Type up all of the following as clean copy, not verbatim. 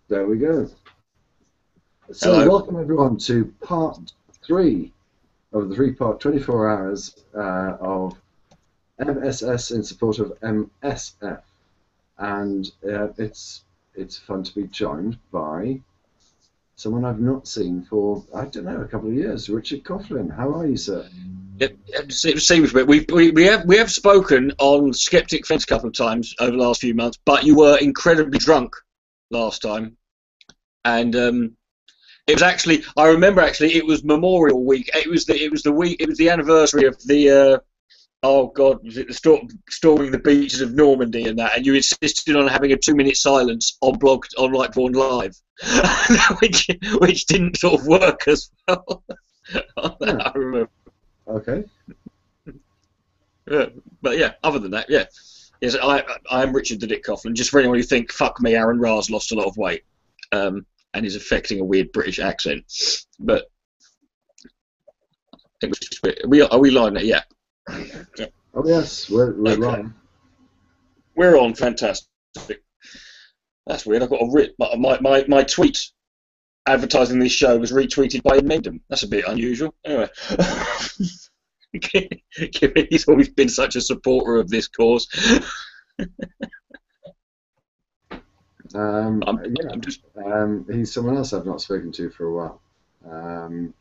There we go. So Hello. welcome everyone to part 3 of the 3-part 24 hours of MSS in support of MSF, and it's fun to be joined by someone I've not seen for, I don't know, a couple of years. Richard Coughlin. How are you, sir? It seems a bit. We have spoken on Skeptic Fence a couple of times over the last few months, but you were incredibly drunk last time, and it was actually, I remember actually, it was Memorial Week. It was the anniversary of the oh God, was it the storming the beaches of Normandy and that, and you insisted on having a 2-minute silence on like Born Live, which didn't sort of work as well. Yeah. I remember. Okay. Yeah, but yeah, other than that, yeah. Yes, I am Richard the Dick Coughlin. Just for anyone who think, fuck me, AronRA's lost a lot of weight, and is affecting a weird British accent. But I think are we live now? Yeah. Yeah. Oh yes, we're Okay. live. We're on. Fantastic. That's weird. I've got my tweet advertising this show was retweeted by Mendham. That's a bit unusual. Anyway. Given he's always been such a supporter of this cause. He's someone else I've not spoken to for a while.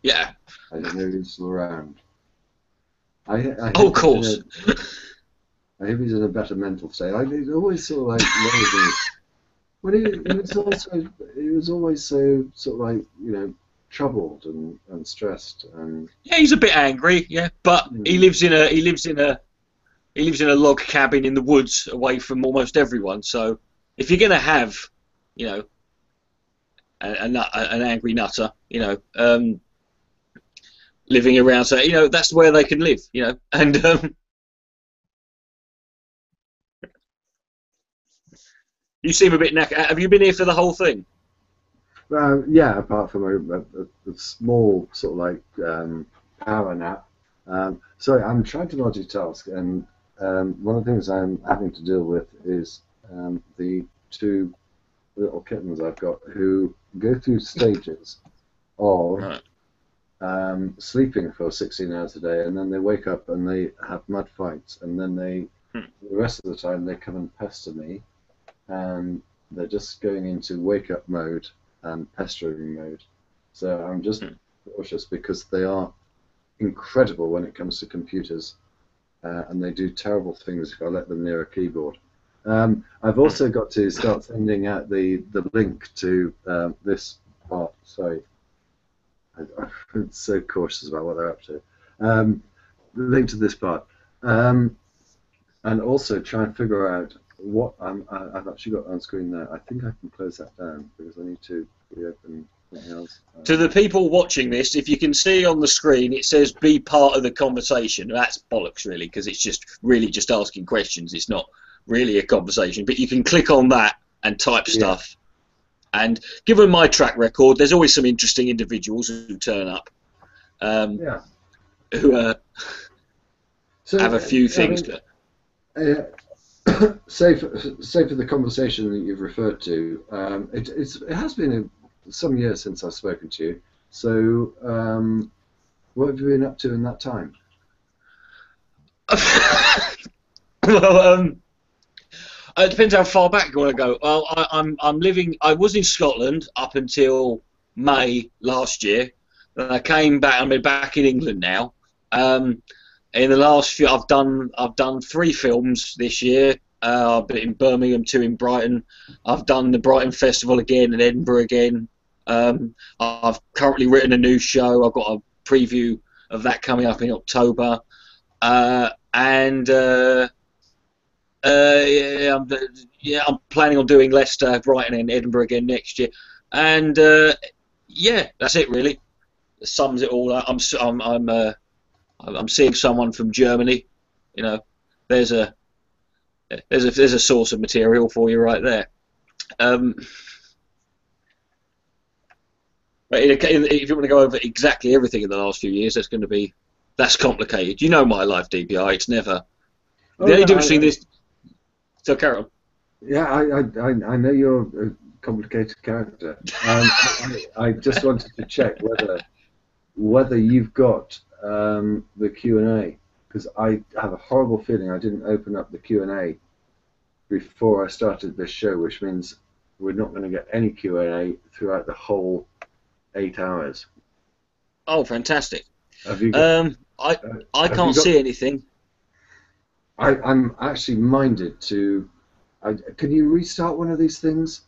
Yeah. I don't know who's still around. Of course. I hope he's in a better mental state. He's always sort of like lazy. Well, he was always so sort of like, you know, troubled and stressed, and yeah, he's a bit angry, yeah, but he lives in a log cabin in the woods away from almost everyone. So if you're gonna have, you know, an angry nutter, you know, living around, so you know that's where they can live, you know, and you seem a bit knackered. Have you been here for the whole thing? Yeah, apart from a small sort of like power nap. Sorry, I'm trying to multitask, and one of the things I'm having to deal with is the 2 little kittens I've got who go through stages of sleeping for 16 hours a day, and then they wake up and they have mud fights, and then the rest of the time they come and pester me, and they're just going into wake-up mode and pestering mode. So I'm just cautious because they are incredible when it comes to computers, and they do terrible things if I let them near a keyboard. I've also got to start sending out the link to this part. Sorry, I'm so cautious about what they're up to. The link to this part, and also try and figure out what I've actually got on screen now. I think I can close that down because I need to reopen something else. To the people watching this, if you can see on the screen, it says "be part of the conversation." That's bollocks, really, because it's just asking questions. It's not really a conversation. But you can click on that and type stuff. And given my track record, there's always some interesting individuals who turn up, who have a few things. Say for the conversation that you've referred to, it has been some years since I've spoken to you. So, what have you been up to in that time? Well, it depends how far back you want to go. Well, I'm living. I was in Scotland up until May last year. Then I came back. I'm back in England now. In the last few, I've done 3 films this year. I've been in Birmingham, 2 in Brighton. I've done the Brighton Festival again and Edinburgh again. I've currently written a new show. I've got a preview of that coming up in October. I'm planning on doing Leicester, Brighton, and Edinburgh again next year. And yeah, that's it really. It sums it all up. I'm seeing someone from Germany. You know, there's a source of material for you right there. But if you want to go over exactly everything in the last few years, that's complicated. You know my life, DPI. It's never. The only difference between this. So carry on. Yeah, I know you're complicated character. I just wanted to check whether you've got the Q&A, because I have a horrible feeling I didn't open up the Q&A before I started this show, which means we're not going to get any Q&A throughout the whole 8 hours. Oh, fantastic. Have you got, I can't see anything. I'm actually minded to. Can you restart one of these things?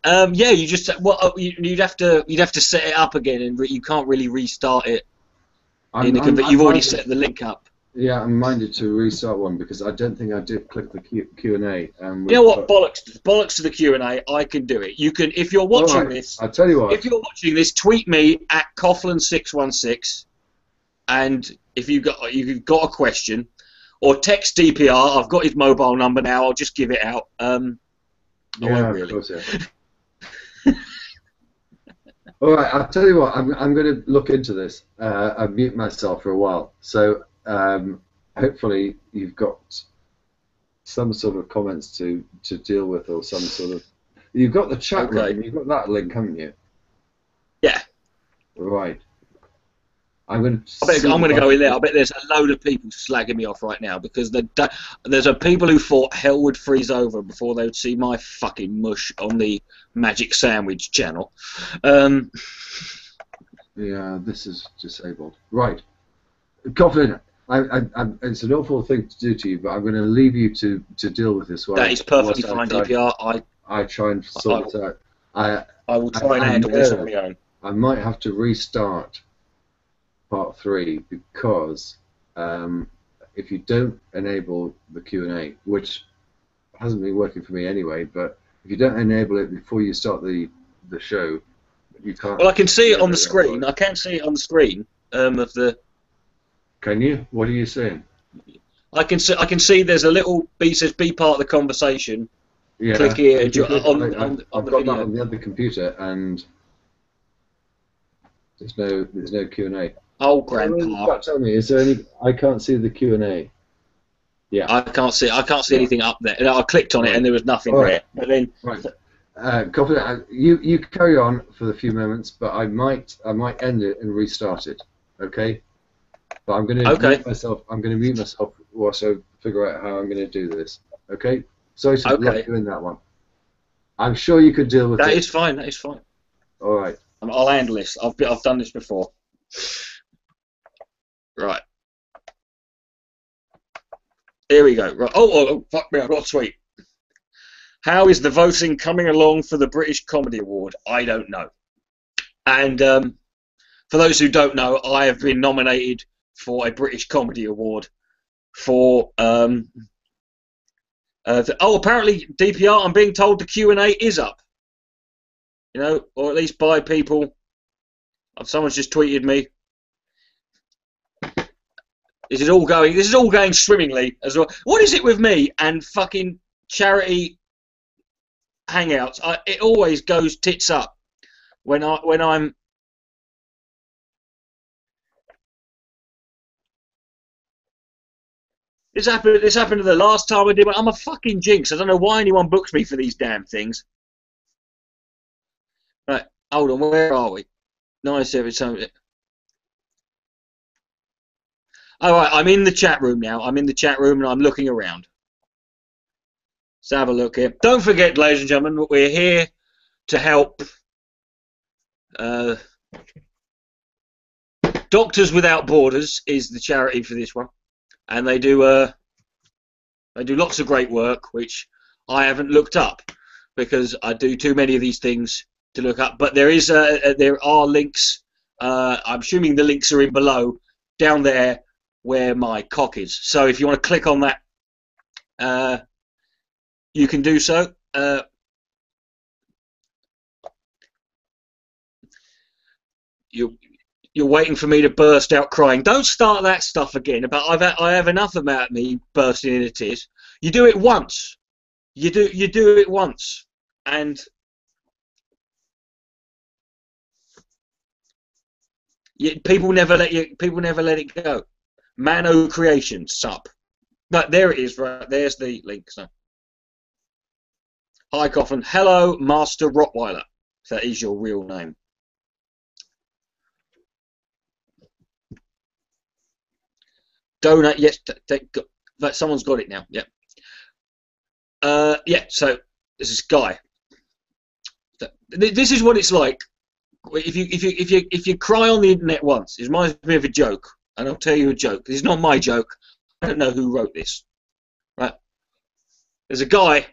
Yeah, you just you'd have to set it up again, and you can't really restart it. You've already set the link up. Yeah, I'm minded to restart one because I don't think I did click the Q&A. You know what? Bollocks to the Q&A. I can do it. You can, if you're watching this. I'll tell you what. If you're watching this, tweet me at Coughlin616, and if you've got a question, or text DPR. I've got his mobile number now. I'll just give it out. Yeah, really. Of course, yeah. All right, I'll tell you what. I'm going to look into this. I'll mute myself for a while. So hopefully you've got some sort of comments to deal with, or some sort of. You've got the chat room. You've got that link, haven't you? Yeah. Right. I'm going to go in there. I bet there's a load of people slagging me off right now because there's people who thought hell would freeze over before they would see my fucking mush on the Magic Sandwich channel. Yeah, this is disabled. Right. Coughlin, it's an awful thing to do to you, but I'm going to leave you to deal with this one. That is perfectly fine, DPR. I try and sort it out. I will try and handle this on my own. I might have to restart part 3 because if you don't enable the Q&A, which hasn't been working for me anyway, but if you don't enable it before you start the show, you can't. Well, I can see it on the screen. I can see it on the screen of the. Can you? What are you saying? I can see. There's a little says be part of the conversation. Yeah. Click here I've got the video. that on the other computer, and there's no Q&A. Oh, Grandpa! Tell me, is there any? I can't see the Q&A. Yeah. I can't see anything up there. I clicked on it and there was nothing there. But then. Right. You carry on for a few moments, but I might end it and restart it. Okay. But I'm going to mute myself. I'm going to mute myself whilst I figure out how I'm going to do this. Okay. Sorry to let you in that one. I'm sure you could deal with it. That is fine. That is fine. All right. I'll handle this. I've done this before. Right. Here we go. Right. Oh, fuck me! I got a tweet. How is the voting coming along for the British Comedy Award? I don't know. And for those who don't know, I have been nominated for a British Comedy Award for. Apparently DPR. I'm being told the Q&A is up. You know, or at least by people. Someone's just tweeted me. This is all going swimmingly as well. What is it with me and fucking charity hangouts? It always goes tits up when I'm. This happened the last time I did one. I'm a fucking jinx. I don't know why anyone books me for these damn things. Right, hold on. Where are we? Nice every time. Alright, I'm in the chat room now. I'm in the chat room and I'm looking around. Let's have a look here. Don't forget, ladies and gentlemen, we're here to help Doctors Without Borders is the charity for this one. And they do lots of great work, which I haven't looked up because I do too many of these things to look up. But there are links. I'm assuming the links are in below, down there, where my cock is. So if you want to click on that, you can do so. You're waiting for me to burst out crying. Don't start that stuff again. I have enough about me bursting into tears. You do it once. You do it once, and people never let it go. Mano Creation sub. No, there it is. Right there's the link. So Hi, Coffin. Hello, Master Rottweiler. If that is your real name. Donate. Yes, someone's got it now. Yeah. Yeah. So this is Guy. This is what it's like. If you cry on the internet once, it reminds me of a joke, and I'll tell you a joke. This is not my joke. I don't know who wrote this. Right? There's a guy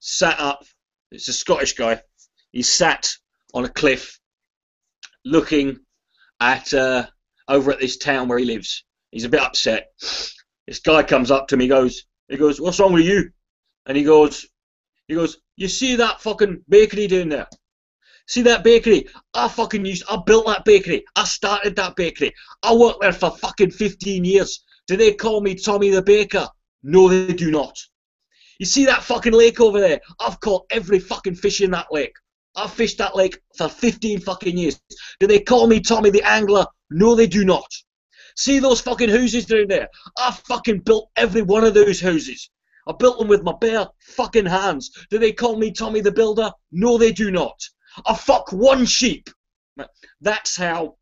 sat up. It's a Scottish guy. He's sat on a cliff, looking at over at this town where he lives. He's a bit upset. This guy comes up to me. He goes, "What's wrong with you?" And he goes, "You see that fucking bakery down there? See that bakery? I built that bakery. I started that bakery. I worked there for fucking 15 years. Do they call me Tommy the Baker? No, they do not. You see that fucking lake over there? I've caught every fucking fish in that lake. I've fished that lake for 15 fucking years. Do they call me Tommy the Angler? No, they do not. See those fucking houses down there? I fucking built every one of those houses. I built them with my bare fucking hands. Do they call me Tommy the Builder? No, they do not. I fuck one sheep." That's how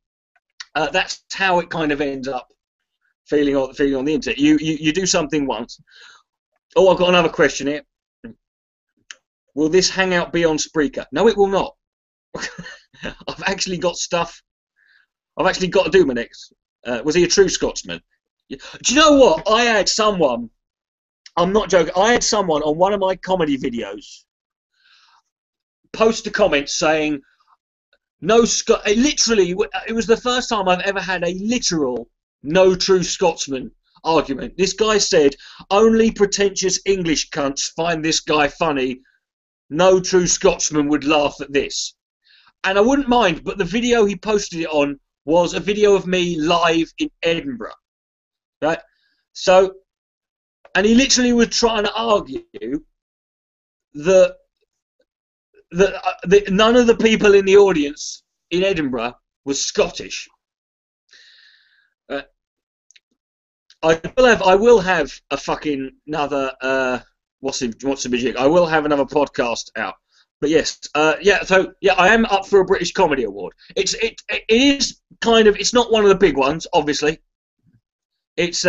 it kind of ends up feeling on the internet. You do something once. Oh, I've got another question here. Will this hangout be on Spreaker? No, it will not. I've actually got stuff. I've actually got to do my next. Was he a true Scotsman? Do you know what? I had someone. I'm not joking. I had someone on one of my comedy videos post a comment saying, "No Scot." Literally, it was the first time I've ever had a literal "no true Scotsman" argument. This guy said, "Only pretentious English cunts find this guy funny. No true Scotsman would laugh at this." And I wouldn't mind, but the video he posted it on was a video of me live in Edinburgh, right? So, and he literally was trying to argue that none of the people in the audience in Edinburgh was Scottish. I will have a fucking another what's the magic? I will have another podcast out. But yes, so I am up for a British Comedy Award. It is kind of, it's not one of the big ones, obviously. It's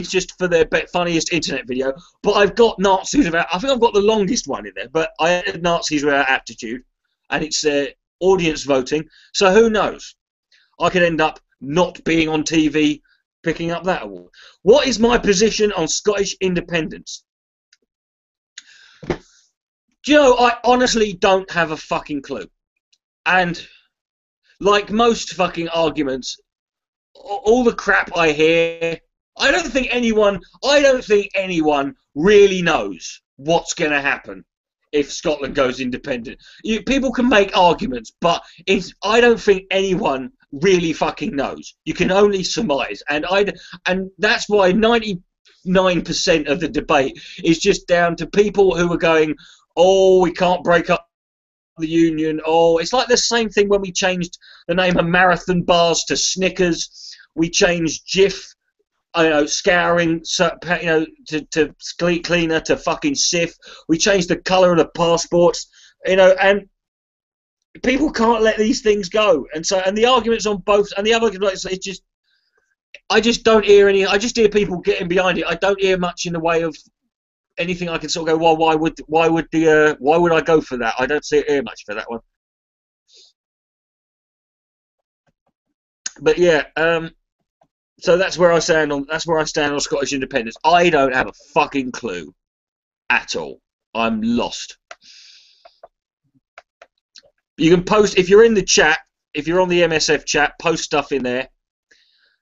just for their funniest internet video. But I've got Nazis about. I think I've got the longest one in there. But I had Nazis without aptitude, and it's audience voting. So who knows? I could end up not being on TV, picking up that award. What is my position on Scottish independence? Do you know, I honestly don't have a fucking clue. And like most fucking arguments, all the crap I hear, I don't think anyone really knows what's going to happen if Scotland goes independent. People can make arguments, but I don't think anyone really fucking knows. You can only surmise, and that's why 99% of the debate is just down to people who are going, "Oh, we can't break up the union." Oh, it's like the same thing when we changed the name of Marathon Bars to Snickers. We changed Jif, scouring, to cleaner to fucking Sif. We changed the colour of the passports, and people can't let these things go. And the arguments on both, and the other, it's just, I just don't hear any. I just hear people getting behind it. I don't hear much in the way of anything I can sort of go, well, why would I go for that? I don't hear much for that one. But yeah, so that's where I stand on Scottish independence. I don't have a fucking clue at all. I'm lost. You can post if you're in the chat, if you're on the MSF chat, post stuff in there.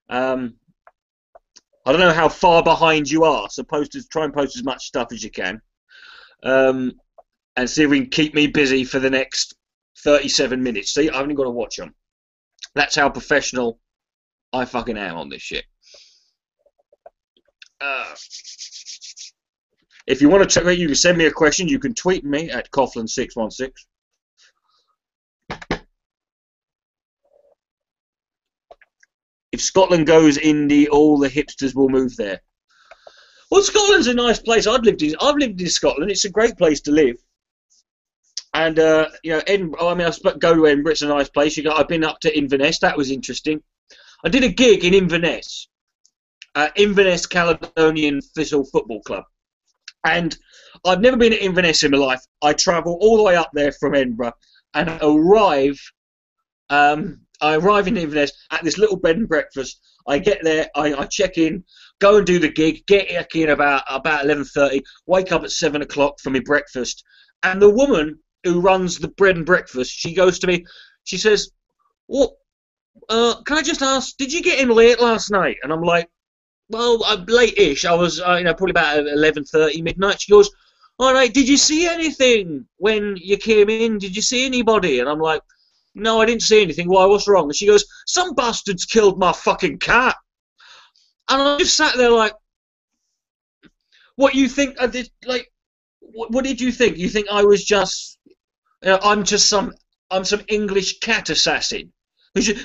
I don't know how far behind you are, so try and post as much stuff as you can, and see if we can keep me busy for the next 37 minutes. See, I've only got to watch them. That's how professional I fucking am on this shit. If you want to check, you can send me a question. You can tweet me at Coughlin616. If Scotland goes indie, all the hipsters will move there. Well, Scotland's a nice place. I've lived in Scotland. It's a great place to live. And you know, Edinburgh. I mean, go to Edinburgh. It's a nice place. I've been up to Inverness. That was interesting. I did a gig in Inverness, Inverness Caledonian Thistle Football Club, and I've never been to Inverness in my life. I travel all the way up there from Edinburgh and arrive in Inverness at this little bed and breakfast. I get there, I check in, go and do the gig, get back in about 11:30, wake up at 7 o'clock for my breakfast, and the woman who runs the bread and breakfast, she goes to me, she says, "Well, can I just ask, did you get in late last night?" And I'm like, "Well, late-ish. I was, you know, probably about 11:30, midnight." She goes, "All right, did you see anything when you came in? Did you see anybody?" And I'm like, "No, I didn't see anything. Why, what's wrong?" And she goes, "Some bastards killed my fucking cat." And I just sat there like, "What you think I did? Like, what did you think? You think I was just, you know, I'm some English cat assassin?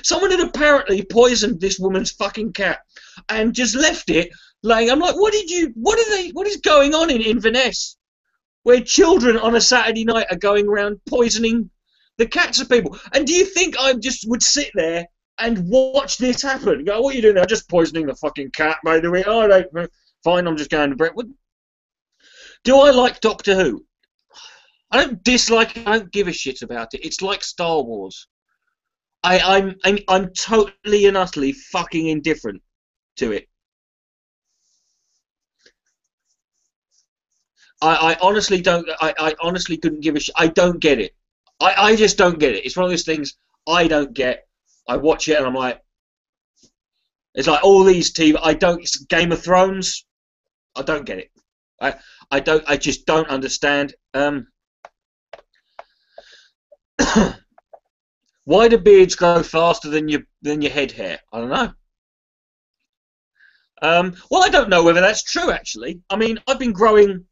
Someone had apparently poisoned this woman's fucking cat and just left it laying." I'm like, what is going on in Inverness, where children on a Saturday night are going around poisoning the cats of people? And do you think I just would sit there and watch this happen? Go, "What are you doing there?" "I'm just poisoning the fucking cat, by the way." "Oh, no, fine, I'm just going to Brentwood." Do I like Doctor Who? I don't dislike it. I don't give a shit about it. It's like Star Wars. I'm totally and utterly fucking indifferent to it. I honestly don't. I honestly couldn't give a shit. I don't get it. I just don't get it. It's one of those things I don't get. I watch it and I'm like, it's like all these TV. Game of Thrones. I don't get it. I just don't understand. Why do beards grow faster than your head hair? I don't know. Well, I don't know whether that's true, actually. I mean, I've been growing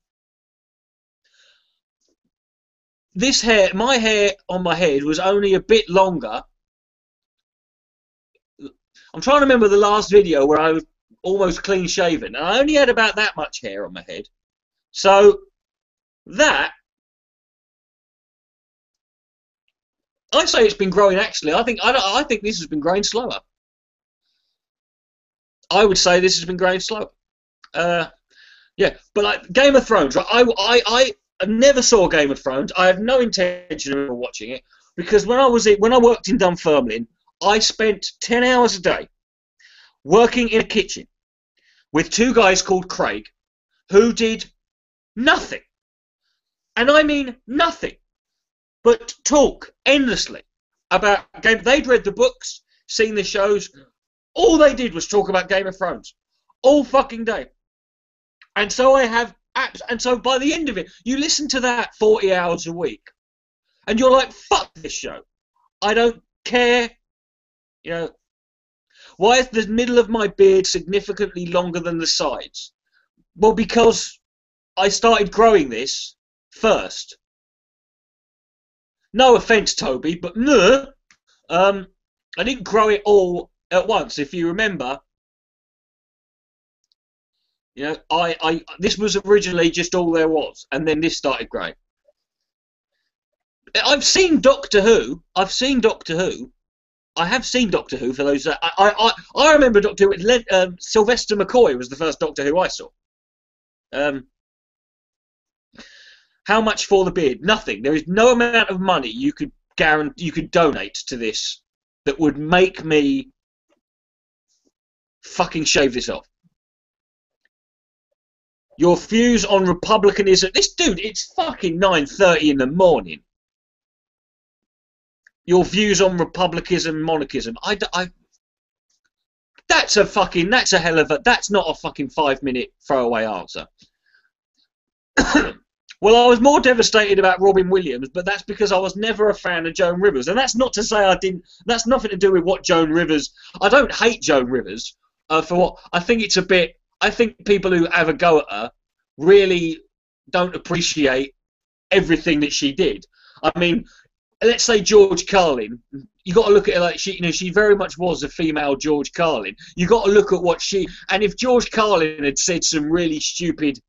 this hair. My hair on my head was only a bit longer. I'm trying to remember the last video where I was almost clean shaven, and I only had about that much hair on my head. So that, I say it's been growing. Actually, I think this has been growing slower. I would say this has been growing slower. Yeah, but like Game of Thrones, right? I never saw Game of Thrones. I had no intention of watching it because when I worked in Dunfermline, I spent 10 hours a day working in a kitchen with two guys called Craig who did nothing, and I mean nothing, but talk endlessly about game. They'd read the books, seen the shows. All they did was talk about Game of Thrones all fucking day. And so I have apps, and so by the end of it, you listen to that 40 hours a week, and you're like, fuck this show. I don't care. You know, why is the middle of my beard significantly longer than the sides? Well, because I started growing this first. No offence, Toby, but I didn't grow it all at once. If you remember, you know, this was originally just all there was, and then this started growing. I've seen Doctor Who. I have seen Doctor Who. For those that I remember Doctor Who. Sylvester McCoy was the first Doctor Who I saw. How much for the beard? Nothing. There is no amount of money you could donate to this that would make me fucking shave this off. Your views on republicanism. This dude, it's fucking 9:30 in the morning. Your views on republicanism, monarchism. That's a hell of a. That's not a fucking 5-minute throwaway answer. Well, I was more devastated about Robin Williams, but that's because I was never a fan of Joan Rivers, and that's not to say I didn't. That's nothing to do with what Joan Rivers. I don't hate Joan Rivers for what I think it's a bit. I think people who have a go at her really don't appreciate everything that she did. I mean, let's say George Carlin, you got to look at it like she very much was a female George Carlin. You got to look at what and if George Carlin had said some really stupid,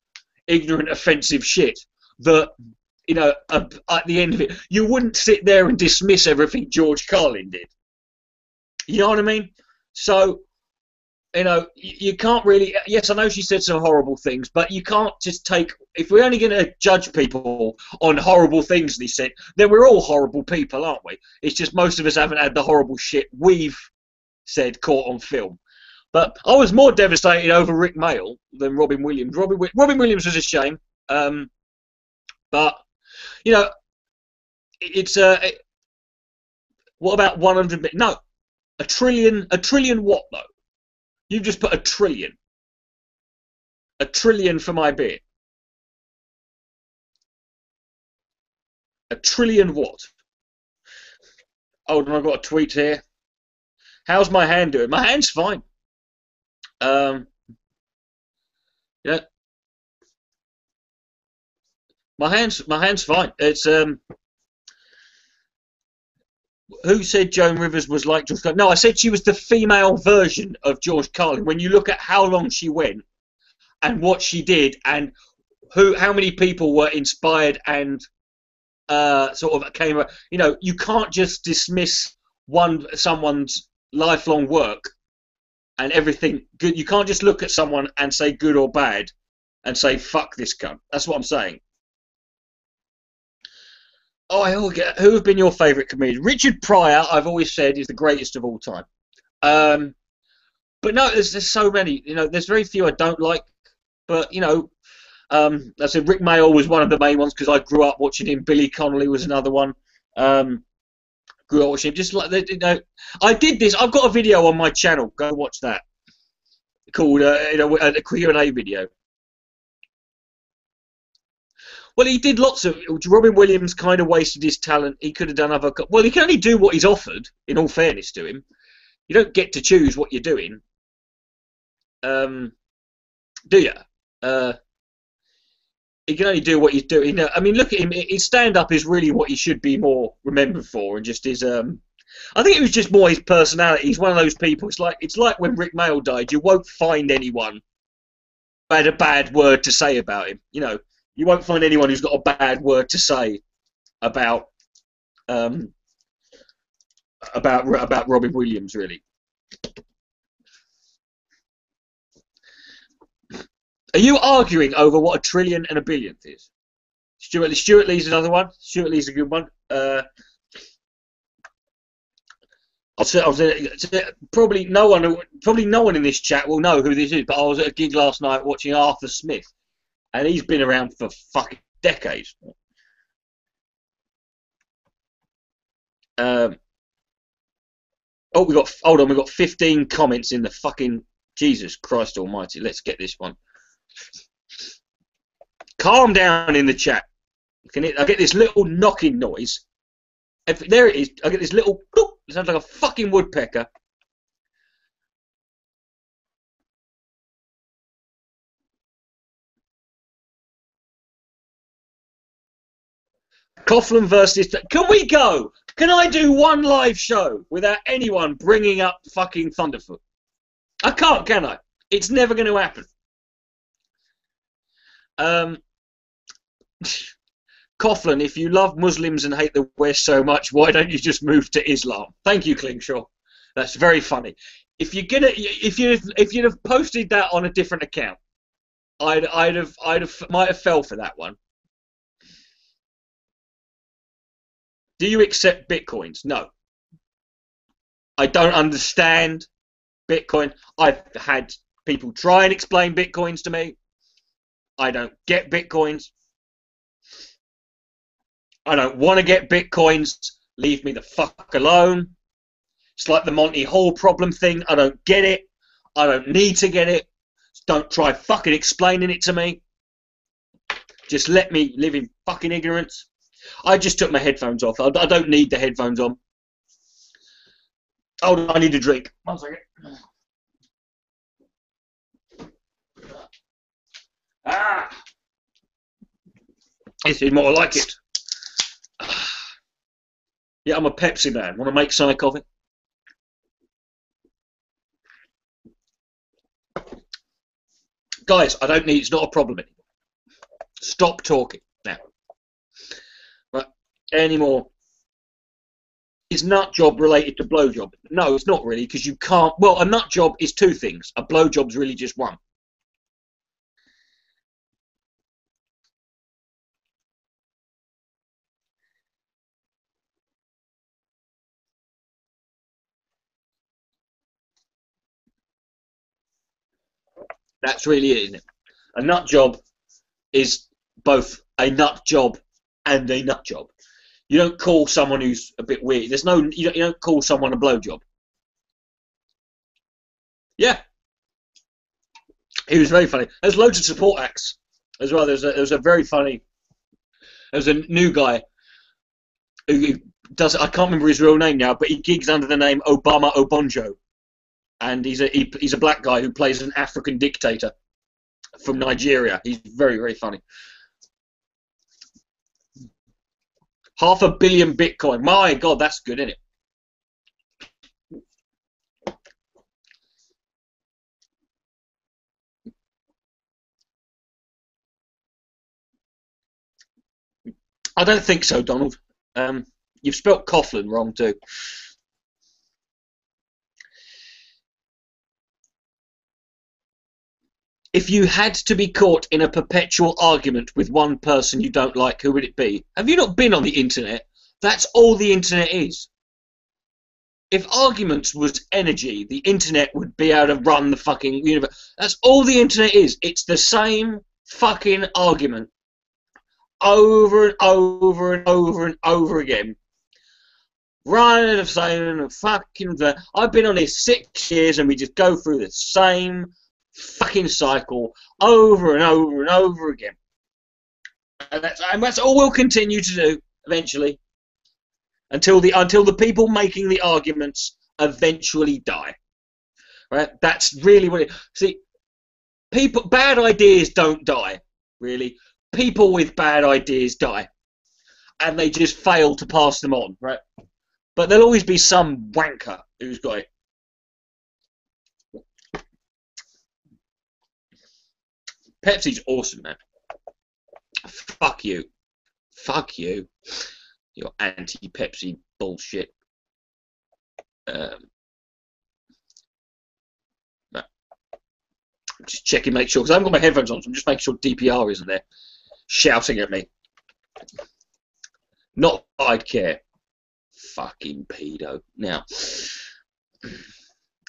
ignorant, offensive shit, that, at the end of it, you wouldn't sit there and dismiss everything George Carlin did. You know what I mean? So, you can't really. Yes, I know she said some horrible things, but you can't just take. If we're only going to judge people on horrible things they said, then we're all horrible people, aren't we? It's just most of us haven't had the horrible shit we've said caught on film. But I was more devastated over Rick Mayall than Robin Williams. Robin Williams was a shame, but it's what about 100? No, a trillion. A trillion what though? You've just put a trillion. A trillion for my beer. A trillion what? Hold on, I've got a tweet here. How's my hand doing? My hand's fine. Yeah. My hand's fine. It's who said Joan Rivers was like George Carlin? No, I said she was the female version of George Carlin. When you look at how long she went and what she did and how many people were inspired and sort of came, you can't just dismiss someone's lifelong work and everything good. You can't just look at someone and say good or bad and say fuck this cunt. That's what I'm saying. Oh, who have been your favourite comedian? Richard Pryor, I've always said, is the greatest of all time. But no, there's so many. There's very few I don't like. But I said Rick Mayall was one of the main ones because I grew up watching him. Billy Connolly was another one. Grew up watching him. Just like I did this. I've got a video on my channel. Go watch that. Called a Q&A video. Well, he did lots of. Robin Williams kind of wasted his talent. He could have done other. Well, he can only do what he's offered. In all fairness to him, you don't get to choose what you're doing, do you? He can only do what he's doing. I mean, look at him. His stand-up is really what he should be more remembered for, and just his. I think it was just more his personality. He's one of those people. It's like when Rick Mayall died. You won't find anyone who had a bad word to say about him. You won't find anyone who's got a bad word to say about Robin Williams, really. Are you arguing over what a trillion and a billionth is? Stuart Lee's another one. Stuart Lee's a good one. Probably no one in this chat will know who this is. But I was at a gig last night watching Arthur Smith. And he's been around for fucking decades. Hold on, we've got 15 comments in the fucking Jesus Christ Almighty. Let's get this one. Calm down in the chat. I get this little knocking noise. There it is. I get this little. It sounds like a fucking woodpecker. Coughlin versus. Can we go? Can I do one live show without anyone bringing up fucking Thunderfoot? I can't, can I? It's never going to happen. Coughlin, if you love Muslims and hate the West so much, why don't you just move to Islam? Thank you, Klingshaw. That's very funny. If you'd have posted that on a different account, might have fell for that one. Do you accept Bitcoins? No. I don't understand Bitcoin. I've had people try and explain Bitcoins to me. I don't get Bitcoins. I don't want to get Bitcoins. Leave me the fuck alone. It's like the Monty Hall problem thing. I don't get it. I don't need to get it. Don't try fucking explaining it to me. Just let me live in fucking ignorance. I just took my headphones off. I don't need the headphones on. Oh, I need a drink. 1 second. This is more like it. Yeah, I'm a Pepsi man. Want to make some coffee? Guys, I don't need. It's not a problem anymore. Stop talking now. Right? Anymore. Is nut job related to blow job? No, it's not really, because you can't. Well, a nut job is two things. A blow job's really just one. That's really it, isn't it? A nut job is both a nut job and a nut job. You don't call someone who's a bit weird. There's no. You don't call someone a blow job. Yeah, he was very funny. There's loads of support acts as well. There's a very funny. There's a new guy who does. I can't remember his real name now, but he gigs under the name Obama Obonjo, and he's a black guy who plays an African dictator from Nigeria. He's very, very funny. 500 million Bitcoin. My God, that's good, isn't it? I don't think so, Donald. You've spelt Coughlin wrong too. If you had to be caught in a perpetual argument with one person you don't like, who would it be? Have you not been on the internet? That's all the internet is. If arguments was energy, the internet would be able to run the fucking universe. That's all the internet is. It's the same fucking argument over and over and over and over again. Running the same fucking. I've been on this 6 years and we just go through the same fucking cycle over and over and over again. And that's all we'll continue to do eventually. Until the people making the arguments eventually die. Right? That's really what it. See, bad ideas don't die, really. People with bad ideas die, and they just fail to pass them on, right? But there'll always be some wanker who's got it. Pepsi's awesome, man. Fuck you. Fuck you. Your anti-Pepsi bullshit. Just checking, make sure, because I haven't got my headphones on, so I'm just making sure DPR isn't there shouting at me. Not that I'd care. Fucking pedo. Now,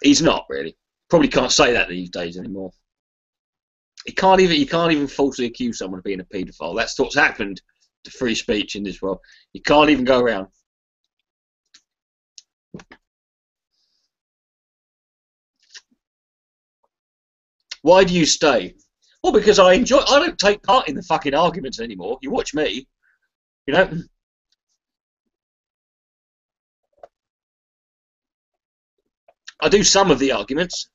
he's not really. Probably can't say that these days anymore. You can't even falsely accuse someone of being a paedophile. That's what's happened to free speech in this world. You can't even go around. Why do you stay? Well, because I don't take part in the fucking arguments anymore. You watch me, you know. I do some of the arguments,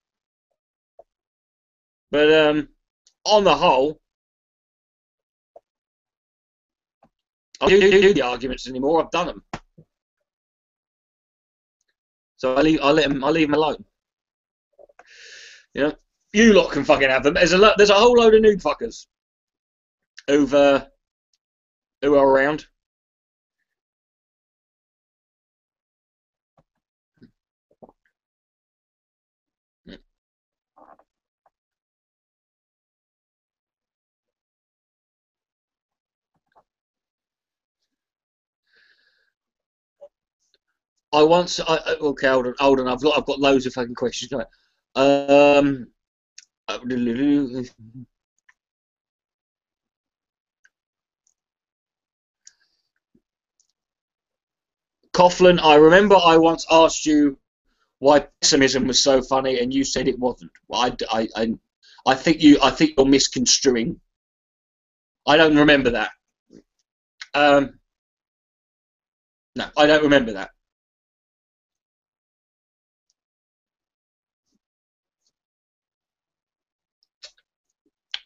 but on the whole, I don't do the arguments anymore. I've done them, so I leave them alone. You know, you lot can fucking have them. There's a whole load of noob fuckers who are around. Okay, hold on. I've got loads of fucking questions. Coughlin, I remember I once asked you why pessimism was so funny, and you said it wasn't. Well, I think you're misconstruing. I don't remember that. No, I don't remember that.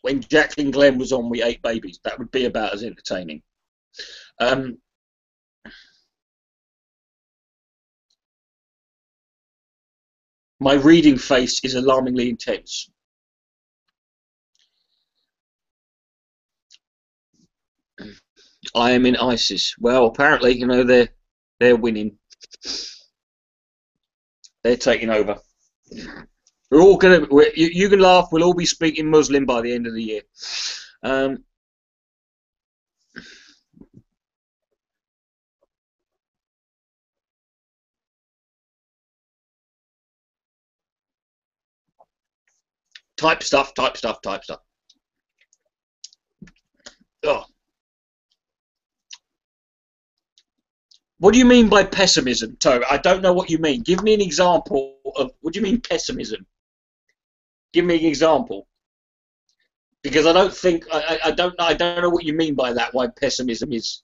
When Jacqueline Glenn was on, we ate babies. That would be about as entertaining. My reading face is alarmingly intense. I am in ISIS. Well, apparently, you know, they're winning. They're taking over. We're all gonna. You can laugh. We'll all be speaking Muslim by the end of the year. Type stuff. Oh. What do you mean by pessimism, Toe? I don't know what you mean. Give me an example of what do you mean pessimism? Give me an example, because I don't think I don't know what you mean by that. Why pessimism is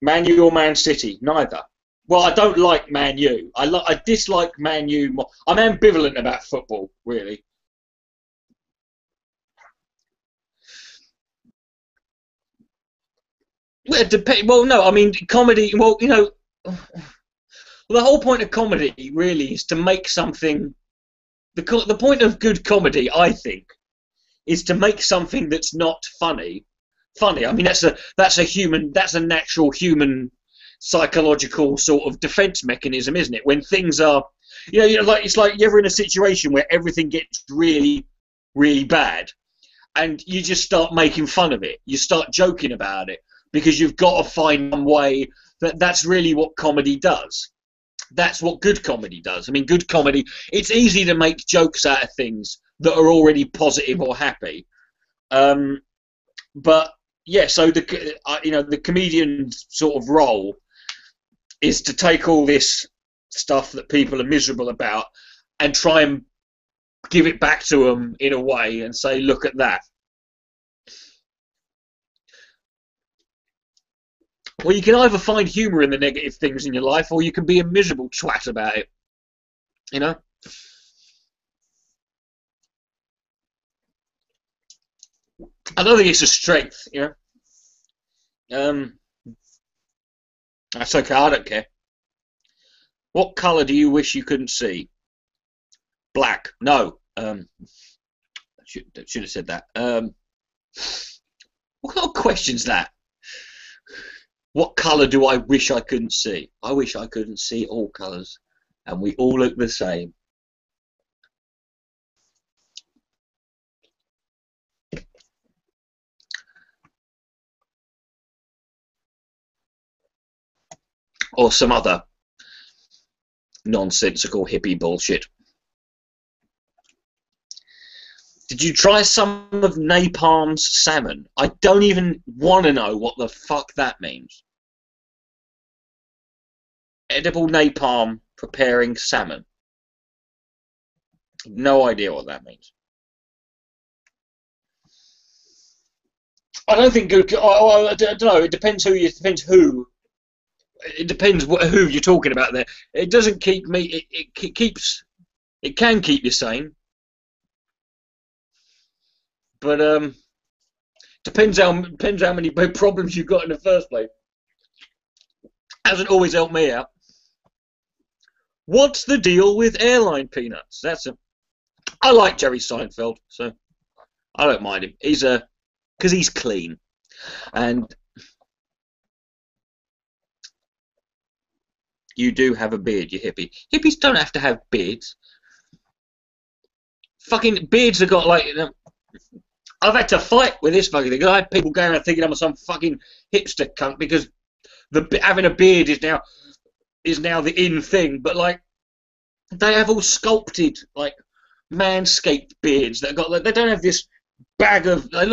Man U or Man City? Neither. Well, I don't like Man U. I dislike Man U more. I'm ambivalent about football, really. Well, no, I mean comedy. Well, you know, the whole point of comedy really is to make something. The point of good comedy, I think, is to make something that's not funny. I mean, that's a natural human psychological sort of defense mechanism, isn't it? When things are, you know, like it's like you're in a situation where everything gets really, really bad, and you just start making fun of it. You start joking about it because you've got to find some way that's really what comedy does. That's what good comedy does. I mean, good comedy, it's easy to make jokes out of things that are already positive or happy. But yeah, so the comedian's sort of role is to take all this stuff that people are miserable about and try and give it back to them in a way and say, look at that. Well, you can either find humour in the negative things in your life, or you can be a miserable twat about it. You know? I don't think it's a strength, you know? That's okay, I don't care. What colour do you wish you couldn't see? Black. No. Should have said that. What kind of question's that? What colour do I wish I couldn't see? I wish I couldn't see all colours, and we all look the same. Or some other nonsensical hippie bullshit. Did you try some of Napalm's salmon? I don't even want to know what the fuck that means. Edible napalm preparing salmon. No idea what that means. I don't think good. I don't know. It depends who. It depends who. It depends who you're talking about there. It doesn't keep me. It keeps. It can keep you sane. But depends how many problems you've got in the first place. Hasn't always helped me out. What's the deal with airline peanuts? I like Jerry Seinfeld, so I don't mind him. Because he's clean, and you do have a beard, you hippie. Hippies don't have to have beards. Fucking beards have got like. I've had to fight with this fucking thing. I had people going around thinking I'm some fucking hipster cunt because having a beard is now the in thing. But like, they have all sculpted like manscaped beards that got. They don't have this bag of. I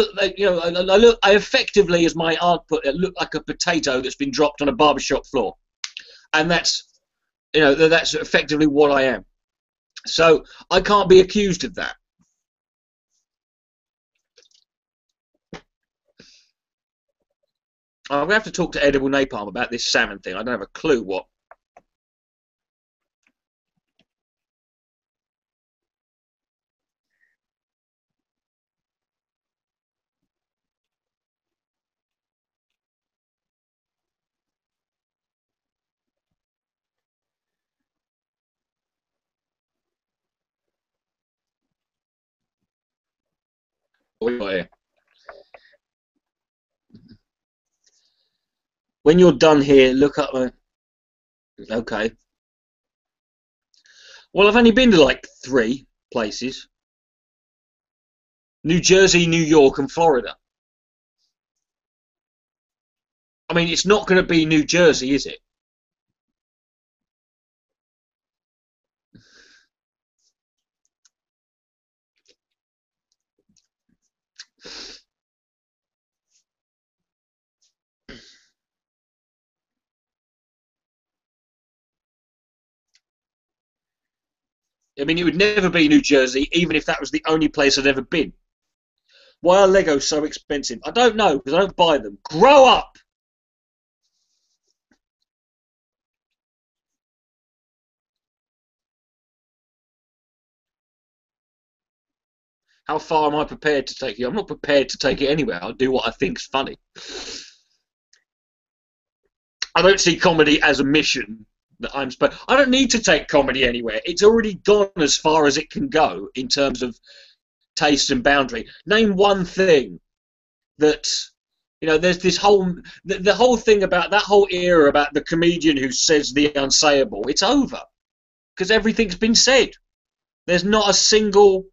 effectively, as my aunt put it, look like a potato that's been dropped on a barbershop floor, and that's effectively what I am. So I can't be accused of that. I'm going to have to talk to Edible Napalm about this salmon thing. I don't have a clue what. What we got here? When you're done here, look up. Okay. Well, I've only been to like 3 places: New Jersey, New York, and Florida. I mean, it's not going to be New Jersey, is it? I mean, it would never be New Jersey, even if that was the only place I'd ever been. Why are Legos so expensive? I don't know, because I don't buy them. Grow up! How far am I prepared to take you? I'm not prepared to take it anywhere. I'll do what I think's funny. I don't see comedy as a mission that I'm supposed. I don't need to take comedy anywhere. It's already gone as far as it can go in terms of taste and boundary. Name one thing that, you know, there's this whole the whole thing about that whole era about the comedian who says the unsayable. It's over because everything's been said. There's not a single,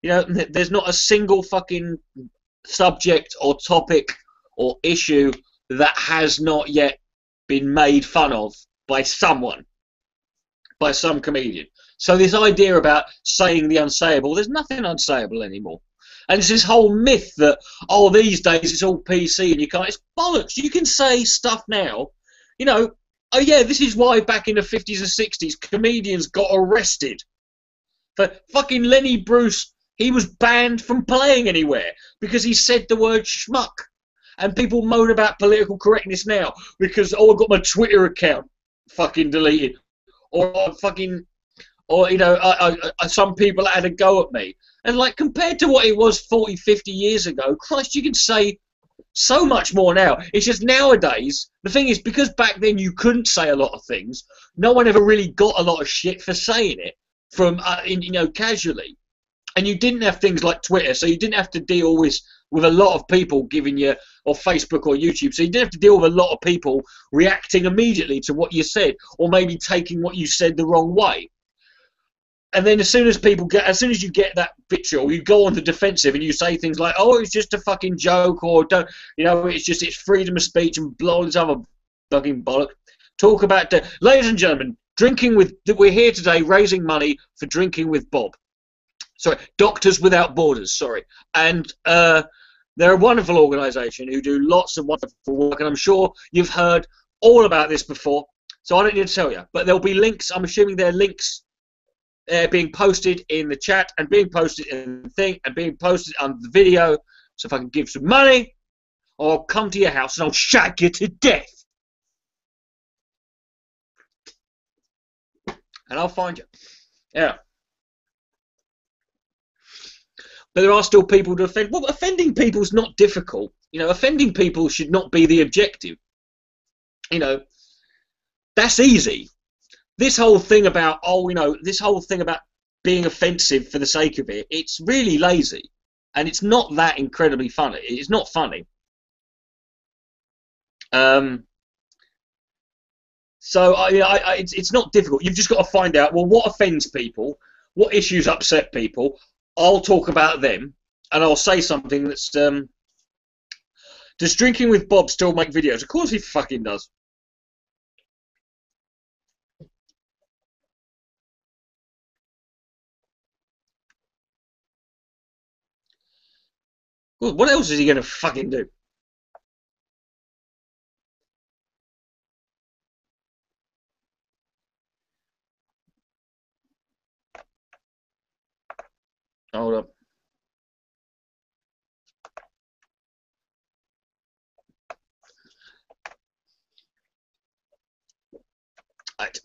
you know, there's not a single fucking subject or topic or issue that has not yet been made fun of by someone, by some comedian. So this idea about saying the unsayable, there's nothing unsayable anymore. And it's this whole myth that, oh, these days it's all PC and you can't. It's bollocks. You can say stuff now, you know, oh yeah, this is why back in the 50s and 60s comedians got arrested. For fucking Lenny Bruce, he was banned from playing anywhere because he said the word schmuck. And people moan about political correctness now because, oh, I got my Twitter account fucking deleted, or fucking, or you know, some people had a go at me. And like compared to what it was 40, 50 years ago, Christ, you can say so much more now. It's just nowadays, the thing is, because back then you couldn't say a lot of things, no one ever really got a lot of shit for saying it from, you know, casually. And you didn't have things like Twitter, so you didn't have to deal with a lot of people giving you, or Facebook or YouTube, so you didn't have to deal with a lot of people reacting immediately to what you said, or maybe taking what you said the wrong way. And then as soon as you get that vitriol, you go on the defensive and you say things like, oh, it's just a fucking joke, or don't, you know, it's freedom of speech and all this other fucking bollock. Talk about, ladies and gentlemen, we're here today raising money for Drinking with Bob. Sorry, Doctors Without Borders, sorry. And they're a wonderful organisation who do lots of wonderful work, and I'm sure you've heard all about this before, so I don't need to tell you. But there'll be links, I'm assuming there are links being posted in the chat, and being posted in the thing, and being posted under the video, so if I can give some money, I'll come to your house and I'll shag you to death. And I'll find you. Yeah. But there are still people to offend. Well, offending people is not difficult. You know, offending people should not be the objective. You know, that's easy. This whole thing about, oh, you know, this whole thing about being offensive for the sake of it, it's really lazy. And it's not that incredibly funny. It's not funny. So it's not difficult. You've just got to find out, well, what offends people, what issues upset people. I'll talk about them, and I'll say something that's, does Drinking with Bob still make videos? Of course he fucking does. Well, what else is he going to fucking do? Hold up. Right.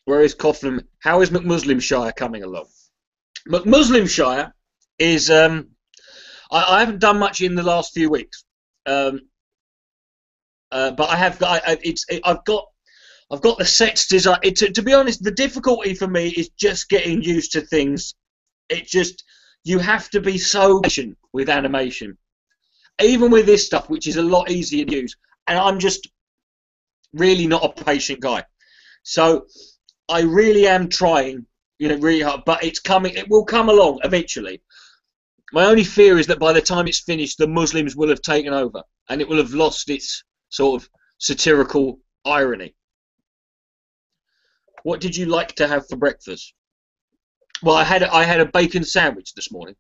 Where is Coughlin? How is McMuslimshire coming along? McMuslimshire is, I haven't done much in the last few weeks. but I have got I've got the sets designed. To be honest, the difficulty for me is just getting used to things. It just, you have to be so patient with animation, even with this stuff, which is a lot easier to use. And I'm just really not a patient guy. So I really am trying, you know, really hard. But it's coming. It will come along eventually. My only fear is that by the time it's finished, the Muslims will have taken over, and it will have lost its sort of satirical irony. What did you like to have for breakfast? Well, I had a bacon sandwich this morning.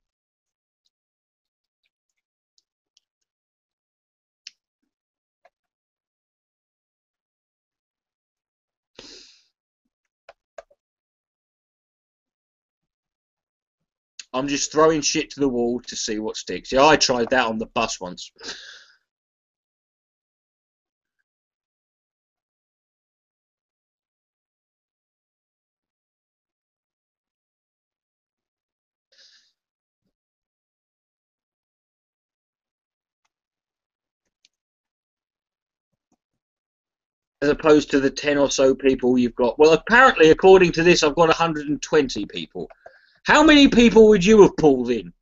I'm just throwing shit to the wall to see what sticks. Yeah, I tried that on the bus once. As opposed to the 10 or so people you've got. Well, apparently, according to this, I've got 120 people. How many people would you have pulled in?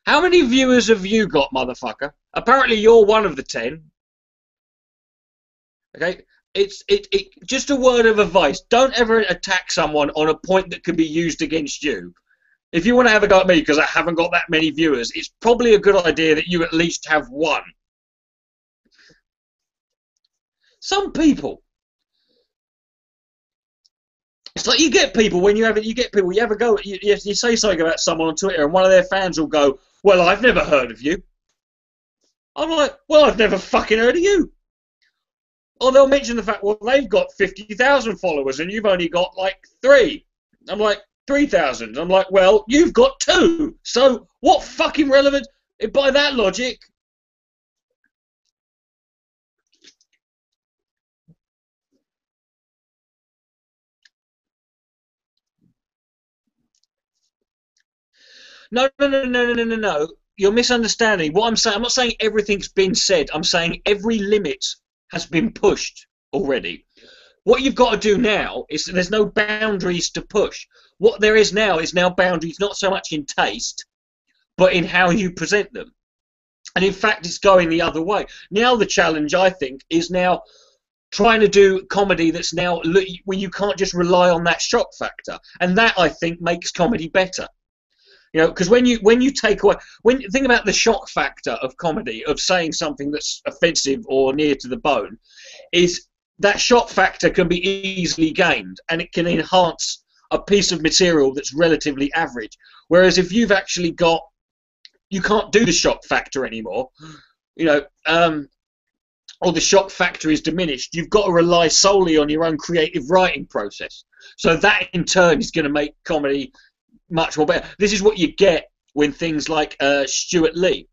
How many viewers have you got, motherfucker? Apparently, you're one of the 10. Okay? Just a word of advice. Don't ever attack someone on a point that could be used against you. If you want to have a go at me because I haven't got that many viewers, it's probably a good idea that you at least have one. Some people. It's like you get people when you have it. You ever go. You say something about someone on Twitter, and one of their fans will go, "Well, I've never heard of you." I'm like, "Well, I've never fucking heard of you." Or they'll mention the fact, "Well, they've got 50,000 followers, and you've only got like 3." I'm like, 3,000. I'm like, "Well, you've got 2. So what fucking relevant? By that logic." No. You're misunderstanding. What I'm saying, I'm not saying everything's been said. I'm saying every limit has been pushed already. What you've got to do now is there's no boundaries to push. What there is now boundaries not so much in taste, but in how you present them. And in fact, it's going the other way. Now the challenge, I think, is now trying to do comedy that's now where you can't just rely on that shock factor. And that, I think, makes comedy better. You know, because when you take away, think about the shock factor of comedy, of saying something that's offensive or near to the bone, is that shock factor can be easily gained, and it can enhance a piece of material that's relatively average. Whereas if you've actually got, you can't do the shock factor anymore, you know, or the shock factor is diminished, you've got to rely solely on your own creative writing process. So that in turn is going to make comedy much more better. This is what you get when things like Stuart Lee.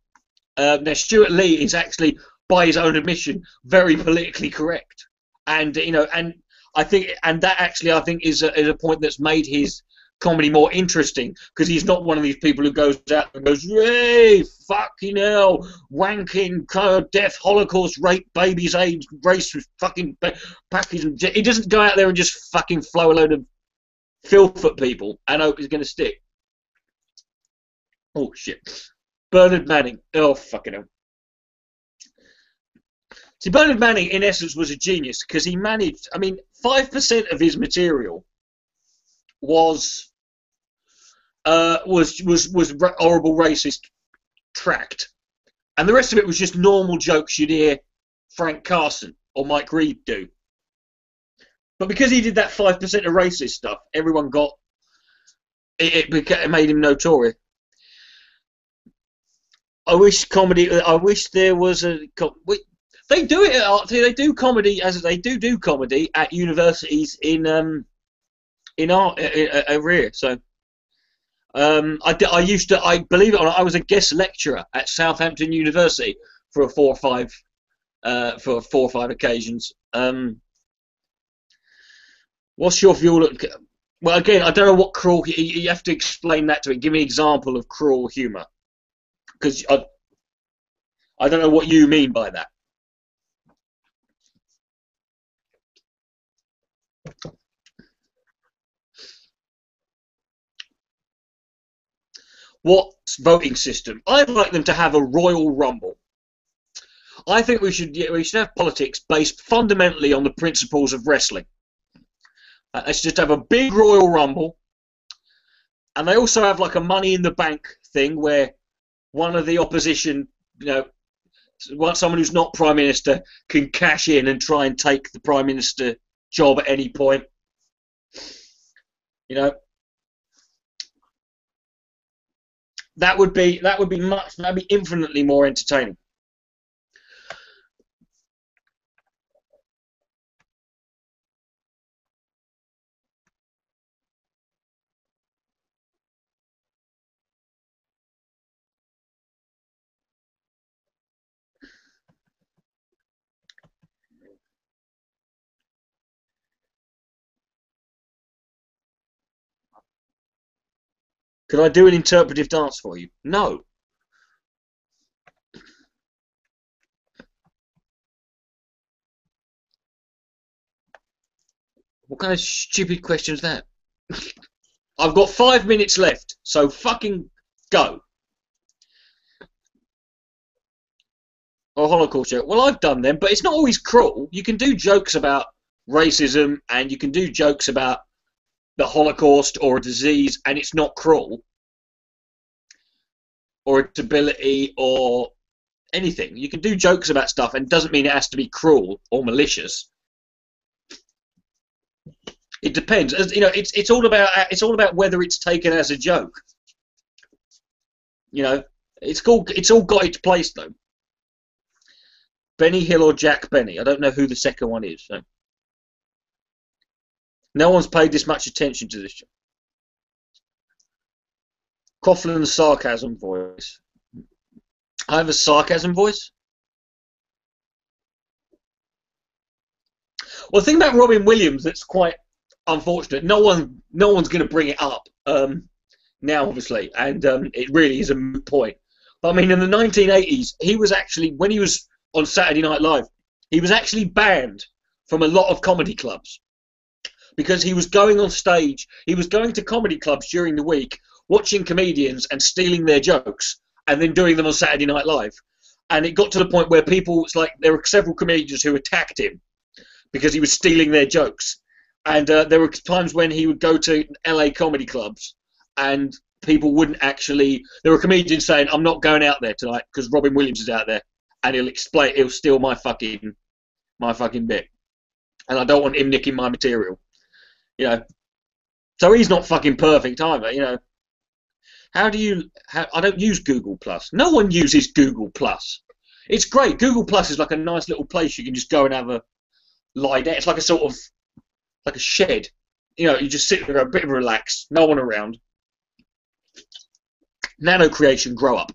Now Stuart Lee is actually, by his own admission, very politically correct, and you know, and I think, and that actually I think is a point that's made his comedy more interesting, because he's not one of these people who goes out and goes, "Hey, fucking hell, wanking, death, Holocaust, rape, babies, AIDS, race, fucking package." He doesn't go out there and just fucking flow a load of filth at people and hope he's going to stick. Oh shit. Bernard Manning. Oh fucking hell. See, Bernard Manning in essence was a genius, because he managed, I mean, 5% of his material was horrible racist tract, and the rest of it was just normal jokes you'd hear Frank Carson or Mike Reed do. But because he did that 5% of racist stuff, everyone got it. It made him notorious. I wish there was a. They do it at, they do comedy as they do comedy at universities in AronRA. So I believe it or not, I was a guest lecturer at Southampton University for 4 or 5 occasions. What's your view? Well, again, I don't know what cruel. You have to explain that to me. Give me an example of cruel humour, because I don't know what you mean by that. What voting system? I'd like them to have a Royal Rumble. I think we should have politics based fundamentally on the principles of wrestling. Let's just have a big Royal Rumble, and they also have like a Money in the Bank thing where one of the opposition, someone who's not Prime Minister can cash in and try and take the Prime Minister job at any point. That would be infinitely more entertaining. Could I do an interpretive dance for you? No. What kind of stupid question is that? I've got 5 minutes left, so fucking go. Or Holocaust joke. Well, I've done them, but it's not always cruel. You can do jokes about racism, and you can do jokes about the Holocaust or a disease, and it's not cruel, or a disability, or anything. You can do jokes about stuff, and it doesn't mean it has to be cruel or malicious. It depends. It's all about whether it's taken as a joke. It's all got its place though. Benny Hill or Jack Benny. I don't know who the second one is. So. No one's paid this much attention to this. Coughlin's sarcasm voice. I have a sarcasm voice? Well, the thing about Robin Williams that's quite unfortunate, no one's going to bring it up now, obviously, and it really is a moot point. But I mean, in the 1980s, he was actually, when he was on Saturday Night Live, he was actually banned from a lot of comedy clubs. Because he was going on stage, he was going to comedy clubs during the week, watching comedians and stealing their jokes, and then doing them on Saturday Night Live. And it got to the point where it's like there were several comedians who attacked him because he was stealing their jokes. And there were times when he would go to LA comedy clubs, and people wouldn't actually. There were comedians saying, "I'm not going out there tonight because Robin Williams is out there, and he'll steal my fucking bit, and I don't want him nicking my material." So he's not fucking perfect either, I don't use Google Plus. No one uses Google Plus. It's great. Google Plus is like a nice little place you can just go and have a lie down. It's like a sort of, like a shed. You just sit there, a bit of a relax, no one around. Nano creation, grow up.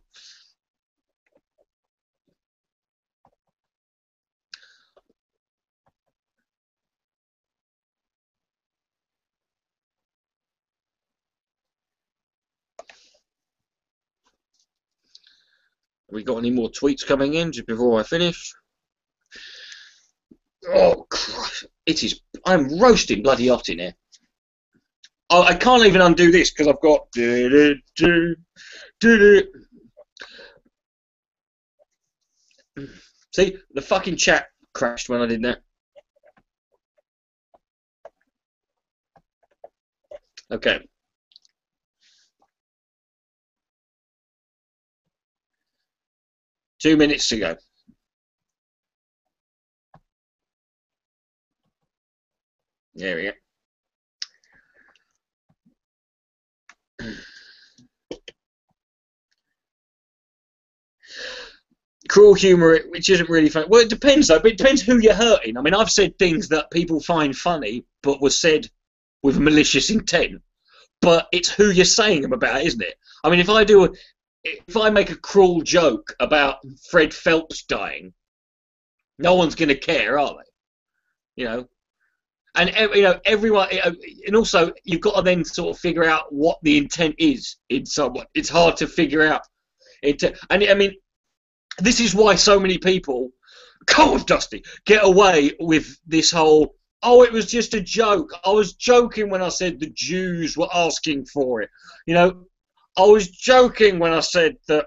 Have we got any more tweets coming in just before I finish? Oh, Christ. I'm roasting bloody hot in here. Oh, I can't even undo this because I've got... See, the fucking chat crashed when I did that. Okay. Two minutes to go. There we go. Cruel humour, which isn't really funny. Well, it depends though. But it depends who you're hurting. I mean, I've said things that people find funny, but were said with malicious intent. But it's who you're saying them about, isn't it? I mean, if I make a cruel joke about Fred Phelps dying, no one's going to care, are they? And everyone, and also you've got to then sort of figure out what the intent is in someone. It's hard to figure out. And I mean, this is why so many people, come on, Dusty, get away with this whole, oh, it was just a joke. I was joking when I said the Jews were asking for it. You know, I was joking when I said that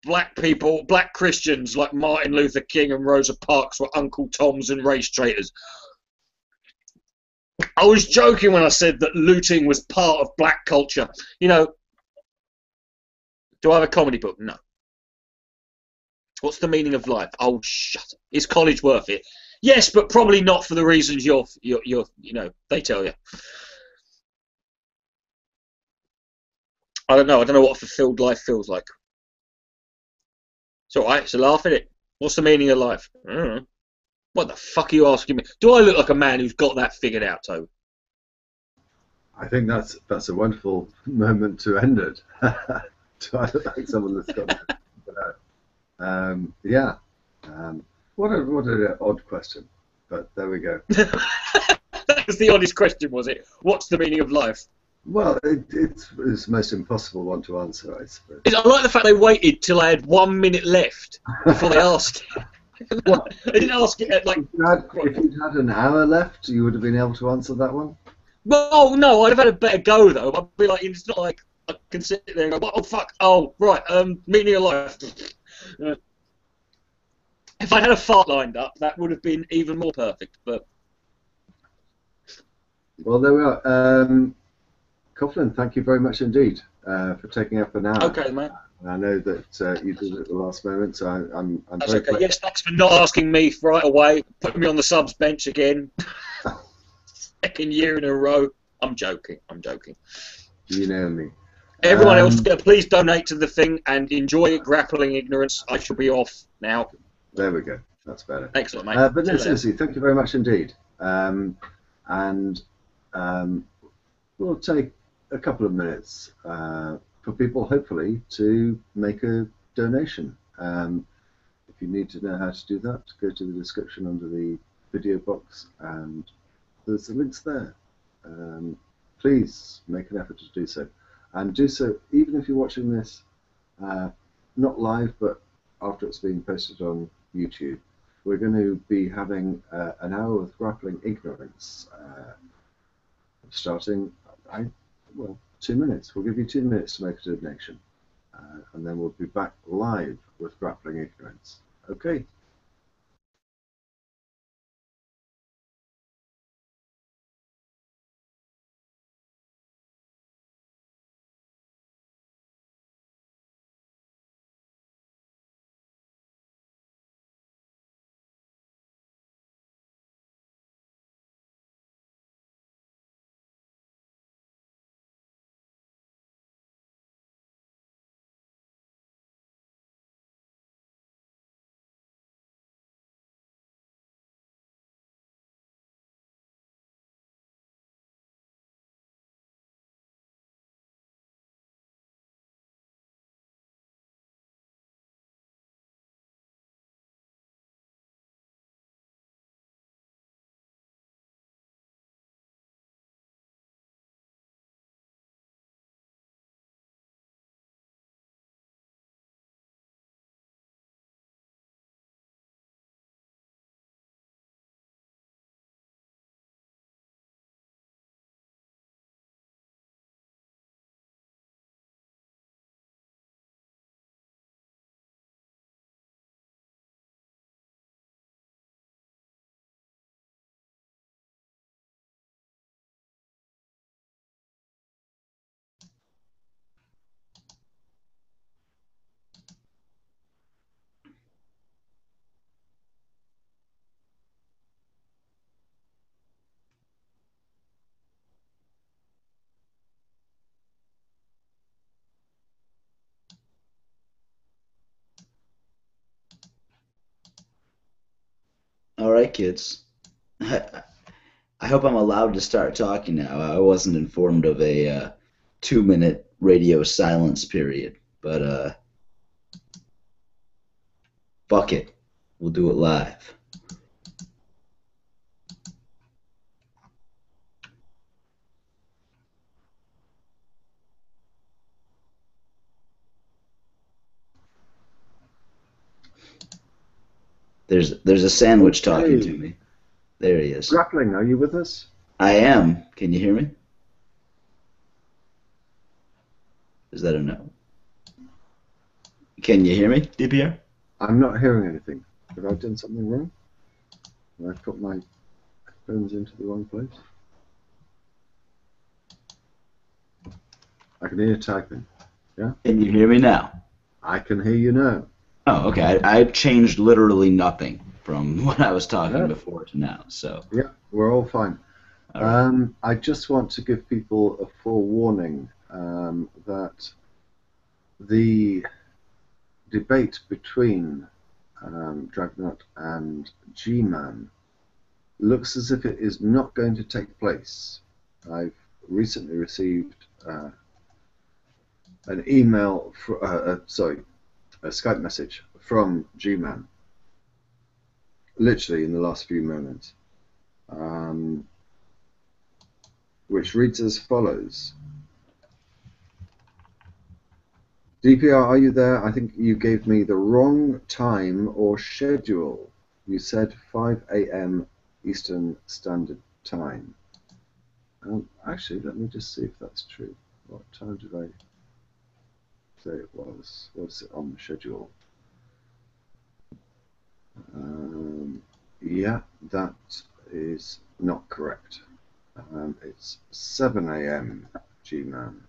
black people, black Christians like Martin Luther King and Rosa Parks were Uncle Toms and race traitors. I was joking when I said that looting was part of black culture. You know, do I have a comedy book? No. What's the meaning of life? Oh, shut up. Is college worth it? Yes, but probably not for the reasons you know, they tell you. I don't know. I don't know what a fulfilled life feels like. It's alright. It's a laugh, isn't it? What's the meaning of life? I don't know. What the fuck are you asking me? Do I look like a man who's got that figured out, Toby? I think that's a wonderful moment to end it. Do I look like someone that's got that figured out? Yeah. What an odd question, but there we go. That was the honest question, was it? What's the meaning of life? Well, it's the most impossible one to answer, I suppose. I like the fact they waited till I had 1 minute left before they asked it. Well, They didn't ask it at like. if you'd had an hour left, you would have been able to answer that one. Well, no, I'd have had a better go though. I'd be like, it's not like I can sit there and go, oh fuck, oh right, meaning of life. If I'd had a fart lined up, that would have been even more perfect. But well, there we are. Coughlin, thank you very much indeed for taking up an hour. Okay, mate. I know that you did it at the last moment, so I'm That's very okay. Yes, thanks for not asking me right away. Putting me on the subs bench again. Second year in a row. I'm joking. I'm joking. You know me. Everyone else, please donate to the thing and enjoy Grappling Ignorance. I shall be off now. There we go. That's better. Excellent, mate. But no, seriously, thank you very much indeed. We'll take a couple of minutes for people, hopefully, to make a donation. If you need to know how to do that, go to the description under the video box, and there's the links there. Please make an effort to do so. And do so even if you're watching this not live, but after it's been posted on YouTube. We're going to be having an hour with Grappling Ignorance, starting, 2 minutes. We'll give you 2 minutes to make a donation, and then we'll be back live with Grappling Ignorance. Okay. All right, kids. I hope I'm allowed to start talking now. I wasn't informed of a 2-minute radio silence period, but fuck it. We'll do it live. There's a sandwich talking Hey. to me. There he is. Grappling, are you with us? I am. Can you hear me? Is that a no? Can you hear me, DPR? I'm not hearing anything. Have I done something wrong? Have I put my headphones into the wrong place? I can hear you typing. Yeah? Can you hear me now? I can hear you now. Oh, okay. I changed literally nothing from when I was talking Yeah. before to now. So. Yeah, we're all fine. All right. I just want to give people a forewarning that the debate between Dragnauct and G-Man looks as if it is not going to take place. I've recently received an email, a Skype message from G-Man, literally in the last few moments, which reads as follows. DPR, are you there? I think you gave me the wrong time or schedule. You said 5 a.m. Eastern Standard Time. Actually, let me just see if that's true. What time did I say it was? Was it on the schedule? Yeah, that is not correct. It's 7 a.m. G-Man.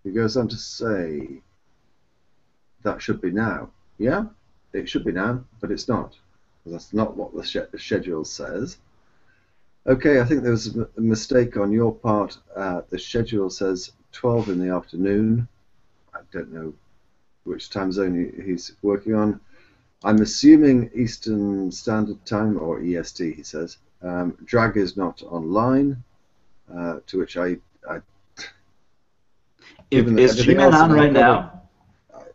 He goes on to say that should be now. Yeah, it should be now, but it's not. That's not what the schedule says. Okay, I think there was a mistake on your part. The schedule says 12 in the afternoon. I don't know which time zone he's working on. I'm assuming Eastern Standard Time, or EST, he says. Drag is not online, to which I Is G-Man on right now?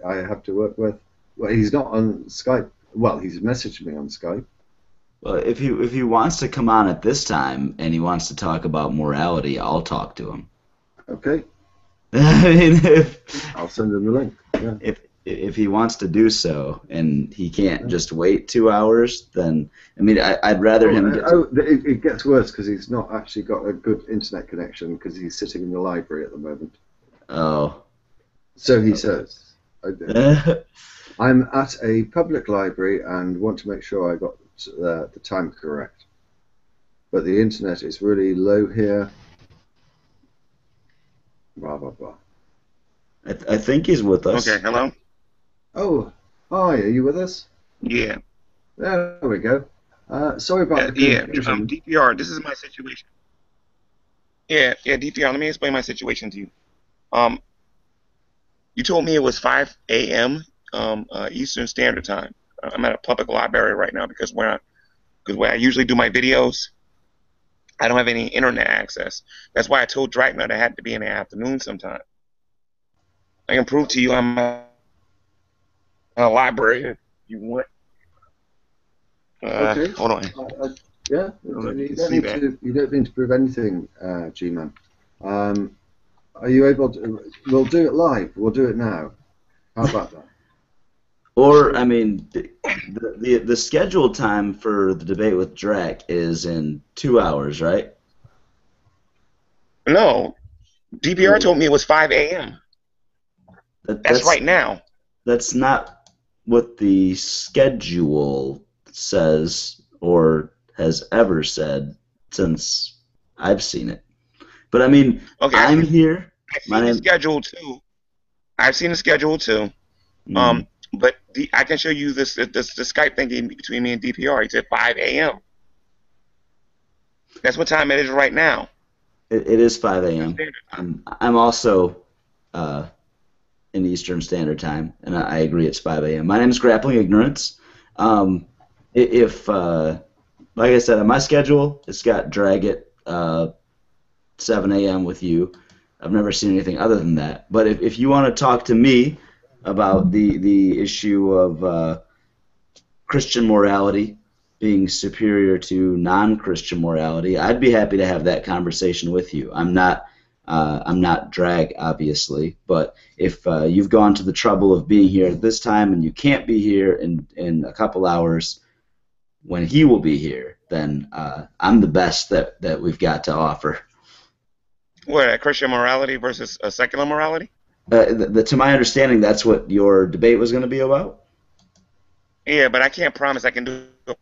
I have to work with. Well, he's not on Skype. Well, he's messaged me on Skype. Well, if he wants to come on at this time and he wants to talk about morality, I'll talk to him. Okay. I mean, I'll send him the link. Yeah. If he wants to do so and he can't just wait 2 hours, then I mean I'd rather him. It gets worse because he's not actually got a good internet connection because he's sitting in the library at the moment. Oh. So he says. I'm at a public library and want to make sure I got the time correct. But the internet is really low here. Blah, blah, blah. I think he's with us. Okay, hello? Oh, hi, are you with us? Yeah. There we go. Sorry about the Yeah, confusion. DPR, this is my situation. Yeah, DPR, let me explain my situation to you. You told me it was 5 a.m. Eastern Standard Time. I'm at a public library right now because where I usually do my videos, I don't have any internet access. That's why I told Dragnauct I had to be in the afternoon sometime. I can prove to you I'm at a library if you want. Okay. Hold on. Yeah, you don't need to prove anything, G-Man. Are you able to? We'll do it live. We'll do it now. How about that? Or I mean, the scheduled time for the debate with Drake is in 2 hours, right? No, DPR told me it was 5 a.m. That's right now. That's not what the schedule says or has ever said since I've seen it. But I mean, Okay, I'm here. I've seen the schedule too. I've seen the schedule too. But I can show you the Skype thing between me and DPR. He said 5 a.m. That's what time it is right now. It is 5 a.m. I'm also in Eastern Standard Time, and I agree it's 5 a.m. My name is Grappling Ignorance. If like I said, on my schedule, it's got drag at 7 a.m. with you. I've never seen anything other than that. But if you want to talk to me about the issue of Christian morality being superior to non-Christian morality, I'd be happy to have that conversation with you. I'm not drag, obviously, but if you've gone to the trouble of being here at this time and you can't be here in a couple hours, when he will be here, then I'm the best that we've got to offer. What, Christian morality versus secular morality? To my understanding, that's what your debate was going to be about? Yeah, but I can't promise I can do it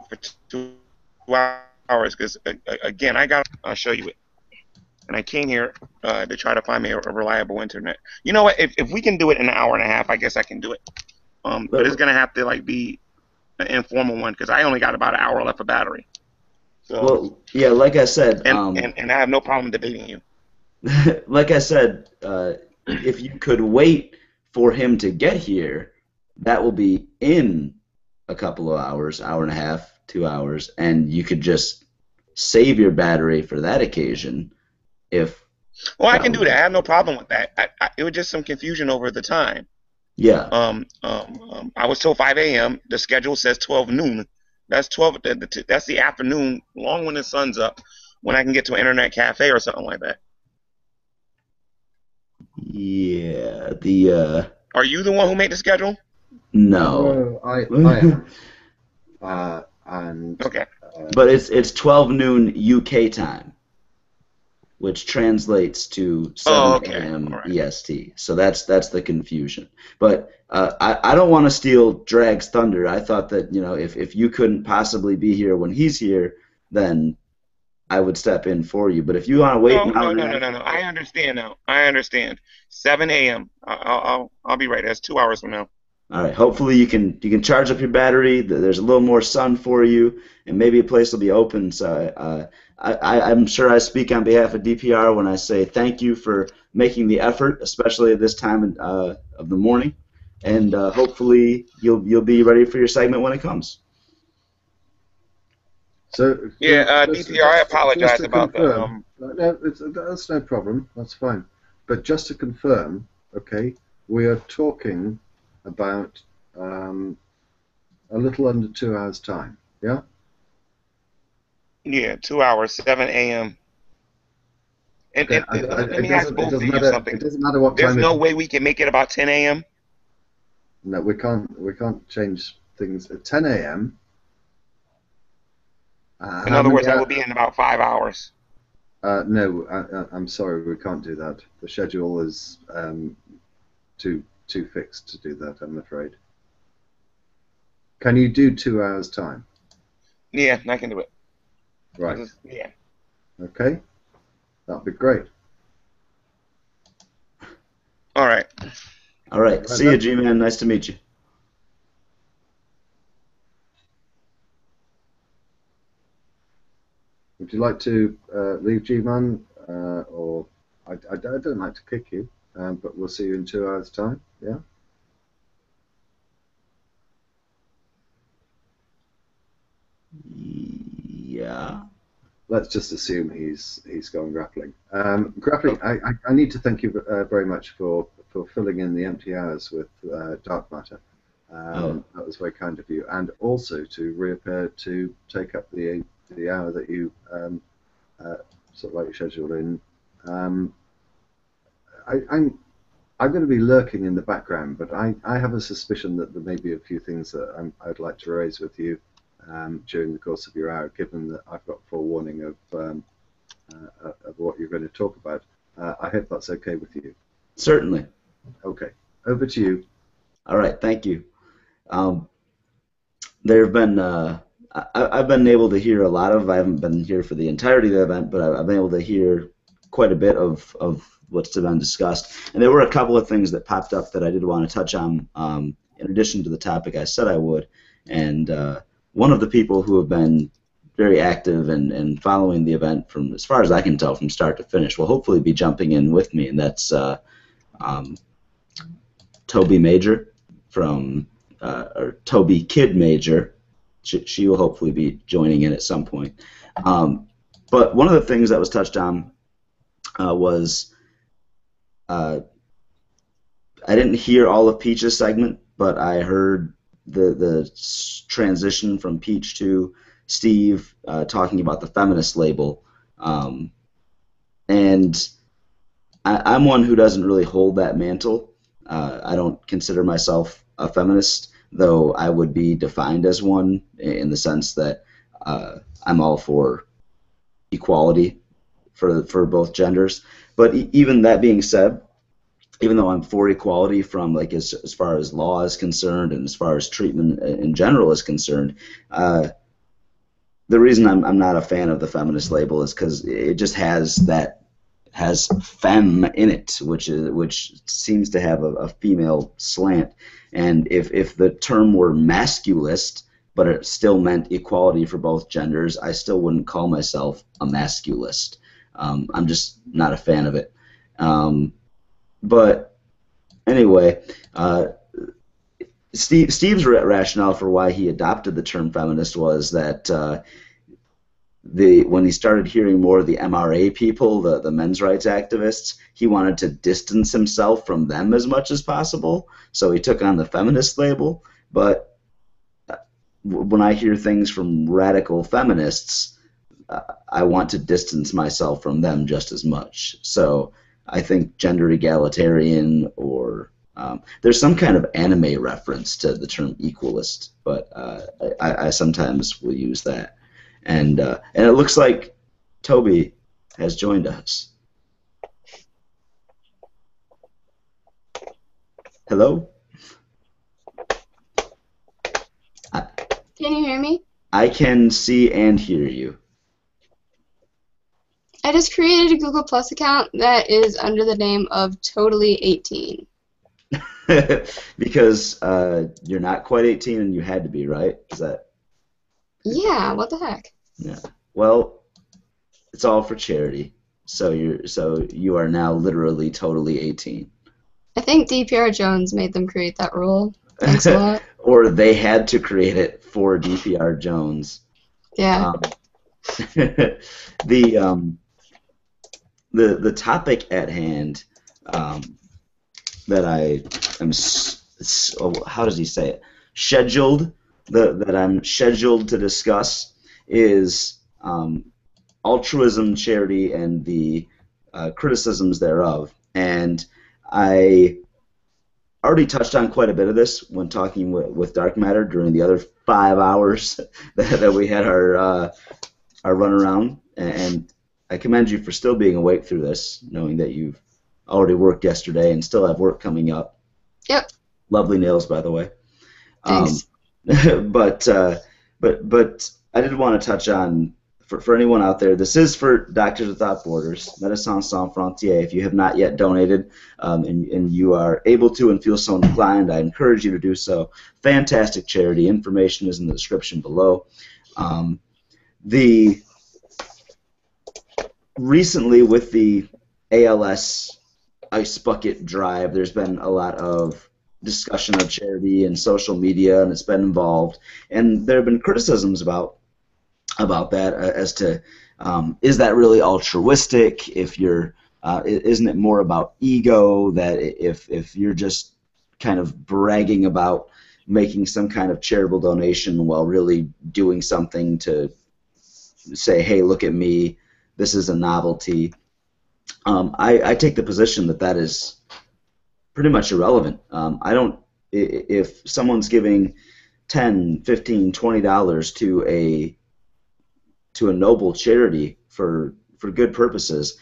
for 2 hours because, again, I'll show you it. And I came here to try to find me a reliable internet. You know what? If we can do it in an hour and a half, I guess I can do it. But it's going to have to like be an informal one because I only got about an hour left of battery. So, well, yeah, like I said, and I have no problem debating you. Like I said, if you could wait for him to get here, that will be in a couple of hours, hour and a half, 2 hours, and you could just save your battery for that occasion. Well, I can do that. I have no problem with that. It was just some confusion over the time. Yeah. I was told 5 a.m. The schedule says 12 noon. That's 12. That's the afternoon, long when the sun's up, when I can get to an internet cafe or something like that. Yeah. Are you the one who made the schedule? No. I am. Okay. But it's 12 noon UK time, which translates to 7 a.m. Right. EST. So that's the confusion. But I don't want to steal Drag's thunder. I thought that, you know, if you couldn't possibly be here when he's here, then I would step in for you. But if you want to wait No. I understand now. I understand. 7 a.m. I'll be right. That's 2 hours from now. All right. Hopefully you can charge up your battery. There's a little more sun for you, and maybe a place will be open. So I'm sure I speak on behalf of DPR when I say thank you for making the effort, especially at this time of the morning. And hopefully you'll be ready for your segment when it comes. So yeah, DPR. I apologize about that. No, that's no problem. That's fine. But just to confirm, okay, we are talking about a little under 2 hours time, yeah? Yeah, 2 hours, 7 a.m. And let me ask both of you something. It doesn't matter what time. There's no way we can make it about 10 a.m.? No, we can't. We can't change things at 10 a.m. In other words, I will be in about 5 hours. No, I'm sorry, we can't do that. The schedule is too fixed to do that, I'm afraid. Can you do 2 hours time? Yeah, I can do it. Right. Yeah. Okay. That'd be great. All right. All right. See you, G-Man. Nice to meet you. Would you like to leave, G-Man? Or I don't like to kick you, but we'll see you in 2 hours' time. Yeah. Yeah. Let's just assume he's gone grappling. Grappling. I need to thank you very much for filling in the empty hours with dark matter. That was very kind of you, and also to reappear to take up the hour that you sort of like scheduled in. I'm going to be lurking in the background, but I have a suspicion that there may be a few things that I'd like to raise with you during the course of your hour, given that I've got forewarning of what you're going to talk about. I hope that's okay with you. Certainly. Okay. Over to you. All right. Thank you. There have been I've been able to hear a lot of. I haven't been here for the entirety of the event, but I've been able to hear quite a bit of what's been discussed. And there were a couple of things that popped up that I did want to touch on in addition to the topic I said I would. And one of the people who have been very active and following the event from, as far as I can tell, from start to finish, will hopefully be jumping in with me, and that's Toby Major from, or Toby Kid Major. She will hopefully be joining in at some point. But one of the things that was touched on was I didn't hear all of Peach's segment, but I heard the transition from Peach to Steve talking about the feminist label. And I'm one who doesn't really hold that mantle. I don't consider myself a feminist, though I would be defined as one in the sense that I'm all for equality for both genders. But even that being said, even though I'm for equality from like as far as law is concerned and as far as treatment in general is concerned, the reason I'm not a fan of the feminist label is because it just has femme in it, which seems to have a female slant. And if the term were masculist, but it still meant equality for both genders, I still wouldn't call myself a masculist. I'm just not a fan of it. But anyway, Steve's rationale for why he adopted the term feminist was that when he started hearing more of the MRA people, the men's rights activists, he wanted to distance himself from them as much as possible. So he took on the feminist label. But when I hear things from radical feminists, I want to distance myself from them just as much. So I think gender egalitarian, or there's some kind of anime reference to the term equalist, but I sometimes will use that. And it looks like Toby has joined us. Hello? Can you hear me? I can see and hear you. I just created a Google Plus account that is under the name of Totally 18. Because you're not quite 18 and you had to be, right? Is that? Yeah, what the heck? Yeah. Well, it's all for charity. So you are now literally totally 18. I think dprjones made them create that rule. Thanks a lot. Or they had to create it for dprjones. Yeah. The topic at hand that I am how does he say it? That I'm scheduled to discuss is altruism, charity, and the criticisms thereof. And I already touched on quite a bit of this when talking with Dark Matter during the other 5 hours that we had our run around. And I commend you for still being awake through this, knowing that you've already worked yesterday and still have work coming up. Yep. Lovely nails, by the way. Thanks. But I did want to touch on, for anyone out there, this is for Doctors Without Borders, Médecins Sans Frontières. If you have not yet donated and you are able to and feel so inclined, I encourage you to do so. Fantastic charity. Information is in the description below. Recently, with the ALS Ice Bucket Drive, there's been a lot of discussion of charity and social media, and it's been involved. And there have been criticisms about that as to is that really altruistic? If you're isn't it more about ego, that if you're just kind of bragging about making some kind of charitable donation while really doing something to say, hey, look at me, this is a novelty. I take the position that is pretty much irrelevant. If someone's giving $10, $15, $20 to a noble charity for good purposes,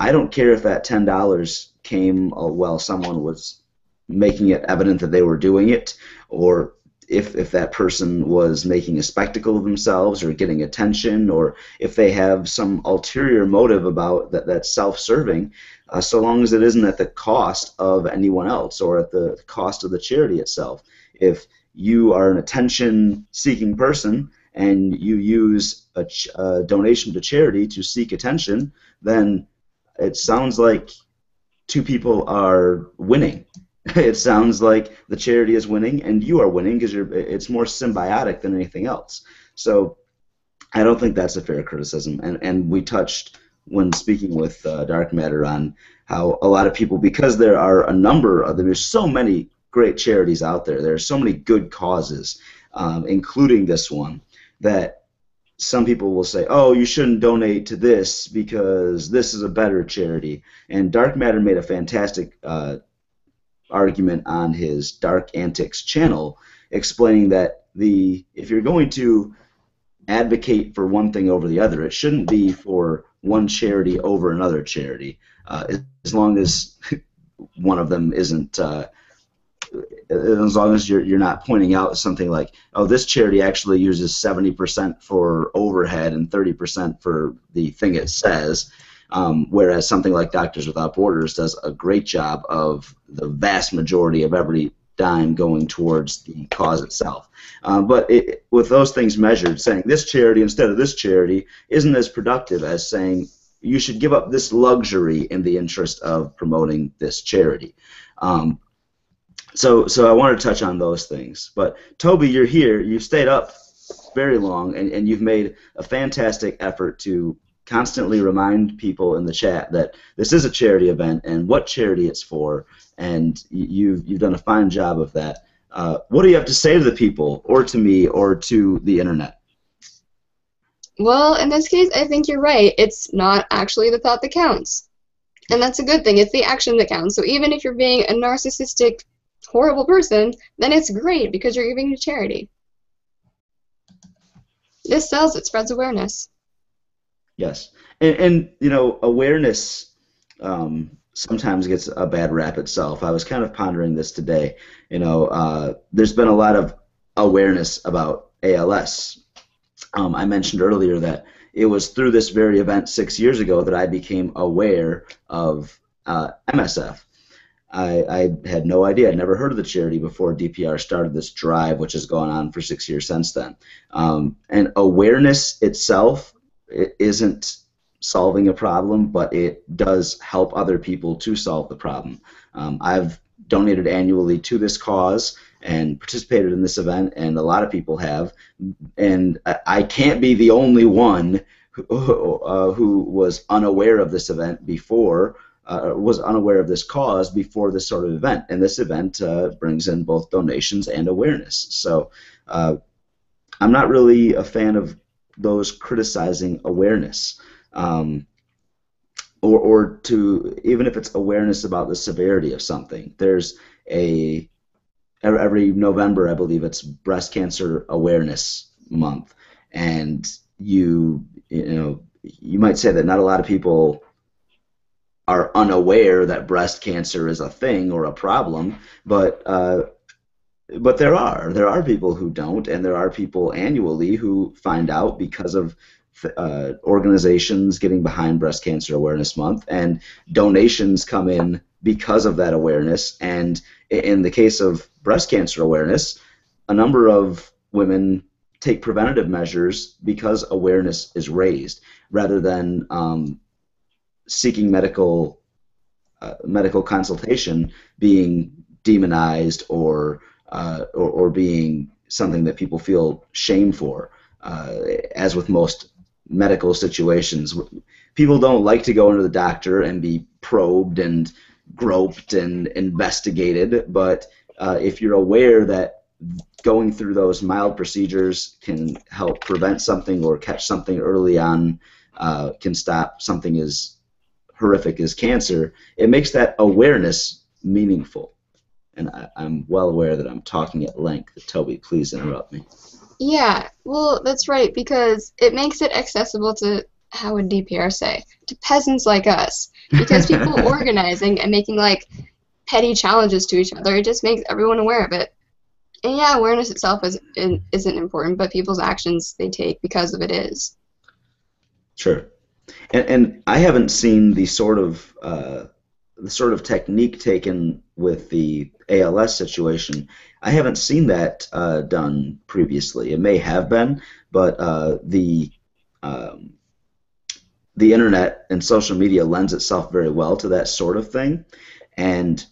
I don't care if that $10 came while someone was making it evident that they were doing it, or if that person was making a spectacle of themselves or getting attention, or if they have some ulterior motive about that's self-serving, so long as it isn't at the cost of anyone else or at the cost of the charity itself. If you are an attention-seeking person and you use a donation to charity to seek attention, then it sounds like two people are winning. It sounds like the charity is winning and you are winning because it's more symbiotic than anything else. So I don't think that's a fair criticism. And we touched when speaking with Dark Matter on how a lot of people, because there are a number of them, there's so many great charities out there, there are so many good causes, including this one, that some people will say, oh, you shouldn't donate to this because this is a better charity. And Dark Matter made a fantastic argument on his Dark Antics channel explaining that if you're going to advocate for one thing over the other, it shouldn't be for one charity over another charity, as long as one of them isn't. As long as you're not pointing out something like, oh, this charity actually uses 70% for overhead and 30% for the thing it says, whereas something like Doctors Without Borders does a great job of the vast majority of every dime going towards the cause itself. But with those things measured, saying this charity instead of this charity isn't as productive as saying you should give up this luxury in the interest of promoting this charity. So I want to touch on those things. But Toby, you're here. You've stayed up very long, and you've made a fantastic effort to constantly remind people in the chat that this is a charity event and what charity it's for, and you've done a fine job of that. What do you have to say to the people, or to me, or to the internet? Well, in this case, I think you're right. It's not actually the thought that counts. And that's a good thing. It's the action that counts. So even if you're being a narcissistic, horrible person, then it's great because you're giving to charity. This sells, it spreads awareness. Yes. And you know, awareness sometimes gets a bad rap itself. I was kind of pondering this today. You know, there's been a lot of awareness about ALS. I mentioned earlier that it was through this very event 6 years ago that I became aware of MSF. I had no idea. I'd never heard of the charity before DPR started this drive, which has gone on for 6 years since then. And awareness itself, it isn't solving a problem, but it does help other people to solve the problem. I've donated annually to this cause and participated in this event, and a lot of people have. And I can't be the only one who was unaware of this event before, was unaware of this cause before this sort of event. And this event brings in both donations and awareness. So I'm not really a fan of those criticizing awareness. Or to, even if it's awareness about the severity of something. There's every November, I believe, it's Breast Cancer Awareness Month, and you might say that not a lot of people are unaware that breast cancer is a thing or a problem, but there are people who don't, and there are people annually who find out because of organizations getting behind Breast Cancer Awareness Month, and donations come in because of that awareness. And in the case of breast cancer awareness, a number of women take preventative measures because awareness is raised, rather than seeking medical consultation being demonized or being something that people feel shame for. As with most medical situations, people don't like to go into the doctor and be probed and groped and investigated, but if you're aware that going through those mild procedures can help prevent something or catch something early on, can stop something as horrific as cancer, it makes that awareness meaningful. And I'm well aware that I'm talking at length. Toby, please interrupt me. Yeah, well, that's right, because it makes it accessible to, how would DPR say, to peasants like us. Because people organizing and making, like, petty challenges to each other, it just makes everyone aware of it. And yeah, awareness itself isn't important, but people's actions they take because of it is. Sure. And I haven't seen the sort of technique taken with the ALS situation. I haven't seen that done previously. It may have been, but the internet and social media lends itself very well to that sort of thing, and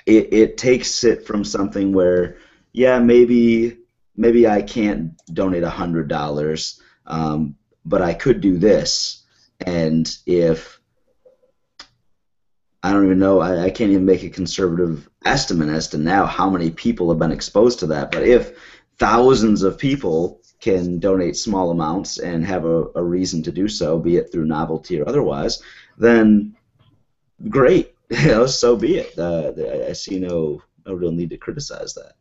it takes it from something where, yeah, maybe I can't donate $100, but I could do this. And if I don't even know, I can't even make a conservative estimate as to now how many people have been exposed to that. But if thousands of people can donate small amounts and have a reason to do so, be it through novelty or otherwise, then great, so be it. I see no real need to criticize that.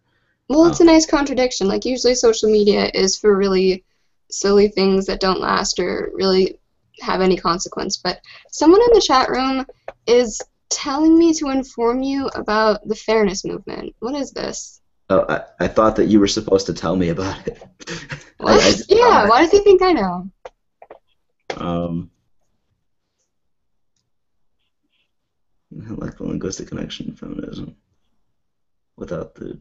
Well, it's a nice contradiction. Like, usually social media is for really silly things that don't last or really have any consequence. But someone in the chat room is telling me to inform you about the fairness movement. What is this? Oh, I thought that you were supposed to tell me about it. What? Yeah, why does he think I know? Like the linguistic connection, feminism. Without the...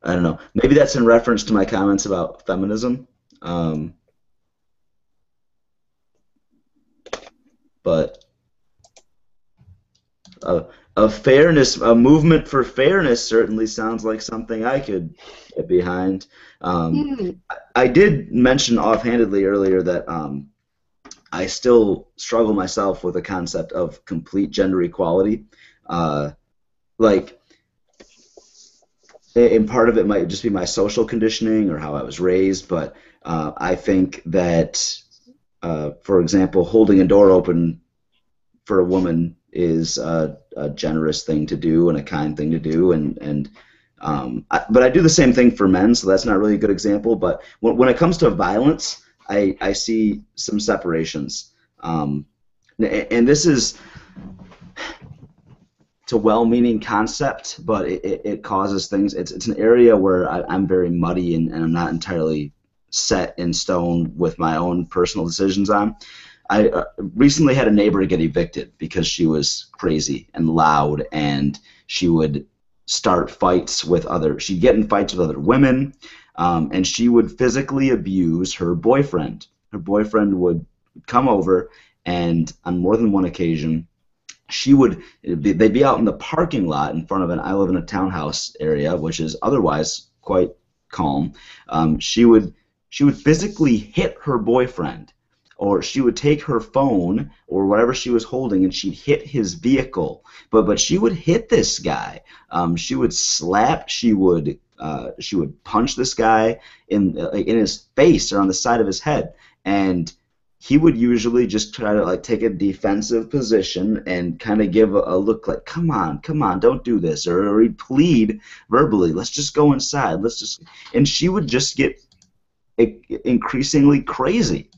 I don't know. Maybe that's in reference to my comments about feminism. But a movement for fairness certainly sounds like something I could get behind. I did mention offhandedly earlier that I still struggle myself with the concept of complete gender equality. And part of it might just be my social conditioning or how I was raised, but I think that, for example, holding a door open for a woman is a generous thing to do and a kind thing to do, but I do the same thing for men, so that's not really a good example. But when it comes to violence, I see some separations, and this is... It's a well-meaning concept, but it causes things. It's an area where I'm very muddy and I'm not entirely set in stone with my own personal decisions on. I recently had a neighbor get evicted because she was crazy and loud, and she would start fights with she'd get in fights with other women, and she would physically abuse her boyfriend. Her boyfriend would come over, and on more than one occasion, they'd be out in the parking lot in front of I live in a townhouse area, which is otherwise quite calm. She would physically hit her boyfriend, or she would take her phone or whatever she was holding and she'd hit his vehicle. But she would hit this guy. She would slap. She would punch this guy in his face or on the side of his head, and he would usually just try to take a defensive position and kind of give a look like, come on, don't do this, or he'd plead verbally, let's just go inside, and she would just get increasingly crazy.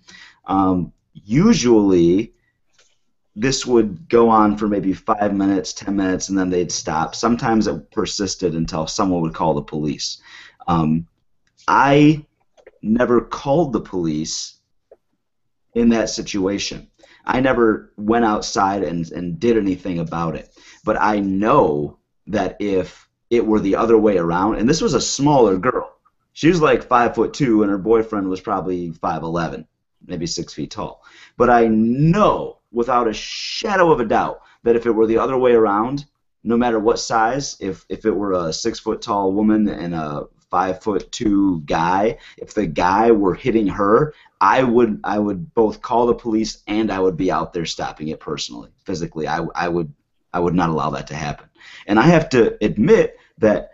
Usually this would go on for maybe 5 minutes, 10 minutes, and then they'd stop. Sometimes it persisted until someone would call the police. I never called the police in that situation. I never went outside and did anything about it. But I know that if it were the other way around, and this was a smaller girl, she was like 5'2", and her boyfriend was probably 5'11", maybe 6 feet tall. But I know without a shadow of a doubt that if it were the other way around, no matter what size, if it were a 6 foot tall woman and a 5'2" guy, if the guy were hitting her, I would both call the police and I would be out there stopping it personally, physically. I would not allow that to happen. And I have to admit that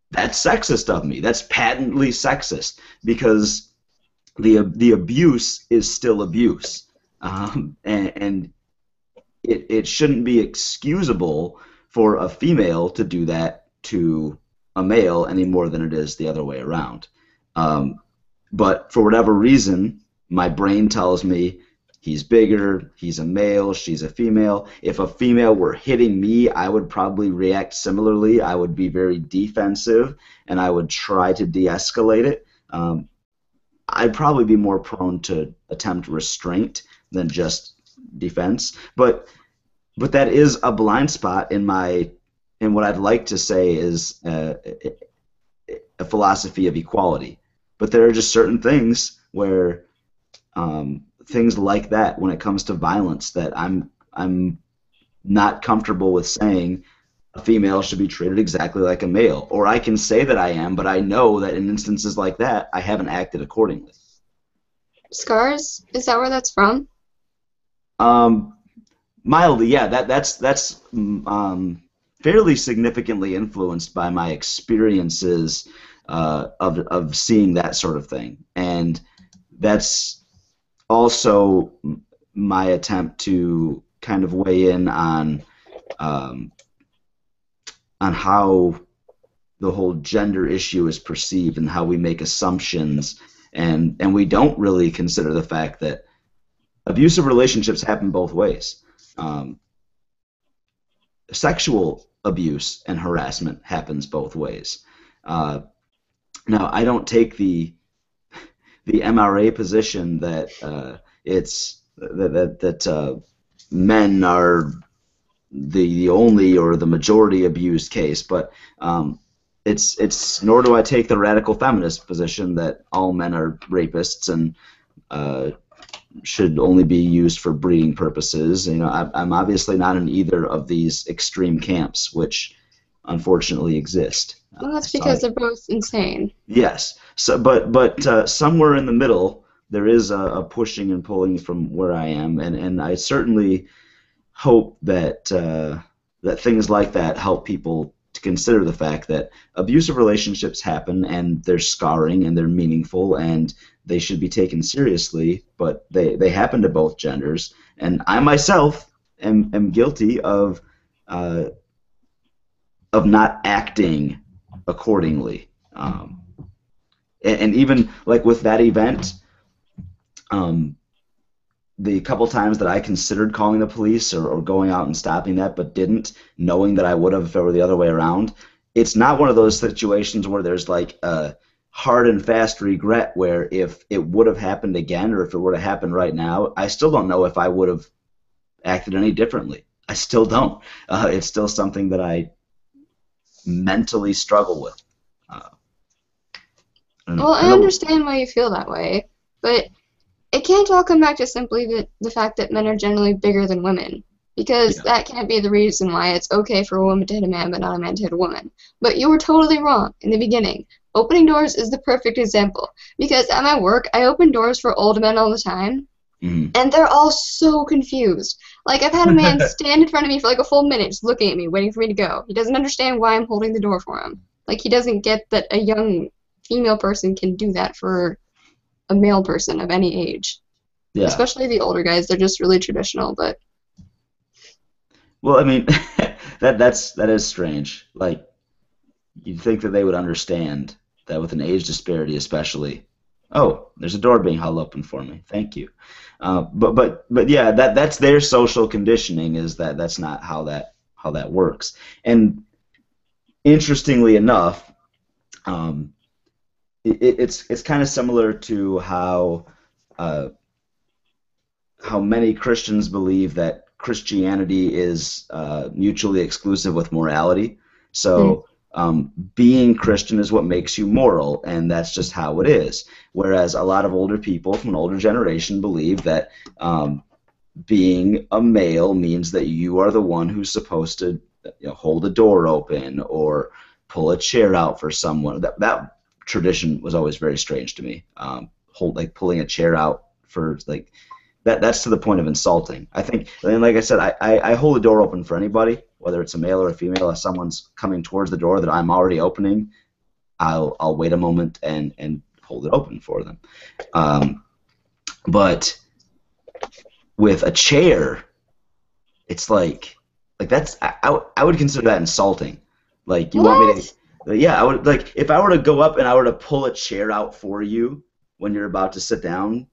that's sexist of me. That's patently sexist, because the abuse is still abuse, and it shouldn't be excusable for a female to do that to a male any more than it is the other way around. But for whatever reason, my brain tells me he's bigger, he's a male, she's a female. If a female were hitting me, I would probably react similarly. I would be very defensive, and I would try to de-escalate it. I'd probably be more prone to attempt restraint than just defense. But that is a blind spot in what I'd like to say is a philosophy of equality. But there are just certain things where things like that, when it comes to violence, that I'm not comfortable with saying a female should be treated exactly like a male. Or I can say that I am, but I know that in instances like that, I haven't acted accordingly. Scars? Is that where that's from? Mildly, yeah. That's fairly significantly influenced by my experiences of seeing that sort of thing, and that's also my attempt to kind of weigh in on how the whole gender issue is perceived and how we make assumptions, and we don't really consider the fact that abusive relationships happen both ways. Sexual abuse and harassment happens both ways. Now, I don't take the MRA position that men are the only or the majority abused case, but it's nor do I take the radical feminist position that all men are rapists and should only be used for breeding purposes. You know, I'm obviously not in either of these extreme camps, which unfortunately exist. Well, that's because they're both insane. Yes. So, but somewhere in the middle, there is a pushing and pulling from where I am, and I certainly hope that that things like that help people to consider the fact that abusive relationships happen, and they're scarring, and they're meaningful, and they should be taken seriously, but they happen to both genders, and I myself am guilty of not acting accordingly. And even like with that event, the couple times that I considered calling the police or going out and stopping that but didn't, knowing that I would have if it were the other way around, it's not one of those situations where there's like a hard and fast regret where if it would have happened again or if it were to happen right now, I still don't know if I would have acted any differently. I still don't. It's still something that I mentally struggle with. Well, I understand why you feel that way, but it can't all come back to simply the fact that men are generally bigger than women, because that can't be the reason why it's okay for a woman to hit a man but not a man to hit a woman. But you were totally wrong in the beginning. Opening doors is the perfect example, because at my work, I open doors for old men all the time, and they're all so confused. Like, I've had a man stand in front of me for like a full minute just looking at me, waiting for me to go. He doesn't understand why I'm holding the door for him. Like, he doesn't get that a young female person can do that for a male person of any age. Yeah. Especially the older guys, they're just really traditional, but... Well, I mean, that is strange. Like, you'd think that they would understand that with an age disparity especially. Oh, there's a door being held open for me. Thank you. But yeah, that's their social conditioning, is that that's not how that works. And interestingly enough, it's kind of similar to how many Christians believe that Christianity is mutually exclusive with morality. So being Christian is what makes you moral, and that's just how it is. Whereas a lot of older people from an older generation believe that being a male means that you are the one who's supposed to hold a door open or pull a chair out for someone. That tradition was always very strange to me. Pulling a chair out for like that's to the point of insulting. I think, and like I said, I hold the door open for anybody, whether it's a male or a female. If someone's coming towards the door that I'm already opening, I'll wait a moment and hold it open for them. But with a chair, it's like that's I would consider that insulting. Like, you want me to? Yeah, I would, like, if I were to go up and I were to pull a chair out for you when you're about to sit down.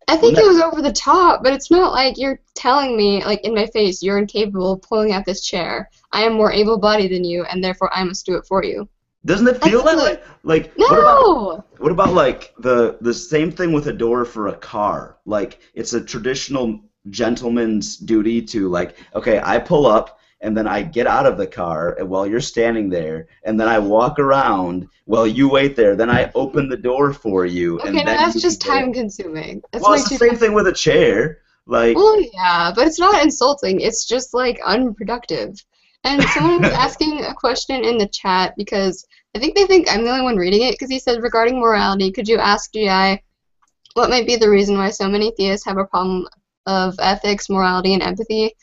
I think it was over the top, but it's not like you're telling me, like, in my face, you're incapable of pulling out this chair. I am more able-bodied than you, and therefore I must do it for you. Doesn't it feel that way? Like, no! What about like the same thing with a door for a car? Like, it's a traditional gentleman's duty to, like, okay, I pull up, and then I get out of the car while you're standing there, and then I walk around while you wait there. Then I open the door for you. Okay, and now then that's just time-consuming. Well, it's the same thing with a chair. Like, well, yeah, but it's not insulting. It's just, like, unproductive. And someone was asking a question in the chat, because I think they think I'm the only one reading it, because he said, regarding morality, could you ask GI what might be the reason why so many theists have a problem of ethics, morality, and empathy?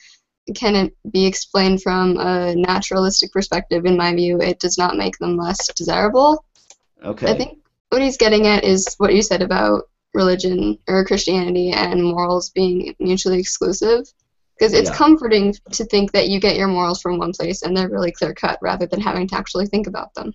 Can it be explained from a naturalistic perspective? In my view, it does not make them less desirable. Okay. I think what he's getting at is what you said about religion or Christianity and morals being mutually exclusive. Because it's comforting to think that you get your morals from one place and they're really clear-cut rather than having to actually think about them.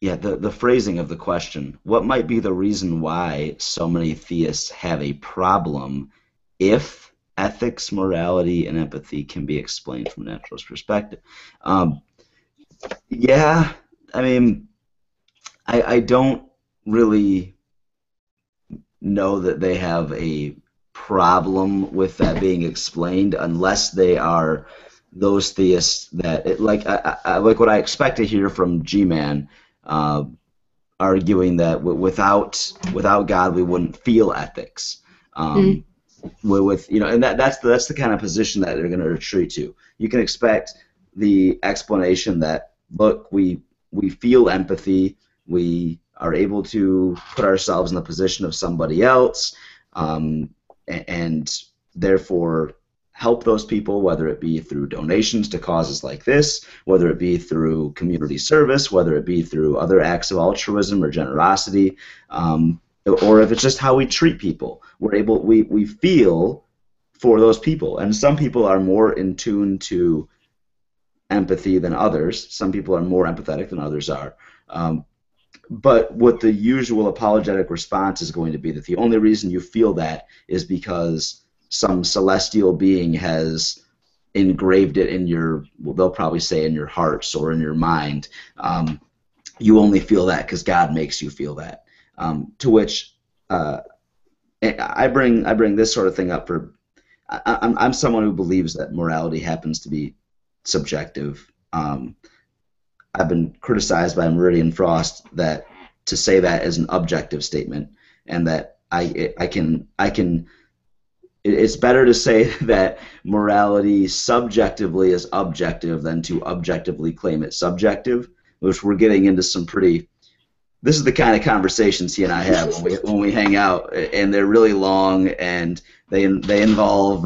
Yeah, the phrasing of the question, what might be the reason why so many theists have a problem if ethics, morality, and empathy can be explained from a naturalist perspective? Yeah, I mean, I don't really know that they have a problem with that being explained unless they are those theists that, like what I expect to hear from G-Man, arguing that without God we wouldn't feel ethics. With and that's the kind of position that they're going to retreat to. You can expect the explanation that, look, we feel empathy, we are able to put ourselves in the position of somebody else, and therefore help those people, whether it be through donations to causes like this, whether it be through community service, whether it be through other acts of altruism or generosity, or if it's just how we treat people. We feel for those people, and some people are more in tune to empathy than others. Some people are more empathetic than others are. But what the usual apologetic response is going to be that the only reason you feel that is because some celestial being has engraved it in your, well, they'll probably say in your hearts or in your mind. You only feel that because God makes you feel that. To which I bring this sort of thing up for, I'm someone who believes that morality happens to be subjective. I've been criticized by Meridian Frost that to say that is an objective statement, and that I can it's better to say that morality subjectively is objective than to objectively claim it subjective, which we're getting into some pretty. This is the kind of conversations he and I have when we hang out, and they're really long, and they involve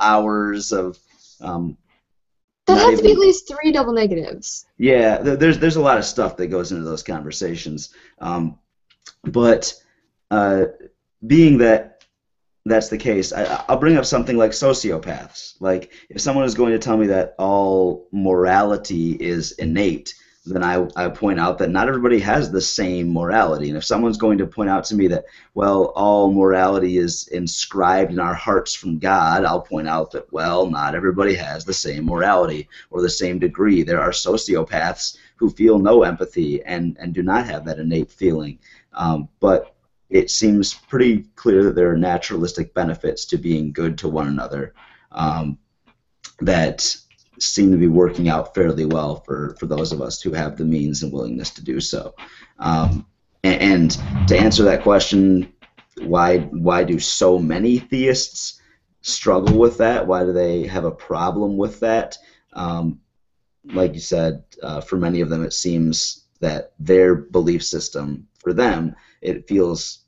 hours of. That has to be at least 3 double negatives. Yeah, there's a lot of stuff that goes into those conversations, but being that that's the case, I'll bring up something like sociopaths. Like, if someone is going to tell me that all morality is innate, then I point out that not everybody has the same morality. And if someone's going to point out to me that, well, all morality is inscribed in our hearts from God, I'll point out that, well, not everybody has the same morality or the same degree. There are sociopaths who feel no empathy and do not have that innate feeling. But it seems pretty clear that there are naturalistic benefits to being good to one another that seem to be working out fairly well for those of us who have the means and willingness to do so. And to answer that question, why do so many theists struggle with that? Why do they have a problem with that? Like you said, for many of them it seems that their belief system, for them, it feels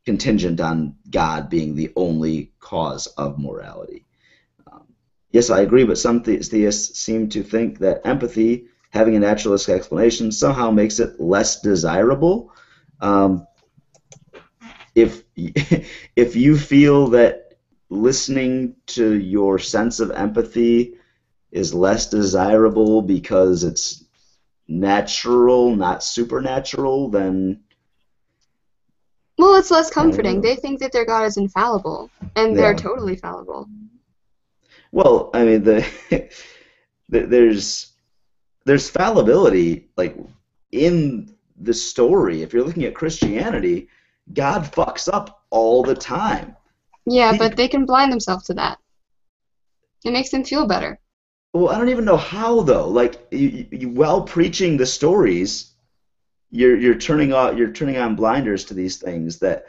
contingent on God being the only cause of morality. Yes, I agree, but some theists seem to think that empathy, having a naturalistic explanation, somehow makes it less desirable. If you feel that listening to your sense of empathy is less desirable because it's natural, not supernatural, then... Well, it's less comforting. They think that their God is infallible, and they're totally fallible. Well, I mean, there's fallibility, like, in the story. If you're looking at Christianity, God fucks up all the time. Yeah, but they can blind themselves to that. It makes them feel better. Well, I don't even know how, though. Like, while preaching the stories, you're turning on blinders to these things that,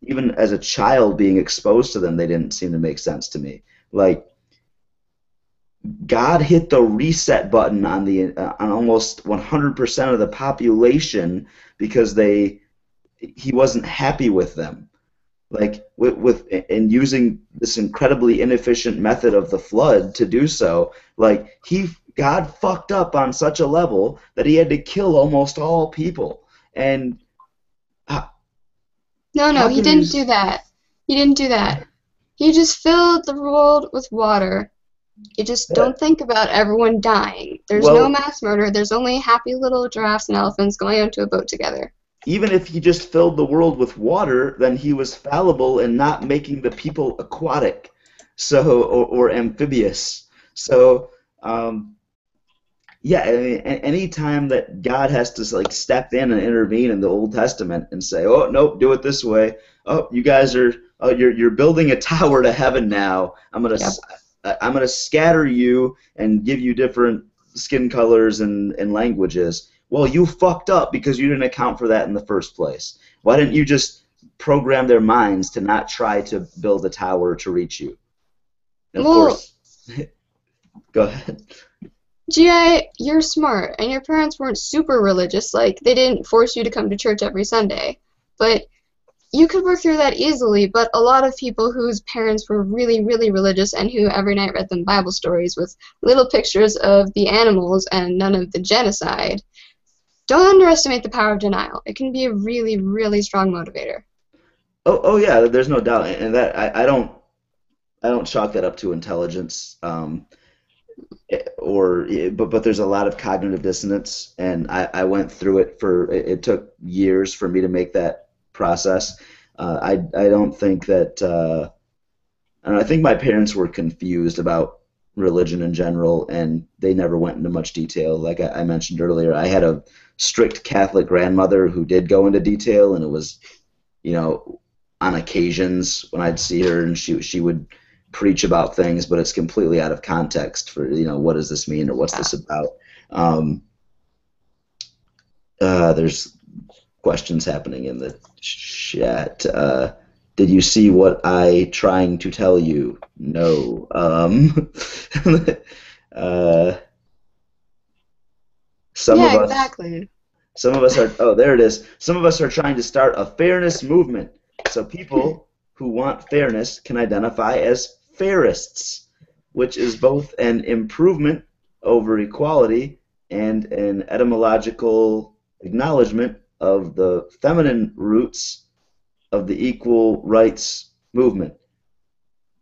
even as a child being exposed to them, they didn't seem to make sense to me. Like, God hit the reset button on almost 100% of the population because he wasn't happy with them. Like, and using this incredibly inefficient method of the flood to do so, like, God fucked up on such a level that he had to kill almost all people. And no, he didn't do that. He didn't do that. He just filled the world with water You just Yeah. don't think about everyone dying. There's Well- no mass murder. There's only happy little giraffes and elephants going onto a boat together. Even if he just filled the world with water, then he was fallible in not making the people aquatic, so or amphibious. So, yeah, I mean, any time that God has to like step in and intervene in the Old Testament and say, "Oh, nope, do it this way. Oh, you guys are you're building a tower to heaven now. I'm gonna scatter you and give you different skin colors and languages." Well, you fucked up because you didn't account for that in the first place. Why didn't you just program their minds to not try to build a tower to reach you? And of Well- course, go ahead. G.I., you're smart, and your parents weren't super religious, like, they didn't force you to come to church every Sunday. But you could work through that easily, but a lot of people whose parents were really, really religious and who every night read them Bible stories with little pictures of the animals and none of the genocide, don't underestimate the power of denial. It can be a really, really strong motivator. Oh yeah, there's no doubt, and that I don't chalk that up to intelligence, but there's a lot of cognitive dissonance, and I went through it it took years for me to make that process. I don't think that I think my parents were confused about religion in general, and they never went into much detail. Like I mentioned earlier, I had a strict Catholic grandmother who did go into detail, and it was, on occasions when I'd see her, and she would preach about things, but it's completely out of context for, what does this mean or what's this about? There's questions happening in the chat. Did you see what I trying to tell you? No. Exactly. Some of us are, there it is. Some of us are trying to start a fairness movement. So people who want fairness can identify as fairists, which is both an improvement over equality and an etymological acknowledgement of the feminine roots of the equal rights movement.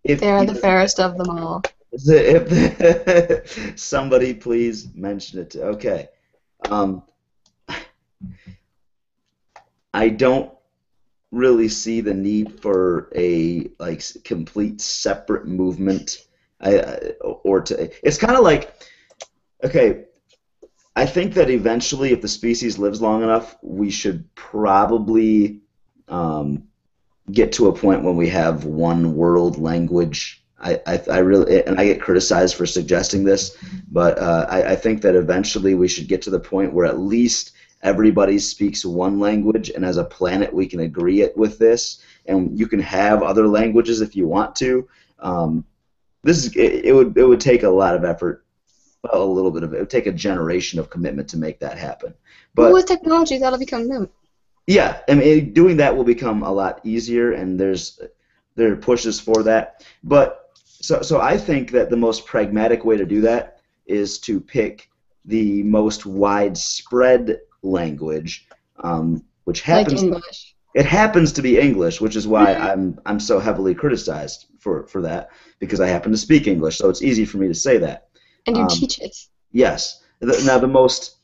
They are the fairest of them all. If somebody please mention it. Okay. I don't really see the need for a complete separate movement. It's kind of like, okay, I think that eventually, if the species lives long enough, we should probably get to a point when we have one world language. I really, and I get criticized for suggesting this, but I think that eventually we should get to the point where at least everybody speaks one language, and as a planet we can agree with this, and you can have other languages if you want to. It would take a lot of effort, well, a little bit of it. It would take a generation of commitment to make that happen. But with technology, that'll become moot. Yeah, I mean, doing that will become a lot easier, and there are pushes for that. But so I think that the most pragmatic way to do that is to pick the most widespread language, which happens. Like English. It happens to be English, which is why I'm so heavily criticized for that, because I happen to speak English, so it's easy for me to say that. And you teach it. Yes. Now the most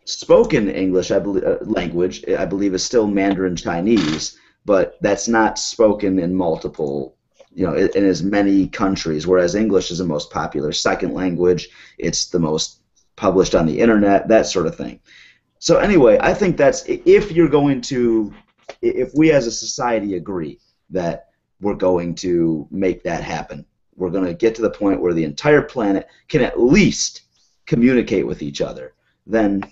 spoken English language, I believe, is still Mandarin Chinese, but that's not spoken in multiple, in as many countries, whereas English is the most popular second language. It's the most published on the internet, that sort of thing. So anyway, I think that's, if we as a society agree that we're going to make that happen, we're going to get to the point where the entire planet can at least communicate with each other, then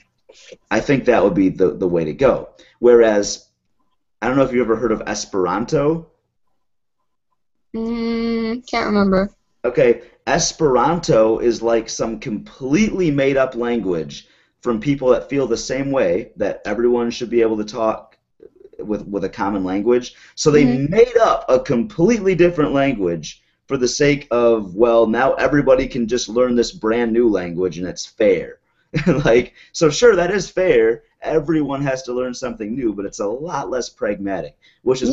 I think that would be the way to go. Whereas, I don't know if you ever heard of Esperanto. Can't remember. Okay, Esperanto is like some completely made-up language from people that feel the same way, that everyone should be able to talk with a common language. So they made up a completely different language for the sake of, well, now everybody can just learn this brand new language and it's fair. So sure, that is fair. Everyone has to learn something new, but it's a lot less pragmatic, which is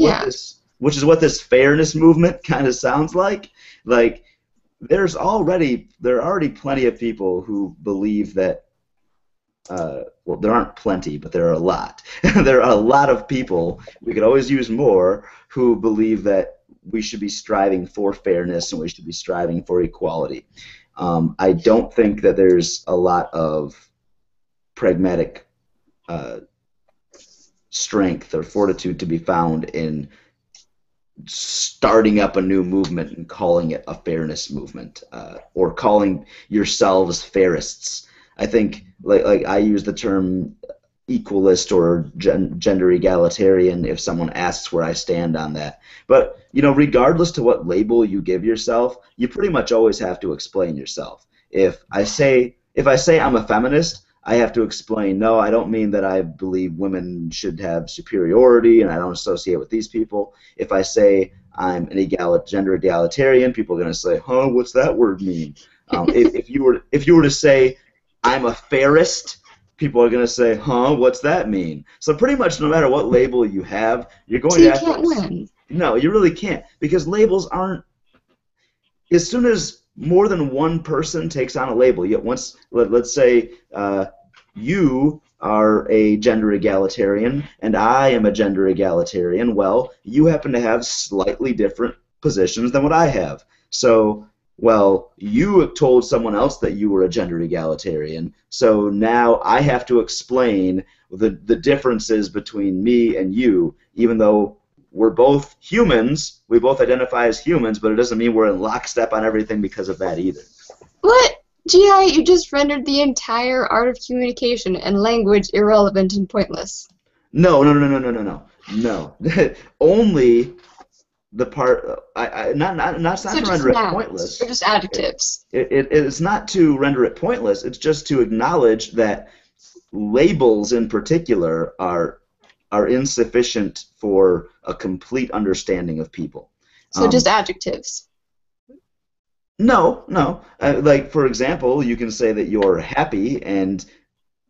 which is what this fairness movement kind of sounds like. Like, there are already plenty of people who believe that, well, there aren't plenty, but there are a lot. There are a lot of people, we could always use more, who believe that we should be striving for fairness and we should be striving for equality. I don't think that there's a lot of pragmatic strength or fortitude to be found in starting up a new movement and calling it a fairness movement, or calling yourselves fairists. I think, like I use the term equalist or gender egalitarian if someone asks where I stand on that. But, you know, regardless to what label you give yourself, you pretty much always have to explain yourself. If I say I'm a feminist, I have to explain, no, I don't mean that I believe women should have superiority and I don't associate with these people. If I say I'm an gender egalitarian, people are going to say, huh, what's that word mean? If you were to say I'm a fairist, people are going to say, huh, what's that mean? So pretty much no matter what label you have, you're going to have to... You can't win. No, you really can't, because labels aren't... As soon as more than one person takes on a label, yet once, let's say you are a gender egalitarian and I am a gender egalitarian, well, you happen to have slightly different positions than what I have. So, well, you told someone else that you were a gender egalitarian, so now I have to explain the differences between me and you, even though we're both humans, we both identify as humans, but it doesn't mean we're in lockstep on everything because of that either. What? G.I., you just rendered the entire art of communication and language irrelevant and pointless. No. Only the part, not So to render it pointless. Or just adjectives. It's not to render it pointless, it's just to acknowledge that labels in particular are insufficient for a complete understanding of people. So just adjectives. No. Like, for example, you can say that you're happy, and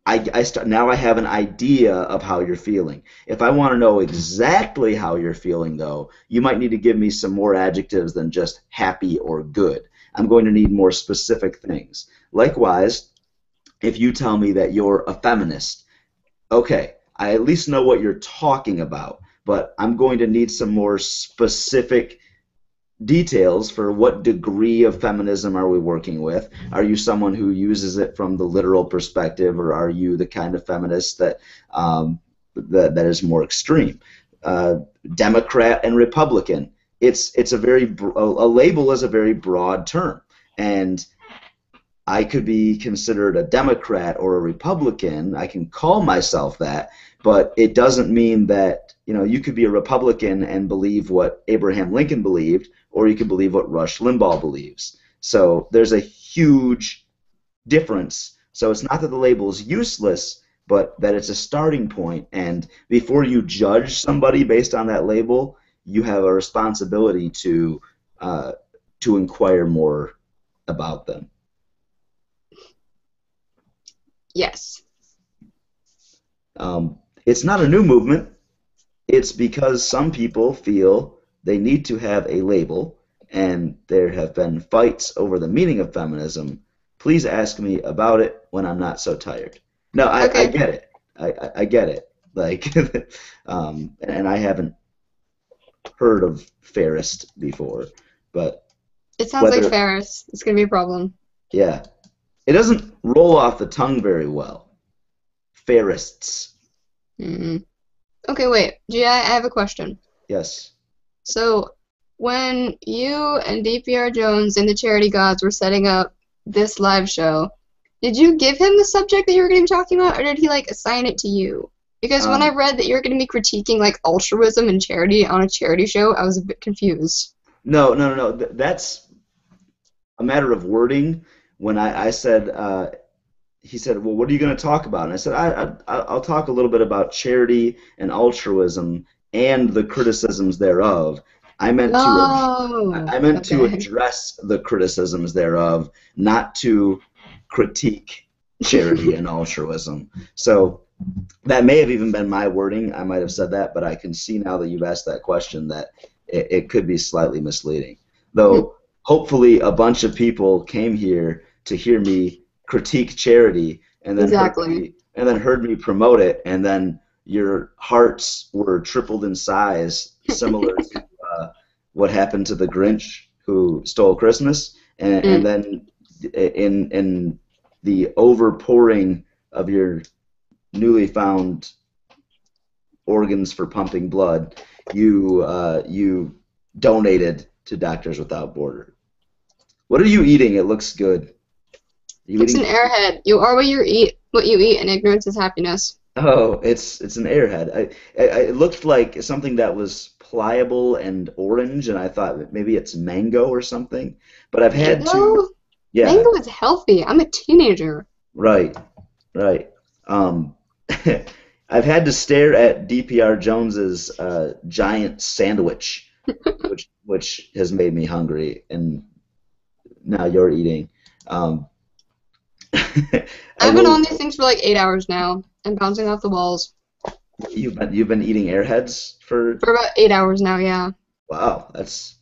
now I have an idea of how you're feeling. If I want to know exactly how you're feeling, though, you might need to give me some more adjectives than just happy or good. I'm going to need more specific things. Likewise, if you tell me that you're a feminist, okay, I at least know what you're talking about, but I'm going to need some more specific details for what degree of feminism are we working with. Are you someone who uses it from the literal perspective, or are you the kind of feminist that that is more extreme? Democrat and Republican. It's a label is a very broad term, and I could be considered a Democrat or a Republican. I can call myself that, but it doesn't mean that, you know, you could be a Republican and believe what Abraham Lincoln believed, or you could believe what Rush Limbaugh believes. So there's a huge difference. So it's not that the label is useless, but that it's a starting point. And before you judge somebody based on that label, you have a responsibility to inquire more about them. Yes. It's not a new movement. It's because some people feel they need to have a label, and there have been fights over the meaning of feminism. Please ask me about it when I'm not so tired. No, Okay. I get it. I get it. Like, and I haven't heard of fairist before, but It sounds like Ferris. It's going to be a problem. yeah, it doesn't roll off the tongue very well. Fairists. Okay, wait. G.I., I have a question. Yes. So, when you and dprjones and the Charity Gods were setting up this live show, did you give him the subject that you were going to be talking about, or did he, like, assign it to you? Because when I read that you were going to be critiquing, like, altruism and charity on a charity show, I was a bit confused. No. That's a matter of wording. When I said, he said, well, what are you going to talk about? And I said, I'll talk a little bit about charity and altruism and the criticisms thereof. I meant to address the criticisms thereof, not to critique charity and altruism. So that may have even been my wording. I might have said that, but I can see now that you've asked that question that it could be slightly misleading. Though hopefully a bunch of people came here to hear me critique charity and then heard me promote it, and then your hearts were tripled in size, similar to what happened to the Grinch who stole Christmas, and then in the overpouring of your newly found organs for pumping blood, you donated to Doctors Without Borders. What are you eating? It looks good. It's an airhead. You are what you eat. What you eat, and ignorance is happiness. Oh, it's an airhead. It looked like something that was pliable and orange, and I thought maybe it's mango or something. But I've had to. Yeah. Mango is healthy. I'm a teenager. Right. I've had to stare at dprjones's giant sandwich, which has made me hungry, and now you're eating. I've been on these things for like 8 hours now and bouncing off the walls. You've been eating airheads for about 8 hours now, yeah. Wow, that's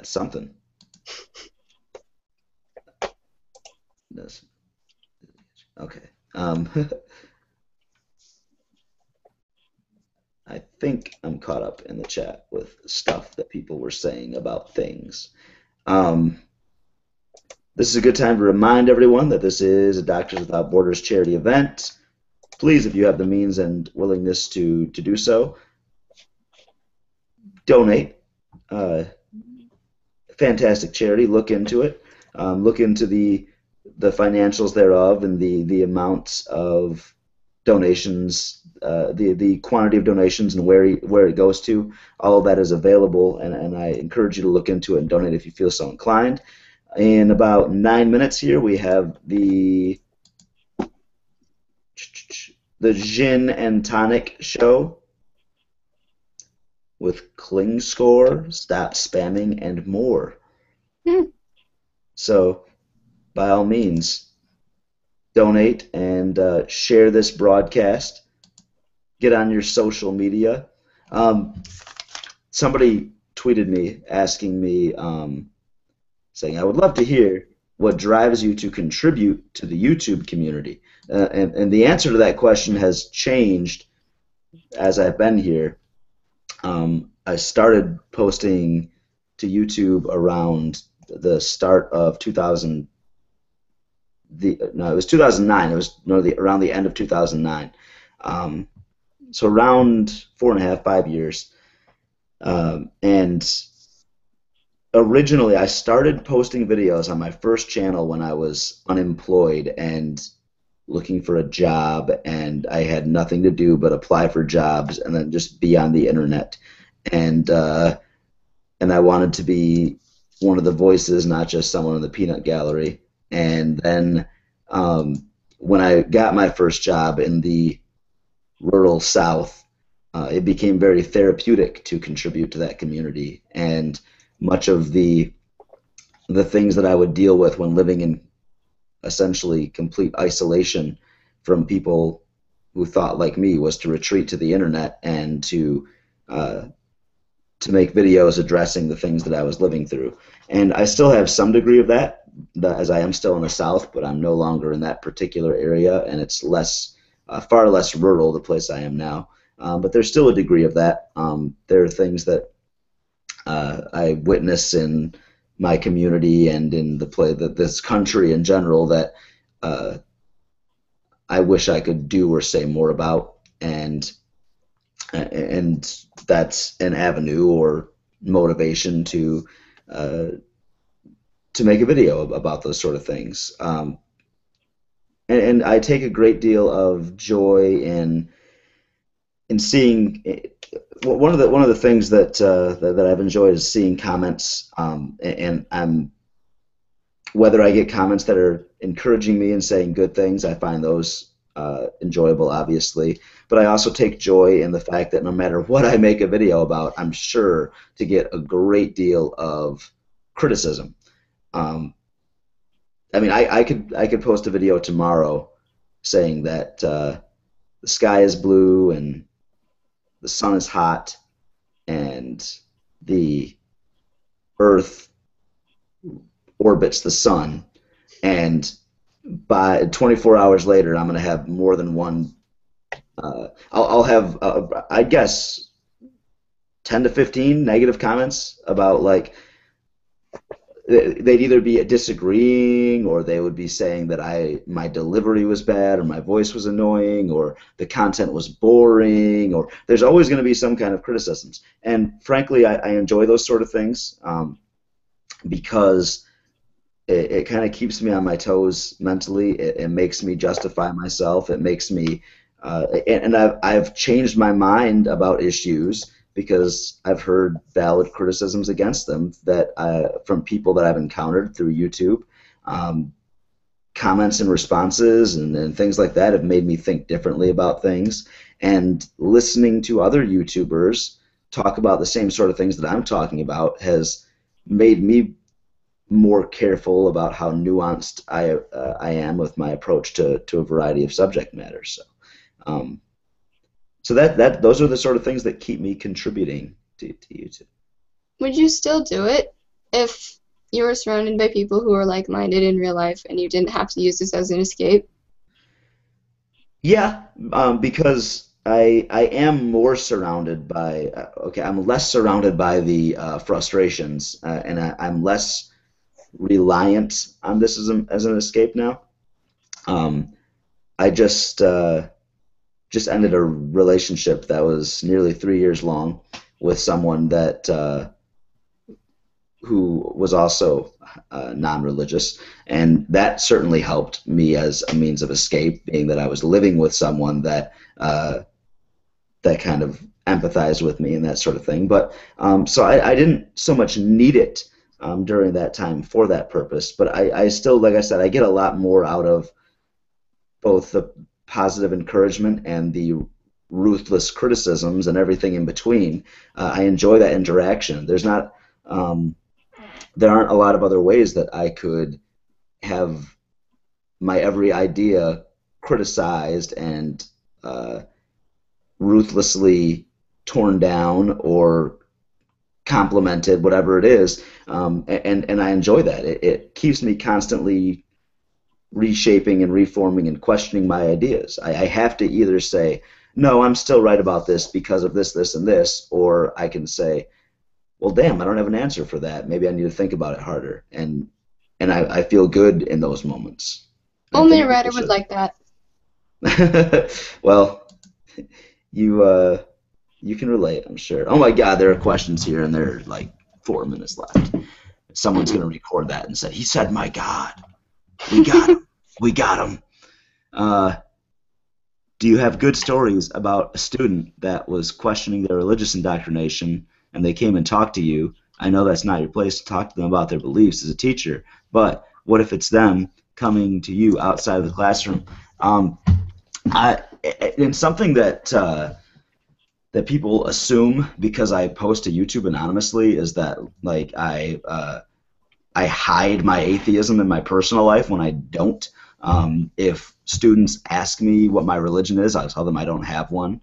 something. Okay. I think I'm caught up in the chat with stuff that people were saying about things. This is a good time to remind everyone that this is a Doctors Without Borders charity event. Please, if you have the means and willingness to do so, donate. Fantastic charity. Look into it. Look into the financials thereof and the amounts of donations, the quantity of donations and where it goes to. All of that is available, and I encourage you to look into it and donate if you feel so inclined. In about 9 minutes here, we have the Jinn and Tonic show with Cling Score, Stop Spamming, and more. So, by all means, donate and share this broadcast. Get on your social media. Somebody tweeted me asking me, saying, I would love to hear what drives you to contribute to the YouTube community. And the answer to that question has changed as I've been here. I started posting to YouTube around the start of 2000. It was 2009. It was around the end of 2009. So around 4.5, 5 years. And originally, I started posting videos on my first channel when I was unemployed and looking for a job, and I had nothing to do but apply for jobs and then just be on the internet. And I wanted to be one of the voices, not just someone in the peanut gallery. And then when I got my first job in the rural South, it became very therapeutic to contribute to that community. And much of the things that I would deal with when living in essentially complete isolation from people who thought like me was to retreat to the internet and to make videos addressing the things that I was living through. And I still have some degree of that, as I am still in the South, but I'm no longer in that particular area, and it's far less rural, the place I am now. But there's still a degree of that. There are things that I witness in my community and in this country in general that I wish I could do or say more about, and that's an avenue or motivation to make a video about those sort of things. And I take a great deal of joy in seeing. One of the things that I've enjoyed is seeing comments, and I'm whether I get comments that are encouraging me and saying good things, I find those enjoyable, obviously. But I also take joy in the fact that no matter what I make a video about, I'm sure to get a great deal of criticism. I mean, I could post a video tomorrow saying that the sky is blue and the sun is hot and the Earth orbits the sun, and by 24 hours later, I'm going to have more than one. I'll have, I guess, 10 to 15 negative comments about, like, they'd either be disagreeing, or they would be saying that my delivery was bad, or my voice was annoying, or the content was boring, or there's always going to be some kind of criticisms. And frankly, I enjoy those sort of things because it kind of keeps me on my toes mentally. It makes me justify myself. It makes me, and I've changed my mind about issues because I've heard valid criticisms against them from people that I've encountered through YouTube. Comments and responses and things like that have made me think differently about things. And listening to other YouTubers talk about the same sort of things that I'm talking about has made me more careful about how nuanced I am with my approach to a variety of subject matters. So those are the sort of things that keep me contributing to YouTube. Would you still do it if you were surrounded by people who are like-minded in real life and you didn't have to use this as an escape? Yeah, because I am more surrounded by, I'm less surrounded by the frustrations, and I'm less reliant on this as an escape now. I just ended a relationship that was nearly 3 years long with someone that who was also non-religious, and that certainly helped me as a means of escape, being that I was living with someone that that kind of empathized with me and that sort of thing. But so I didn't so much need it during that time for that purpose, but I still, like I said, I get a lot more out of both the positive encouragement and the ruthless criticisms and everything in between. I enjoy that interaction. There aren't a lot of other ways that I could have my every idea criticized and ruthlessly torn down or complimented, whatever it is, and I enjoy that. It keeps me constantly reshaping and reforming and questioning my ideas. I have to either say, no, I'm still right about this because of this, this, and this, or I can say, well, damn, I don't have an answer for that. Maybe I need to think about it harder, and I feel good in those moments. Only a writer would like that. Well, you can relate, I'm sure. Oh my God, there are questions here, and there are like 4 minutes left. Someone's gonna record that and say, he said, "My God, we got him, we got him." Do you have good stories about a student that was questioning their religious indoctrination and they came and talked to you? I know that's not your place to talk to them about their beliefs as a teacher, but what if it's them coming to you outside of the classroom? And something that that people assume because I post to YouTube anonymously is that, like, I hide my atheism in my personal life when I don't. If students ask me what my religion is, I'll tell them I don't have one.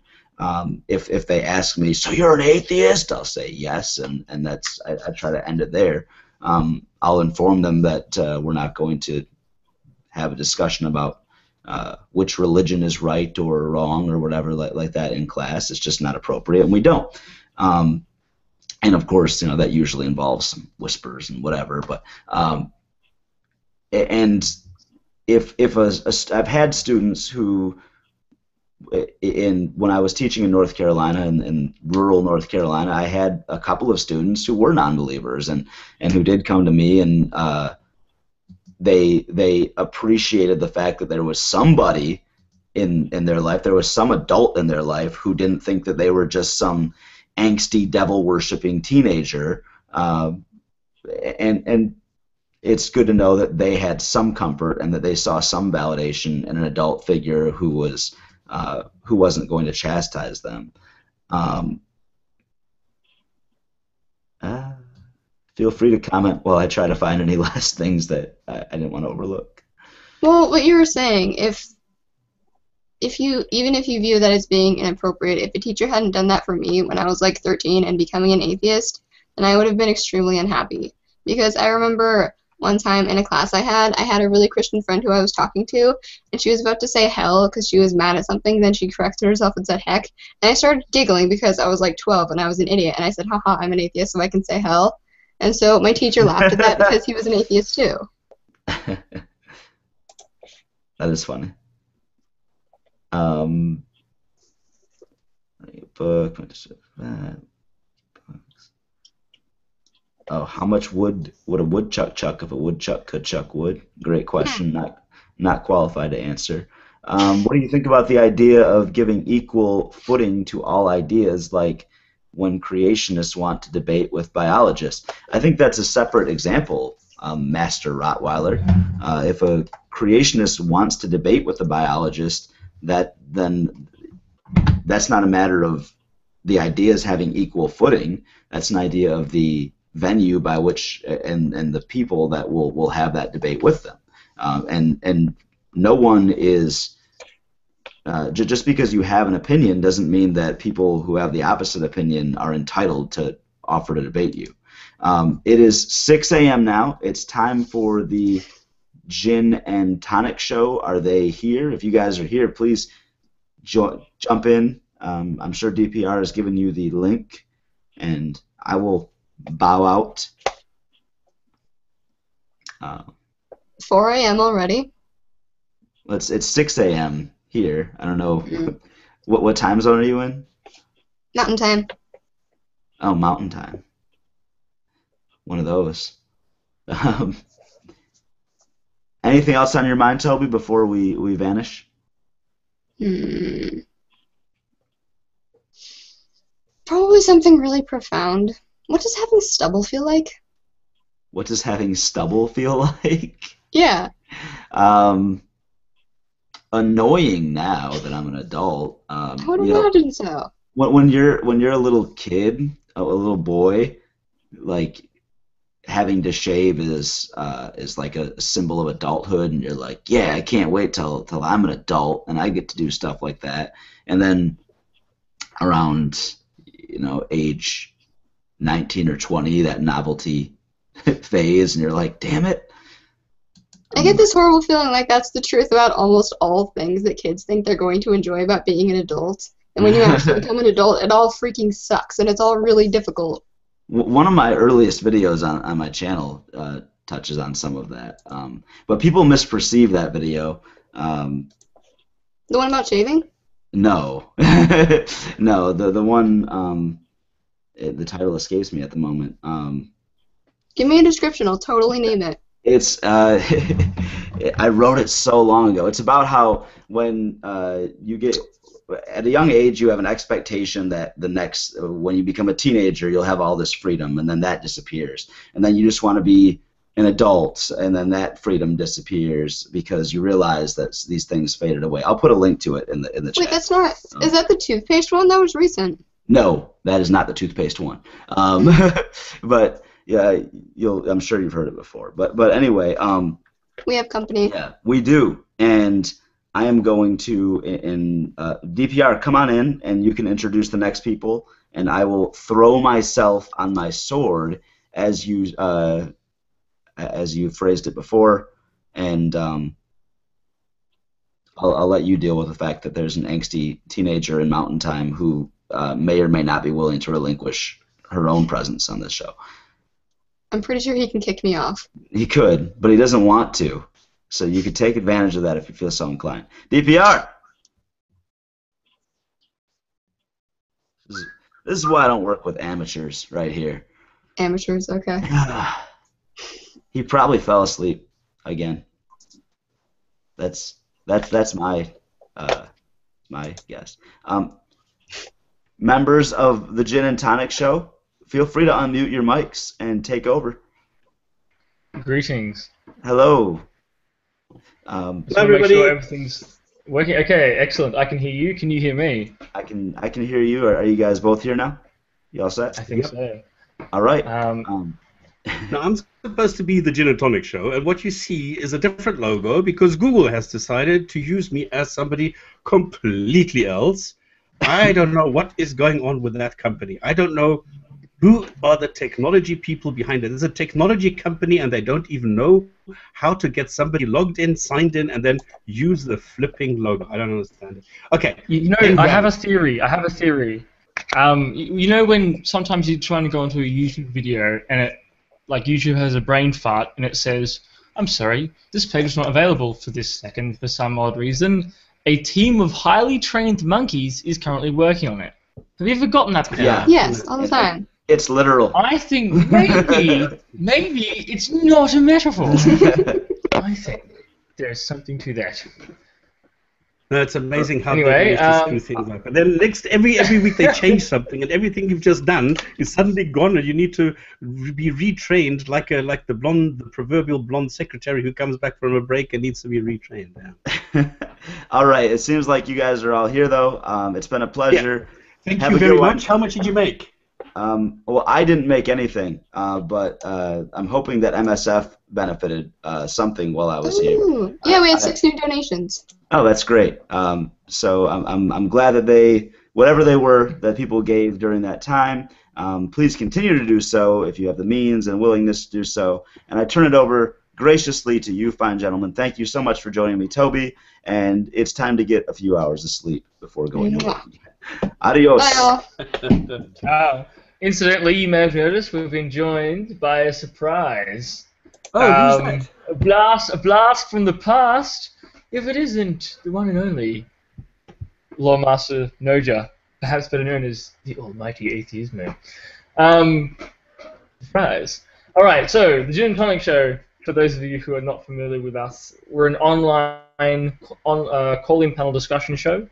If they ask me, so you're an atheist, I'll say yes, and that's I try to end it there. I'll inform them that we're not going to have a discussion about which religion is right or wrong or whatever like that in class. It's just not appropriate, and we don't. And of course, you know, that usually involves some whispers and whatever. But and if I've had students who, when I was teaching in North Carolina, in rural North Carolina, I had a couple of students who were non-believers and who did come to me, and they appreciated the fact that there was somebody in their life, there was some adult in their life who didn't think that they were just some angsty, devil-worshipping teenager, and it's good to know that they had some comfort and that they saw some validation in an adult figure who wasn't going to chastise them. Feel free to comment while I try to find any last things that I didn't want to overlook. Well, what you were saying, even if you view that as being inappropriate, if a teacher hadn't done that for me when I was like 13 and becoming an atheist, and I would have been extremely unhappy. Because I remember one time in a class I had a really Christian friend who I was talking to, and she was about to say hell because she was mad at something, then she corrected herself and said heck, and I started giggling because I was like 12 and I was an idiot, and I said, haha, I'm an atheist so I can say hell. And so my teacher laughed at that because he was an atheist too. That is funny. Book. Oh, how much wood would a woodchuck chuck if a woodchuck could chuck wood? Great question. Not qualified to answer. What do you think about the idea of giving equal footing to all ideas, like when creationists want to debate with biologists? I think that's a separate example, Master Rottweiler. If a creationist wants to debate with a biologist, then that's not a matter of the ideas having equal footing. That's an idea of the venue by which and the people that will have that debate with them. And no one is just because you have an opinion doesn't mean that people who have the opposite opinion are entitled to offer to debate you. It is 6 a.m. now. It's time for the Jinn and Tonic show. Are they here? If you guys are here, please jump in. I'm sure DPR has given you the link, and I will bow out. 4 a.m. already? It's 6 a.m. here. I don't know. What time zone are you in? Mountain time. Oh, Mountain time. One of those. Anything else on your mind, Toby, before we vanish? Probably something really profound. What does having stubble feel like? What does having stubble feel like? Yeah. Annoying now that I'm an adult. I would imagine so. When you're a little kid, a little boy, like having to shave is like a symbol of adulthood, and you're like, yeah, I can't wait till I'm an adult and I get to do stuff like that. And then around age 19 or 20, that novelty phase, and you're like, damn it. I get this horrible feeling like that's the truth about almost all things that kids think they're going to enjoy about being an adult. And when you actually become an adult, it all freaking sucks, and it's all really difficult. One of my earliest videos on my channel touches on some of that. But people misperceive that video. The one about shaving? No. No, the one, the title escapes me at the moment. Give me a description, I'll totally name it. It's I wrote it so long ago. It's about how when you get at a young age, you have an expectation that when you become a teenager, you'll have all this freedom, and then that disappears, and then you just want to be an adult, and then that freedom disappears because you realize that these things faded away. I'll put a link to it in the chat. Wait, that's not. Is that the toothpaste one? That was recent. No, that is not the toothpaste one. But yeah, I'm sure you've heard it before. But anyway, we have company. Yeah, we do, and I am going to DPR. Come on in, and you can introduce the next people, and I will throw myself on my sword as you phrased it before, and I'll let you deal with the fact that there's an angsty teenager in Mountain Time who may or may not be willing to relinquish her own presence on this show. I'm pretty sure he can kick me off. He could, but he doesn't want to. So you could take advantage of that if you feel so inclined. DPR! This is why I don't work with amateurs right here. Amateurs, okay. He probably fell asleep again. That's my my guess. Members of the Jinn and Tonic show, feel free to unmute your mics and take over. Greetings. Hello. Hello, everybody. Make sure everything's working. Okay, excellent. I can hear you. Can you hear me? I can hear you. Are you guys both here now? You all set? I think so. All right. Now, I'm supposed to be the Jinn and Tonic show, and what you see is a different logo because Google has decided to use me as somebody completely else. I don't know what is going on with that company. I don't know Who are the technology people behind it? There's a technology company, and they don't even know how to get somebody logged in, signed in, and then use the flipping logo. I don't understand it. Okay. You know, I have a theory. You know when sometimes you're trying to go into a YouTube video and it, like YouTube has a brain fart and it says, "I'm sorry, this page is not available for this second for some odd reason. A team of highly trained monkeys is currently working on it." Have you ever gotten that before? Yeah. Yes, all the time. It's literal. I think maybe it's not a metaphor. I think there's something to that. No, it's amazing how Anyway, they manage to screw things up. And then every week they change something, and everything you've just done is suddenly gone, and you need to be retrained like the proverbial blonde secretary who comes back from a break and needs to be retrained. Yeah. All right. It seems like you guys are all here, though. It's been a pleasure. Yeah. Thank you very much. How much did you make? Well, I didn't make anything, but I'm hoping that MSF benefited something while I was here. Yeah, we had 6 new donations. Oh, that's great. So I'm glad that whatever they were that people gave during that time, please continue to do so if you have the means and willingness to do so. And I turn it over graciously to you, fine gentlemen. Thank you so much for joining me, Toby. And it's time to get a few hours of sleep before going to work. Adios. Bye, Incidentally, you may have noticed we've been joined by a surprise. Oh, who's that? A blast from the past. If it isn't the one and only Lawmaster Nojah, perhaps better known as the Almighty Atheismo. Surprise. All right, so the Jinn and Tonic show. For those of you who are not familiar with us, we're an online call-in panel discussion show.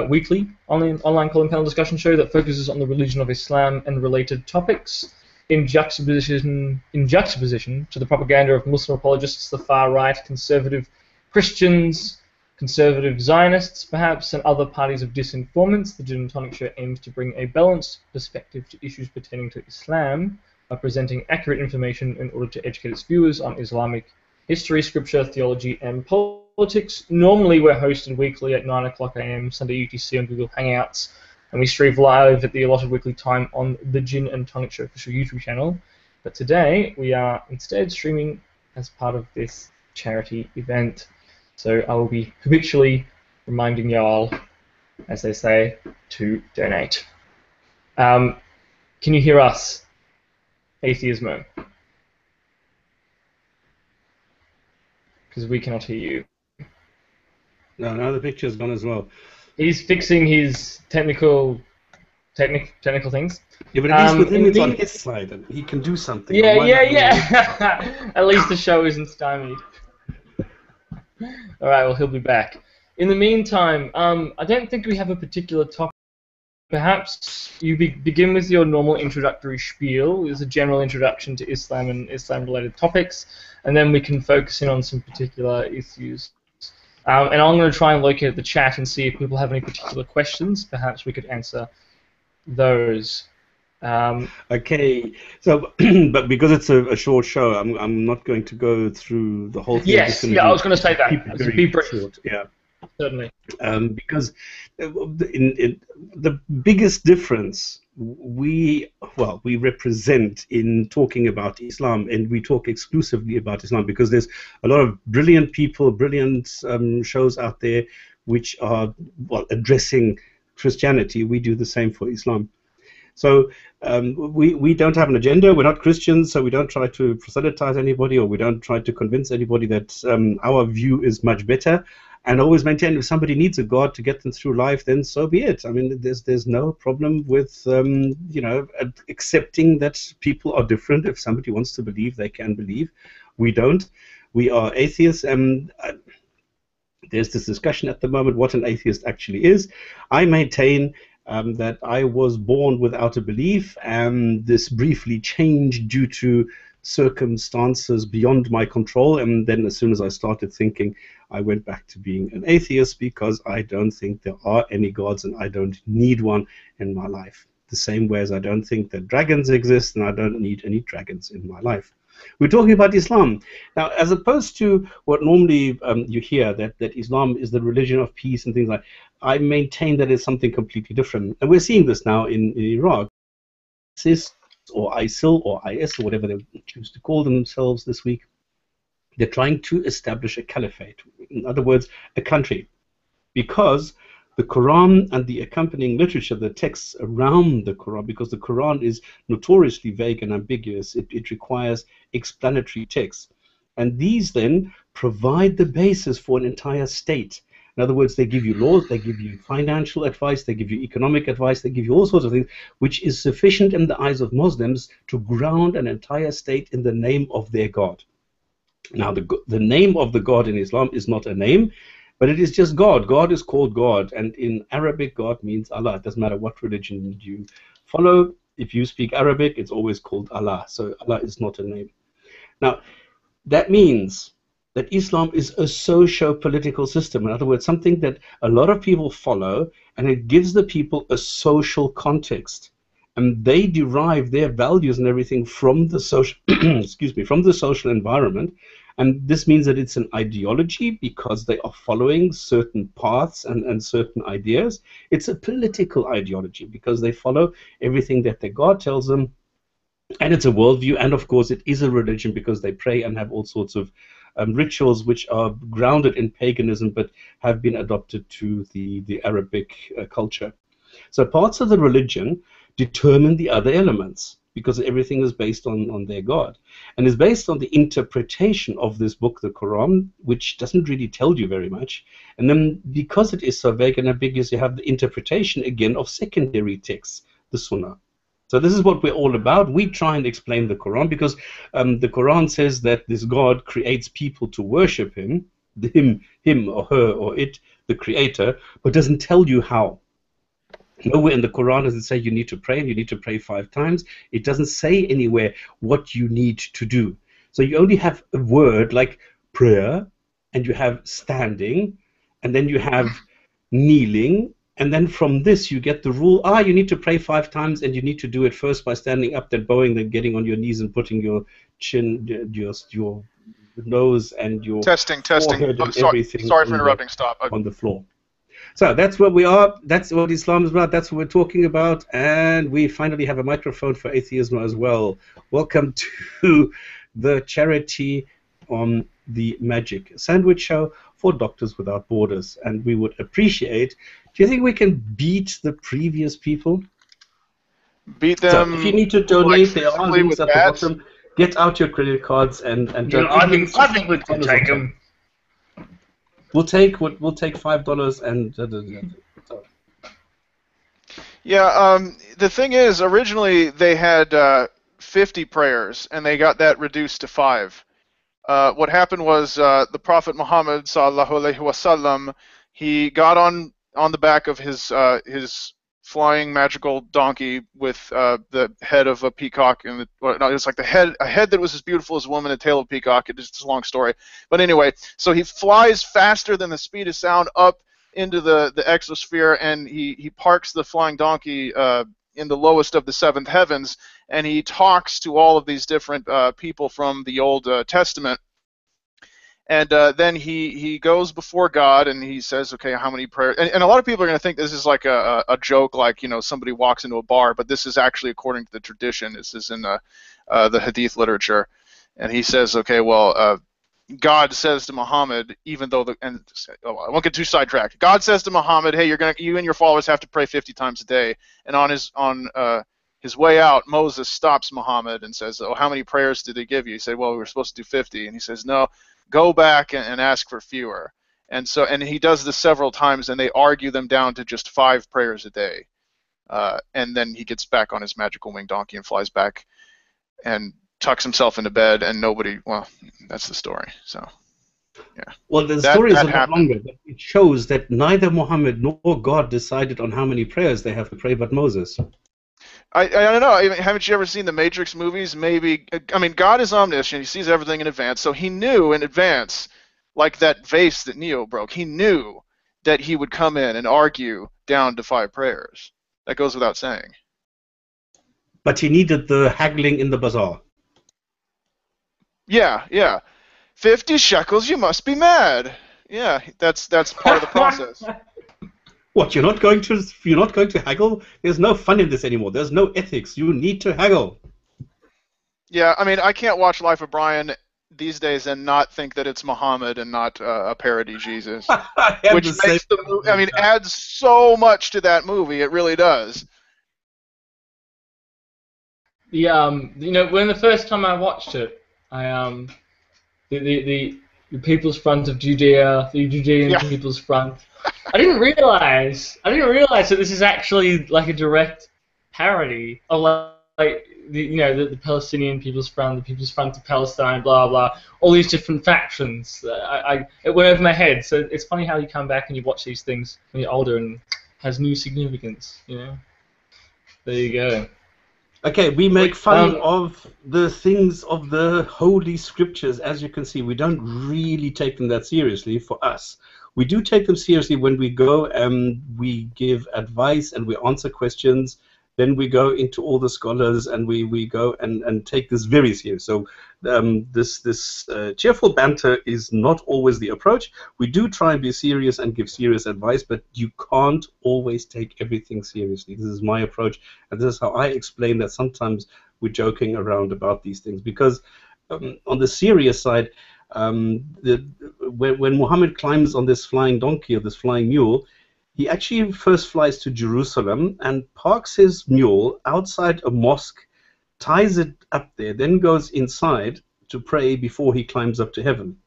Weekly online call-in panel discussion show that focuses on the religion of Islam and related topics in juxtaposition to the propaganda of Muslim apologists, the far right, conservative Christians, conservative Zionists, perhaps, and other parties of disinformants. The Jinn and Tonic show aims to bring a balanced perspective to issues pertaining to Islam by presenting accurate information in order to educate its viewers on Islamic history, scripture, theology, and politics. Normally, we're hosted weekly at 9 o'clock a.m. Sunday UTC on Google Hangouts, and we stream live at the allotted weekly time on the Jinn and Tonic Show official YouTube channel. But today, we are instead streaming as part of this charity event. So I will be habitually reminding y'all, as they say, to donate. Can you hear us, Atheismo? Because we cannot hear you. No, the picture's gone as well. He's fixing his technical things. Yeah, but at least with him, it's on his side, and he can do something. Yeah. At least the show isn't stymied. All right, well, he'll be back. In the meantime, I don't think we have a particular topic. Perhaps you begin with your normal introductory spiel. It's a general introduction to Islam and Islam-related topics, and then we can focus in on some particular issues. And I'm going to try and locate the chat and see if people have any particular questions. Perhaps we could answer those. Okay, so but because it's a short show, I'm not going to go through the whole thing. Yes, I was going to say that. Be brief. Short, yeah. Certainly. Because in the biggest difference we represent in talking about Islam, and we talk exclusively about Islam because there's a lot of brilliant people, brilliant shows out there which are addressing Christianity. We do the same for Islam. So we don't have an agenda. We're not Christians, so we don't try to proselytize anybody, or we don't try to convince anybody that our view is much better. And always maintain, if somebody needs a God to get them through life, then so be it. I mean, there's no problem with accepting that people are different. If somebody wants to believe, they can believe. We don't. We are atheists, and there's this discussion at the moment what an atheist actually is. I maintain that I was born without a belief, and this briefly changed due to circumstances beyond my control, and then as soon as I started thinking, I went back to being an atheist because I don't think there are any gods and I don't need one in my life. The same way as I don't think that dragons exist and I don't need any dragons in my life. We're talking about Islam. Now, as opposed to what normally you hear, that Islam is the religion of peace and things like that, I maintain that it's something completely different. And we're seeing this now in Iraq. ISIS or ISIL or IS or whatever they choose to call themselves this week. They're trying to establish a caliphate, in other words, a country, because the Quran and the accompanying literature, the texts around the Quran, because the Quran is notoriously vague and ambiguous, it requires explanatory texts. And these then provide the basis for an entire state. In other words, they give you laws, they give you financial advice, they give you economic advice, they give you all sorts of things, which is sufficient in the eyes of Muslims to ground an entire state in the name of their God. Now, the name of the God in Islam is not a name, but it is just God. God is called God, and in Arabic, God means Allah. It doesn't matter what religion you follow. If you speak Arabic, it's always called Allah. So Allah is not a name. Now, that means that Islam is a socio-political system. In other words, something that a lot of people follow, and it gives the people a social context. And they derive their values and everything from the social, excuse me, from the social environment. And this means that it's an ideology because they are following certain paths and certain ideas. It's a political ideology because they follow everything that their God tells them. And it's a worldview. And of course, it is a religion because they pray and have all sorts of rituals which are grounded in paganism but have been adopted to the Arabic culture. So parts of the religion determine the other elements because everything is based on their God. And is based on the interpretation of this book, the Quran, which doesn't really tell you very much. And then because it is so vague and ambiguous, you have the interpretation again of secondary texts, the Sunnah. So this is what we're all about. We try and explain the Quran because the Quran says that this God creates people to worship him or her or it, the creator, but doesn't tell you how. Nowhere in the Quran does it say you need to pray and you need to pray 5 times. It doesn't say anywhere what you need to do. So you only have a word like prayer, and you have standing, and then you have kneeling, and then from this you get the rule, you need to pray 5 times, and you need to do it first by standing up, then bowing, then getting on your knees and putting your chin, your nose and your testing. forehead and everything sorry for interrupting. Stop. On the floor. So that's where we are. That's what Islam is about. That's what we're talking about. And we finally have a microphone for atheism as well. Welcome to the charity on the Magic Sandwich Show for Doctors Without Borders. And we would appreciate, do you think we can beat the previous people? Beat them. So if you need to donate, like, there are links at the bottom. Get out your credit cards and I think we can take them. We'll take $5 and. Yeah, the thing is, originally they had 50 prayers, and they got that reduced to 5. What happened was the Prophet Muhammad sallallahu alaihi wasallam, he got on the back of his flying magical donkey with the head of a peacock, and it's like a head that was as beautiful as a woman, a tail of a peacock. It's a long story, but anyway, so he flies faster than the speed of sound up into the exosphere, and he parks the flying donkey in the lowest of the 7th heavens, and he talks to all of these different people from the Old Testament. And then he goes before God and he says, okay, how many prayers? And a lot of people are going to think this is like a joke, like, you know, somebody walks into a bar, but this is actually according to the tradition. This is in the Hadith literature. And he says, okay, well, God says to Muhammad, even though I won't get too sidetracked. God says to Muhammad, hey, you and your followers have to pray 50 times a day. And on his way out, Moses stops Muhammad and says, oh, how many prayers did they give you? He said, well, we were supposed to do 50. And he says, no, go back and ask for fewer. And he does this several times, and they argue them down to just 5 prayers a day. And then he gets back on his magical winged donkey and flies back and tucks himself into bed, and well, that's the story. So, yeah. Well, the story is a lot longer. But it shows that neither Muhammad nor God decided on how many prayers they have to pray, but Moses. I don't know. Haven't you ever seen the Matrix movies? Maybe. I mean, God is omniscient. He sees everything in advance. So he knew in advance, like that vase that Neo broke, he knew that he would come in and argue down to 5 prayers. That goes without saying. But he needed the haggling in the bazaar. Yeah. 50 shekels, you must be mad. Yeah, that's part of the process. What, you're not going to haggle? There's no fun in this anymore. There's no ethics. You need to haggle. Yeah, I mean, I can't watch Life of Brian these days and not think that it's Muhammad and not a parody Jesus. Which makes the movie, I mean, adds so much to that movie. It really does. You know, when the first time I watched it, the People's Front of Judea, the Judean People's Front. I didn't realize that this is actually like a direct parody of like the Palestinian People's Front, the People's Front of Palestine, blah blah, all these different factions. It went over my head. So it's funny how you come back and you watch these things when you're older and it has new significance. You know. There you go. Okay, we make fun of the things of the Holy Scriptures. As you can see, we don't really take them that seriously for us. We do take them seriously when we go and we give advice and we answer questions. Then we go into all the scholars and we go and take this very serious. So this cheerful banter is not always the approach. We do try and be serious and give serious advice, but you can't always take everything seriously. This is my approach, and this is how I explain that sometimes we're joking around about these things. Because on the serious side, when Muhammad climbs on this flying donkey or this flying mule, he actually first flies to Jerusalem and parks his mule outside a mosque, ties it up there, then goes inside to pray before he climbs up to heaven.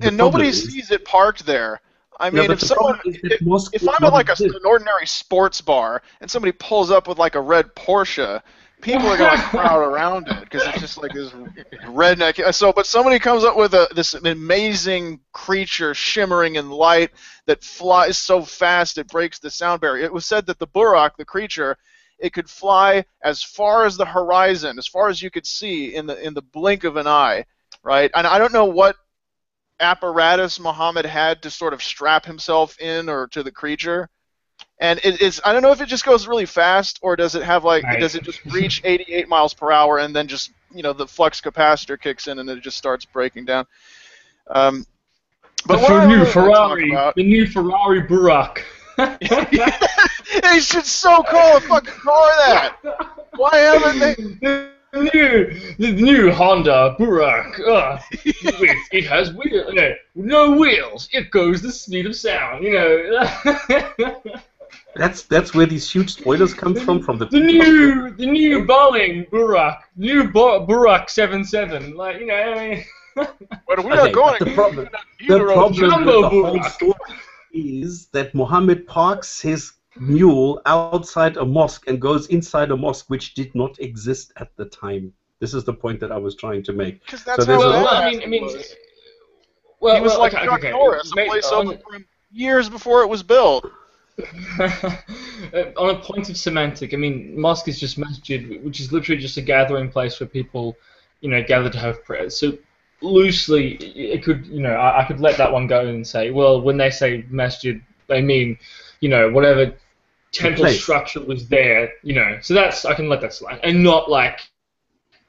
And nobody sees it parked there. I mean, if I'm at like an ordinary sports bar and somebody pulls up with like a red Porsche, people are going to crowd around it because it's just like this redneck. So, but somebody comes up with this amazing creature shimmering in light that flies so fast it breaks the sound barrier. It was said that the Burak, the creature, it could fly as far as the horizon, as far as you could see in the blink of an eye, right? And I don't know what apparatus Muhammad had to sort of strap himself in or to the creature. And I don't know if it just goes really fast or does it have does it just reach 88 miles per hour and then just, the flux capacitor kicks in and it just starts breaking down. But the new Ferrari Burak. They should so call a fucking car that. Why haven't they? The new Honda Burak. It has wheels. No wheels. It goes the speed of sound. That's where these huge spoilers come from the new Boeing Burak, Burak 77. But we are going. The problem with the whole story is that Muhammad parks his mule outside a mosque and goes inside a mosque which did not exist at the time. This is the point that I was trying to make. Because that's he was like Chuck Norris, a place open for him years before it was built. On a point of semantic, mosque is just masjid, which is literally just a gathering place where people, gather to have prayers. So loosely, it could, I could let that one go and say, well, when they say masjid, they mean, whatever temple structure was there, So I can let that slide, and not like,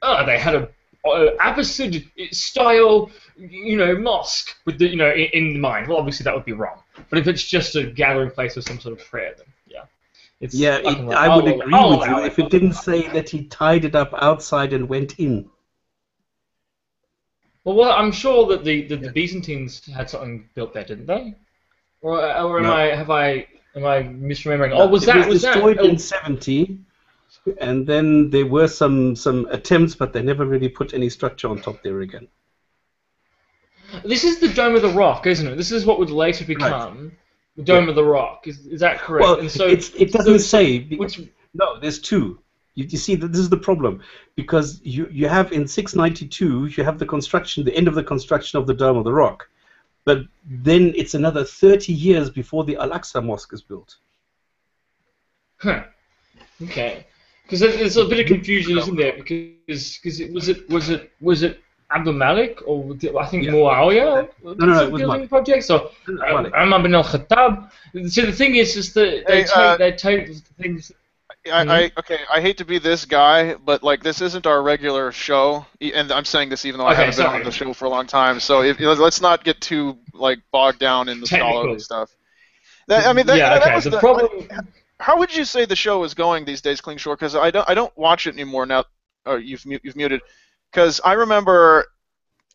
they had a Abbasid style, mosque with the, in mind. Well, obviously that would be wrong. But if it's just a gathering place for some sort of prayer, then I would agree with you if it didn't say that he tied it up outside and went in. Well, I'm sure that the Byzantines had something built there, didn't they? Or am I misremembering? No, was that destroyed in 70? And then there were some attempts, but they never really put any structure on top there again. This is the Dome of the Rock, isn't it? This is what would later become the Dome of the Rock. Is that correct? Well, and so, it doesn't say. No, there's two. You see, this is the problem. Because you have in 692, you have the end of the construction of the Dome of the Rock. But then it's another 30 years before the Al-Aqsa Mosque is built. Huh. Okay. Because there's a bit of confusion, isn't there? Because was it Abdul Malik or I think Muawiyah? No, it was building projects or Umar bin al-Khattab. So the thing is that they take things. I hate to be this guy, but this isn't our regular show, and I'm saying this even though I haven't been on the show for a long time. So let's not get too bogged down in the scholarly stuff. That was the problem. How would you say the show is going these days, Cling Shore? Because I don't watch it anymore now. Oh, you've muted. Because I remember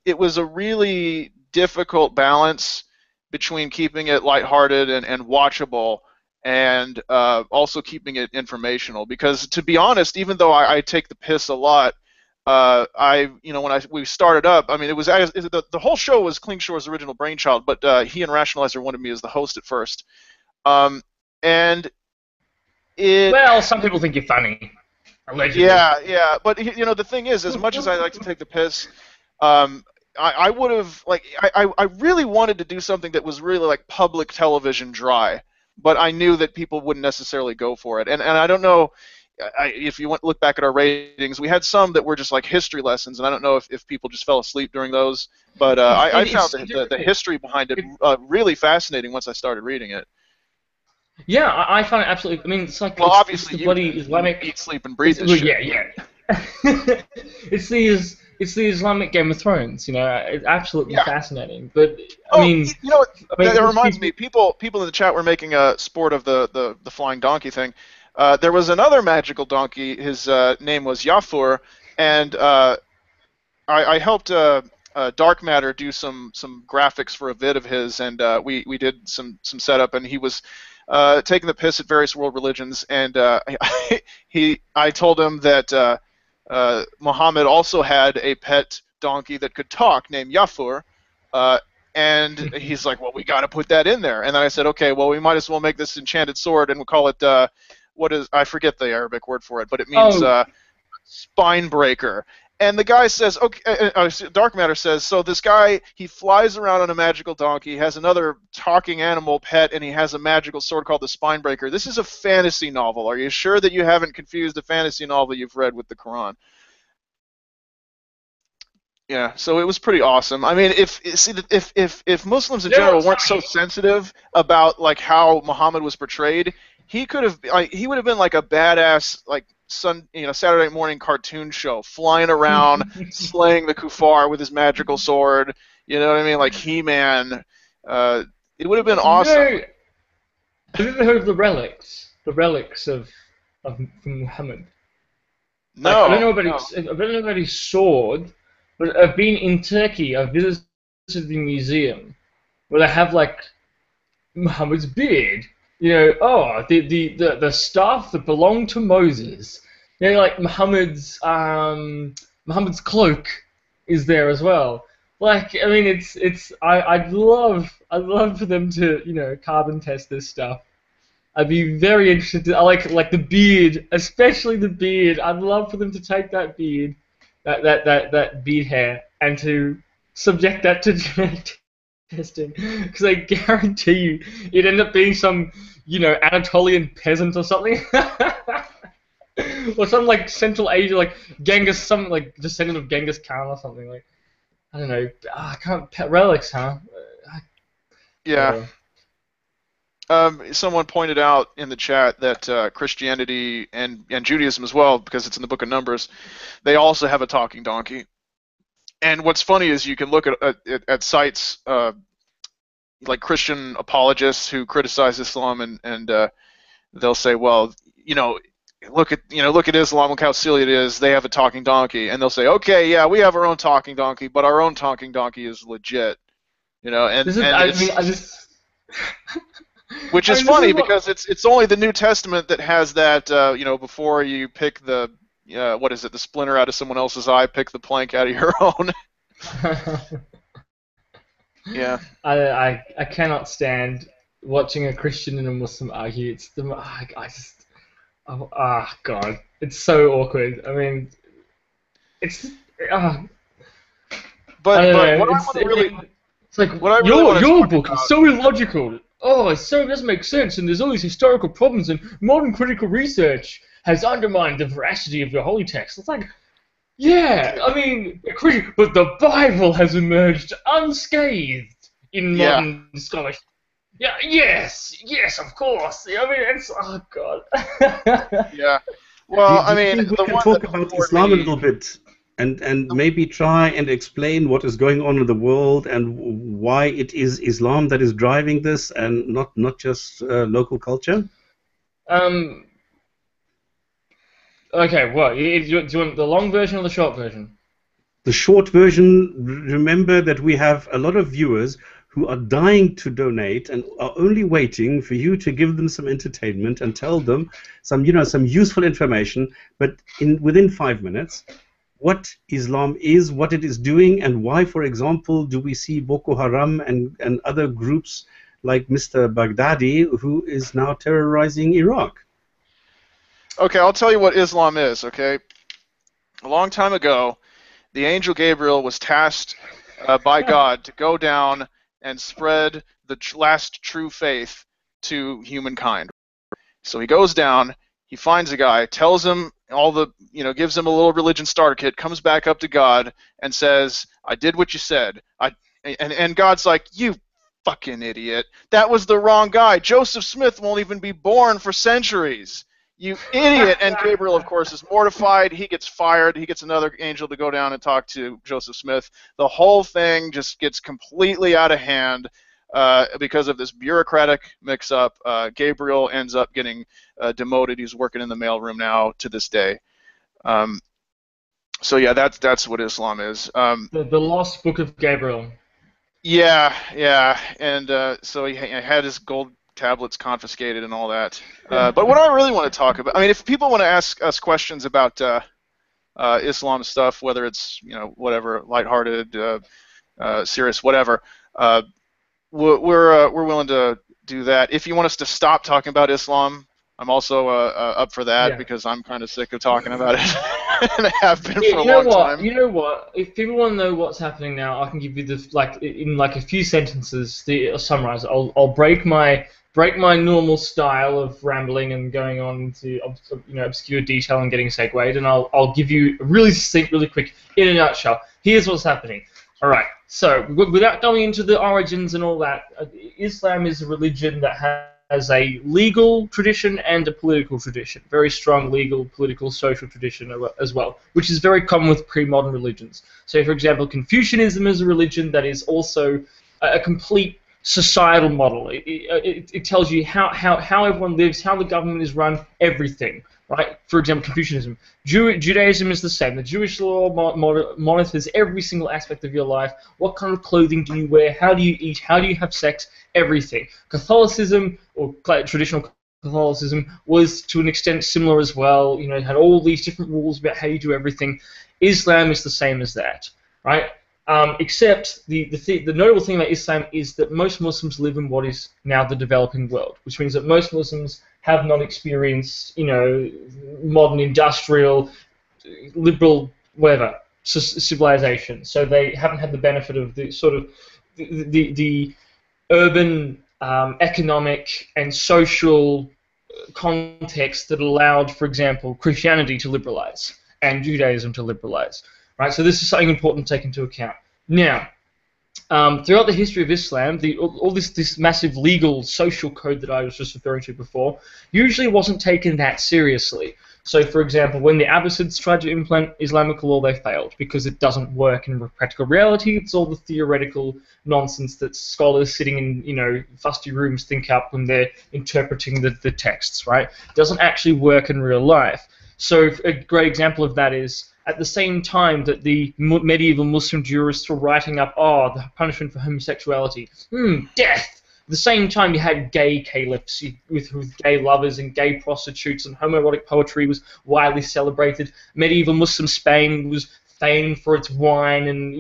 it was a really difficult balance between keeping it lighthearted and watchable, and also keeping it informational. Because to be honest, even though I take the piss a lot, when we started up, I mean, it was the whole show was Cling Shore's original brainchild, but he and Rationalizer wanted me as the host at first, and well, some people think you're funny. Allegedly. Yeah, but the thing is, as much as I like to take the piss, I would have I really wanted to do something that was really like public television dry, but I knew that people wouldn't necessarily go for it, and I don't know. If you look back at our ratings, we had some that were just like history lessons, and I don't know if people just fell asleep during those. But I found the history behind it really fascinating once I started reading it. Yeah, I found it absolutely. I mean, it's like obviously the bloody Islamic. Eat, sleep, and breathe. This shit. Yeah. It's the Islamic Game of Thrones. It's absolutely fascinating. But I mean, that reminds me. People in the chat were making a sport of the flying donkey thing. There was another magical donkey. His name was Yafur, and I helped Dark Matter do some graphics for a vid of his, and we did some setup, and he was taking the piss at various world religions, and I told him that Muhammad also had a pet donkey that could talk named Yafur. And he's like, well, we got to put that in there. And then I said, okay, well, we might as well make this enchanted sword, and we'll call it I forget the Arabic word for it, but it means spine breaker. And the guy says, okay, Dark Matter says, so this guy, he flies around on a magical donkey, has another talking animal pet, and he has a magical sword called the Spine Breaker. This is a fantasy novel. Are you sure that you haven't confused a fantasy novel you've read with the Quran? Yeah, so it was pretty awesome. I mean, if Muslims in general weren't so sensitive about like how Muhammad was portrayed, he would have been like a badass Saturday morning cartoon show, flying around, slaying the kuffar with his magical sword. You know what I mean? Like He-Man. It would have been awesome. Have you ever heard of the relics? The relics of Muhammad. No. I don't know about his sword, but I've been in Turkey. I've visited the museum where they have like Muhammad's beard. The staff that belonged to Moses. Like Muhammad's cloak is there as well. Like, I mean, I'd love for them to carbon test this stuff. I'd be very interested. I like the beard, especially the beard. I'd love for them to take that beard, that beard hair, and to subject that to genetic testing, because I guarantee you it'd end up being some Anatolian peasant or something. Or some like Central Asia, like Genghis, some like descendant of Genghis Khan or something. Like, I don't know. I can't pet relics, huh? Yeah. Someone pointed out in the chat that Christianity and Judaism as well, because it's in the Book of Numbers, they also have a talking donkey. And what's funny is you can look at sites like Christian apologists who criticize Islam, and they'll say, well, look at Islam, look how silly it is. They have a talking donkey, and they'll say, okay, yeah, we have our own talking donkey, but our own talking donkey is legit, which is funny because it's only the New Testament that has that, before you pick the the splinter out of someone else's eye, pick the plank out of your own. Yeah. I cannot stand watching a Christian and a Muslim argue. It's God, it's so awkward. I mean, it's. It's like your book is so illogical. Oh, it doesn't make sense, and there's all these historical problems, and modern critical research has undermined the veracity of your holy text. It's like, yeah, I mean, but the Bible has emerged unscathed in modern scholarship. Yeah, yes, of course. I mean, it's God. Yeah. Well, I mean, we can talk about Islam a little bit. and maybe try and explain what is going on in the world and why it is Islam that is driving this and not just local culture? Okay, what? Do you want the long version or the short version? The short version, remember that we have a lot of viewers who are dying to donate and are only waiting for you to give them some entertainment and tell them some useful information, but within 5 minutes, what Islam is, what it is doing, and why, for example, do we see Boko Haram and other groups like Mr. Baghdadi, who is now terrorizing Iraq? Okay, I'll tell you what Islam is, okay? A long time ago, the angel Gabriel was tasked by God to go down and spread the last true faith to humankind. So he goes down, he finds a guy, tells him gives him a little religion starter kit, comes back up to God and says, I did what you said. And God's like, you fucking idiot. That was the wrong guy. Joseph Smith won't even be born for centuries. You idiot. And Gabriel, of course, is mortified. He gets fired. He gets another angel to go down and talk to Joseph Smith. The whole thing just gets completely out of hand because of this bureaucratic mix-up. Gabriel ends up getting demoted. He's working in the mailroom now to this day. So yeah, that's what Islam is. The Lost Book of Gabriel. Yeah, and so he had his gold tablets confiscated and all that. But what I really want to talk about, I mean, if people want to ask us questions about Islam stuff, whether it's whatever, lighthearted, serious, whatever, we're willing to do that. If you want us to stop talking about Islam, I'm also up for that because I'm kind of sick of talking about it, and I have been for a long time. You know what? If people want to know what's happening now, I can give you in a few sentences the summarize. I'll break my normal style of rambling and going on into obscure detail and getting segued, and I'll give you really succinct, really quick, in a nutshell. Here's what's happening. All right. So without going into the origins and all that, Islam is a religion that has a legal tradition and a political tradition, very strong legal, political, social tradition as well, which is very common with pre-modern religions. So, for example, Confucianism is a religion that is also a complete societal model. It tells you how everyone lives, how the government is run, everything. Right? For example, Confucianism. Judaism is the same. The Jewish law monitors every single aspect of your life. What kind of clothing do you wear? How do you eat? How do you have sex? Everything. Catholicism, or traditional Catholicism, was to an extent similar as well. It had all these different rules about how you do everything. Islam is the same as that, right? Except the notable thing about Islam is that most Muslims live in what is now the developing world, which means that most Muslims have not experienced, modern industrial, liberal, whatever, civilization. So they haven't had the benefit of the sort of the urban, economic, and social context that allowed, for example, Christianity to liberalize and Judaism to liberalize. Right, so this is something important to take into account. Now, throughout the history of Islam, all this massive legal social code that I was just referring to before usually wasn't taken that seriously. So, for example, when the Abbasids tried to implement Islamic law, they failed because it doesn't work in practical reality. It's all the theoretical nonsense that scholars sitting in fusty rooms think up when they're interpreting the texts. Right, it doesn't actually work in real life. So, a great example of that is, at the same time that the medieval Muslim jurists were writing up, the punishment for homosexuality, death. At the same time, you had gay caliphs with gay lovers and gay prostitutes, and homoerotic poetry was widely celebrated. Medieval Muslim Spain was famed for its wine and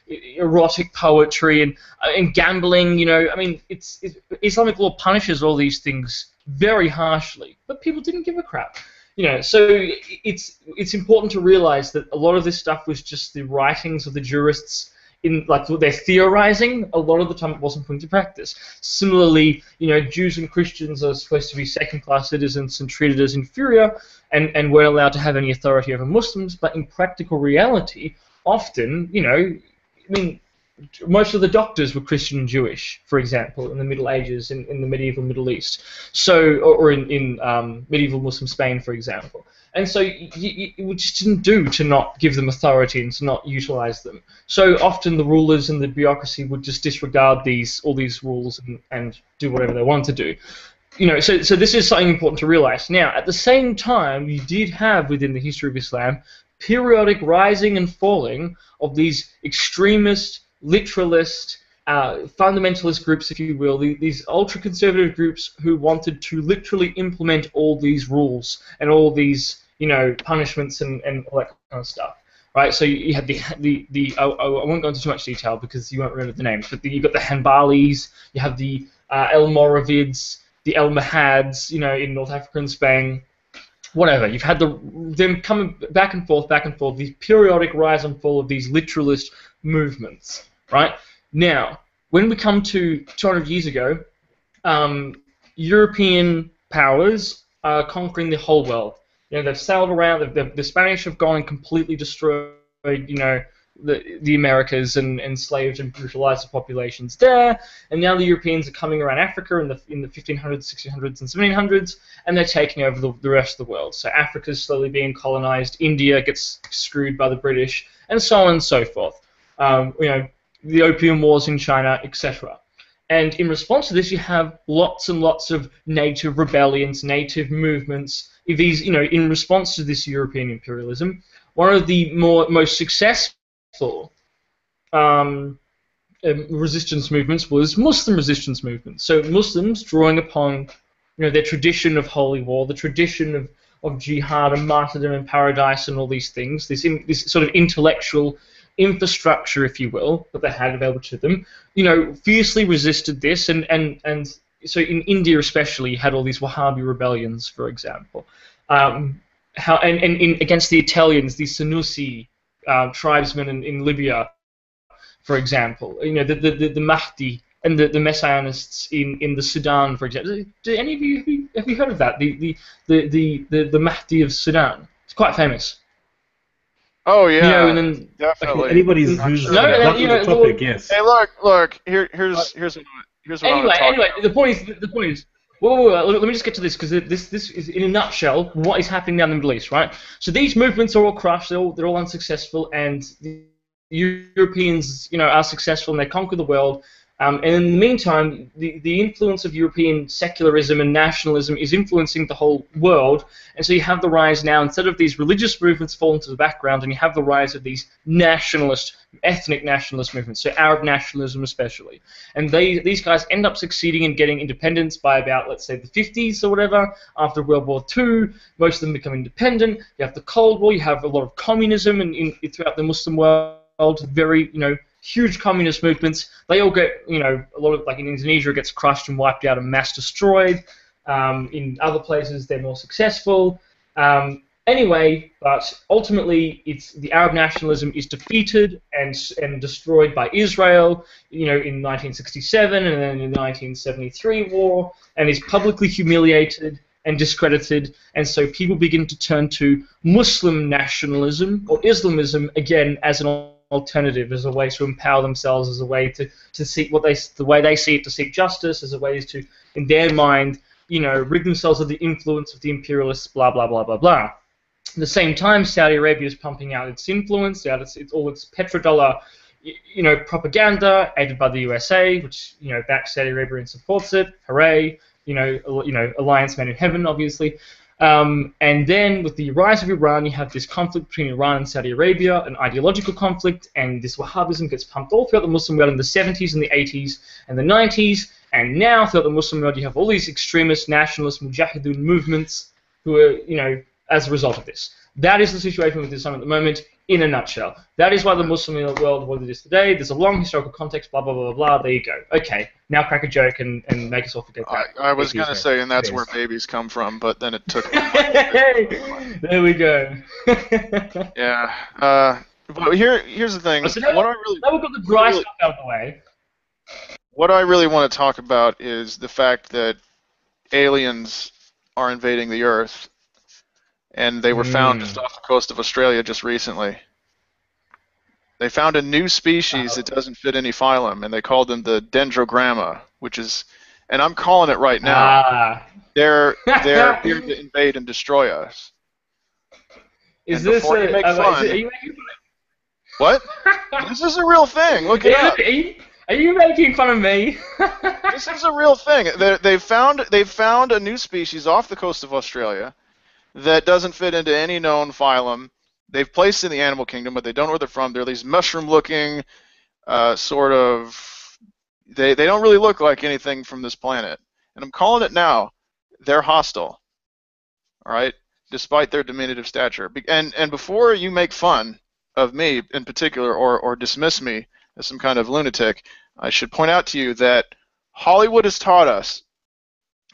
erotic poetry and gambling. Islamic law punishes all these things very harshly, but people didn't give a crap. So it's important to realize that a lot of this stuff was just the writings of the jurists they're theorizing. A lot of the time it wasn't put into practice. Similarly, Jews and Christians are supposed to be second-class citizens and treated as inferior and weren't allowed to have any authority over Muslims, but in practical reality, often, most of the doctors were Christian and Jewish, for example, in the Middle Ages, in the medieval Middle East, or in medieval Muslim Spain, for example. And so it just didn't do to not give them authority and to not utilize them. So often the rulers and the bureaucracy would just disregard all these rules and do whatever they want to do. So this is something important to realize. Now, at the same time, you did have within the history of Islam periodic rising and falling of these extremist, literalist, fundamentalist groups, if you will, these ultra-conservative groups who wanted to literally implement all these rules and all these, punishments and all that kind of stuff, right? So you had I won't go into too much detail because you won't remember the names, but you've got the Hanbalis, you have the El Moravids, the El Mahads, in North Africa and Spain, whatever. You've had them coming back and forth, these periodic rise and fall of these literalist movements, right? Now, when we come to 200 years ago, European powers are conquering the whole world. They've sailed around. The Spanish have gone and completely destroyed, the Americas and enslaved and brutalized the populations there. And now the Europeans are coming around Africa in the 1500s, 1600s, and 1700s, and they're taking over the rest of the world. So Africa's slowly being colonized. India gets screwed by the British, and so on and so forth. The Opium Wars in China, etc. And in response to this, you have lots and lots of native rebellions, native movements. In response to this European imperialism, one of the most successful resistance movements was Muslim resistance movements. So Muslims drawing upon their tradition of holy war, the tradition of jihad and martyrdom and paradise and all these things, this sort of intellectual infrastructure, if you will, that they had available to them, fiercely resisted this, and so in India especially, you had all these Wahhabi rebellions, for example, against the Italians, the Senussi tribesmen in Libya, for example, the Mahdi and the Messianists in the Sudan, for example. Do any of you have you heard of that? The Mahdi of Sudan. It's quite famous. Oh yeah, and then, definitely. Anybody who's not on the topic, yes. Hey, look. Here's what Anyway, the point is. Whoa, let me just get to this because this is in a nutshell what is happening down in the Middle East, right? So these movements are all crushed. They're all unsuccessful, and the Europeans, are successful and they conquer the world. And in the meantime, the influence of European secularism and nationalism is influencing the whole world. And so you have the rise now, instead of these religious movements fall into the background, and you have the rise of these ethnic nationalist movements, so Arab nationalism especially. And these guys end up succeeding in getting independence by about, let's say, the 50s or whatever. After World War II, most of them become independent. You have the Cold War, you have a lot of communism throughout the Muslim world, very, huge communist movements. They all get, a lot of, like in Indonesia, it gets crushed and wiped out and mass destroyed. In other places, they're more successful. Anyway, but ultimately, the Arab nationalism is defeated and destroyed by Israel, in 1967 and then in the 1973 war, and is publicly humiliated and discredited, and so people begin to turn to Muslim nationalism or Islamism again as an alternative, as a way to empower themselves, as a way to seek the way they see it, to seek justice, as a way to, in their mind, rid themselves of the influence of the imperialists, blah blah blah blah blah. At the same time, Saudi Arabia is pumping out its influence, it's all its petrodollar, propaganda, aided by the USA, which backs Saudi Arabia and supports it. Hooray! Alliance made in heaven, obviously. And then with the rise of Iran, you have this conflict between Iran and Saudi Arabia, an ideological conflict, and this Wahhabism gets pumped all throughout the Muslim world in the 70s and the 80s and the 90s, and now throughout the Muslim world you have all these extremist, nationalist, mujahideen movements who are, as a result of this. That is the situation with Islam at the moment, in a nutshell. That is why the Muslim world what it is today. There's a long historical context, blah, blah, blah, blah, there you go. Okay, now crack a joke and make us all forget that. I was going to say, and that's where babies come from, but then it took... There we go. Yeah. But here's the thing. So now we've got the dry stuff out of the way. What I really want to talk about is the fact that aliens are invading the Earth, and they were found just off the coast of Australia just recently. They found a new species that doesn't fit any phylum, and they called them the dendrogramma, which is, and I'm calling it right now. They're here to invade and destroy us. Is And this before you make fun, are you making what? This is a real thing. Look it up. Are you making fun of me? This is a real thing. They've found a new species off the coast of Australia that doesn't fit into any known phylum. They've placed in the animal kingdom, but they don't know where they're from. They're these mushroom-looking sort of. They don't really look like anything from this planet. And I'm calling it now. They're hostile. All right, despite their diminutive stature. And before you make fun of me in particular, or dismiss me as some kind of lunatic, I should point out to you that Hollywood has taught us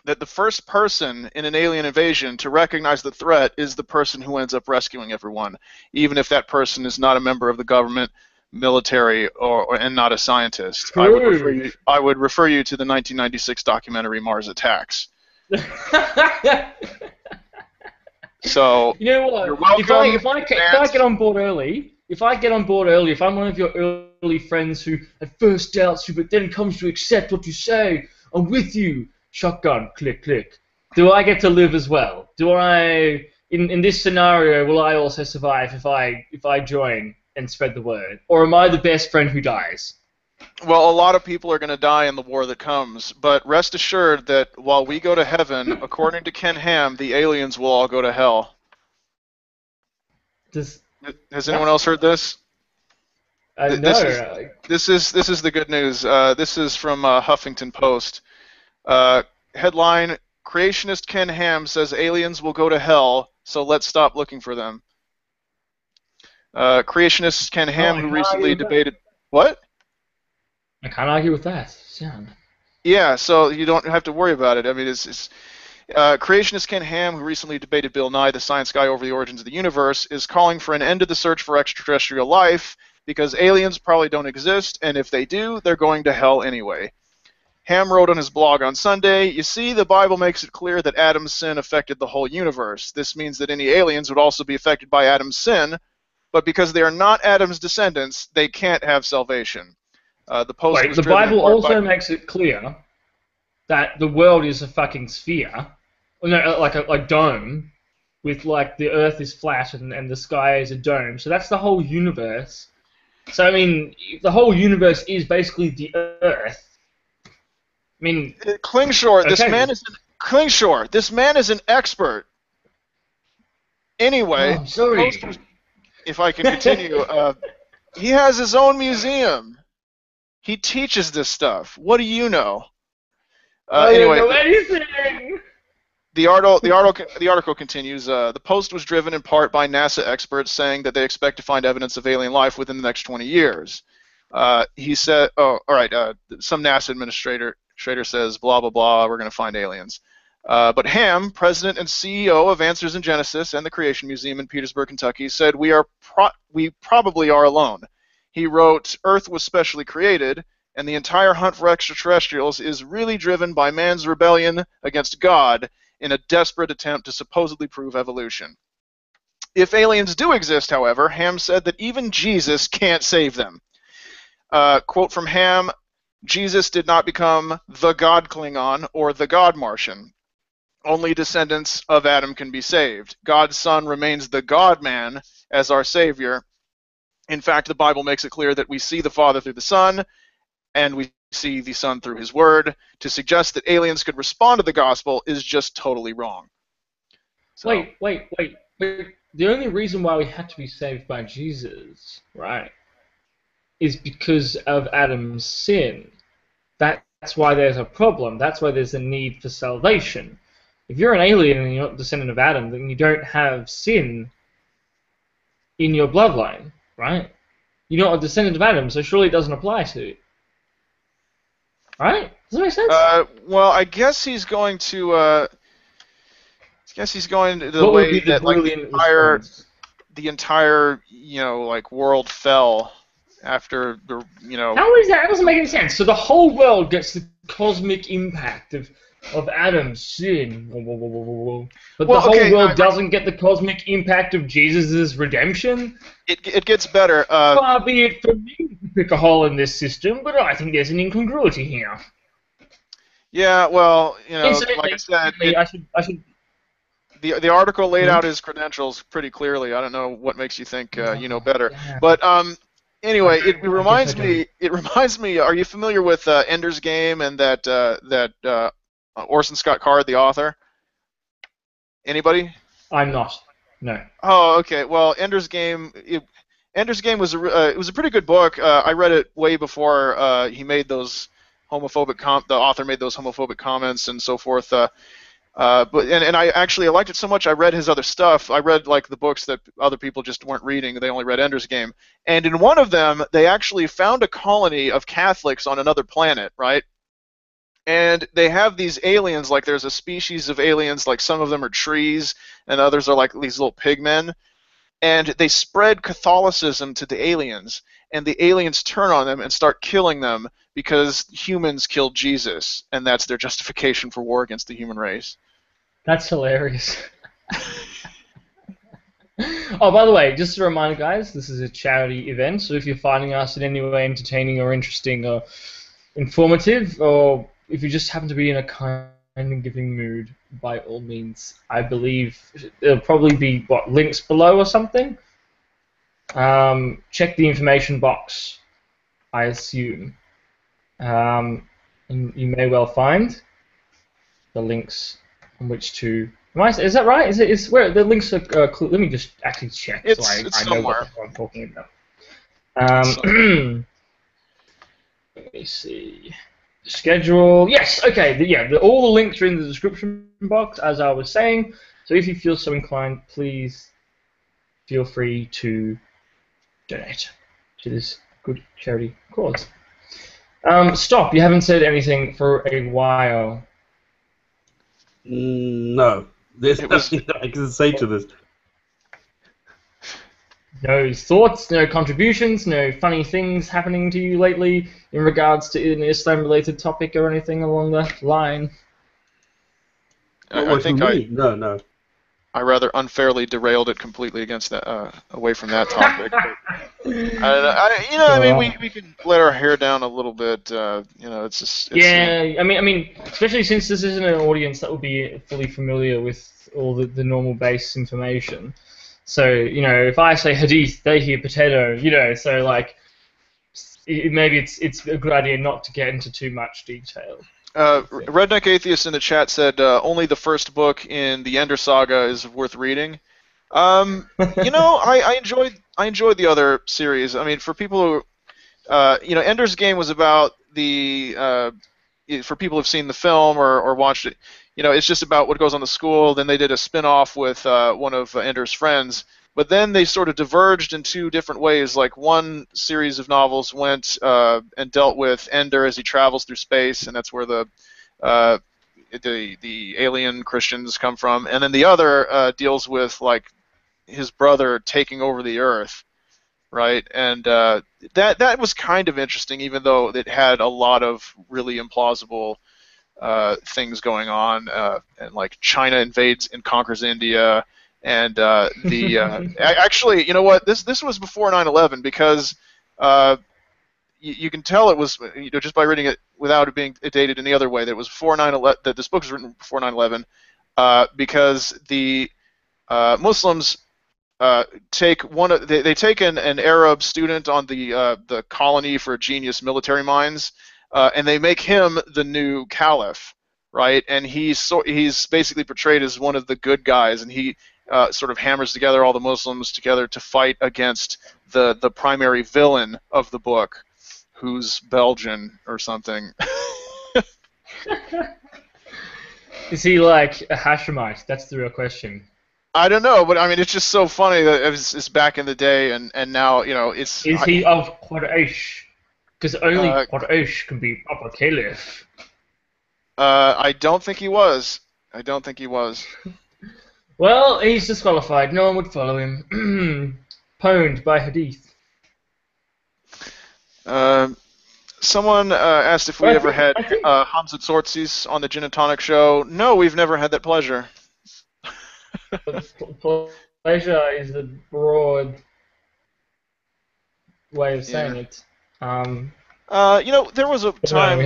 that the first person in an alien invasion to recognize the threat is the person who ends up rescuing everyone, even if that person is not a member of the government, military, and not a scientist. I would refer you to the 1996 documentary Mars Attacks. So you know what? You're welcome. If I get on board early, if I'm one of your early friends who at first doubts you, but then comes to accept what you say, I'm with you. Shotgun, click, click. Do I get to live as well? Do I, in this scenario, will I also survive if I join and spread the word, or am I the best friend who dies? Well, a lot of people are going to die in the war that comes, but rest assured that while we go to heaven, according to Ken Ham, the aliens will all go to hell. Has anyone else heard this? No. This is the good news. This is from Huffington Post. Headline: Creationist Ken Ham says aliens will go to hell, so let's stop looking for them. Creationist Ken Ham, who recently debated... What? I can't argue with that. Yeah, so you don't have to worry about it. I mean, creationist Ken Ham, who recently debated Bill Nye, the science guy, over the origins of the universe, is calling for an end to the search for extraterrestrial life because aliens probably don't exist, and if they do, they're going to hell anyway. Ham wrote on his blog on Sunday, "You see, the Bible makes it clear that Adam's sin affected the whole universe. This means that any aliens would also be affected by Adam's sin, but because they are not Adam's descendants, they can't have salvation." The Bible also makes it clear that the world is a fucking sphere, like a dome, with like the Earth is flat and the sky is a dome. So that's the whole universe. So I mean, the whole universe is basically the Earth. I mean, Klingshore, okay. This man is an expert. Anyway, I'm sorry. If I can continue, he has his own museum. He teaches this stuff. What do you know? Anyway, don't know anything. The article continues. The Post was driven in part by NASA experts saying that they expect to find evidence of alien life within the next 20 years. He said, "Oh, all right." Some NASA administrator says, "Blah blah blah. We're going to find aliens." But Ham, president and CEO of Answers in Genesis and the Creation Museum in Petersburg, Kentucky, said, "We probably are alone." He wrote, "Earth was specially created, and the entire hunt for extraterrestrials is really driven by man's rebellion against God in a desperate attempt to supposedly prove evolution. If aliens do exist, however, Ham said that even Jesus can't save them." Quote from Ham, "Jesus did not become the God Klingon or the God Martian. Only descendants of Adam can be saved. God's Son remains the God-man as our Savior. In fact, the Bible makes it clear that we see the Father through the Son, and we see the Son through His Word. To suggest that aliens could respond to the gospel is just totally wrong." So, Wait. The only reason why we had to be saved by Jesus, right, is because of Adam's sin. That's why there's a problem. That's why there's a need for salvation. If you're an alien and you're not a descendant of Adam, then you don't have sin in your bloodline, right? You're not a descendant of Adam, so surely it doesn't apply to you. Right? Does that make sense? Well, I guess he's going to. The what way that like the entire like world fell after the How is that? That doesn't make any sense. So the whole world gets the cosmic impact of Adam's sin, but the whole world doesn't get the cosmic impact of Jesus' redemption? It gets better. Far be it from me to pick a hole in this system, but I think there's an incongruity here. Yeah, well, like I said, The article laid out his credentials pretty clearly. I don't know what makes you think you know better. Yeah. But anyway, it I reminds guess I me. It reminds me. Are you familiar with Ender's Game and that Orson Scott Card, the author? Anybody? I'm not. No. Oh, okay. Well, Ender's Game. Ender's Game was it was a pretty good book. I read it way before he made those homophobic the author made those homophobic comments and so forth. But I liked it so much. I read his other stuff. I read like the books that other people just weren't reading. They only read Ender's Game. And in one of them, they actually found a colony of Catholics on another planet, right? And they have these aliens, like there's a species of aliens, like some of them are trees, and others are like these little pigmen. And they spread Catholicism to the aliens, and the aliens turn on them and start killing them because humans killed Jesus, and that's their justification for war against the human race. That's hilarious. Oh, by the way, just a reminder, guys, this is a charity event, so if you're finding us in any way entertaining or interesting or informative, or if you just happen to be in a kind and giving mood, by all means, I believe there'll probably be links below or something. Check the information box, I assume, and you may well find the links on which to. Is that right? Is where the links are? Let me just actually check It's I know what I'm talking about. Let me see. Schedule. Yes. Okay. All the links are in the description box, as I was saying. So if you feel so inclined, please feel free to donate to this good charity cause. Stop. You haven't said anything for a while. No. There's nothing I can say to this. No thoughts, no contributions, no funny things happening to you lately in regards to an Islam-related topic or anything along that line? I think No. I rather unfairly derailed it completely against that, away from that topic. I mean, we can let our hair down a little bit. It's just. I mean, especially since this isn't an audience that will be fully familiar with all the normal base information. So, if I say hadith, they hear potato, so like, maybe it's a good idea not to get into too much detail. Redneck Atheist in the chat said only the first book in the Ender Saga is worth reading. I enjoyed the other series. I mean, for people who, Ender's Game was about for people who've seen the film or watched it, it's just about what goes on the school. Then they did a spin-off with one of Ender's friends. But then they sort of diverged in two different ways. Like one series of novels went and dealt with Ender as he travels through space, and that's where the alien Christians come from. And then the other deals with like his brother taking over the Earth, right? And that was kind of interesting, even though it had a lot of really implausible things going on, and like China invades and conquers India. And actually, you know what? This was before 9/11 because you can tell it was just by reading it without it being dated any other way that it was before 9/11. That this book was written before 9/11 because the Muslims take they take an Arab student on the colony for genius military minds, and they make him the new caliph, right? And he's basically portrayed as one of the good guys, and he sort of hammers together all the Muslims together to fight against the primary villain of the book, who's Belgian or something. Is he like a Hashemite? That's the real question. I don't know, but I mean, it's just so funny that it's back in the day, and now it's. Is he of Quraysh? Because only Quraysh can be proper caliph. I don't think he was. Well, he's disqualified. No one would follow him. Pwned by hadith. Someone asked if we ever had Hamza Tsortsis on the Jinn and Tonic show. No, we've never had that pleasure. Pleasure is a broad way of saying it. There was a time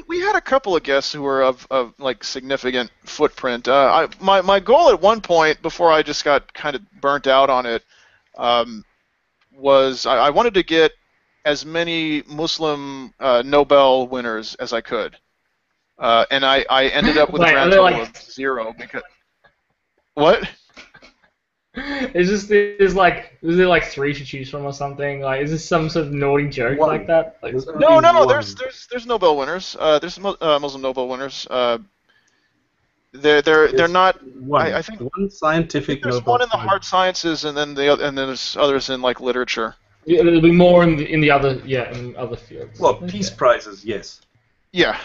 we had a couple of guests who were of like significant footprint. My goal at one point, before I just got kind of burnt out on it, was I wanted to get as many Muslim Nobel winners as I could, and I ended up with a grand total of 0 because what? Is there like 3 to choose from or something? Like, is this some sort of naughty joke like that? Like, no. There's Nobel winners. There's Muslim Nobel winners. They're not. I think one scientific. There's one in the hard sciences, and then there's others in like literature. Yeah, there'll be more in the other fields. Well, peace prizes, yes. Yeah.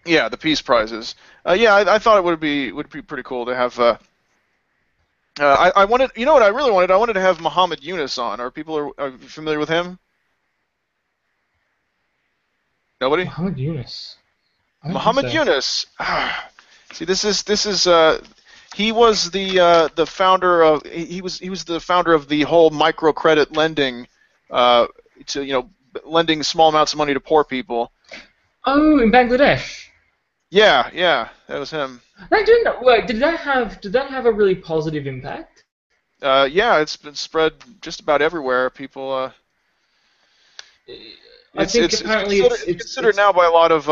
Yeah, the peace prizes. I thought it would be pretty cool to have. I wanted, you know what I really wanted? I wanted to have Muhammad Yunus on. Are you familiar with him? Nobody? Muhammad Yunus. Muhammad Yunus. See, this is he was the founder of he was the founder of the whole microcredit lending to lending small amounts of money to poor people. Oh, in Bangladesh. Yeah, that was him. Did that have a really positive impact? Yeah, it's been spread just about everywhere. People. It's considered now by a lot of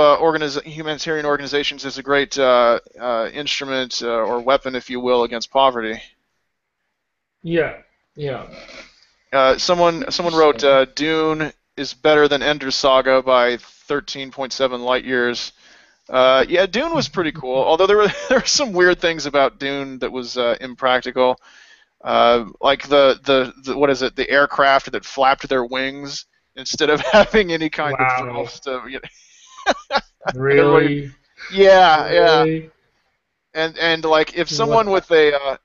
humanitarian organizations as a great instrument or weapon, if you will, against poverty. Yeah. Someone wrote Dune is better than Ender's Saga by 13.7 light years. Yeah, Dune was pretty cool. Although there were some weird things about Dune that was impractical, like the aircraft that flapped their wings instead of having any kind of thrust. Really? Yeah. And like if someone with this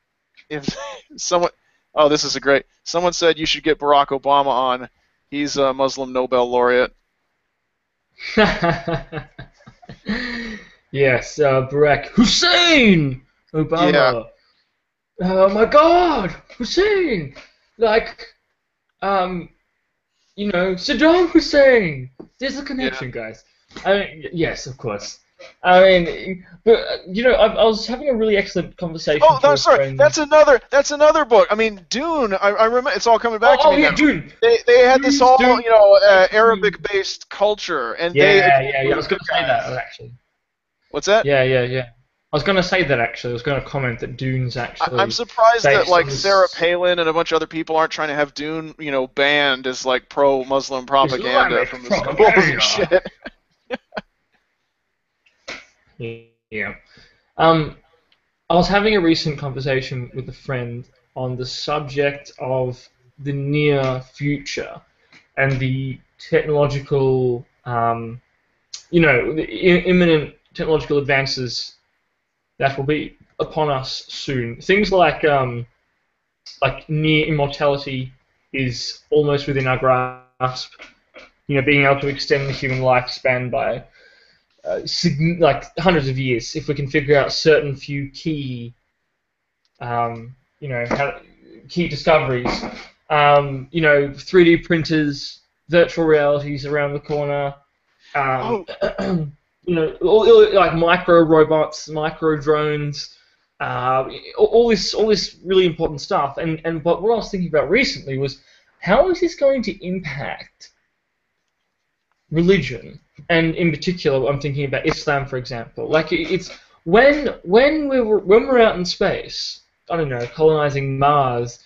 is someone said you should get Barack Obama on. He's a Muslim Nobel laureate. Yes, Barack Hussein Obama. Yeah. Oh my God, Hussein! Like, Saddam Hussein. There's a connection, guys. I mean, yes, of course. I mean, but I was having a really excellent conversation. Oh, no, sorry. That's another book. I mean, Dune. I remember. It's all coming back to me. Oh, yeah, now. Dune. They had this all Arabic-based culture, and I was going to say that actually. What's that? Yeah. I was going to say that actually. I was going to comment that Dune's actually. I'm surprised that like Sarah Palin and a bunch of other people aren't trying to have Dune, banned as like pro-Muslim propaganda from the schools and shit. Yeah. I was having a recent conversation with a friend on the subject of the near future and the technological, the imminent technological advances that will be upon us soon. Things like near immortality is almost within our grasp. Being able to extend the human lifespan by hundreds of years, if we can figure out certain few key, key discoveries. 3D printers, virtual realities around the corner. Like micro robots, micro drones, all this really important stuff. But what I was thinking about recently was how is this going to impact religion? And in particular, I'm thinking about Islam, for example. Like it's when we're out in space, I don't know, colonizing Mars.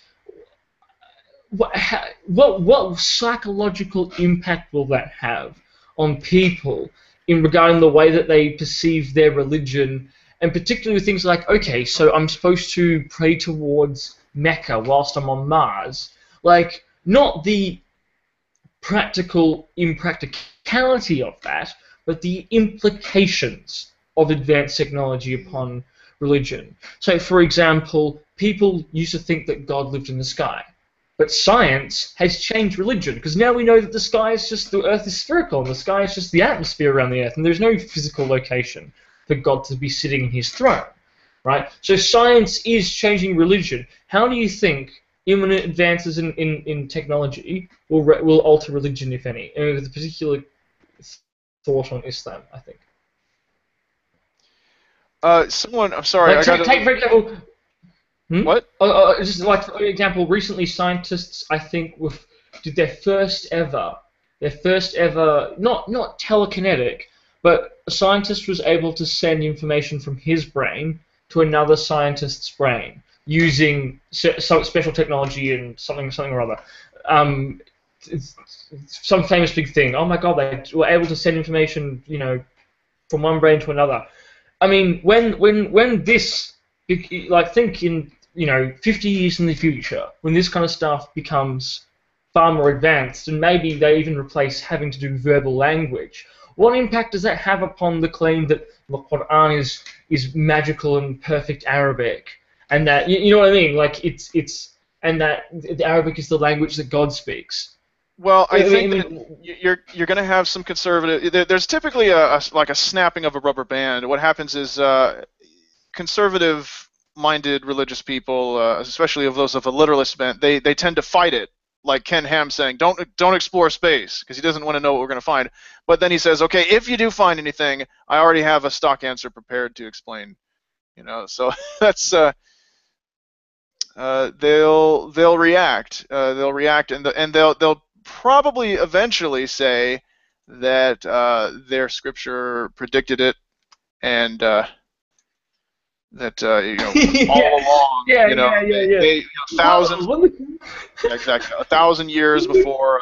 What psychological impact will that have on people in regarding the way that they perceive their religion, and particularly with things like, okay, so I'm supposed to pray towards Mecca whilst I'm on Mars, like not the practical impracticality of that, but the implications of advanced technology upon religion. So, for example, people used to think that God lived in the sky, but science has changed religion, because now we know that the Earth is spherical, and the sky is just the atmosphere around the Earth, and there's no physical location for God to be sitting in his throne, right? So science is changing religion. How do you think imminent advances in technology will alter religion, if any? And with a particular thought on Islam, I think. I'm sorry. Like, take for example. What? Just like for example, recently scientists, I think, did their first ever, not telekinetic, but a scientist was able to send information from his brain to another scientist's brain using some special technology and something or other. It's some famous big thing. Oh my God, they were able to send information, from one brain to another. I mean, when this, like, think in 50 years in the future, when this kind of stuff becomes far more advanced, and maybe they even replace having to do verbal language, what impact does that have upon the claim that the Quran is magical and perfect Arabic, and that you know what I mean? Like and that the Arabic is the language that God speaks. Well, I think that you're going to have some conservative. There's typically like a snapping of a rubber band. What happens is conservative-minded religious people, especially of those of a literalist bent, they tend to fight it. Like Ken Ham saying, don't explore space, because he doesn't want to know what we're going to find. But then he says, okay, if you do find anything, I already have a stock answer prepared to explain. So that's they'll react. They'll react, and they'll probably eventually say that their scripture predicted it, and that all along, they thousands, exactly 1,000 years before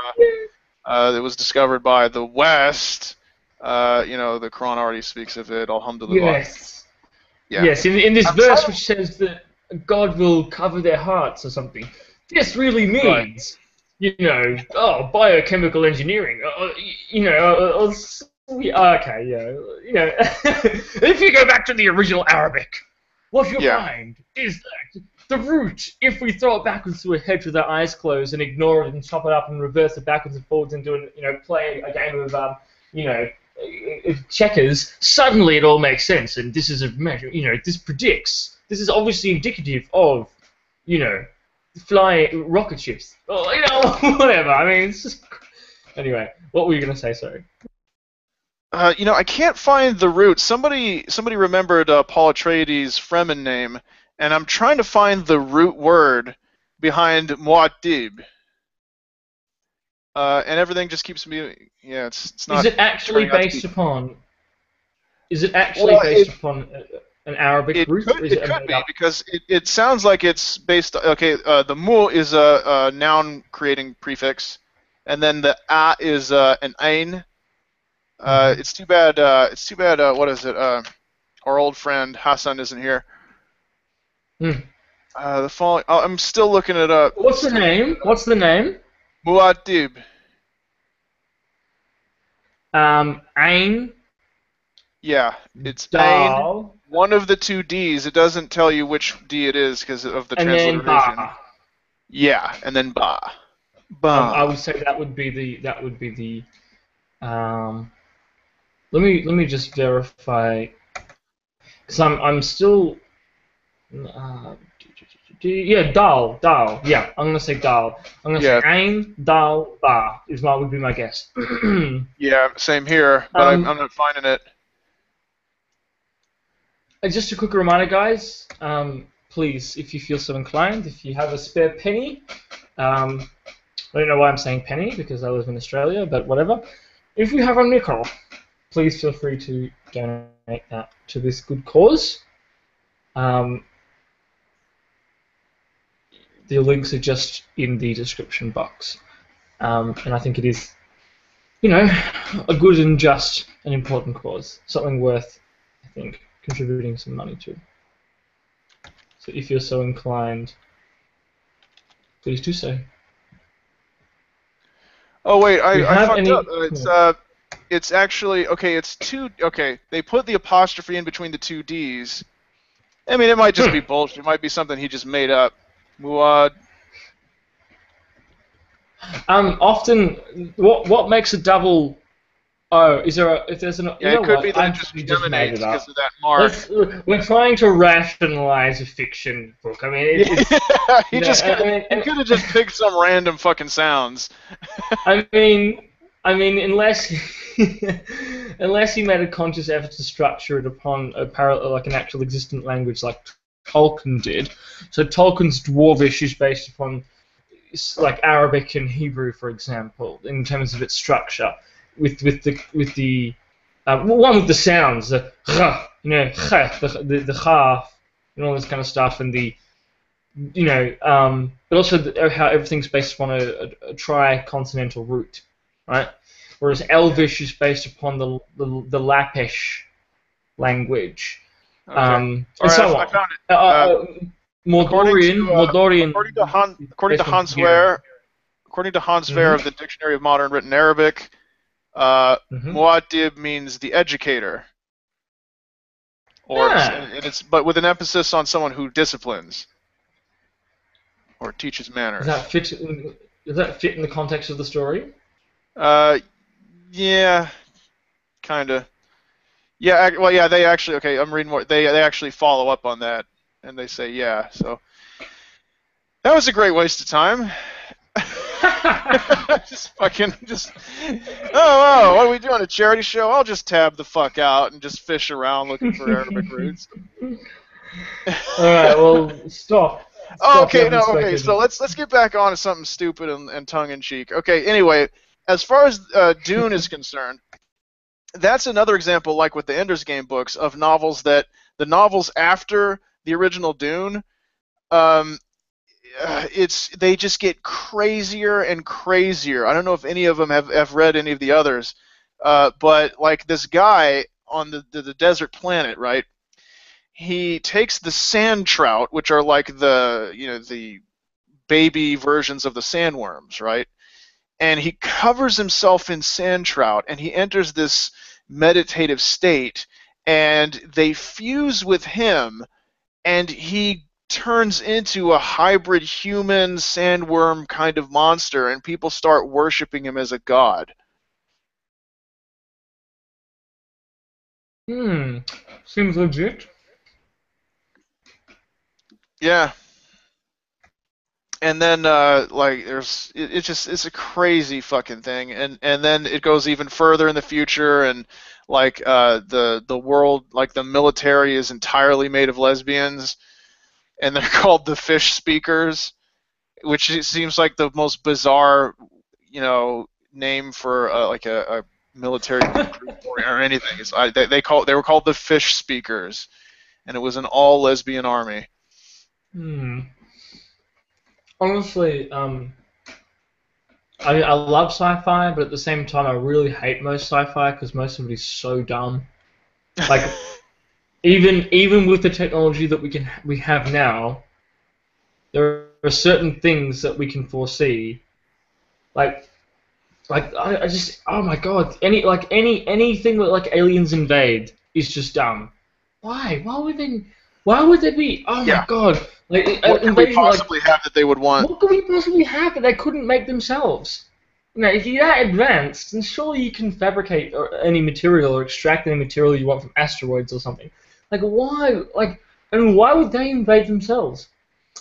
it was discovered by the West. The Quran already speaks of it. Alhamdulillah. Yes. Yeah. Yes. In this verse, which says that God will cover their hearts or something, this really means, biochemical engineering. If you go back to the original Arabic, what you'll find is that the root, if we throw it backwards through a hedge with our eyes closed and ignore it and chop it up and reverse it backwards and forwards and play a game of, checkers, suddenly it all makes sense. And this is a measure, this predicts. This is obviously indicative of, flying rocket ships. Or, whatever. I mean, it's just... Anyway, what were you going to say, sorry? I can't find the root. Somebody remembered Paul Atreides' Fremen name, and I'm trying to find the root word behind Mu'addib. And everything just keeps me. Yeah, it's not. Is it actually based upon? Is it actually based upon an Arabic root? It could be, because it sounds like it's based. Okay, the mu is a noun creating prefix, and then the a is an ain. It's too bad. What is it? Our old friend Hassan isn't here. The following. I'm still looking it up. What's the name? Mu'addib. Ain. Yeah, it's Dal. Ain. One of the two D's. It doesn't tell you which D it is because of the transliteration. Ba. Yeah, and then ba. I would say that would be the. Let me just verify, because I'm still. Dal. Yeah, I'm gonna say dal. I'm gonna say ain, dal, ba would be my guess. Yeah, same here, but I'm not finding it. Just a quick reminder, guys. Please, if you feel so inclined, if you have a spare penny, I don't know why I'm saying penny, because I live in Australia, but whatever. If you have a nickel, please feel free to donate that to this good cause. The links are just in the description box. And I think it is, a good and just and important cause. Something worth, I think, contributing some money to. So if you're so inclined, please do so. Oh wait, I fucked up. It's actually it's two. Okay, they put the apostrophe in between the two D's. I mean, it might just be bullshit. It might be something he just made up. Muad. Often, what makes a double Oh, is there if there's an? Yeah, You know it could what? be that I it just actually just made emanates it up. because of that mark. We're trying to rationalize a fiction book. I mean, it's, He you know, could have just picked some random fucking sounds. I mean, unless unless he made a conscious effort to structure it upon like an actual existent language, like Tolkien did. So Tolkien's Dwarvish is based upon like Arabic and Hebrew, for example, in terms of its structure, with the one with the sounds, the you know, the ha, and all this kind of stuff, and the but also how everything's based upon a tri-consonantal root, right? Whereas Elvish is based upon the Lappish language. Okay. And All right, so I on. found it. Mordorian. According to Hans Wehr, of the Dictionary of Modern Written Arabic, Mu'addib means the educator, and it's but with an emphasis on someone who disciplines or teaches manners. Does that fit in the context of the story? Yeah, kinda. Yeah, well, yeah, they actually, okay, I'm reading more. They actually follow up on that, and they say, yeah, so that was a great waste of time. Oh, what are we doing, a charity show? I'll just tab the fuck out and just fish around looking for Arabic roots. Alright, well, stop. Okay, so let's get back on to something stupid and tongue-in-cheek. Okay, anyway, as far as Dune is concerned, that's another example, like with the Ender's Game books, of novels that the novels after the original Dune, they just get crazier and crazier. I don't know if any of them have read any of the others, but like this guy on the desert planet, right? He takes the sand trout, which are like the baby versions of the sandworms, right? And he covers himself in sand trout, and he enters this meditative state, and they fuse with him, and he turns into a hybrid human sandworm kind of monster, and people start worshiping him as a god. Seems legit. Yeah. And then it's a crazy fucking thing, and then it goes even further in the future, and like the world, like the military is entirely made of lesbians, and they're called the Fish Speakers, which seems like the most bizarre, name for like a military group or anything. They were called the Fish Speakers, and it was an all lesbian army. Honestly, I love sci-fi, but at the same time, I really hate most sci-fi because most of it is so dumb. Like, even with the technology that we have now, there are certain things that we can foresee. Like I just, oh my god, anything that like aliens invade is just dumb. Why? Why would they be? Oh my god. Like, what could we possibly have that they would want? What could we possibly have that they couldn't make themselves? If you're that advanced, then surely you can fabricate any material or extract any material you want from asteroids or something. Like, why? And why would they invade themselves?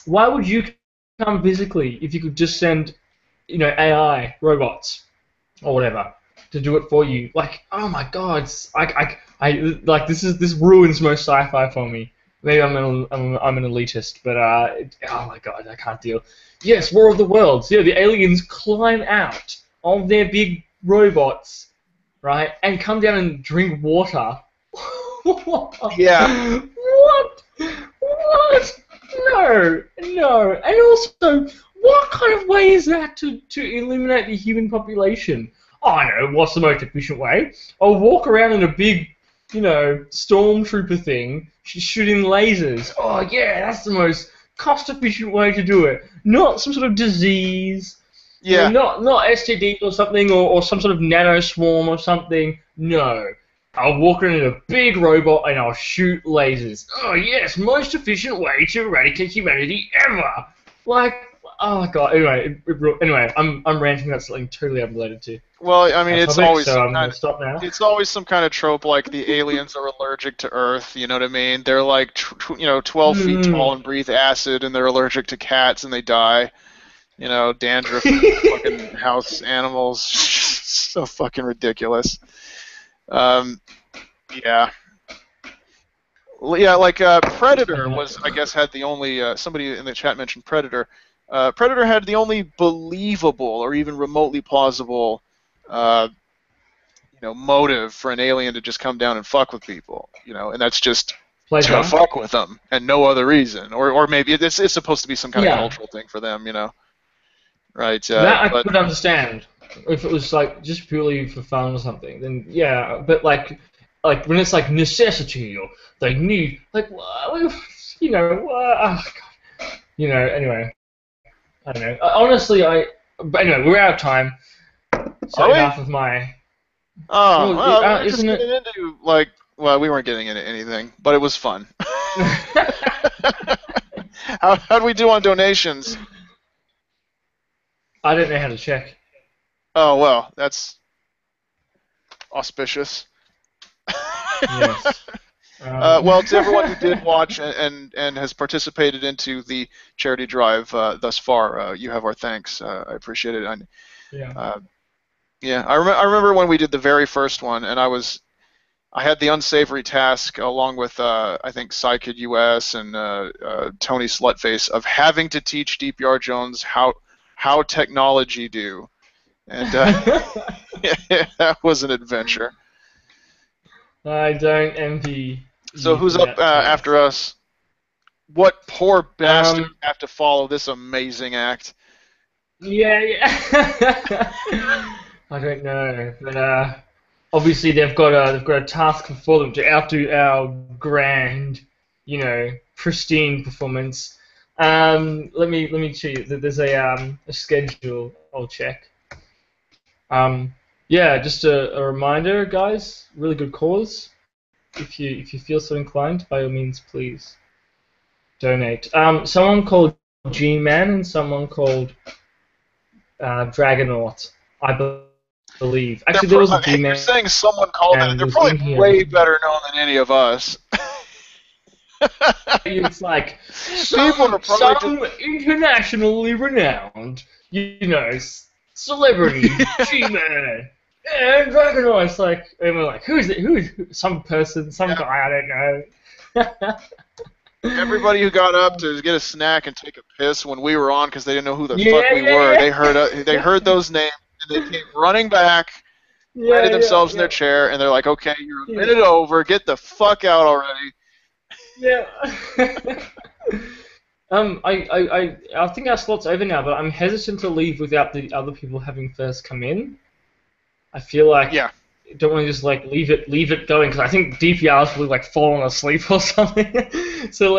Why would you come physically if you could just send, AI robots or whatever to do it for you? Like, oh my god, this ruins most sci-fi for me. Maybe I'm an elitist, but oh my god, I can't deal. Yes, War of the Worlds. Yeah, the aliens climb out of their big robots, right, and come down and drink water. Yeah. What? No. And also, what kind of way is that to eliminate the human population? Oh, I know. What's the most efficient way? I'll walk around in a big, stormtrooper thing, shooting lasers. Oh, yeah, that's the most cost-efficient way to do it. Not some sort of disease. Yeah. Not STD or something, or some sort of nanoswarm or something. No. I'll walk around in a big robot and I'll shoot lasers. Oh, yes, most efficient way to eradicate humanity ever. Like, oh god. Anyway, I'm ranting about something totally unrelated to. Well, I mean, it's always so I'm gonna stop now. it's always some kind of trope like the aliens are allergic to Earth. You know what I mean? They're like 12 feet tall and breathe acid, and they're allergic to cats and they die. You know, dandruff, fucking house animals, so fucking ridiculous. Yeah. Yeah, like Predator was, I guess, had the only. Somebody in the chat mentioned Predator. Predator had the only believable or even remotely plausible, motive for an alien to just come down and fuck with people. And that's just to fuck with them and no other reason. Or maybe it's supposed to be some kind of cultural thing for them. Right. That I could understand if it was like just purely for fun or something. Then yeah, but like when it's like necessity or they need anyway. I don't know. Honestly, but anyway, we're out of time. So enough of my. Isn't it? Into, well, we weren't getting into anything, but it was fun. How'd we do on donations? I don't know how to check. Oh well, that's auspicious. Yes. Well, to everyone who did watch and has participated into the charity drive thus far, you have our thanks. I appreciate it. I remember when we did the very first one, and I had the unsavory task along with I think Psykid US and Tony Slutface of having to teach dprjones how technology do, and that was an adventure. I don't envy. So who's up after us? What poor bastard have to follow this amazing act? Yeah. I don't know, but obviously they've got a task before them to outdo our grand, pristine performance. Let me show you. There's a schedule. I'll check. Yeah, just a reminder, guys. Really good cause. If you feel so inclined, by all means, please donate. Someone called G-Man and someone called dragnauct, I believe. Actually, there was a G-Man. You're saying someone called them. They're probably way better known than any of us. It's like some internationally renowned, celebrity G-Man. And dragnauct. It's like, and we're like, who is it? Who is some person, some guy? I don't know. Everybody who got up to get a snack and take a piss when we were on because they didn't know who the fuck we were. They heard those names and they came running back, righted themselves in their chair, and they're like, "Okay, you're a minute over. Get the fuck out already." Yeah. I think our slot's over now, but I'm hesitant to leave without the other people having first come in. I feel like don't want to just leave it going because I think DPR's probably falling asleep or something. So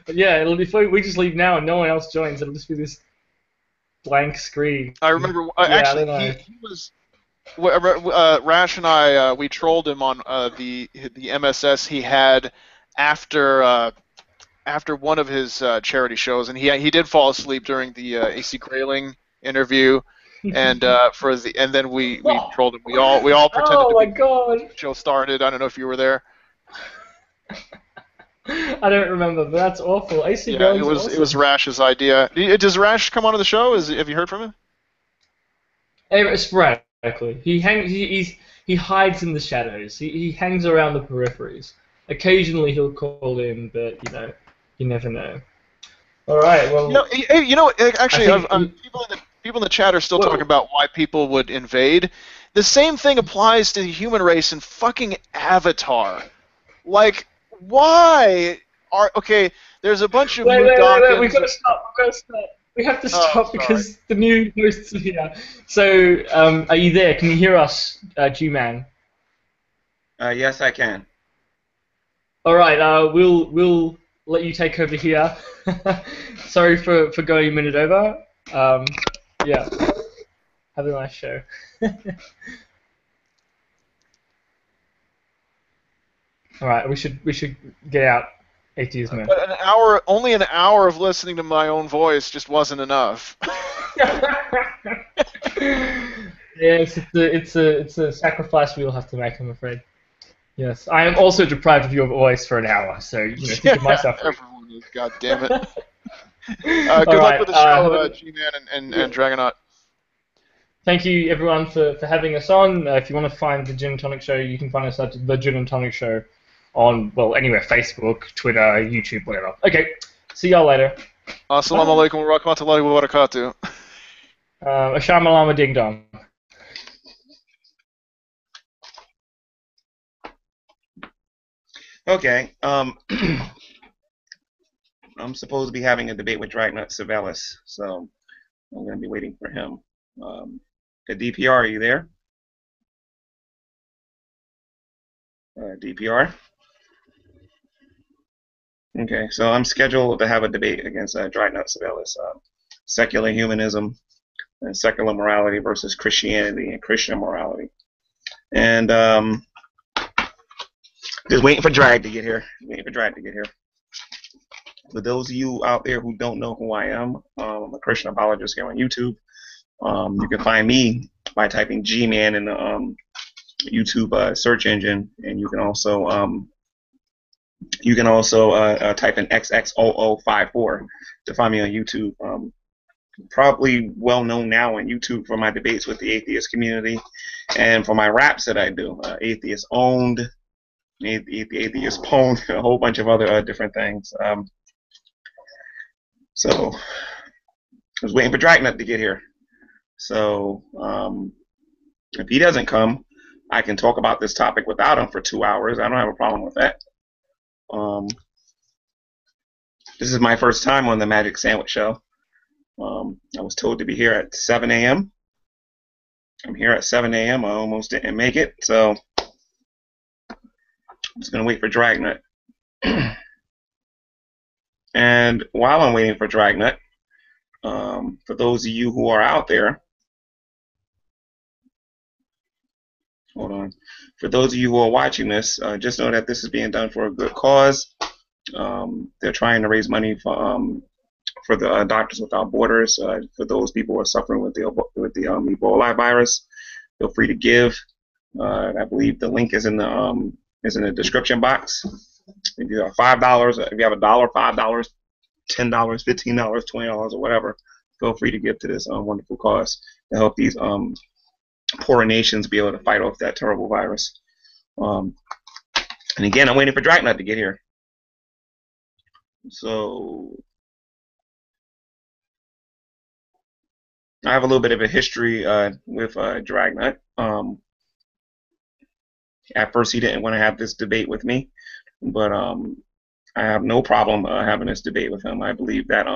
it'll be funny. We just leave now and no one else joins. It'll just be this blank screen. I remember he was Rash and I we trolled him on the MSS he had after one of his charity shows, and he did fall asleep during the AC Grayling interview. And then we trolled him. We all pretended to be. God! The show started. I don't know if you were there. I don't remember, but that's awful. AC Grayling. It was Rash's idea. Does Rash come onto the show? Have you heard from him? Sporadically. He hides in the shadows. He hangs around the peripheries. Occasionally he'll call in, but you never know. All right. Well. Actually, people in the chat are still talking about why people would invade. The same thing applies to the human race in fucking Avatar. Why are... Okay, there's a bunch of wait, we've got to stop. We have to stop because the new hosts are here. So, are you there? Can you hear us, G-Man? Yes, I can. All right, we'll let you take over here. Sorry for going a minute over. Yeah. Have a nice show. All right, we should get out. atheism. But only an hour of listening to my own voice just wasn't enough. Yes, it's a sacrifice we all have to make, I'm afraid. Yes, I am also deprived of your voice for an hour, so think of my suffering. Everyone is, God damn it. Good luck with the show, G-Man and Dragonaut. Thank you, everyone, for having us on. If you want to find the Gin and Tonic Show, you can find us at the Gin and Tonic Show on, well, anywhere, Facebook, Twitter, YouTube, whatever. Okay, see y'all later. Assalamu alaikum wa rahmatullahi wa barakatuh. Asham alama ding dong. Okay. I'm supposed to be having a debate with Dragnauct Savalis, so I'm going to be waiting for him. The DPR, are you there? DPR? Okay, so I'm scheduled to have a debate against Dragnauct Savalis. Secular humanism and secular morality versus Christianity and Christian morality. And just waiting for Drag to get here. For those of you out there who don't know who I am, I'm a Christian apologist here on YouTube. You can find me by typing G-Man in the YouTube search engine, and you can also type in XX0054 to find me on YouTube. Probably well known now on YouTube for my debates with the atheist community and for my raps that I do. Atheist owned, atheist pwned, a whole bunch of other different things. So I was waiting for Dragnaught to get here. So if he doesn't come, I can talk about this topic without him for 2 hours. I don't have a problem with that. This is my first time on the Magic Sandwich Show. I was told to be here at 7 a.m. I'm here at 7 a.m. I almost didn't make it, so I'm just going to wait for Dragnaught. And while I'm waiting for Dragnaught, for those of you who are out there, hold on. For those of you who are watching this, just know that this is being done for a good cause. They're trying to raise money for the Doctors Without Borders. For those people who are suffering with the Ebola virus, feel free to give. I believe the link is in the description box. If you have $5, if you have $1, $5, $10, $15, $20, or whatever, feel free to give to this wonderful cause to help these poorer nations be able to fight off that terrible virus. And again, I'm waiting for Dragnaught to get here. So I have a little bit of a history with Dragnaught. At first, he didn't want to have this debate with me, but I have no problem having this debate with him. I believe that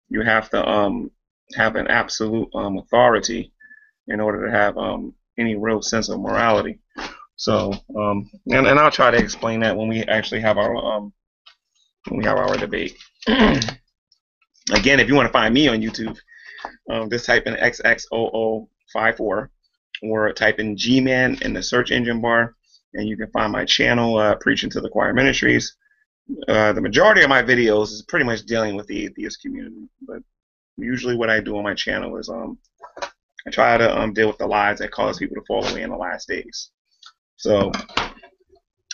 you have to have an absolute authority in order to have any real sense of morality. So, and I'll try to explain that when we actually have our debate. Again, if you want to find me on YouTube, just type in XX0054 or type in G-Man in the search engine bar, and you can find my channel, Preaching to the Choir Ministries. The majority of my videos is pretty much dealing with the atheist community, but usually what I do on my channel is I try to deal with the lies that cause people to fall away in the last days. So,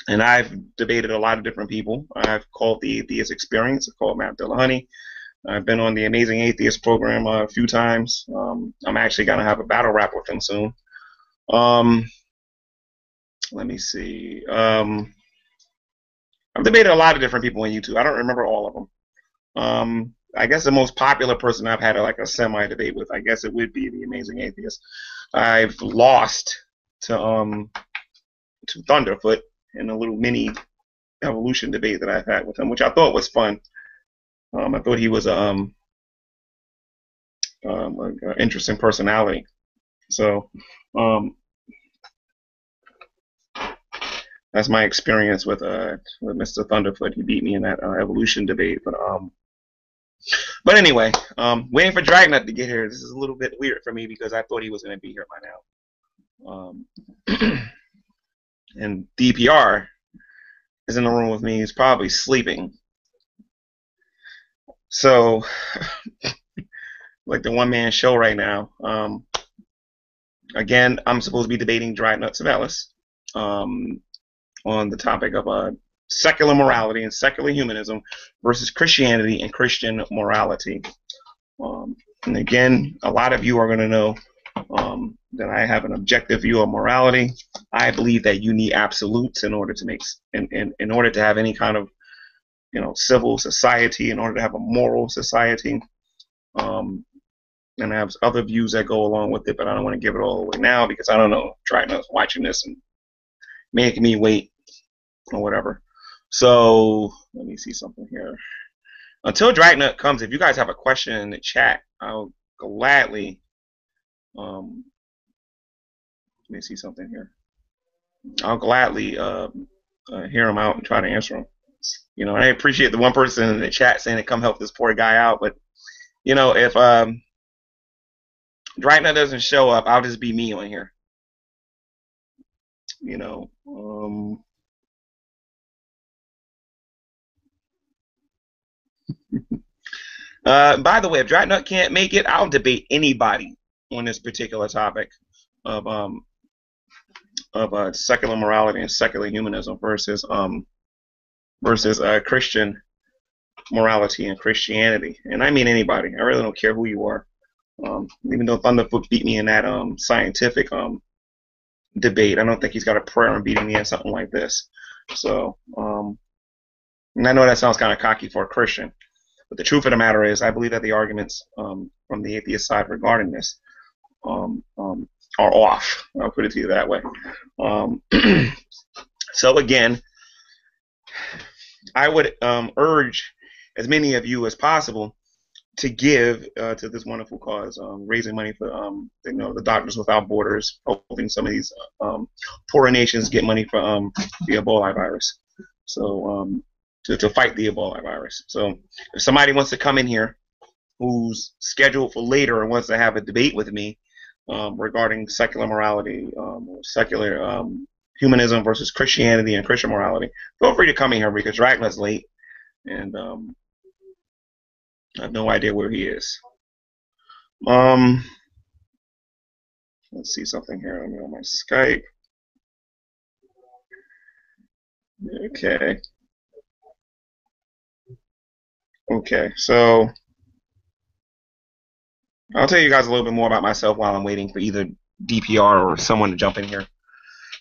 and I've debated a lot of different people. I've called the Atheist Experience. I've called Matt Dillahunty. I've been on the Amazing Atheist program a few times. I'm actually going to have a battle rap with him soon. Let me see. I've debated a lot of different people on YouTube. I don't remember all of them. I guess the most popular person I've had like a semi-debate with, I guess it would be the Amazing Atheist. I've lost to Thunderfoot in a little mini evolution debate that I've had with him, which I thought was fun. I thought he was an interesting personality. So that's my experience with Mr. Thunderfoot. He beat me in that evolution debate. But anyway, waiting for Dragnaught to get here. This is a little bit weird for me because I thought he was going to be here by now. And DPR is in the room with me. He's probably sleeping. So, like the one-man show right now. Again, I'm supposed to be debating Dragnauct Savalis on the topic of secular morality and secular humanism versus Christianity and Christian morality. And again, a lot of you are going to know that I have an objective view of morality. I believe that you need absolutes in order to make in order to have any kind of civil society, in order to have a moral society. And I have other views that go along with it, but I don't want to give it all away now because I don't know. Dragnaugt's watching this and making me wait or whatever. So let me see something here. Until Dragnaught comes, if you guys have a question in the chat, I'll gladly. Let me see something here. I'll gladly hear them out and try to answer them. I appreciate the one person in the chat saying to come help this poor guy out, but if Dragnaught doesn't show up, I'll just be me on here. By the way, if Dragnaught can't make it, I'll debate anybody on this particular topic of secular morality and secular humanism versus Christian morality and Christianity. And I mean anybody. I really don't care who you are. Even though Thunderfoot beat me in that scientific debate, I don't think he's got a prayer on beating me in something like this. So, and I know that sounds kind of cocky for a Christian, but the truth of the matter is, I believe that the arguments from the atheist side regarding this are off. I'll put it to you that way. So again, I would urge as many of you as possible to give to this wonderful cause, raising money for the Doctors Without Borders, helping some of these poorer nations get money for the Ebola virus. So to fight the Ebola virus. So if somebody wants to come in here who's scheduled for later and wants to have a debate with me regarding secular morality, secular humanism versus Christianity and Christian morality, feel free to come in here because Dragnauht's late and I have no idea where he is. Let's see something here. Let me on my Skype. Okay, so I'll tell you guys a little bit more about myself while I'm waiting for either DPR or someone to jump in here.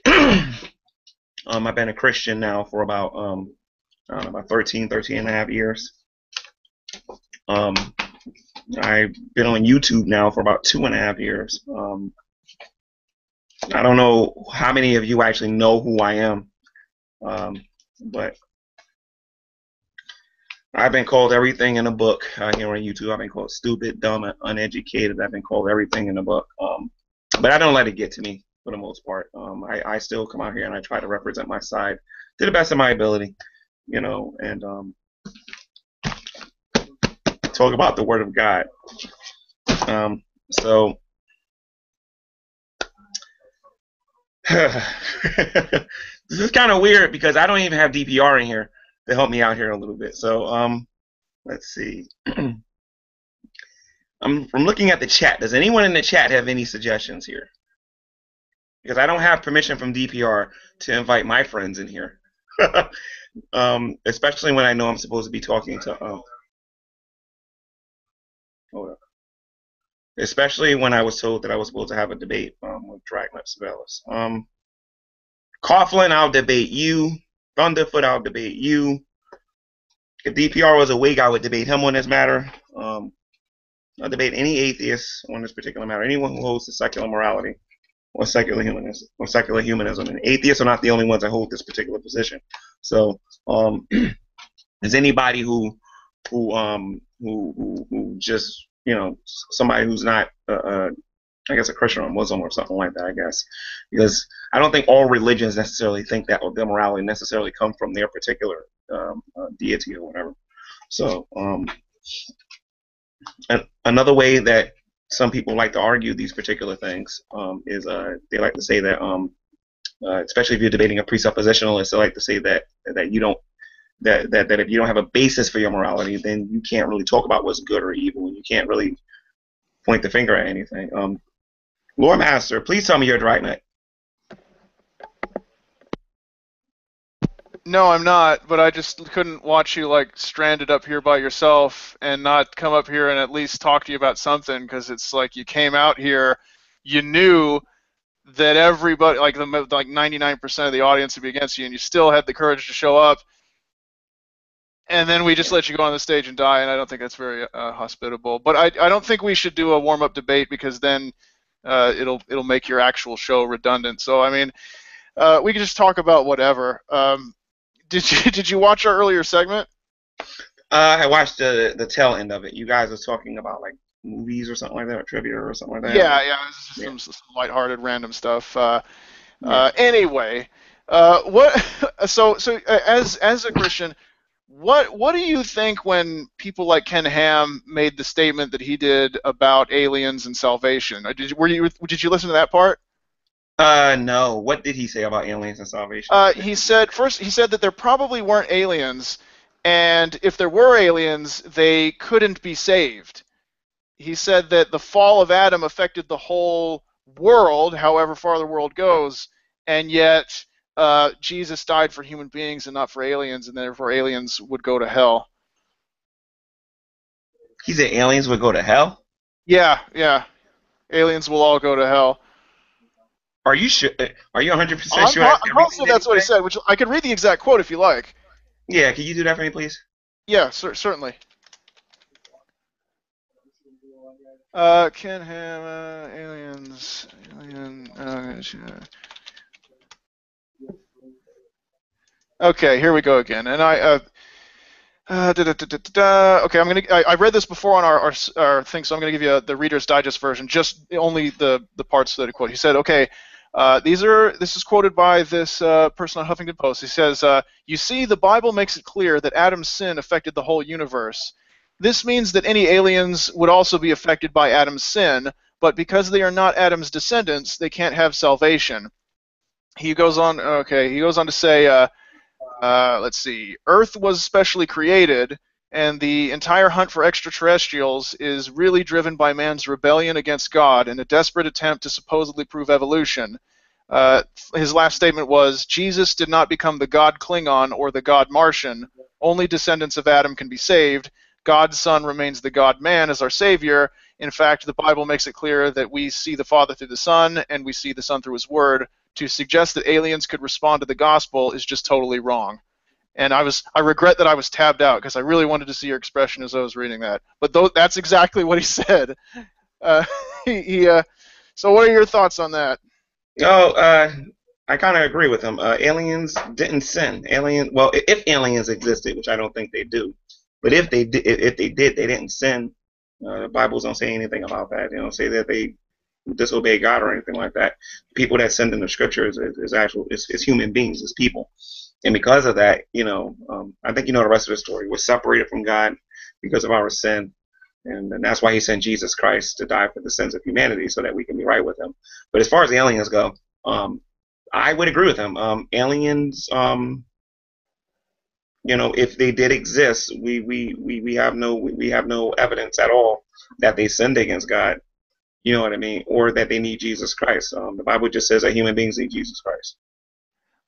I've been a Christian now for about I don't know, about 13 and a half years. I've been on YouTube now for about 2.5 years. I don't know how many of you actually know who I am, but I've been called everything in a book here on YouTube. I've been called stupid, dumb, and uneducated. I've been called everything in the book, but I don't let it get to me for the most part. I still come out here and I try to represent my side to the best of my ability, and talk about the Word of God. So this is kind of weird because I don't even have DPR in here to help me out here a little bit. So let's see. I'm looking at the chat. Does anyone in the chat have any suggestions here? Because I don't have permission from DPR to invite my friends in here, especially when I know I'm supposed to be talking to. Hold up. Especially when I was told that I was supposed to have a debate with Dragnaught Savalis. Coughlin, I'll debate you. Thunderfoot, I'll debate you. If DPR was awake, I would debate him on this matter. I'll debate any atheist on this particular matter. Anyone who holds to secular morality or secular humanism. And atheists are not the only ones that hold this particular position. So, is anybody who just, somebody who's not, I guess, a Christian or Muslim or something like that, I guess. Because I don't think all religions necessarily think that their morality necessarily comes from their particular deity or whatever. So, another way that some people like to argue these particular things is they like to say that especially if you're debating a presuppositionalist. I like to say that you don't that if you don't have a basis for your morality, then you can't really talk about what's good or evil, and you can't really point the finger at anything. Lord Master, please tell me you're a dragnauct. No, I'm not, but I just couldn't watch you like stranded up here by yourself and not come up here and at least talk to you about something, because it's like you came out here, you knew that everybody, like 99% of the audience would be against you, and you still had the courage to show up, and then we just let you go on the stage and die, and I don't think that's very hospitable. But I don't think we should do a warm-up debate, because then it'll make your actual show redundant. So I mean, we can just talk about whatever. Did you watch our earlier segment? I watched the tail end of it. You guys were talking about like movies or something like that, or trivia or something like that. Yeah, it was just some lighthearted random stuff. Anyway, what? So as a Christian, what do you think when people like Ken Ham made the statement that he did about aliens and salvation? Did you listen to that part? No. What did he say about aliens and salvation? He said that there probably weren't aliens, and if there were aliens, they couldn't be saved. He said that the fall of Adam affected the whole world, however far the world goes, and yet Jesus died for human beings and not for aliens, and therefore aliens would go to hell. He said aliens would go to hell? Yeah. Aliens will all go to hell. Are you sure? Are you 100% sure? I'm positive that's what he said. Which I could read the exact quote if you like. Yeah, can you do that for me, please? Yeah, certainly. Ken Ham, aliens, Okay, here we go again, and okay, I read this before on our thing, so I'm gonna give you the Reader's Digest version, just only the parts that I quote. He said, okay. This is quoted by this person on Huffington Post. He says, you see, the Bible makes it clear that Adam's sin affected the whole universe. This means that any aliens would also be affected by Adam's sin, but because they are not Adam's descendants, they can't have salvation. He goes on to say, let's see, Earth was specially created, and the entire hunt for extraterrestrials is really driven by man's rebellion against God and a desperate attempt to supposedly prove evolution. His last statement was, Jesus did not become the God Klingon or the God Martian. Only descendants of Adam can be saved. God's Son remains the God-Man as our Savior. In fact, the Bible makes it clear that we see the Father through the Son, and we see the Son through His Word. To suggest that aliens could respond to the gospel is just totally wrong. And I regret that I was tabbed out, because I really wanted to see your expression as I was reading that. But that's exactly what he said. So what are your thoughts on that? Oh, I kind of agree with him. Aliens didn't sin. If aliens existed, which I don't think they do, but if they did, they didn't sin. The Bibles don't say anything about that. They don't say that they disobey God or anything like that. People that sin in the Scriptures is human beings, is people. And because of that, I think you know the rest of the story. We're separated from God because of our sin, and that's why He sent Jesus Christ to die for the sins of humanity, so that we can be right with Him. But as far as the aliens go, I would agree with him. Aliens, if they did exist, we have no evidence at all that they sinned against God. You know what I mean? Or that they need Jesus Christ. The Bible just says that human beings need Jesus Christ.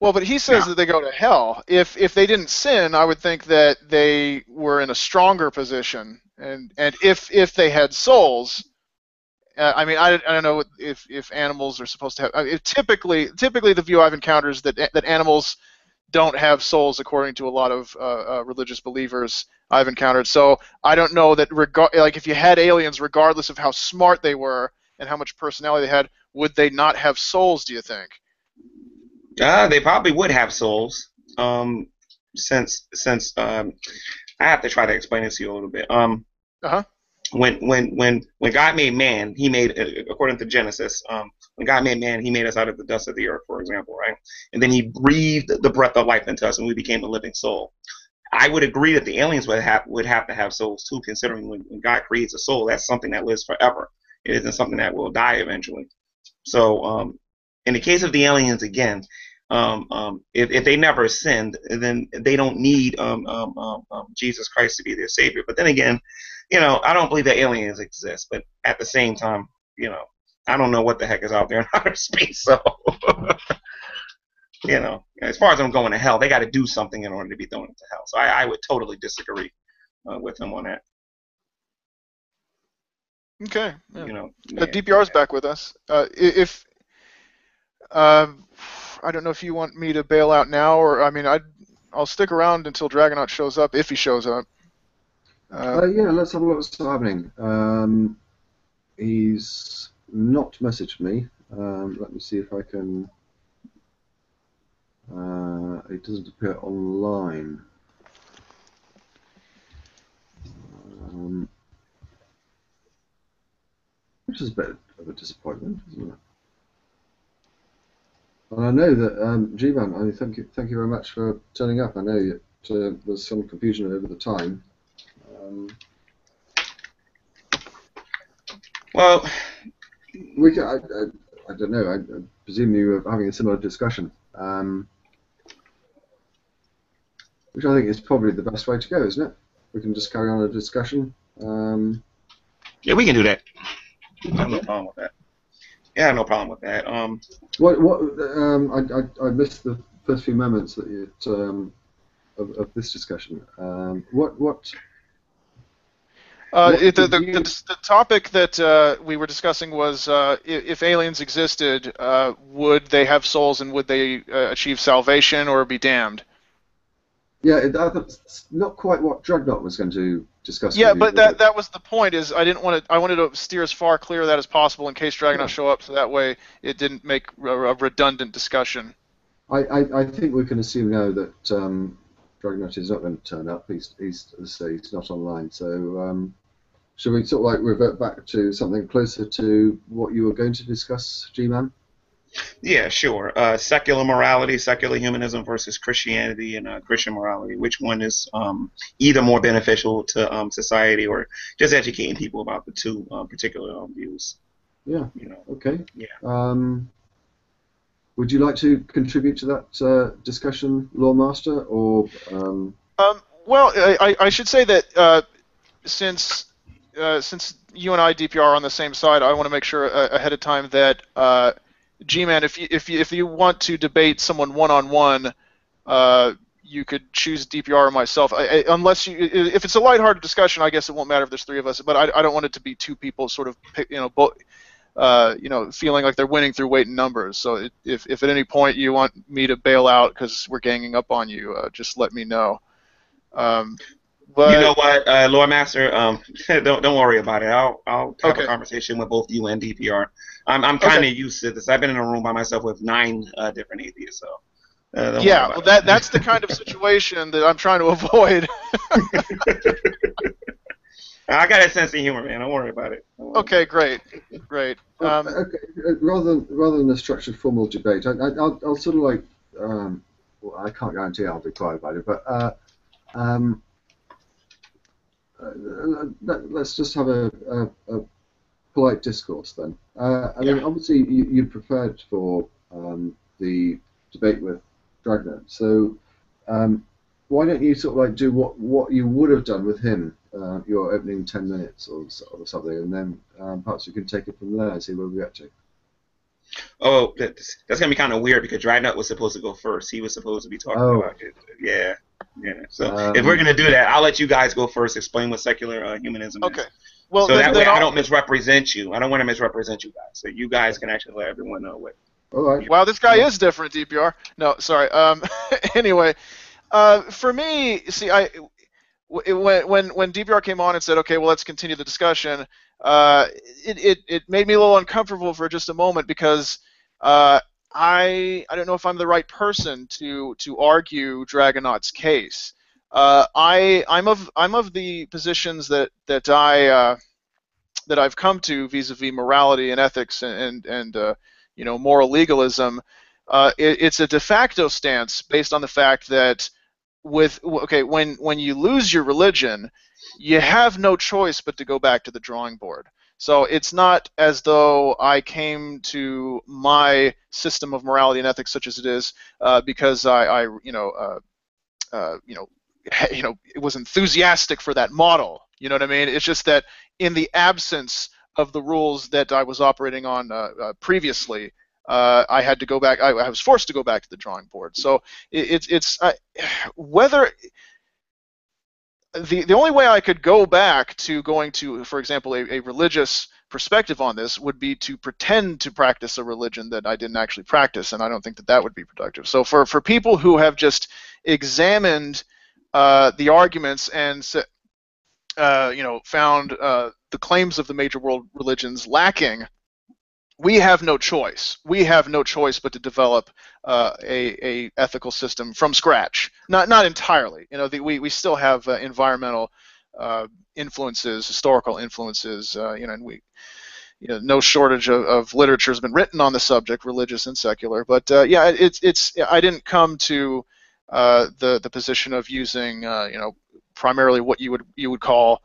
Well, but he says that they go to hell. If they didn't sin, I would think that they were in a stronger position. And if they had souls, I don't know if animals are supposed to have. Typically the view I've encountered is that animals don't have souls, according to a lot of religious believers I've encountered. So I don't know that if you had aliens, regardless of how smart they were and how much personality they had, would they not have souls, do you think? They probably would have souls. Since I have to try to explain this to you a little bit. When God made man, He made, according to Genesis, when God made man, He made us out of the dust of the earth, for example, right? And then He breathed the breath of life into us, and we became a living soul. I would agree that the aliens would have to have souls too, considering when God creates a soul, that's something that lives forever. It isn't something that will die eventually. So in the case of the aliens, again, if they never sinned, then they don't need Jesus Christ to be their savior. But then again, I don't believe that aliens exist. But at the same time, I don't know what the heck is out there in outer space. So, as far as them going to hell, they got to do something in order to be thrown into hell. So I would totally disagree with him on that. Okay. Yeah. Yeah. DPR's back with us. If I don't know if you want me to bail out now, or I'll stick around until Dragnauct shows up, if he shows up. Yeah, let's have a look what's happening. He's not messaged me. Let me see if I can. It doesn't appear online. Which is a bit of a disappointment, isn't it? And I know that G-Man, thank you very much for turning up. I know that there's some confusion over the time. Well, I don't know. I presume you were having a similar discussion, which I think is probably the best way to go, isn't it? We can just carry on a discussion. Yeah, we can do that. I have no problem with that. Yeah, no problem with that. I missed the first few moments that of this discussion. The topic that we were discussing was if aliens existed, would they have souls and would they achieve salvation or be damned? Yeah, that's not quite what Dragnauct was going to discuss. Yeah, but that was the point. Is I wanted to steer as far clear of that as possible in case Dragnauct show up, so that way it didn't make a redundant discussion. I think we can assume now that Dragnauct is not going to turn up. He's not online. So should we sort of like revert back to something closer to what you were going to discuss, G-Man? Yeah, sure. Secular morality, secular humanism versus Christianity and Christian morality. Which one is either more beneficial to society, or just educating people about the two particular views? Yeah. Okay. Yeah. Would you like to contribute to that discussion, Lawmaster, or? Well, I should say that since you and I, DPR, are on the same side, I want to make sure ahead of time that. G-Man, if you want to debate someone one-on-one, you could choose DPR or myself. Unless if it's a lighthearted discussion, I guess it won't matter if there's three of us. But I don't want it to be two people sort of feeling like they're winning through weight and numbers. So if at any point you want me to bail out because we're ganging up on you, just let me know. But, you know what, Lord Master, don't worry about it. I'll have a conversation with both you and DPR. I'm kind of used to this. I've been in a room by myself with 9 different atheists, so. Well, that's the kind of situation that I'm trying to avoid. I got a sense of humor, man. Don't worry about it. Okay, great. Okay. Rather than a structured formal debate, I'll sort of like. Well, I can't guarantee I'll be quiet about it, but. Let's just have a polite discourse then. I mean, obviously you prepared for the debate with Dragnauct, so why don't you sort of like do what you would have done with him, your opening 10 minutes or something, and then perhaps we can take it from there and see where we get to. Oh, that's gonna be kind of weird because Dragnauct was supposed to go first. He was supposed to be talking about it. Yeah. So if we're gonna do that, I'll let you guys go first. Explain what secular humanism is. Okay. Well, so that way I don't misrepresent you. I don't want to misrepresent you guys. So you guys can actually let everyone know what. All right. Wow, this guy is different, DPR. No, sorry. Anyway, for me, see, when DPR came on and said, okay, well, let's continue the discussion, it made me a little uncomfortable for just a moment because I don't know if I'm the right person to argue Dragnauct's case. I'm of the positions that I've come to vis-a-vis morality and ethics and moral legalism. It's a de facto stance based on the fact that when you lose your religion, you have no choice but to go back to the drawing board. So it's not as though I came to my system of morality and ethics, such as it is, because I was enthusiastic for that model. You know what I mean? It's just that in the absence of the rules that I was operating on previously, I had to go back. I was forced to go back to the drawing board. So whether the only way I could go back to going to, for example, a religious perspective on this would be to pretend to practice a religion that I didn't actually practice, and I don't think that that would be productive. So for people who have just examined the arguments and found the claims of the major world religions lacking, we have no choice. We have no choice but to develop a ethical system from scratch. Not entirely. We still have environmental influences, historical influences. And no shortage of literature has been written on the subject, religious and secular. But I didn't come to the position of using primarily what you would call,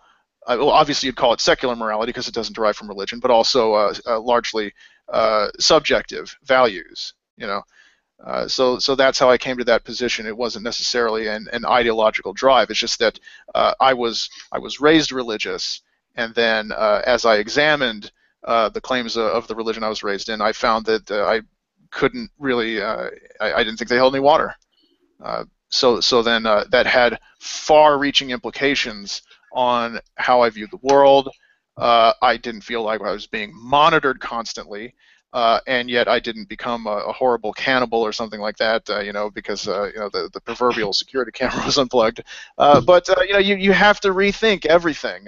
well, obviously you'd call it secular morality because it doesn't derive from religion, but also largely subjective values. So that's how I came to that position. It wasn't necessarily an ideological drive. It's just that I was raised religious, and then as I examined the claims of the religion I was raised in, I found that I couldn't really, I didn't think they held any water. So then that had far-reaching implications on how I viewed the world. I didn't feel like I was being monitored constantly, and yet I didn't become a horrible cannibal or something like that, because the proverbial security camera was unplugged. But you have to rethink everything.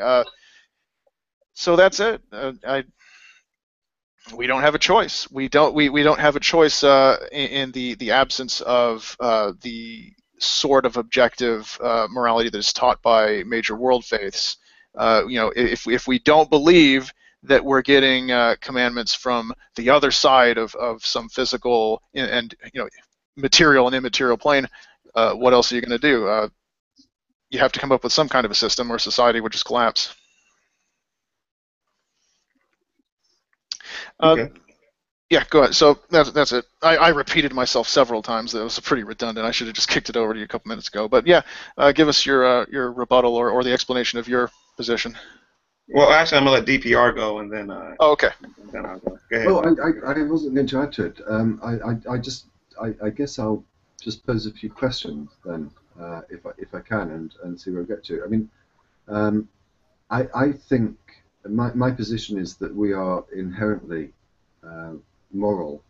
So that's it. We don't have a choice. We don't have a choice in the absence of the sort of objective morality that is taught by major world faiths. If we don't believe that we're getting commandments from the other side of some physical and material and immaterial plane, what else are you going to do? You have to come up with some kind of a system, or society would just collapse. Okay. Yeah, go ahead. So that's it. I repeated myself several times. That was pretty redundant. I should have just kicked it over to you a couple minutes ago. But yeah, give us your rebuttal or the explanation of your position. Well, actually, I'm gonna let DPR go, and then. Oh, okay. Then I'll go. Go ahead. Well, I wasn't going to add to it. I guess I'll just pose a few questions then, if I can, and see where we get to. I mean, I think my position is that we are inherently moral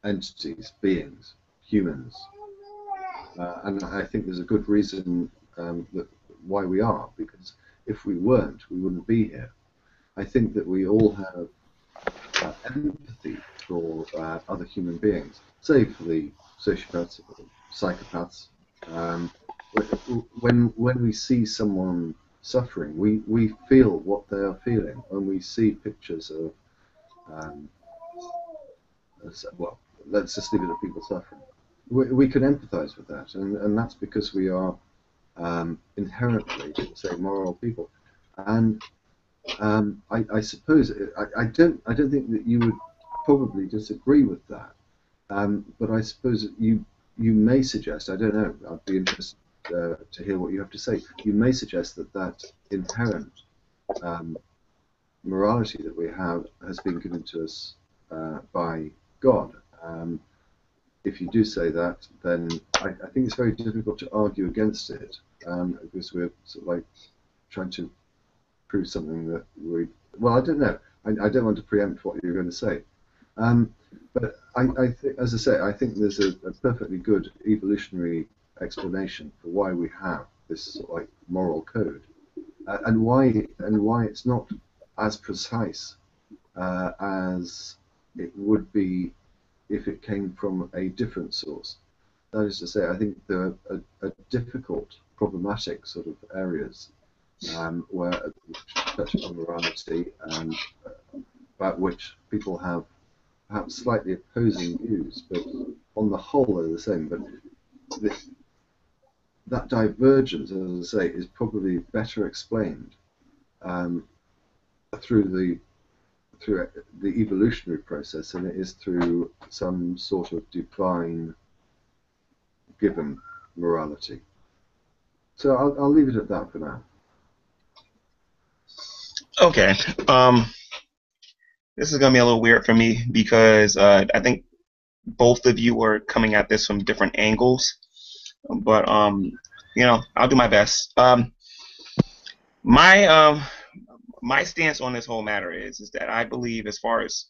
entities, beings, humans, and I think there's a good reason why we are, because if we weren't, we wouldn't be here. I think that we all have empathy for other human beings, save for the sociopaths or psychopaths. When we see someone suffering, we feel what they are feeling. When we see pictures of well, let's just leave it at people suffering. We can empathise with that, and that's because we are inherently, say, moral people. And I suppose I don't think that you would probably disagree with that. But I suppose that you may suggest, I don't know, I'd be interested to hear what you have to say. You may suggest that inherent morality that we have has been given to us by God. If you do say that, then I think it's very difficult to argue against it, because we're sort of like trying to prove something that we... Well, I don't know. I don't want to preempt what you're going to say. But I think, as I say, I think there's a perfectly good evolutionary explanation for why we have this sort of like moral code, and why it's not as precise as it would be if it came from a different source. That is to say, I think there are difficult, problematic sort of areas where touch on morality, about which people have perhaps slightly opposing views, but on the whole they're the same. But that divergence, as I say, is probably better explained through the evolutionary process than it is through some sort of divine given morality. So I'll leave it at that for now. Okay. This is gonna be a little weird for me because I think both of you are coming at this from different angles, but you know, I'll do my best. My stance on this whole matter is that I believe, as far as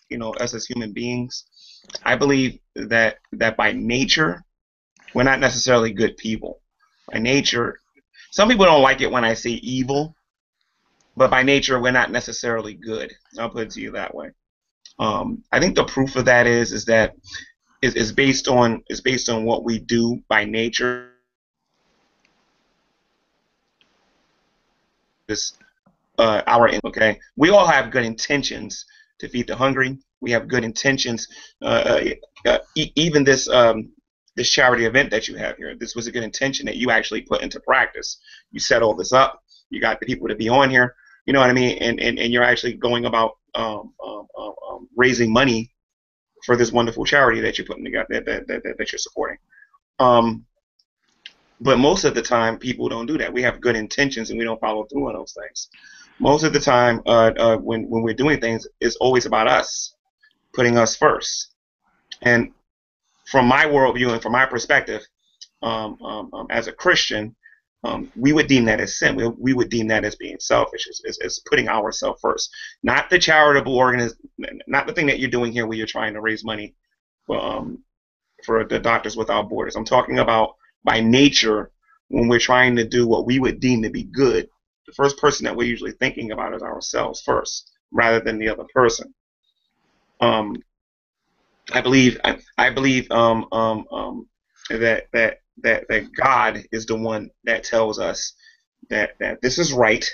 you know, us as human beings, I believe that by nature we're not necessarily good people. By nature, some people don't like it when I say evil, but by nature we're not necessarily good. I'll put it to you that way. I think the proof of that is based on what we do by nature. Okay, we all have good intentions to feed the hungry. We have good intentions. Even this charity event that you have here, this was a good intention that you actually put into practice. You set all this up. You got the people to be on here. You know what I mean? And you're actually going about raising money for this wonderful charity that you're putting together, that you're supporting. But most of the time, people don't do that. We have good intentions and we don't follow through on those things. Most of the time, when we're doing things, it's always about us, putting us first. And from my worldview and from my perspective, as a Christian, we would deem that as sin. We would deem that as being selfish, as putting ourselves first. Not the charitable not the thing that you're doing here where you're trying to raise money for the Doctors Without Borders. I'm talking about by nature, when we're trying to do what we would deem to be good, the first person that we're usually thinking about is ourselves first, rather than the other person. I believe that God is the one that tells us that this is right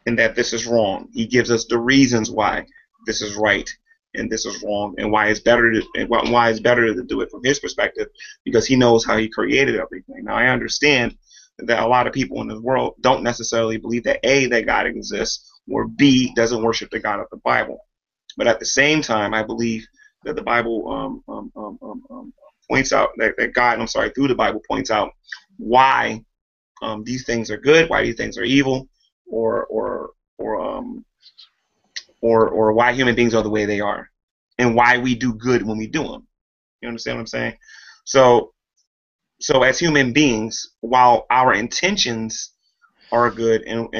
and that this is wrong. He gives us the reasons why this is right and this is wrong, and why it's better to do it from His perspective, because He knows how He created everything. Now, I understand that a lot of people in this world don't necessarily believe that A, that God exists, or B, doesn't worship the God of the Bible. But at the same time, I believe that the Bible points out that God, through the Bible points out why these things are good, why these things are evil, or why human beings are the way they are, and why we do good when we do them. You understand what I'm saying? So as human beings, while our intentions are good, and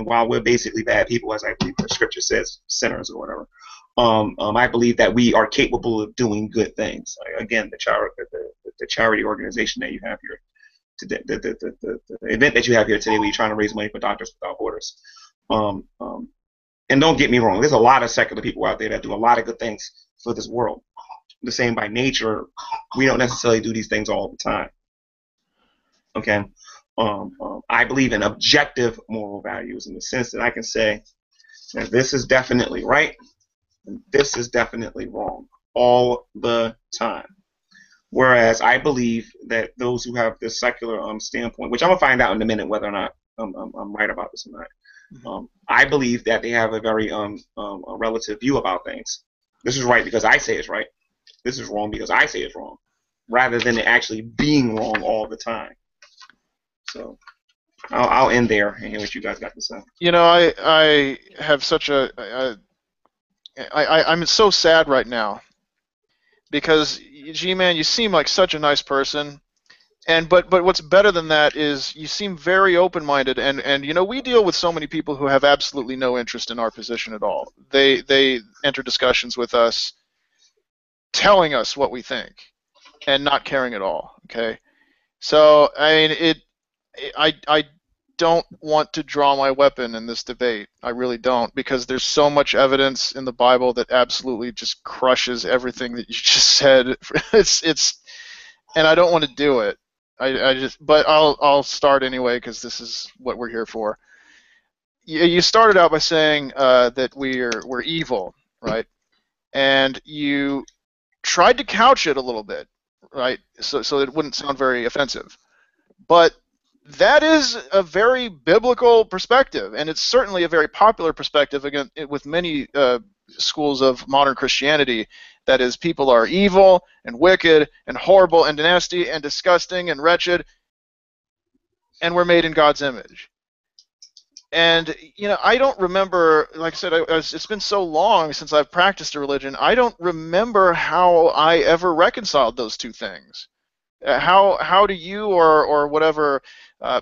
while we're basically bad people, as I believe the scripture says, sinners or whatever, I believe that we are capable of doing good things. Again, the charity organization that you have here, the event that you have here today, where you're trying to raise money for Doctors Without Borders. And don't get me wrong, there's a lot of secular people out there that do a lot of good things for this world. The same by nature, we don't necessarily do these things all the time. Okay, I believe in objective moral values, in the sense that I can say that this is definitely right and this is definitely wrong all the time. Whereas I believe that those who have this secular standpoint, which I'm gonna find out in a minute whether or not I'm right about this or not. I believe that they have a very a relative view about things. This is right because I say it's right. This is wrong because I say it's wrong, rather than it actually being wrong all the time. So I'll end there and hear what you guys got to say. You know, I have such I'm so sad right now because, G-Man, you seem like such a nice person. But what's better than that is you seem very open-minded, and you know, we deal with so many people who have absolutely no interest in our position at all. They enter discussions with us telling us what we think and not caring at all. Okay, so I mean, I don't want to draw my weapon in this debate. I really don't, because there's so much evidence in the Bible that absolutely just crushes everything that you just said. And I don't want to do it. But I'll start anyway, because this is what we're here for. You started out by saying that we're evil, right? And you tried to couch it a little bit, right? So it wouldn't sound very offensive. But that is a very biblical perspective, and it's certainly a very popular perspective again with many schools of modern Christianity. That is, people are evil and wicked and horrible and nasty and disgusting and wretched, and we're made in God's image. And I don't remember, like I said, it's been so long since I've practiced a religion. I don't remember how I ever reconciled those two things. How do you or whatever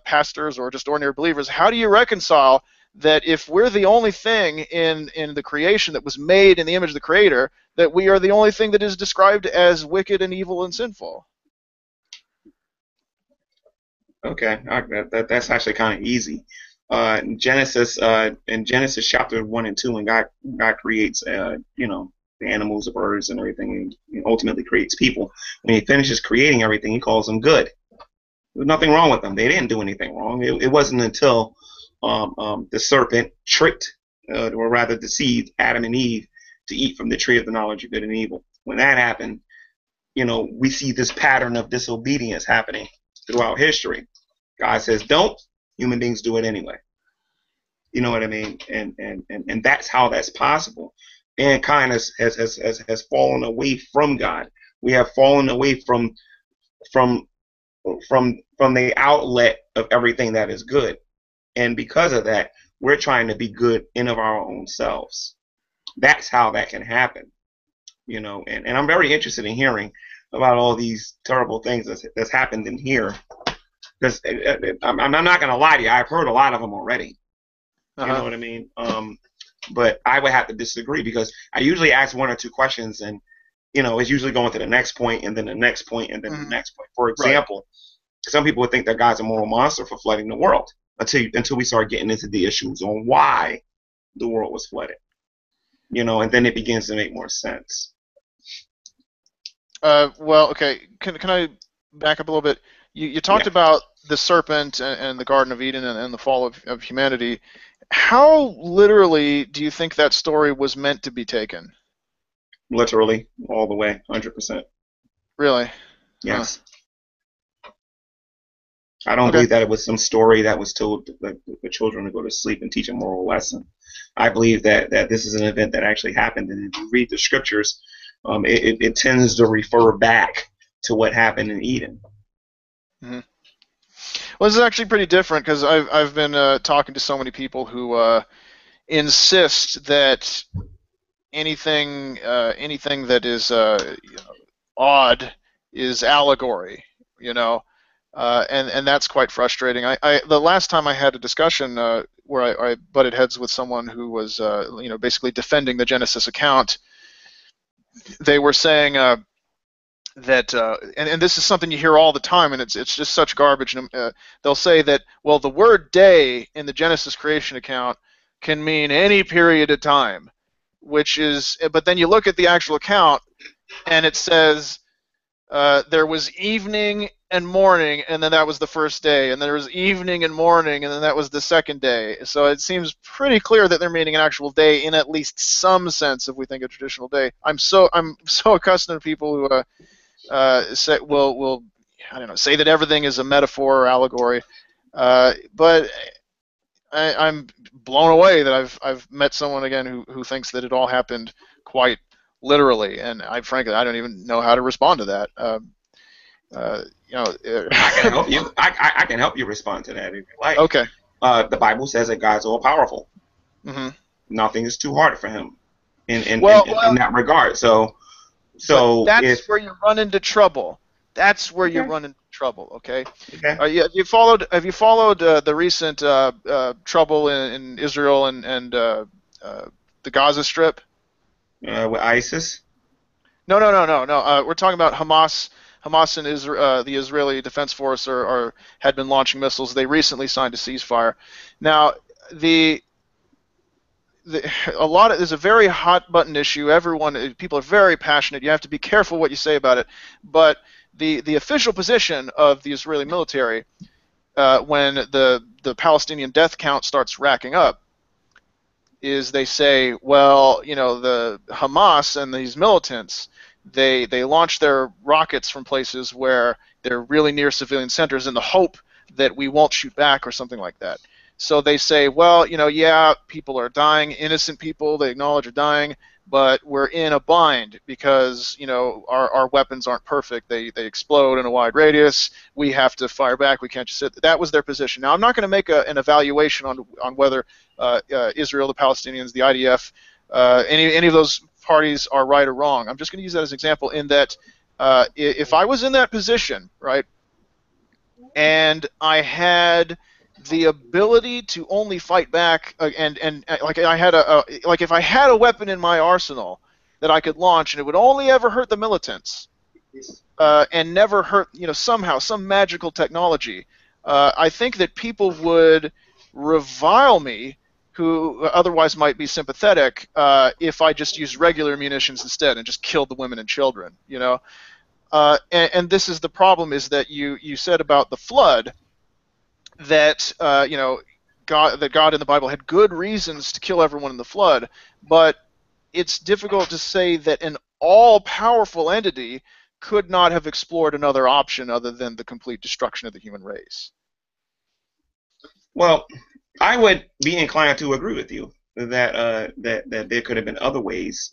pastors or just ordinary believers, how do you reconcile that if we're the only thing in the creation that was made in the image of the Creator, that we are the only thing that is described as wicked and evil and sinful? Okay, that's actually kind of easy. In Genesis chapter 1 and 2, when God creates the animals, the birds, and everything, and ultimately creates people. When He finishes creating everything, He calls them good. There's nothing wrong with them. They didn't do anything wrong. It wasn't until the serpent tricked, or rather deceived, Adam and Eve to eat from the tree of the knowledge of good and evil. When that happened, we see this pattern of disobedience happening throughout history. God says, don't. Human beings do it anyway. You know what I mean? And that's how that's possible. Mankind has fallen away from God. We have fallen away from the outlet of everything that is good. And because of that, we're trying to be good in of our own selves. That's how that can happen. And I'm very interested in hearing about all these terrible things that's happened in here. Because I'm not going to lie to you, I've heard a lot of them already. You know what I mean? But I would have to disagree, because I usually ask one or two questions, and it's usually going to the next point, and then the next point, and then the next point. For example, some people would think that God's a moral monster for flooding the world until we start getting into the issues on why the world was flooded. And then it begins to make more sense. Well, okay. Can I back up a little bit? You talked about the serpent and the Garden of Eden and the fall of humanity. How literally do you think that story was meant to be taken? Literally, all the way, 100%. Really? Yes. I don't believe that it was some story that was told like the children to go to sleep and teach a moral lesson. I believe that this is an event that actually happened, and if you read the scriptures, it tends to refer back to what happened in Eden. Mm-hmm. Well, this is actually pretty different, because I've been talking to so many people who insist that anything that is odd is allegory, and that's quite frustrating. The last time I had a discussion where I butted heads with someone who was basically defending the Genesis account, they were saying that and this is something you hear all the time, and it's just such garbage. They'll say that, well, the word day in the Genesis creation account can mean any period of time, but then you look at the actual account and it says there was evening and morning, and then that was the first day, and there was evening and morning, and then that was the second day. So it seems pretty clear that they're meaning an actual day in at least some sense if we think a traditional day. I'm so accustomed to people who say, I don't know, say that everything is a metaphor or allegory, but I'm blown away that I've met someone again who thinks that it all happened quite literally, and frankly I don't even know how to respond to that. I can help you. I can help you respond to that if you like. Okay. The Bible says that God's all powerful. Mm-hmm. Nothing is too hard for Him in that regard. So that's where you run into trouble. That's where you run into trouble. Okay. Okay. Have you followed the recent trouble in Israel and the Gaza Strip? With ISIS? No. We're talking about Hamas. Hamas and the Israeli Defense Force had been launching missiles. They recently signed a ceasefire. Now, there's a very hot button issue. People are very passionate. You have to be careful what you say about it. But the official position of the Israeli military, when the Palestinian death count starts racking up, is they say, well, the Hamas and these militants, they launch their rockets from places where they're really near civilian centers in the hope that we won't shoot back or something like that. So they say, well, yeah, people are dying, innocent people they acknowledge are dying, but we're in a bind because our weapons aren't perfect. They explode in a wide radius. We have to fire back. We can't just sit. That was their position. Now I'm not going to make an evaluation on whether Israel, the Palestinians, the IDF, any of those parties are right or wrong. I'm just going to use that as an example in that if I was in that position, right, and I had the ability to only fight back, and like I had like if I had a weapon in my arsenal that I could launch and it would only ever hurt the militants, and never hurt somehow some magical technology, I think that people would revile me, who otherwise might be sympathetic, if I just used regular munitions instead and just killed the women and children. And this is the problem: is that you said about the flood that God in the Bible had good reasons to kill everyone in the flood, but it's difficult to say that an all-powerful entity could not have explored another option other than the complete destruction of the human race. Well, I would be inclined to agree with you that that there could have been other ways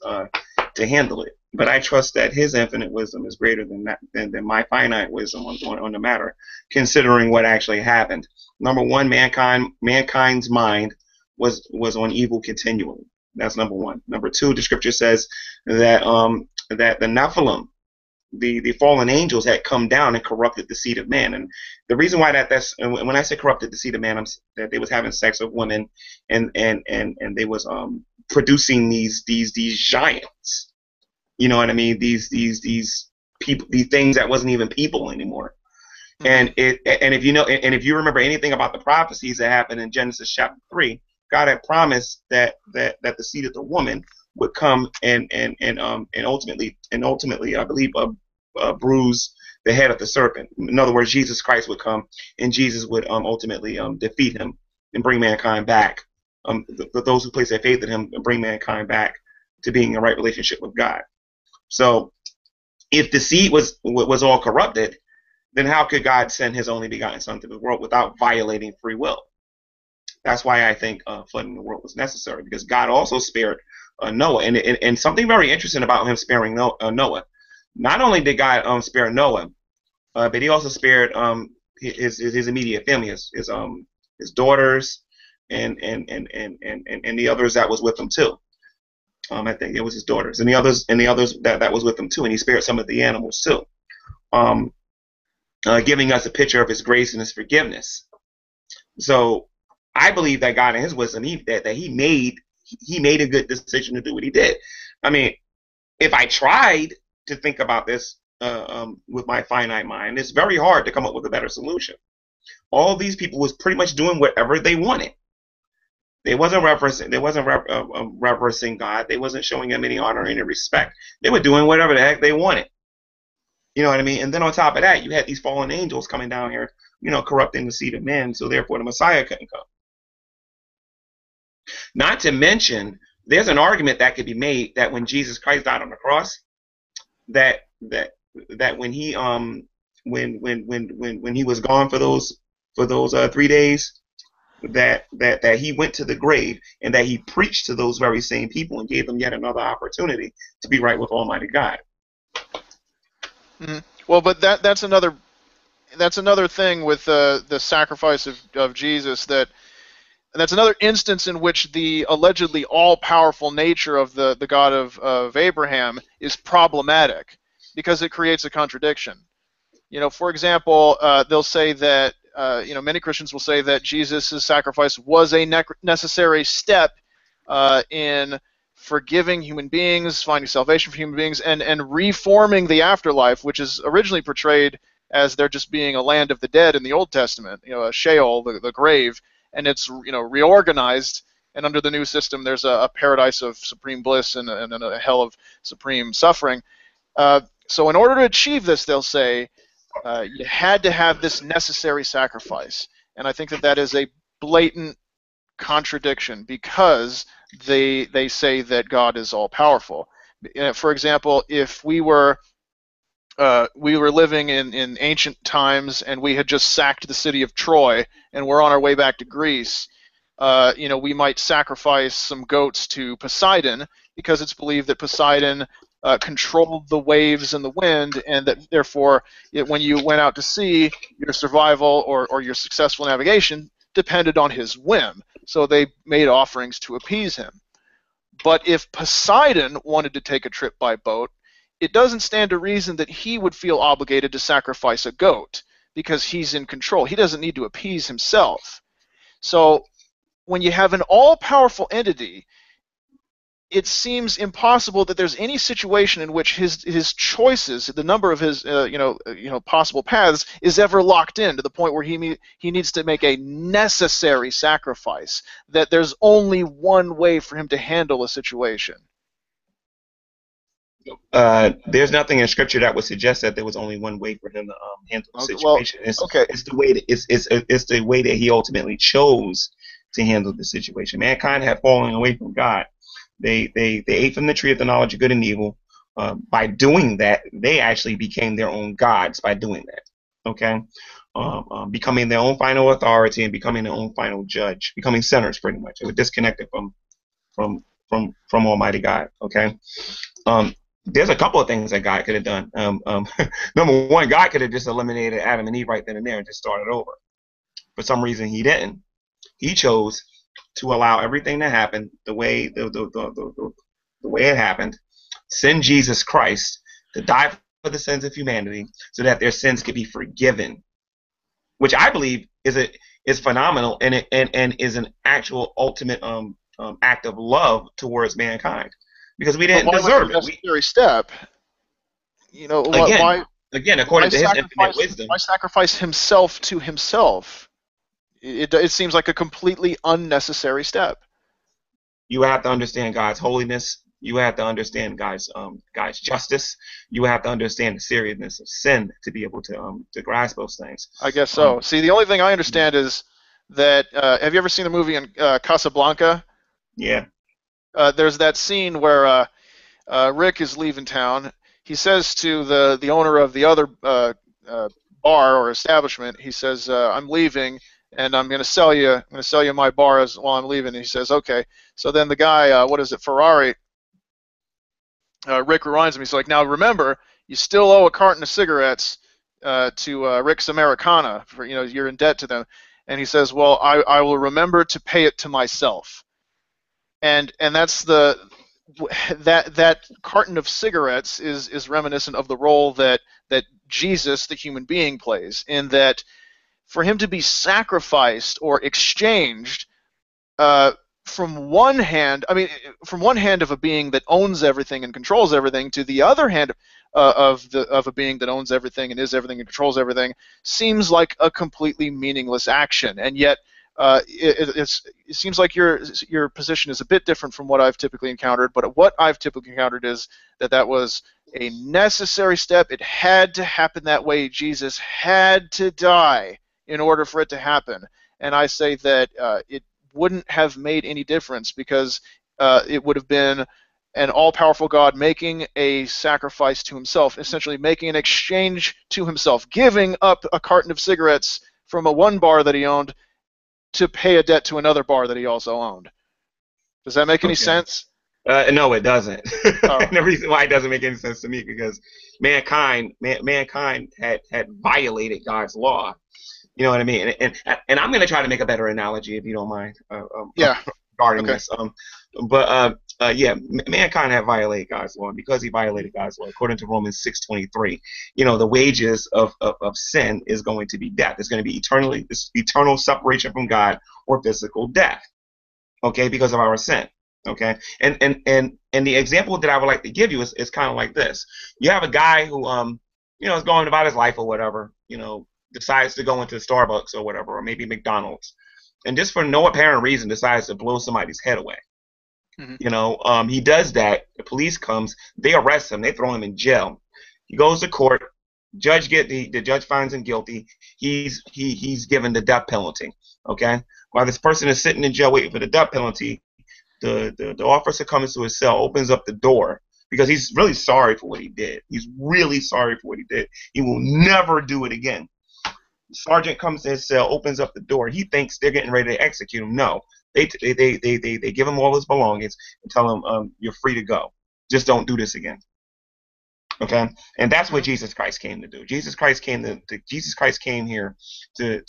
to handle it, but I trust that His infinite wisdom is greater than my finite wisdom on the matter, considering what actually happened. Number one, mankind's mind was on evil continually. That's number one. Number two, the scripture says that that the Nephilim, the fallen angels, had come down and corrupted the seed of man. And the reason why that's when I say corrupted the seed of man, that they was having sex with women, and they was producing these giants. You know what I mean? These people, these things that wasn't even people anymore. And if you remember anything about the prophecies that happened in Genesis chapter 3, God had promised that the seed of the woman would come and ultimately I believe bruise the head of the serpent. In other words, Jesus Christ would come and Jesus would ultimately defeat him and bring mankind back. Those who place their faith in him and bring mankind back to being in a right relationship with God. So if the seed was all corrupted, then how could God send His only begotten Son to the world without violating free will? That's why I think flooding the world was necessary, because God also spared Noah. And something very interesting about Him sparing Noah. Not only did God spare Noah, but He also spared his immediate family, his daughters, and the others that was with him too. I think it was his daughters and the others that was with him too, and He spared some of the animals too, giving us a picture of His grace and His forgiveness. So I believe that God in His wisdom, He made a good decision to do what He did. I mean, if I tried to think about this with my finite mind, it's very hard to come up with a better solution. All these people was pretty much doing whatever they wanted. They wasn't reverencing God. They wasn't showing Him any honor or any respect. They were doing whatever the heck they wanted. You know what I mean? And then on top of that, you had these fallen angels coming down here, corrupting the seed of man, so therefore the Messiah couldn't come. Not to mention, there's an argument that could be made that when Jesus Christ died on the cross, that when He when He was gone for those 3 days, that He went to the grave and that He preached to those very same people and gave them yet another opportunity to be right with Almighty God. Mm-hmm. Well, but that's another thing with the sacrifice of Jesus, that's another instance in which the allegedly all-powerful nature of the God of Abraham is problematic, because it creates a contradiction. For example, they'll say that many Christians will say that Jesus' sacrifice was a necessary step in forgiving human beings, finding salvation for human beings, and reforming the afterlife, which is originally portrayed as there just being a land of the dead in the Old Testament, a Sheol, the grave, and it's reorganized, and under the new system there's a paradise of supreme bliss and a hell of supreme suffering. So in order to achieve this, they'll say, you had to have this necessary sacrifice, and I think that is a blatant contradiction, because they say that God is all-powerful. For example, if we were we were living in ancient times, and we had just sacked the city of Troy, and we're on our way back to Greece, we might sacrifice some goats to Poseidon, because it's believed that Poseidon controlled the waves and the wind, and that therefore, when you went out to sea, your survival or your successful navigation depended on his whim. So they made offerings to appease him. But if Poseidon wanted to take a trip by boat, it doesn't stand to reason that he would feel obligated to sacrifice a goat, because he's in control. He doesn't need to appease himself. So when you have an all-powerful entity, it seems impossible that there's any situation in which his choices, the number of his possible paths, is ever locked in to the point where he needs to make a necessary sacrifice. That there's only one way for him to handle a situation. There's nothing in scripture that would suggest that there was only one way for him to handle the situation. It's the way that he ultimately chose to handle the situation. Mankind had fallen away from God. They ate from the tree of the knowledge of good and evil. By doing that, they actually became their own gods by doing that. Okay, becoming their own final authority and becoming their own final judge, becoming sinners pretty much. They were disconnected from Almighty God. Okay. There's a couple of things that God could have done. Number one, God could have just eliminated Adam and Eve right then and there and just started over. For some reason, He didn't. He chose to allow everything to happen the way the way it happened. Send Jesus Christ to die for the sins of humanity, so that their sins could be forgiven, which I believe is phenomenal and is an actual ultimate act of love towards mankind. Because we didn't deserve it. Necessary step. Again, according to His infinite wisdom. Why sacrifice Himself to Himself? It seems like a completely unnecessary step. You have to understand God's holiness. You have to understand God's justice. You have to understand the seriousness of sin to be able to grasp those things. I guess so. See, the only thing I understand is that have you ever seen the movie in Casablanca? Yeah. There's that scene where Rick is leaving town. He says to the owner of the other bar or establishment, he says, "I'm leaving, and I'm going to sell you my bar while I'm leaving." And he says, "Okay." So then the guy, Ferrari? Rick reminds him. He's like, "Now remember, you still owe a carton of cigarettes to Rick's Americana. For you're in debt to them." And he says, "Well, I will remember to pay it to myself." And that's that carton of cigarettes is reminiscent of the role that Jesus, the human being, plays, in that for him to be sacrificed or exchanged from one hand of a being that owns everything and controls everything to the other hand of a being that owns everything and is everything and controls everything, seems like a completely meaningless action. And yet it seems like your position is a bit different from what I've typically encountered, but what I've typically encountered is that was a necessary step. It had to happen that way. Jesus had to die in order for it to happen. And I say that it wouldn't have made any difference, because it would have been an all-powerful God making a sacrifice to Himself, essentially making an exchange to Himself, giving up a carton of cigarettes from one bar that He owned to pay a debt to another bar that He also owned. Does that make any sense? No, it doesn't. Oh. And the reason why it doesn't make any sense to me, because mankind had violated God's law. You know what I mean? And I'm going to try to make a better analogy, if you don't mind. Regarding this. Mankind had violated God's law, and because he violated God's law, according to Romans 6:23, the wages of sin is going to be death. It's going to be eternal separation from God, or physical death. Okay, because of our sin. Okay, and the example that I would like to give you is kind of like this. You have a guy who is going about his life or whatever, decides to go into Starbucks or whatever, or maybe McDonald's, and just for no apparent reason decides to blow somebody's head away. Mm-hmm. He does that. The police comes, they arrest him, they throw him in jail. He goes to court. The judge finds him guilty. He's given the death penalty. Okay, while this person is sitting in jail waiting for the death penalty, the officer comes to his cell, opens up the door, because he's really sorry for what he did. He's really sorry for what he did. He will never do it again. The sergeant comes to his cell, opens up the door. He thinks they're getting ready to execute him. No, they give him all his belongings and tell him, you're free to go. Just don't do this again. Okay, and that's what Jesus Christ came to do. Jesus Christ came here to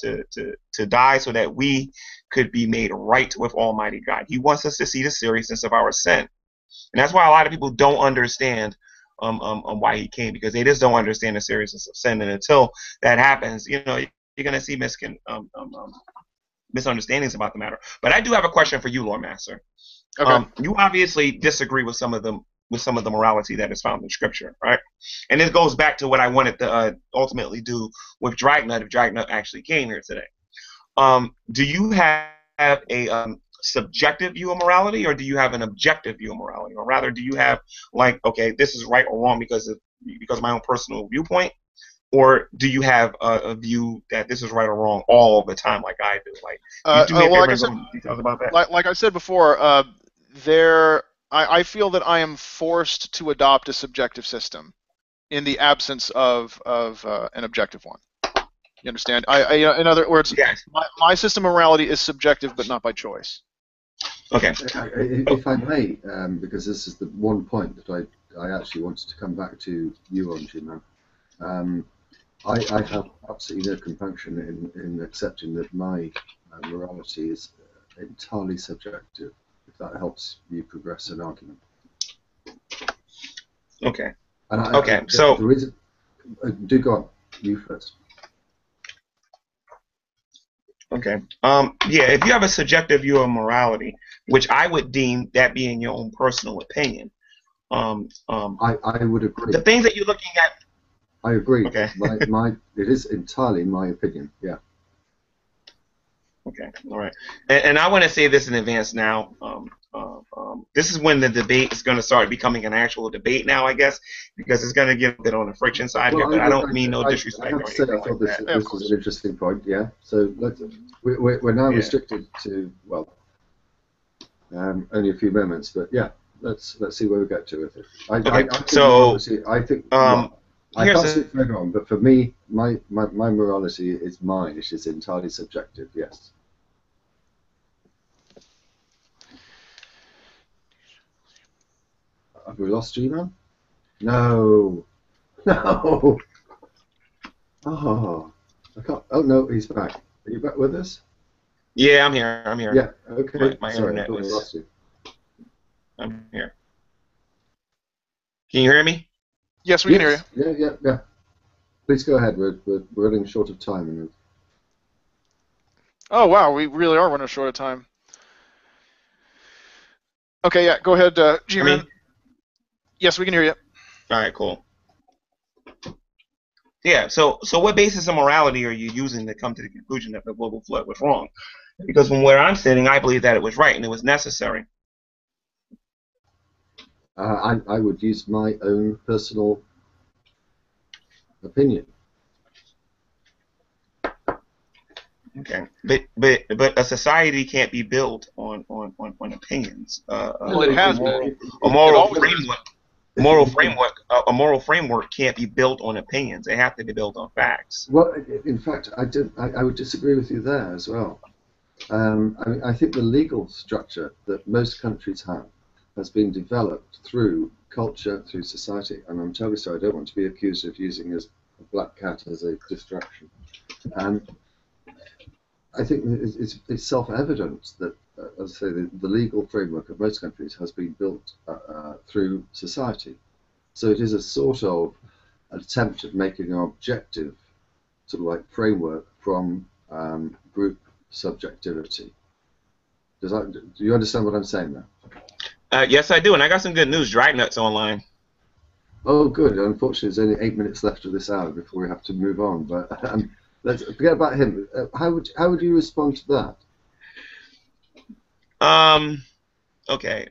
die so that we could be made right with Almighty God. He wants us to see the seriousness of our sin, and that's why a lot of people don't understand why he came, because they just don't understand the seriousness of sin. And until that happens, you're going to see misunderstandings about the matter. But I do have a question for you, Lord Master. Okay. You obviously disagree with some of the morality that is found in Scripture, right? And this goes back to what I wanted to ultimately do with Dragnauct, if Dragnauct actually came here today. Do you have a subjective view of morality, or do you have an objective view of morality? Or rather, do you have, like, okay, this is right or wrong because of my own personal viewpoint? Or do you have a view that this is right or wrong all the time, like I do? Like, details about that? Like I said before, I feel that I am forced to adopt a subjective system in the absence of an objective one. You understand? In other words, yes. my system of morality is subjective, but not by choice. Okay. If I may, because this is the one point that I actually wanted to come back to you on, Jinn. I have absolutely no compunction in accepting that my morality is entirely subjective, if that helps you progress an argument. Okay. And so the reason, do go on. You first. Okay. Yeah, if you have a subjective view of morality, which I would deem that being your own personal opinion, I would agree. The things that you're looking at. I agree. Okay. It is entirely my opinion. Yeah. Okay. All right. And I want to say this in advance now. This is when the debate is going to start becoming an actual debate now, I guess, because it's going to get a bit on the friction side here. But I don't mean no disrespect. I have to say, I thought this was an interesting point. Yeah. So we're now restricted to only a few moments, but yeah, let's see where we get to with it. I think. I can't speak for everyone, but for me, my morality is mine. It is entirely subjective. Yes. Have we lost G-Man? No. No. Oh, I can't. Oh no, he's back. Are you back with us? Yeah, I'm here. I'm here. Yeah. Okay. My Sorry, internet was. lost you. I'm here. Can you hear me? Yes, we can hear you. Yeah. Please go ahead. We're running short of time. Oh wow, we really are running short of time. Okay, yeah, go ahead, G-Man. Yes, we can hear you. All right, cool. Yeah, so what basis of morality are you using to come to the conclusion that the global flood was wrong? Because from where I'm sitting, I believe that it was right and it was necessary. I would use my own personal opinion. Okay, but a society can't be built on opinions. Well, it has been. A moral framework can't be built on opinions. They have to be built on facts. Well, in fact, I would disagree with you there as well. I think the legal structure that most countries have has been developed through culture, through society, and I'm terribly sorry, I don't want to be accused of using a black cat as a distraction. I think it's self-evident that, as I say, the legal framework of most countries has been built through society. So it is a sort of attempt at making an objective sort of like framework from group subjectivity. Do you understand what I'm saying there? Yes, I do, and I got some good news. Dragnaugt's online. Oh, good. Unfortunately, there's only 8 minutes left of this hour before we have to move on. But let's forget about him. How would you respond to that? Okay.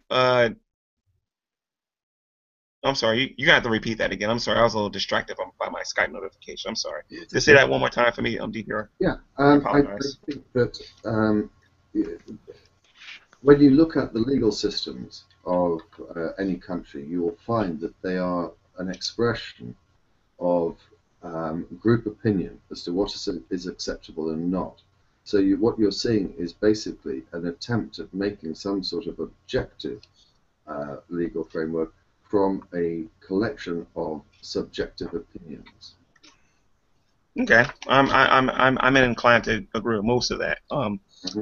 I'm sorry. You're gonna have to repeat that again. I'm sorry. I was a little distracted by my Skype notification. I'm sorry. Just say that one more time for me, DPR. Yeah. I think that when you look at the legal systems of any country, you will find that they are an expression of group opinion as to what is acceptable and not. So what you're seeing is basically an attempt at making some sort of objective legal framework from a collection of subjective opinions. Okay, I'm inclined to agree with most of that.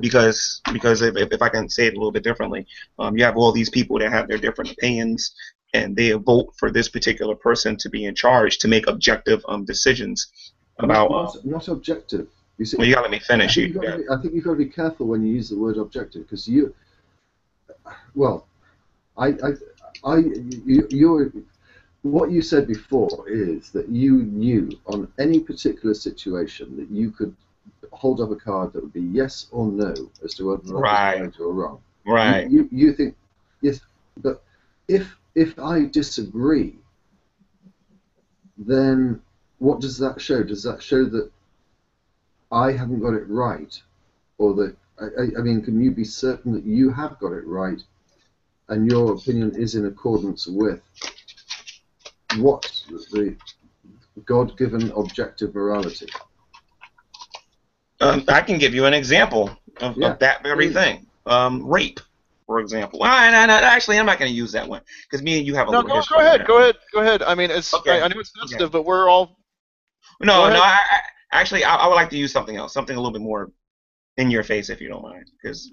Because if I can say it a little bit differently, you have all these people that have their different opinions, and they vote for this particular person to be in charge to make objective decisions about. Not objective. You see, well, you gotta let me finish. I think you've got to be careful when you use the word objective, because what you said before is that you knew on any particular situation that you could hold up a card that would be yes or no as to whether or not it's right or wrong. Right. You think yes, but if I disagree, then what does that show? Does that show that I haven't got it right, or that I mean, can you be certain that you have got it right, and your opinion is in accordance with what the God-given objective morality? I can give you an example of that very thing. Rape, for example. Actually, I'm not going to use that one because me and you have a little history. Go ahead. I mean, it's I know it's sensitive, but we're all. No. Actually, I would like to use something else, something a little bit more in your face, if you don't mind, because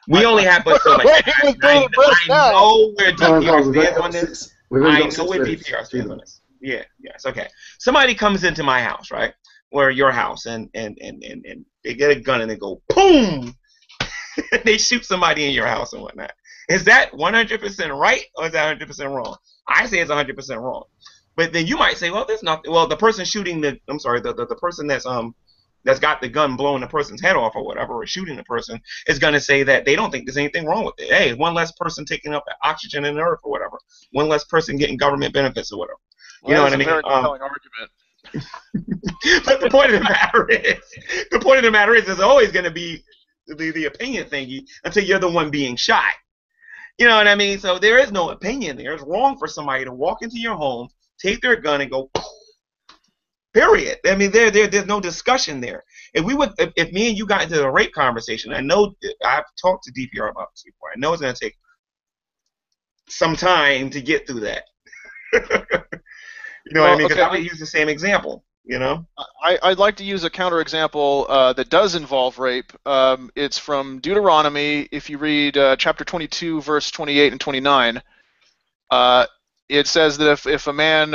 we only have but so much. I know where DPR stands on this. I know where DPR stands on this. Yeah, yes, okay. Somebody comes into my house, right? Or your house, and they get a gun and they go boom. They shoot somebody in your house and whatnot. Is that 100% right or is that 100% wrong? I say it's 100% wrong. But then you might say, well, there's not. Well, the person shooting the person that's got the gun blowing the person's head off or whatever, or shooting the person, is going to say that they don't think there's anything wrong with it. Hey, one less person taking up oxygen in the earth or whatever. One less person getting government benefits or whatever. You know what I mean? Very compelling argument. But the point of the matter is, there's always going to be the opinion thingy until you're the one being shot. You know what I mean? So there is no opinion there. It's wrong for somebody to walk into your home, take their gun, and go. Period. I mean, there's no discussion there. If me and you got into a rape conversation, I know I've talked to DPR about this before. I know it's going to take some time to get through that. You know what I mean? Because I would use the same example. You know, I'd like to use a counterexample that does involve rape. It's from Deuteronomy. If you read chapter 22, verse 28 and 29, it says that if a man,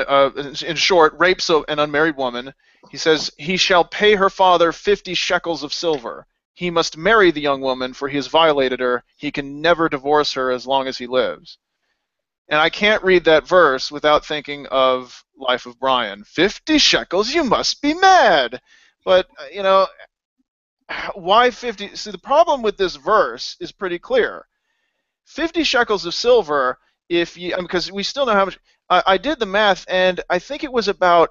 in short, rapes an unmarried woman, he says, he shall pay her father 50 shekels of silver. He must marry the young woman, for he has violated her. He can never divorce her as long as he lives. And I can't read that verse without thinking of Life of Brian. 50 shekels, you must be mad. But, you know, why 50? See, the problem with this verse is pretty clear. 50 shekels of silver, because we still know how much. I did the math, and I think it was about,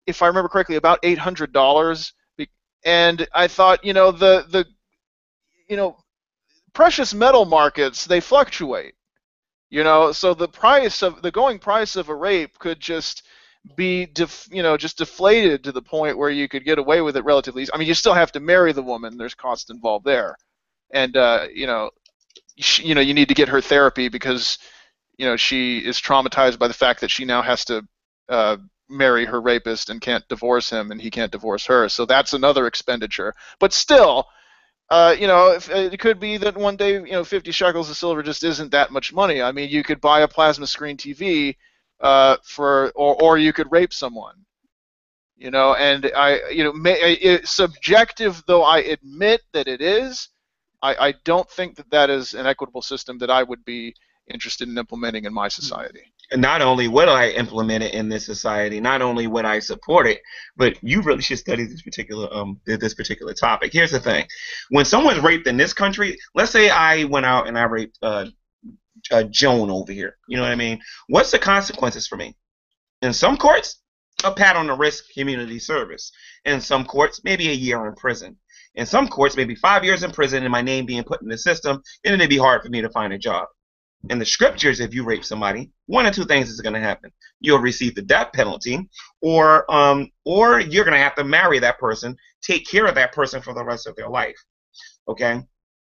if I remember correctly, about $800. And I thought, you know, the precious metal markets, they fluctuate. You know, so the going price of a rape could just be just deflated to the point where you could get away with it relatively easy. I mean, you still have to marry the woman. There's cost involved there, and you need to get her therapy because she is traumatized by the fact that she now has to marry her rapist and can't divorce him, and he can't divorce her. So that's another expenditure. But still. It could be that one day, 50 shekels of silver just isn't that much money. I mean, you could buy a plasma screen TV or you could rape someone. And subjective though I admit that it is, I don't think that is an equitable system that I would be interested in implementing in my society. And not only would I implement it in this society, not only would I support it, but you really should study this particular topic. Here's the thing: when someone's raped in this country, let's say I went out and I raped Joan over here. You know what I mean? What's the consequences for me? In some courts, a pat on the wrist, community service. In some courts, maybe a year in prison. In some courts, maybe 5 years in prison and my name being put in the system, and then it'd be hard for me to find a job. In the scriptures, if you rape somebody, one of two things is going to happen. You'll receive the death penalty, or you're going to have to marry that person, take care of that person for the rest of their life. Okay?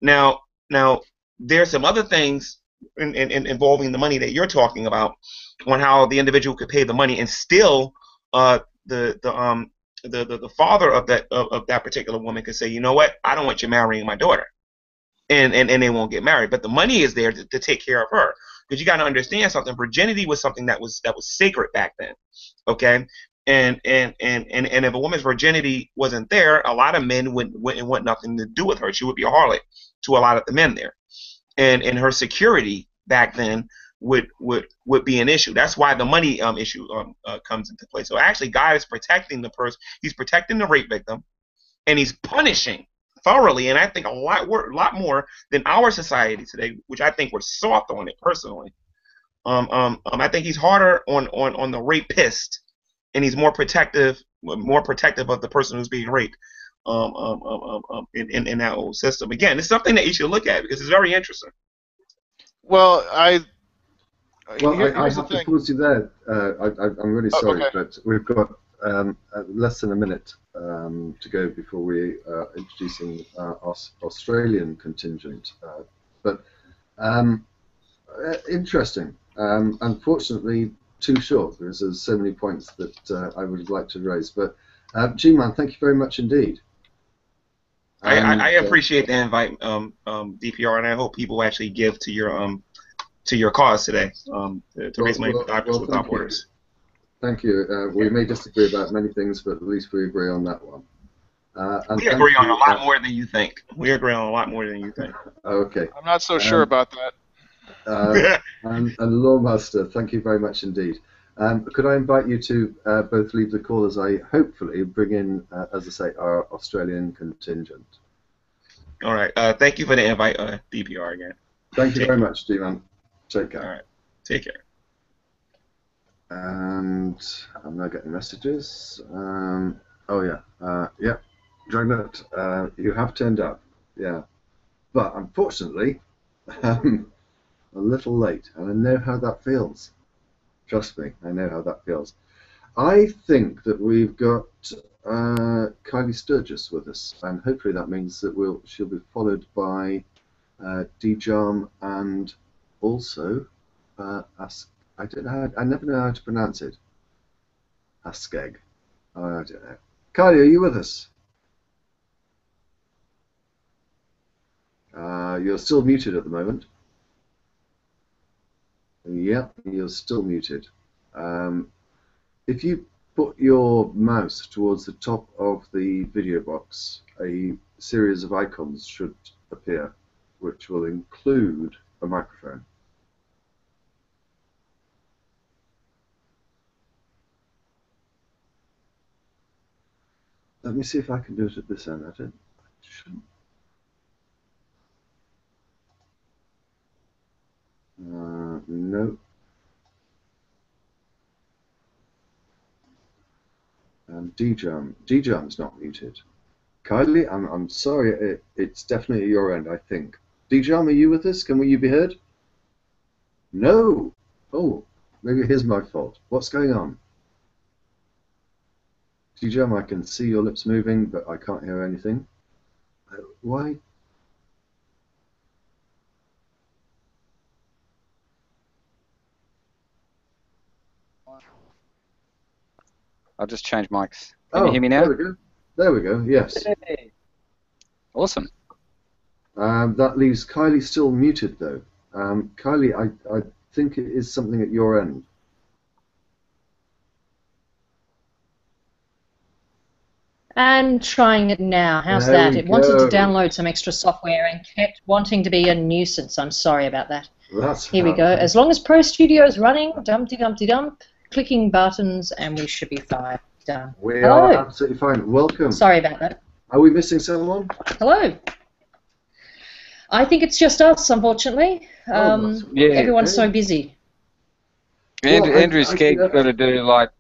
Now there's some other things involving the money that you're talking about, on how the individual could pay the money and still the father of that particular woman could say, you know what, I don't want you marrying my daughter. And they won't get married, but the money is there to take care of her. Because you got to understand something. Virginity was something that was sacred back then, okay? And if a woman's virginity wasn't there, a lot of men wouldn't want nothing to do with her. She would be a harlot to a lot of the men there, and her security back then would be an issue. That's why the money issue comes into play. So actually, God is protecting the person. He's protecting the rape victim, and he's punishing thoroughly, and I think a lot more than our society today, which I think we're soft on it personally. I think he's harder on the rapist, and he's more protective of the person who's being raped in that old system. Again, it's something that you should look at because it's very interesting. Well, I have to pause you there. I'm really sorry, okay. but we've got less than a minute to go before we are introducing our Australian contingent. But interesting. Unfortunately, too short because there's so many points that I would like to raise. But G-Man, thank you very much indeed. I appreciate the invite, DPR, and I hope people actually give to your cause today to raise money for Doctors Without Borders. Thank you. We may disagree about many things, but at least we agree on that one. We agree on a lot more than you think. We agree on a lot more than you think. Okay. I'm not so sure about that. And Lawmaster, thank you very much indeed. Could I invite you to both leave the call as I hopefully bring in, as I say, our Australian contingent. All right. Thank you for the invite, DPR, again. Thank you very much, D-Man. Take care. All right. Take care. And I'm now getting messages. Oh yeah, yeah, dragnauct, you have turned up, yeah, but unfortunately, a little late, and I know how that feels. Trust me, I know how that feels. I think that we've got Kylie Sturgess with us, and hopefully that means that she'll be followed by djarm and also I don't know. I never know how to pronounce it. Askeg. I don't know. Kylie, are you with us? You're still muted at the moment. Yeah, you're still muted. If you put your mouse towards the top of the video box, a series of icons should appear, which will include a microphone. Let me see if I can do it at this end. I shouldn't. No. djarm. Djarm's not muted. Kylie, I'm sorry. It's definitely your end, I think. djarm, are you with us? Can you be heard? No. Oh, maybe it is my fault. What's going on? djarm, I can see your lips moving, but I can't hear anything. Why? I'll just change mics. Can you hear me now? There we go. There we go, yes. Hey. Awesome. That leaves Kylie still muted, though. Kylie, I think it is something at your end. And trying it now. How's that? It wanted to download some extra software and kept wanting to be a nuisance. I'm sorry about that. Here we go. As long as Pro Studio is running, dumpty-dumpty-dump, clicking buttons, and we should be fine. Done. We are absolutely fine. Welcome. Sorry about that. Are we missing someone? Hello. I think it's just us, unfortunately. Yeah. Everyone's so busy. Andrew's got to do like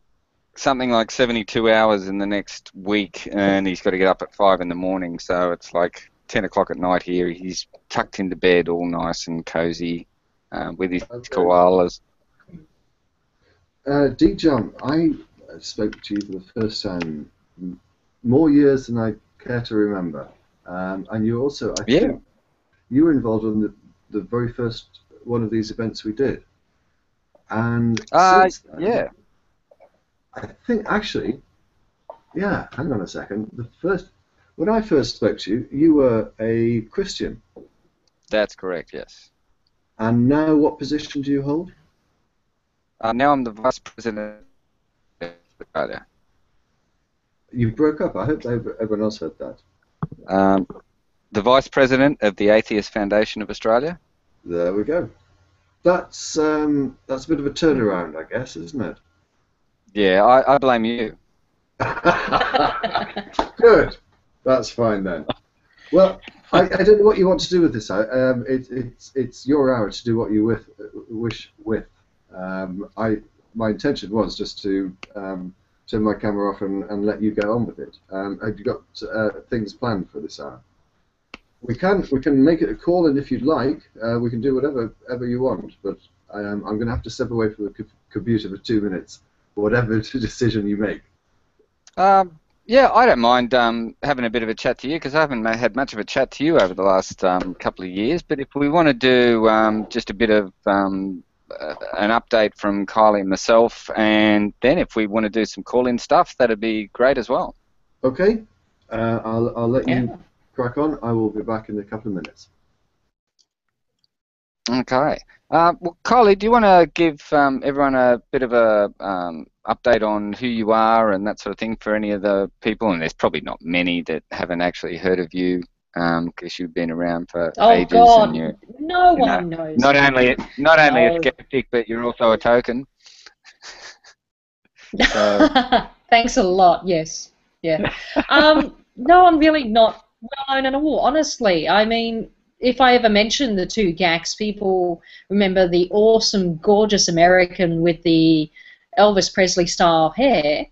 something like 72 hours in the next week, and he's got to get up at 5 in the morning. So it's like 10 o'clock at night here. He's tucked into bed, all nice and cozy, with his koalas. djarm, I spoke to you for the first time more years than I care to remember, and you also, I think, you were involved in the very first one of these events we did, and since then, I think actually, hang on a second. When I first spoke to you, you were a Christian. That's correct, yes. And now, what position do you hold? Now I'm the Vice President of Australia. You broke up. I hope everyone else heard that. The Vice President of the Atheist Foundation of Australia. There we go. That's a bit of a turnaround, I guess, isn't it? Yeah, I blame you. Good. That's fine then. Well, I don't know what you want to do with this. It's your hour to do what you wish with. My intention was just to turn my camera off and let you get on with it. Have you got things planned for this hour? We can make it a call, and if you'd like, we can do whatever you want. But I'm going to have to step away from the computer for 2 minutes, whatever decision you make. Yeah, I don't mind having a bit of a chat to you, because I haven't had much of a chat to you over the last couple of years. But if we want to do just a bit of an update from Kylie and myself, and then if we want to do some call-in stuff, that'd be great as well. Okay, I'll let you crack on. I will be back in a couple of minutes. Okay. Well, Kylie, do you want to give everyone a bit of a update on who you are and that sort of thing for any of the people? And there's probably not many that haven't actually heard of you, because you've been around for ages. God. And you're, no one knows. Not only a skeptic, but you're also a token. So. Thanks a lot. Yes. Yeah. No, I'm really not well known at all. Honestly, I mean, if I ever mention the two Gacs, people remember the awesome, gorgeous American with the Elvis Presley style hair,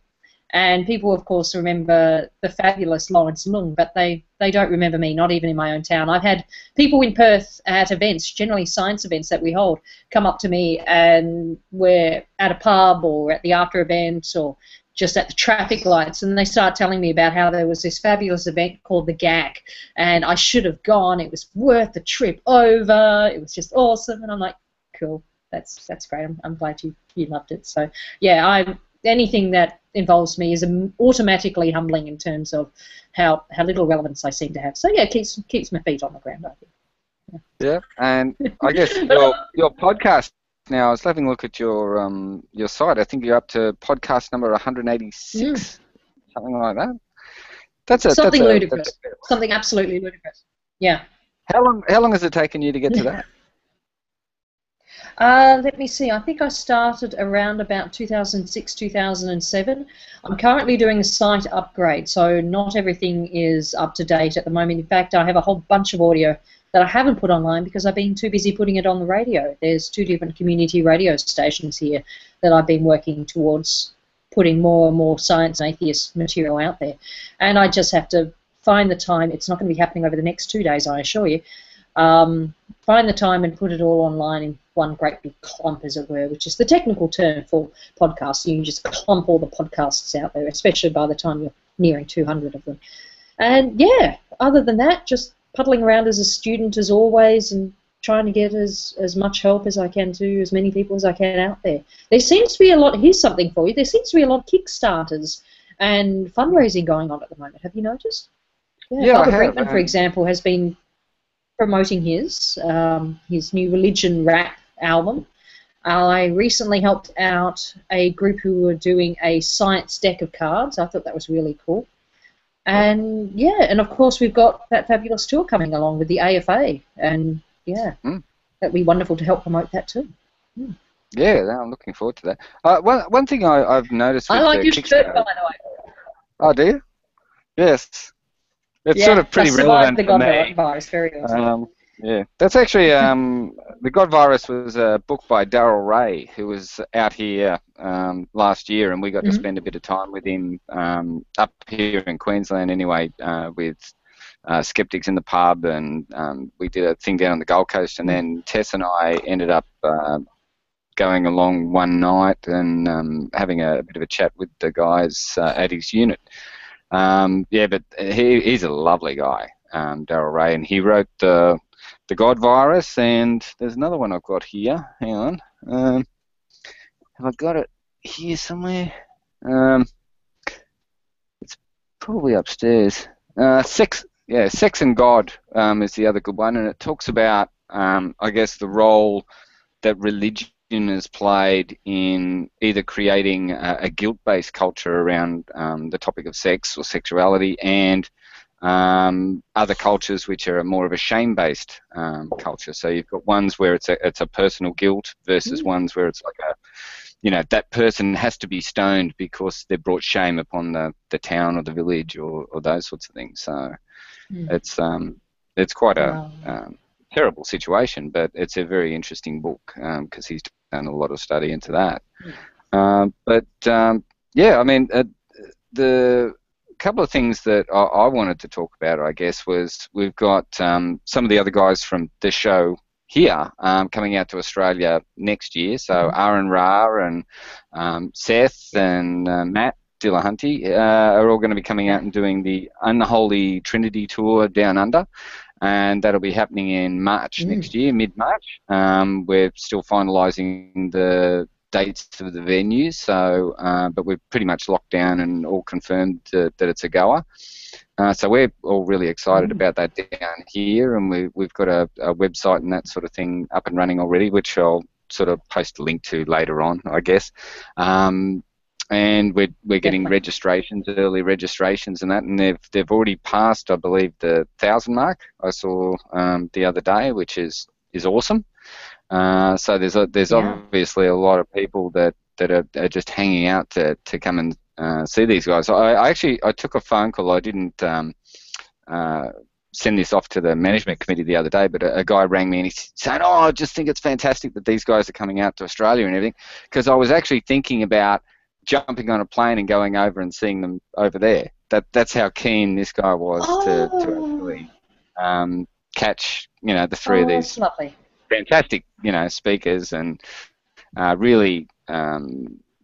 and people, of course, remember the fabulous Lawrence Lung, but they don't remember me, not even in my own town. I've had people in Perth at events, generally science events that we hold, come up to me, and we're at a pub or at the after event or just at the traffic lights, and they start telling me about how there was this fabulous event called the GAC, and I should have gone. It was worth the trip over. It was just awesome, and I'm like, cool, that's great. I'm glad you loved it. So yeah, anything that involves me is automatically humbling in terms of how little relevance I seem to have. So yeah, it keeps my feet on the ground, I think. Yeah, and I guess your podcast. Now, I was having a look at your site. I think you're up to podcast number 186, something like that. That's ludicrous. Something absolutely ludicrous. Yeah. How long has it taken you to get to that? Let me see. I think I started around about 2006, 2007. I'm currently doing a site upgrade, so not everything is up to date at the moment. In fact, I have a whole bunch of audio that I haven't put online because I've been too busy putting it on the radio. There's 2 different community radio stations here that I've been working towards putting more and more science and atheist material out there. And I just have to find the time. It's not going to be happening over the next 2 days, I assure you. Find the time and put it all online in one great big clump, as it were, which is the technical term for podcasts. You just clump all the podcasts out there, especially by the time you're nearing 200 of them. And yeah, other than that, just puddling around as a student as always and trying to get as much help as I can to as many people as I can out there. There seems to be a lot, here's something for you, there seems to be a lot of Kickstarters and fundraising going on at the moment. Have you noticed? Yeah, Robert Brinkman, for example, has been promoting his new religion rap album. I recently helped out a group who were doing a science deck of cards. I thought that was really cool. And yeah, and of course we've got that fabulous tour coming along with the AFA, and yeah, that'd be wonderful to help promote that too. Yeah, I'm looking forward to that. One thing I've noticed with I like your shirt, by the way. Oh, do you? Yes. It's sort of pretty relevant for me. Virus, very awesome. Yeah, that's actually The God Virus was a book by AronRA, who was out here last year, and we got to spend a bit of time with him up here in Queensland anyway, with skeptics in the pub, and we did a thing down on the Gold Coast, and then Tess and I ended up going along one night and having a bit of a chat with the guys at his unit. Yeah, but he's a lovely guy, AronRA, and he wrote the God Virus, and there's another one I've got here. Hang on. Have I got it here somewhere? It's probably upstairs. Sex and God is the other good one, and it talks about, I guess, the role that religion has played in either creating a guilt-based culture around the topic of sex or sexuality, and other cultures which are more of a shame-based culture. So you've got ones where it's a personal guilt versus ones where it's like that person has to be stoned because they've brought shame upon the town or the village or those sorts of things. So it's quite a terrible situation, but it's a very interesting book because he's done a lot of study into that. Yeah, I mean, the couple of things that I wanted to talk about, I guess, was we've got some of the other guys from the show here coming out to Australia next year. So AronRA and Seth and Matt Dillahunty are all going to be coming out and doing the Unholy Trinity Tour down under, and that'll be happening in March next year, mid-March. We're still finalising the dates for the venues, so but we've pretty much locked down and all confirmed that it's a goer. So we're all really excited about that down here, and we've got a website and that sort of thing up and running already, which I'll sort of post a link to later on, I guess. And we're getting registrations, early registrations and that, and they've already passed, I believe, the 1,000 mark I saw the other day, which is awesome. So there's obviously a lot of people that are just hanging out to come and see these guys. I took a phone call. I didn't send this off to the management committee the other day, but a guy rang me and he said, I just think it's fantastic that these guys are coming out to Australia and everything, because I was actually thinking about jumping on a plane and going over and seeing them over there. That's how keen this guy was to actually catch the three of these fantastic speakers, and really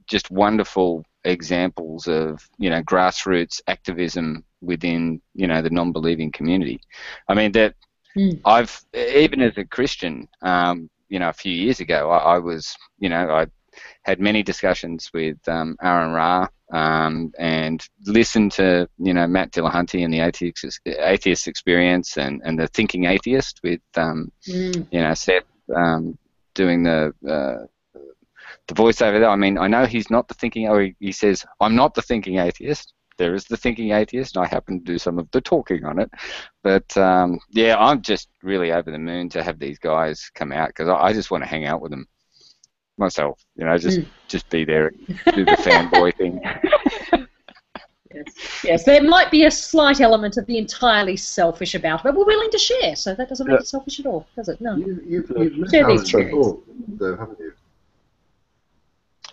just wonderful examples of grassroots activism within the non-believing community. I mean that I've, even as a Christian, a few years ago, I was I had many discussions with AronRA and listened to Matt Dillahunty and the atheist experience and the thinking atheist with Seth doing the voiceover there. I mean, I know he's not the thinking. He says, "I'm not the thinking atheist. There is the thinking atheist, and I happen to do some of the talking on it." But yeah, I'm just really over the moon to have these guys come out, because I just want to hang out with them myself, just be there and do the fanboy thing. Yes, there might be a slight element of the entirely selfish about it, but we're willing to share, so that doesn't make it selfish at all, does it? No. You've met Aaron before, though, haven't you?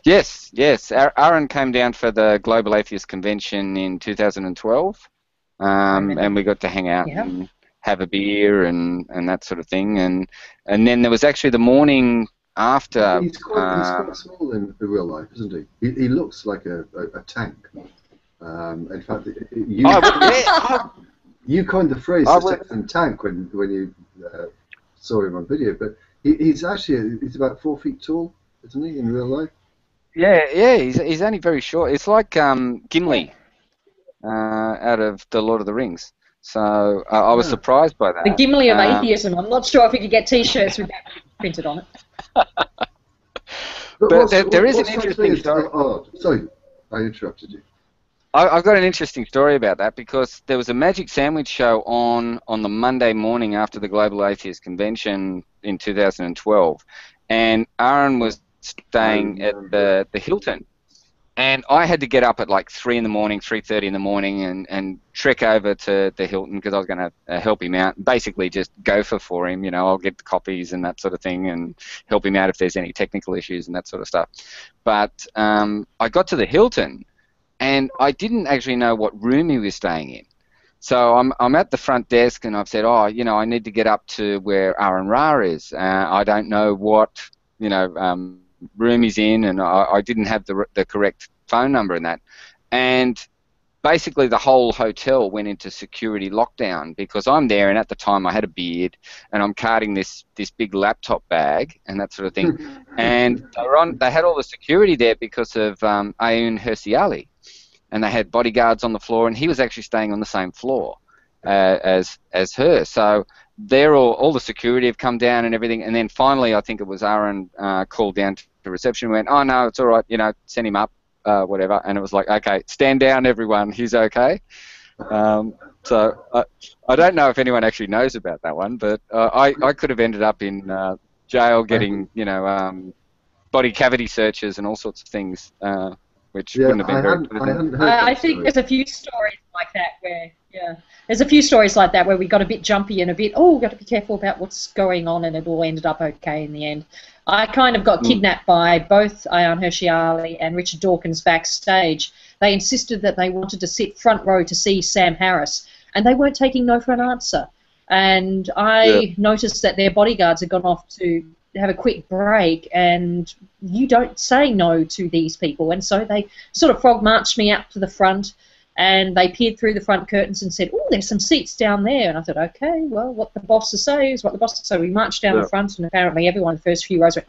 Yes. Aaron came down for the Global Atheist Convention in 2012, and we got to hang out and have a beer and that sort of thing, and then there was actually the morning after. He's quite small in real life, isn't he? He looks like a tank. In fact, you coined the phrase "Texan tank" when you saw him on video, but he's about 4 feet tall, isn't he, in real life? Yeah, he's only very short. It's like Gimli out of the Lord of the Rings. So I was surprised by that. The Gimli of atheism. I'm not sure if we could get T-shirts with that printed on it. But there is an interesting story. Sorry, I interrupted you. I've got an interesting story about that, because there was a Magic Sandwich show on the Monday morning after the Global Atheist Convention in 2012, and Aaron was staying at the Hilton, And I had to get up at like 3 in the morning, 3:30 in the morning, and trek over to the Hilton because I was going to help him out. Basically, just gopher for him. You know, I'll get the copies and that sort of thing, and help him out if there's any technical issues and that sort of stuff. But I got to the Hilton, and I didn't actually know what room he was staying in. So I'm at the front desk, and I've said, oh, you know, I need to get up to where AronRA is. I don't know what, you know, room he's in, and I didn't have the correct phone number and that. And basically the whole hotel went into security lockdown because I'm there, and at the time I had a beard, and I'm carting this big laptop bag and that sort of thing. And they had all the security there because of AronRA. And they had bodyguards on the floor, and he was actually staying on the same floor as her. So they're all the security have come down and everything. And then finally, I think it was Aaron called down to reception and went, oh, no, it's all right, you know, send him up, whatever. And it was like, okay, stand down, everyone, he's okay. So I don't know if anyone actually knows about that one, but I could have ended up in jail getting, you know, body cavity searches and all sorts of things. Which wouldn't have been very pleasant. I think there's a few stories like that where, there's a few stories like that where we got a bit jumpy and a bit, we've got to be careful about what's going on, and it all ended up okay in the end. I kind of got kidnapped by both AronRA and Richard Dawkins backstage. They insisted that they wanted to sit front row to see Sam Harris, and they weren't taking no for an answer. And I noticed that their bodyguards had gone off to have a quick break, and you don't say no to these people, and so they sort of frog marched me up to the front, and they peered through the front curtains and said, oh, there's some seats down there. And I thought, okay, well, what the bosses say is what the bosses say. So we marched down the front, and apparently everyone in the first few rows went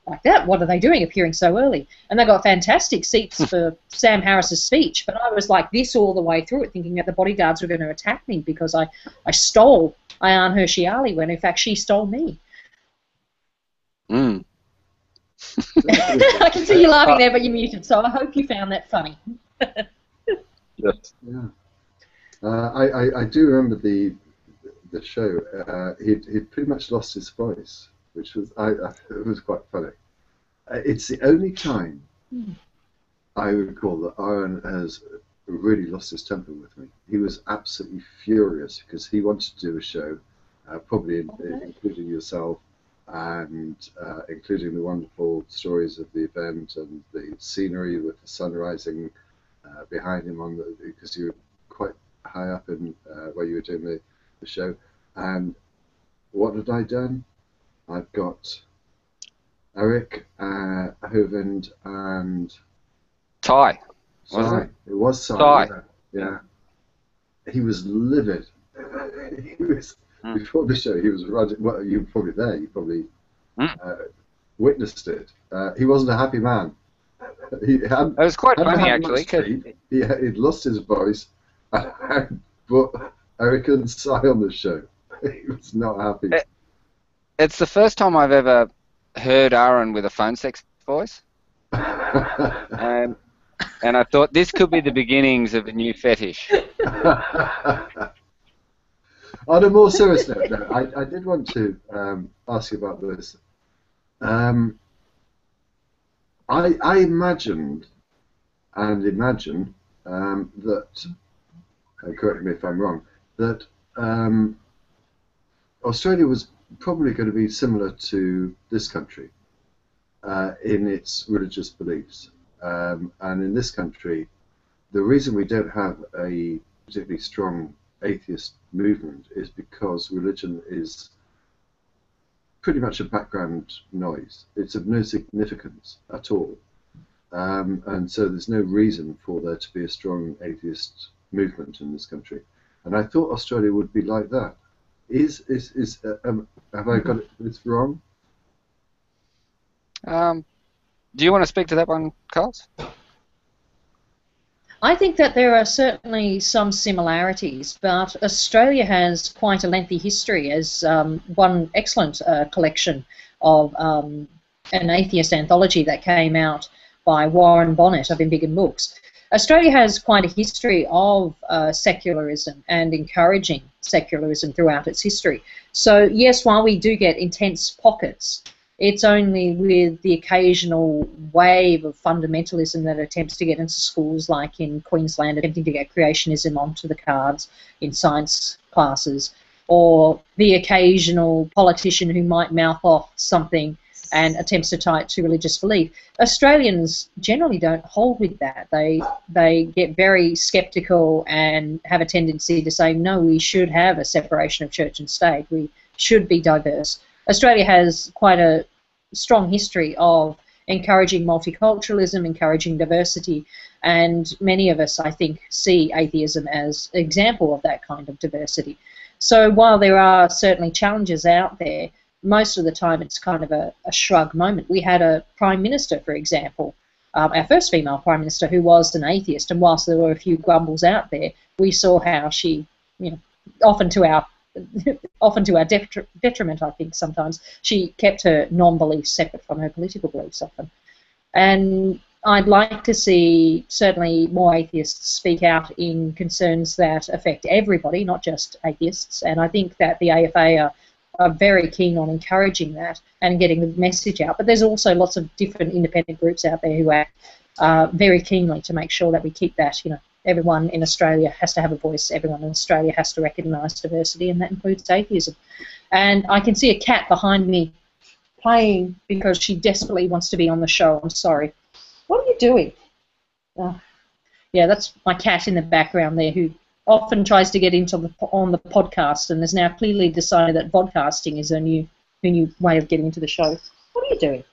like that. What are they doing appearing so early? And they got fantastic seats for Sam Harris's speech, but I was like this all the way through it, thinking that the bodyguards were going to attack me because I stole AronRA when in fact she stole me. Mm. I can see you laughing there, but you're muted, so I hope you found that funny. Yes. Yeah. I do remember the show. He'd pretty much lost his voice, which was it was quite funny. It's the only time I recall that Aaron has really lost his temper with me. He was absolutely furious because he wanted to do a show, probably including yourself, and including the wonderful stories of the event and the scenery with the sun rising behind him because you were quite high up in where you were doing the show. And what had I done? I've got Eric, Hovind, and Ty. It was Ty. Ty. Yeah. He was livid. He was. Before the show, he was running. Well, you were probably there. You probably witnessed it. He wasn't a happy man. It was quite funny, actually. He'd lost his voice, and put Eric and Si on the show. He was not happy. It's the first time I've ever heard Aaron with a phone sex voice, and I thought this could be the beginnings of a new fetish. On a more serious note, though, I did want to ask you about this. I imagined and imagine that, correct me if I'm wrong, that Australia was probably going to be similar to this country in its religious beliefs. And in this country, the reason we don't have a particularly strong atheist movement is because religion is pretty much a background noise. It's of no significance at all. And so there's no reason for there to be a strong atheist movement in this country. And I thought Australia would be like that. Have I got this wrong? Do you want to speak to that one, Carls? I think that there are certainly some similarities, but Australia has quite a lengthy history as one excellent collection of an atheist anthology that came out by Warren Bonnet of Embiggen Books. Australia has quite a history of secularism and encouraging secularism throughout its history. So yes, while we do get intense pockets It's only with the occasional wave of fundamentalism that attempts to get into schools, like in Queensland, attempting to get creationism onto the cards in science classes, or the occasional politician who might mouth off something and attempts to tie it to religious belief. Australians generally don't hold with that. They get very sceptical and have a tendency to say, no, we should have a separation of church and state. We should be diverse. Australia has quite a strong history of encouraging multiculturalism, encouraging diversity, and many of us, I think, see atheism as an example of that kind of diversity. So while there are certainly challenges out there, most of the time it's kind of a shrug moment. We had a Prime Minister, for example, our first female Prime Minister, who was an atheist, and whilst there were a few grumbles out there, we saw how she, often to our detriment, I think, sometimes, she kept her non-beliefs separate from her political beliefs often. And I'd like to see certainly more atheists speak out in concerns that affect everybody, not just atheists, and I think that the AFA are very keen on encouraging that and getting the message out. But there's also lots of different independent groups out there who act very keenly to make sure that we keep that, everyone in Australia has to have a voice, everyone in Australia has to recognise diversity, and that includes atheism. And I can see a cat behind me playing because she desperately wants to be on the show. I'm sorry. What are you doing? Yeah, that's my cat in the background there, who often tries to get on the podcast and has now clearly decided that podcasting is a new way of getting into the show. What are you doing?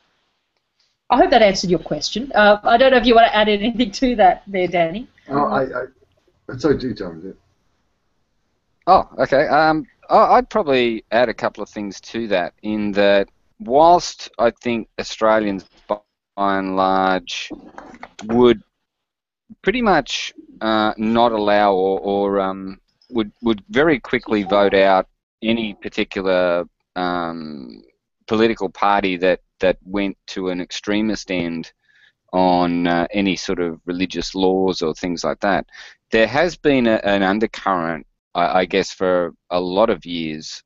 I hope that answered your question. I don't know if you want to add anything to that there, Danny. Sorry, do tell me. Oh, okay. I'd probably add a couple of things to that, in that whilst I think Australians by and large would pretty much not allow or would very quickly vote out any particular political party that went to an extremist end on any sort of religious laws or things like that. There has been an undercurrent, I guess, for a lot of years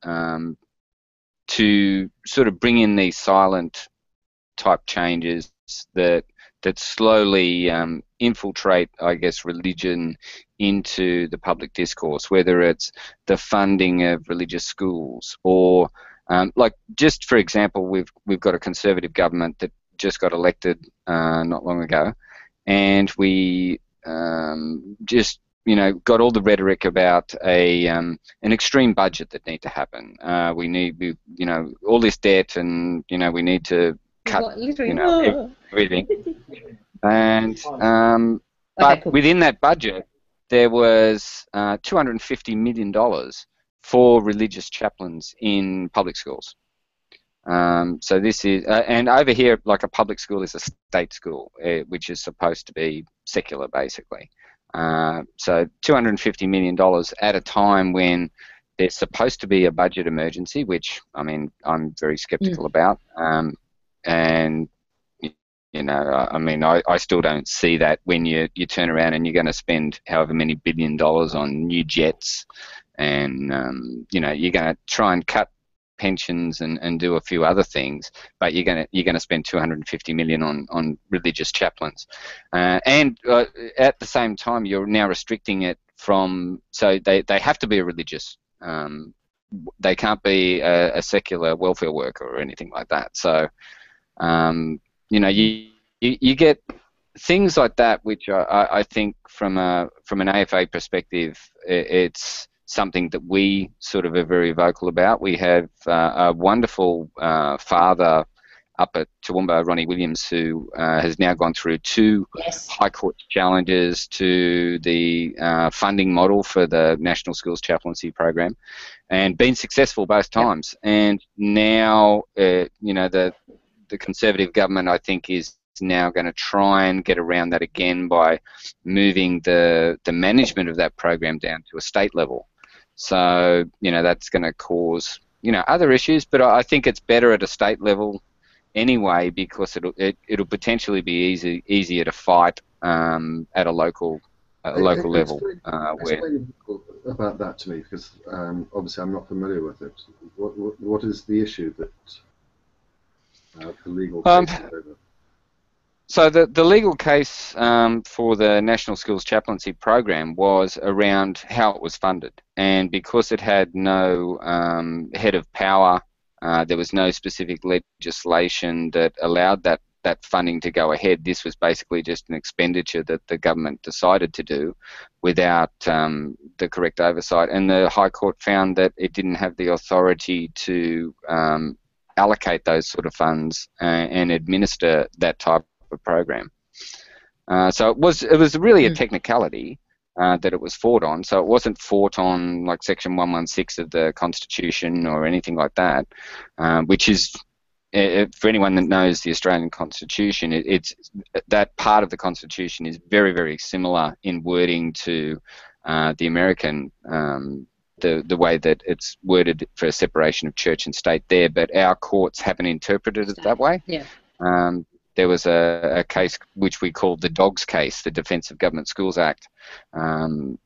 to sort of bring in these silent type changes that slowly infiltrate, I guess, religion into the public discourse, whether it's the funding of religious schools or, like, just for example, we've got a Conservative government that just got elected not long ago, and we just got all the rhetoric about an extreme budget that need to happen. We need all this debt, and we need to cut everything. And but cool. Within that budget, there was $250 million for religious chaplains in public schools. So this is, and over here, like, a public school is a state school, which is supposed to be secular, basically. So $250 million at a time when there's supposed to be a budget emergency, which, I mean, I'm very skeptical about. And I still don't see that when you turn around and you're going to spend however many $1 billion on new jets, and you're going to try and cut pensions and do a few other things, but you're going to spend $250 million on religious chaplains, and at the same time you're now restricting it from, so they have to be a religious. They can't be a secular welfare worker or anything like that. So. You get things like that, which I think from an AFA perspective, it's something that we sort of are very vocal about. We have a wonderful father up at Toowoomba, Ronnie Williams, who has now gone through 2 High Court challenges to the funding model for the National Schools Chaplaincy Program, and been successful both times. And now, the Conservative government, I think, is now going to try and get around that again by moving the management of that program down to a state level. So, that's going to cause, other issues, but I think it's better at a state level anyway, because it'll potentially be easier to fight at a local level. Explain about that to me, because obviously I'm not familiar with it. What is the issue that The legal case over. So the legal case for the National Skills Chaplaincy Program was around how it was funded, and because it had no head of power, there was no specific legislation that allowed that funding to go ahead. This was basically just an expenditure that the government decided to do without the correct oversight, and the High Court found that it didn't have the authority to allocate those sort of funds and administer that type of program. So it was really a technicality that it was fought on. So it wasn't fought on like Section 116 of the Constitution or anything like that, which is, for anyone that knows the Australian Constitution, it's that part of the Constitution is very, very similar in wording to the American, the way that it's worded for a separation of church and state there, but our courts haven't interpreted it that way. Yeah. There was a case which we called the Dogs case, the Defence of Government Schools Act,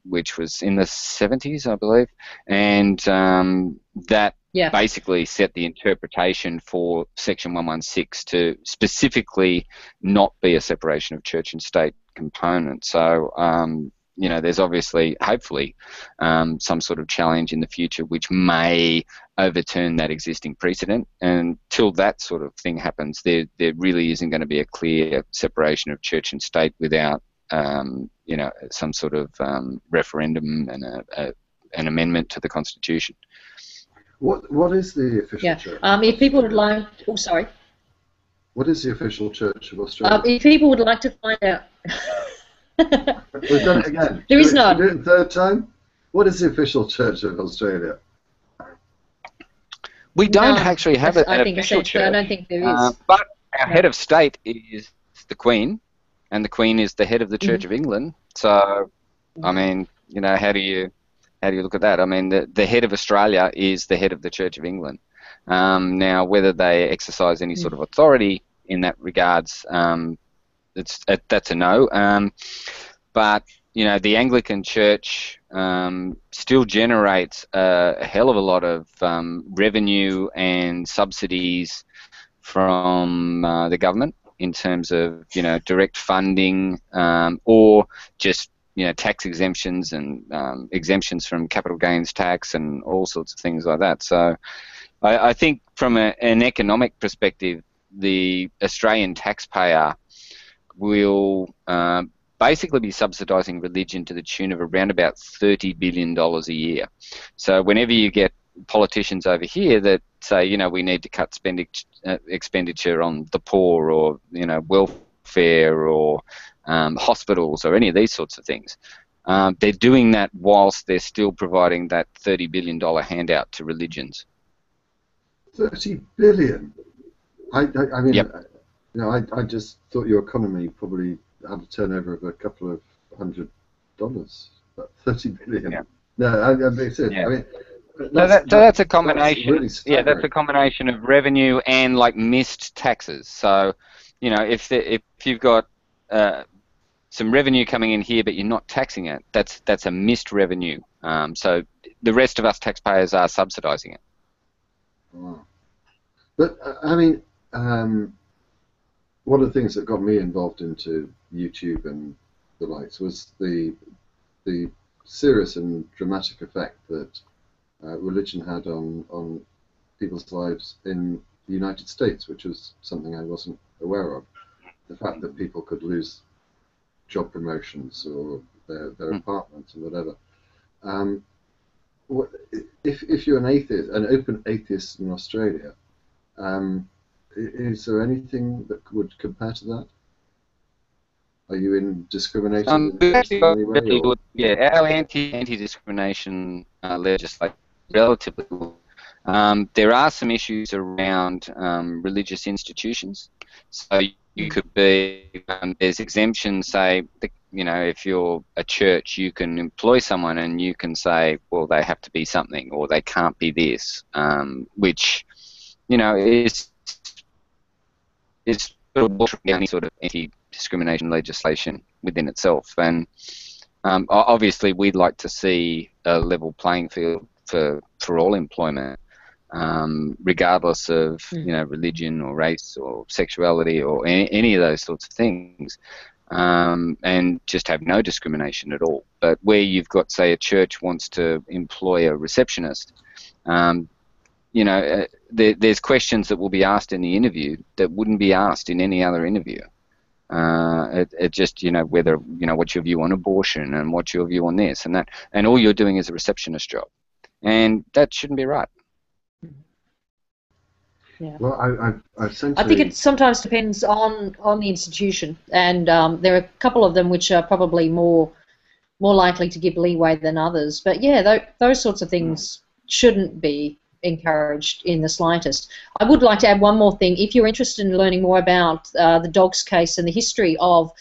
which was in the 70s, I believe, and that basically set the interpretation for Section 116 to specifically not be a separation of church and state component. So, you know, there's obviously, hopefully, some sort of challenge in the future which may overturn that existing precedent. And till that sort of thing happens, there really isn't going to be a clear separation of church and state without, you know, some sort of referendum and an amendment to the Constitution. What is the official church? If people would like, What is the official church of Australia? If people would like to find out. We've done it again. There is none. Do it a third time. What is the official church of Australia? We don't actually have an official church. I don't think there is. But our head of state is the Queen, and the Queen is the head of the Church of England. So, I mean, you know, how do you look at that? I mean, the head of Australia is the head of the Church of England. Now, whether they exercise any sort of authority in that regards, that's a no. But you know, the Anglican Church still generates a hell of a lot of revenue and subsidies from the government in terms of, you know, direct funding or just, you know, tax exemptions and exemptions from capital gains tax and all sorts of things like that. So I think from an economic perspective, the Australian taxpayer will basically be subsidising religion to the tune of around about $30 billion a year. So whenever you get politicians over here that say, you know, we need to cut expenditure on the poor, or, you know, welfare, or hospitals, or any of these sorts of things, they're doing that whilst they're still providing that $30 billion handout to religions. 30 billion. I mean, yep. You know, I just thought your economy probably had a turnover of a couple of $100, but 30 billion. Yeah. No, I mean, yeah. I mean, that's a combination. That's really that's a combination of revenue and like missed taxes. So, you know, if you've got some revenue coming in here, but you're not taxing it, that's a missed revenue. So the rest of us taxpayers are subsidising it. Wow. But I mean, one of the things that got me involved into YouTube and the likes was the serious and dramatic effect that religion had on people's lives in the United States, which was something I wasn't aware of. The fact that people could lose job promotions or their apartments and whatever. If you're an atheist, an open atheist in Australia, is there anything that would compare to that? Are you in discrimination? Yeah, our anti-discrimination legislation is relatively good. There are some issues around religious institutions. So you could be, there's exemptions, say, you know, if you're a church, you can employ someone and you can say, well, they have to be something, or they can't be this, which, you know, is any sort of anti-discrimination legislation within itself. And obviously we'd like to see a level playing field for all employment. regardless of religion or race or sexuality or any of those sorts of things, and just have no discrimination at all. But where you've got, say, a church wants to employ a receptionist, there's questions that will be asked in the interview that wouldn't be asked in any other interview. It just, whether, what's your view on abortion and what's your view on this and that, and all you're doing is a receptionist job. And that shouldn't be right. Yeah. Well, I think it sometimes depends on the institution, and there are a couple of them which are probably more likely to give leeway than others. But yeah, those sorts of things shouldn't be encouraged in the slightest. I would like to add one more thing. If you're interested in learning more about the dogs case and the history of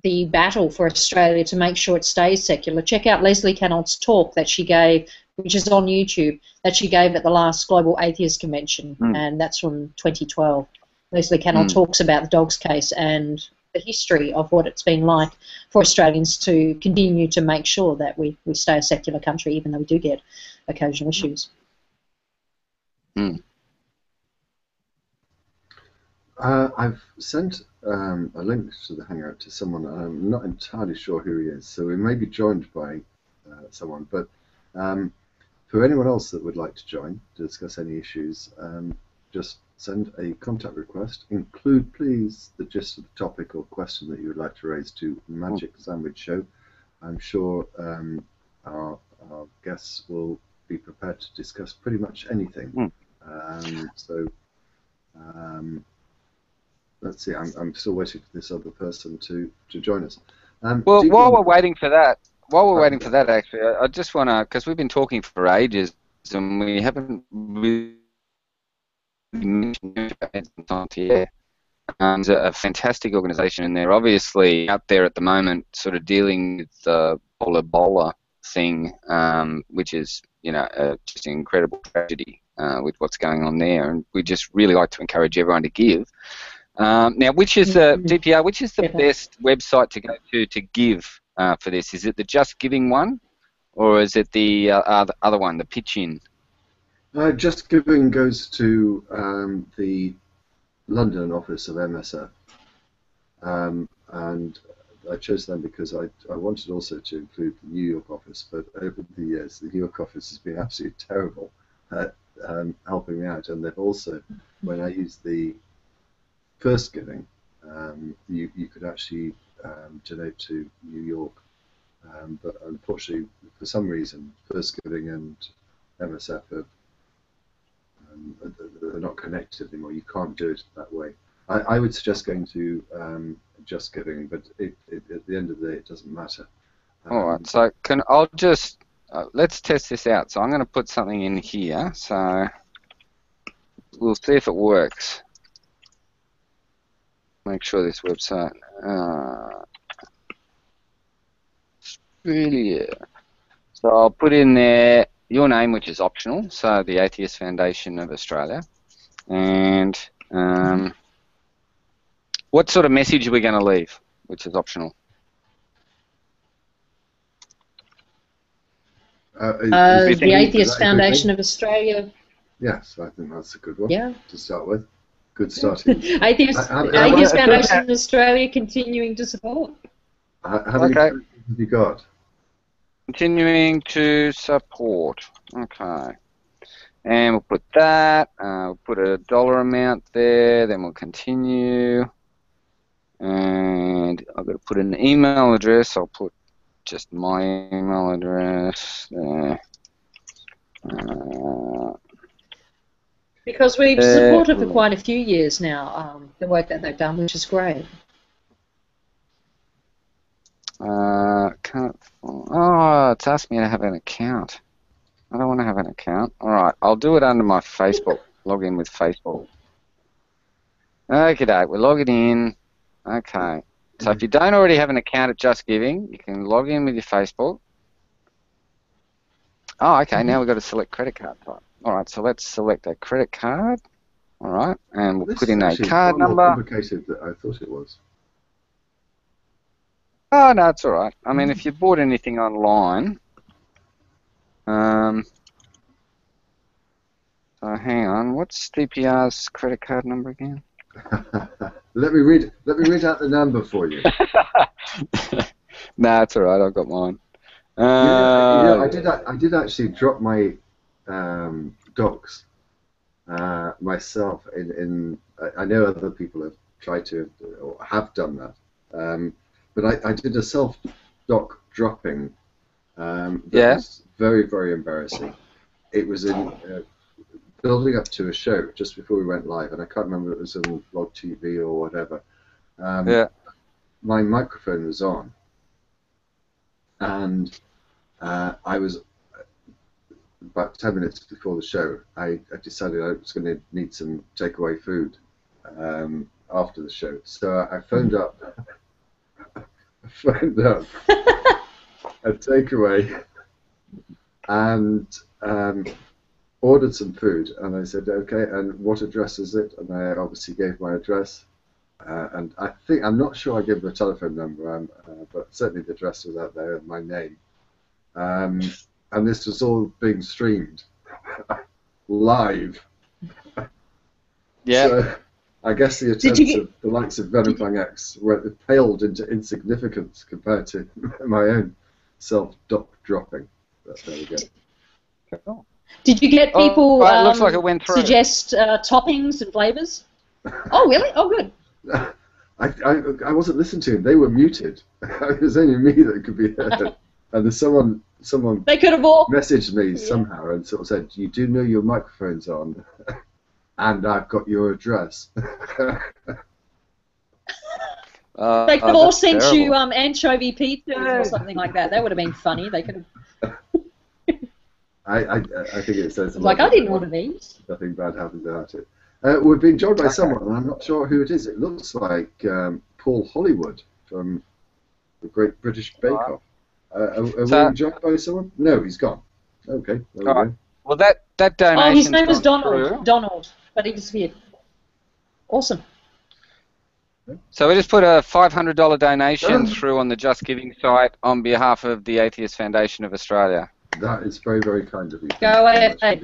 the battle for Australia to make sure it stays secular, check out Leslie Cannon's talk that she gave, which is on YouTube, that she gave at the last Global Atheist Convention, and that's from 2012. Leslie Cannon talks about the dogs case and the history of what it's been like for Australians to continue to make sure that we stay a secular country, even though we do get occasional issues. I've sent a link to the Hangout to someone. I'm not entirely sure who he is, so we may be joined by someone. But for anyone else that would like to join to discuss any issues, just send a contact request. Include, please, the gist of the topic or question that you would like to raise to Magic Sandwich Show. I'm sure our guests will be prepared to discuss pretty much anything. Let's see. I'm still waiting for this other person to join us. Well, while we're waiting for that, actually, I just want to, because we've been talking for ages and we haven't really mentioned it. It's a fantastic organisation, and they're obviously out there at the moment, sort of dealing with the Ebola thing, which is, just an incredible tragedy with what's going on there. And we just really like to encourage everyone to give. Now, which is the DPR? Which is the best website to go to give for this? Is it the Just Giving one, or is it the other one, the Pitch In? Just Giving goes to the London office of MSF, and I chose them because I wanted also to include the New York office, but over the years the New York office has been absolutely terrible at helping me out, and they've also, when I used the First Giving, you could actually donate to New York, but unfortunately for some reason First Giving and MSF are not connected anymore. You can't do it that way. I would suggest going to Just Giving, but at the end of the day it doesn't matter. All right, so I'll just let's test this out. So I'm going to put something in here, so we'll see if it works. Make sure this website Australia. So I'll put in there your name, which is optional, so the Atheist Foundation of Australia, and what sort of message are we going to leave, which is optional? The Atheist Foundation of Australia. Yes, I think that's a good one to start with. Good starting. Atheist Foundation of Australia continuing to support. How many have you got? Continuing to support. Okay. And we'll put that. We'll put a dollar amount there. Then we'll continue. And I've got to put an email address. I'll put just my email address there. Because we've supported for quite a few years now the work that they've done, which is great. It's asked me to have an account. I don't want to have an account. All right, I'll do it under my Facebook. Log in with Facebook. Okay, we're logging in. Okay. So if you don't already have an account at Just Giving, you can log in with your Facebook. Oh, okay. Now we've got to select credit card type. All right, so let's select a credit card. All right, and we'll put in a card number. More complicated than I thought it was. Oh, no, it's all right. I mean, if you bought anything online, So hang on, what's DPR's credit card number again? Let me read out the number for you. Nah, it's all right. I've got mine. I did actually drop my docs myself. I know other people have tried to or have done that, but I did a self-doc dropping. That was very, very embarrassing. It was in building up to a show just before we went live, and I can't remember if it was on Log TV or whatever. My microphone was on, and I was about 10 minutes before the show. I decided I was going to need some takeaway food after the show, so I phoned up. A takeaway and ordered some food, and I said, okay, and what address is it? And I obviously gave my address, and I'm not sure I gave the telephone number, but certainly the address was out there and my name, and this was all being streamed live. Yeah. So I guess the attempts of the likes of Venom X were paled into insignificance compared to my own self-doc dropping. But there we go. Cool. Did you get people it looks like it went through. Suggest toppings and flavours? Oh, really? Oh, good. I wasn't listening to them. They were muted. It was only me that could be heard. And there's someone they could have all messaged me somehow and sort of said, "You do know your microphone's on, and I've got your address." They could have all sent you anchovy pizzas or something like that. That would have been funny. They could have. I think it says. Like, I didn't order these. Nothing bad happened about it. We've been joined by someone, and I'm not sure who it is. It looks like Paul Hollywood from the Great British Bake Off. Are we joined by someone? No, he's gone. Okay. There we go. Well, that donation. Oh, his name was Donald. Donald, but he disappeared. Awesome. So we just put a $500 donation through on the Just Giving site on behalf of the Atheist Foundation of Australia. That is very, very kind of you. Go AFA.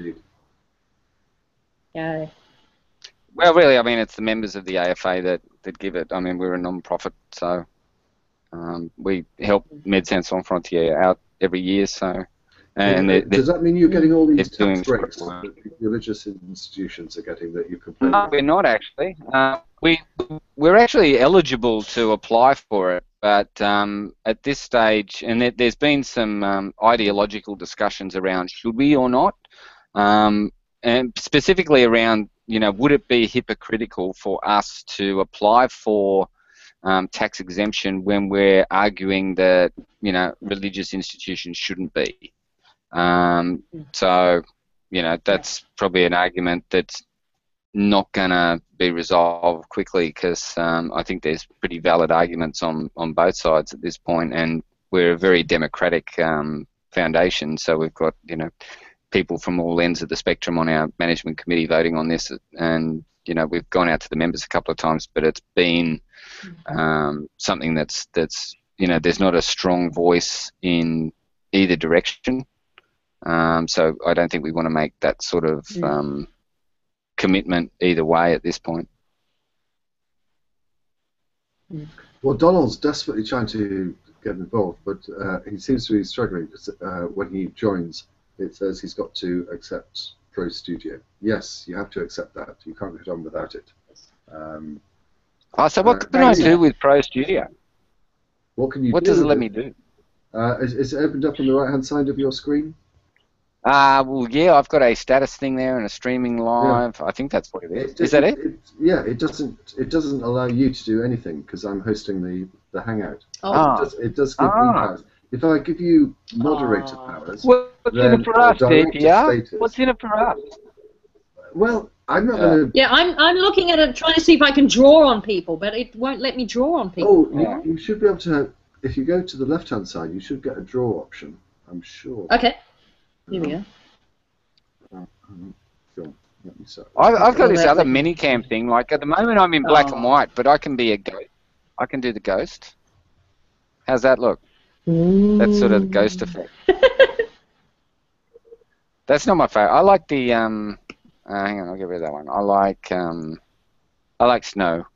Yay. Well, really, I mean, it's the members of the AFA that give it. I mean, we're a non-profit, so we help Médecins Sans Frontières out every year. So, and does that mean you're getting all these tax breaks that religious institutions are getting that you complain about? No, we're not actually. We're actually eligible to apply for it, but at this stage, and there's been some ideological discussions around should we or not, and specifically around, would it be hypocritical for us to apply for tax exemption when we're arguing that religious institutions shouldn't be. So that's probably an argument that's not going to be resolved quickly, because I think there's pretty valid arguments on both sides at this point, and we're a very democratic foundation, so we've got people from all ends of the spectrum on our management committee voting on this, and we've gone out to the members a couple of times, but it's been something that's there's not a strong voice in either direction, so I don't think we want to make that sort of commitment either way at this point. Well, Donald's desperately trying to get involved, but he seems to be struggling when he joins. It says he's got to accept Pro Studio. Yes, you have to accept that. You can't get on without it. So what can I do with Pro Studio? What can you do? What does it let me do? Is it opened up on the right-hand side of your screen? Well, yeah, I've got a status thing there and a streaming live. Yeah. I think that's what it is. Is that it? Yeah, it doesn't allow you to do anything because I'm hosting the Hangout. Oh. It does give me powers. If I give you moderator powers, what's in it for us, DPR? What's in it for us? Well, I'm not going to. Yeah, I'm looking at it, trying to see if I can draw on people, but it won't let me draw on people. Oh, you should be able to. If you go to the left-hand side, you should get a draw option. I'm sure. Okay. Here we go. I've got this other minicam thing. Like at the moment, I'm in black and white, but I can be a ghost. I can do the ghost. How's that look? That's sort of the ghost effect. That's not my favorite. I like the hang on, I'll get rid of that one. I like snow.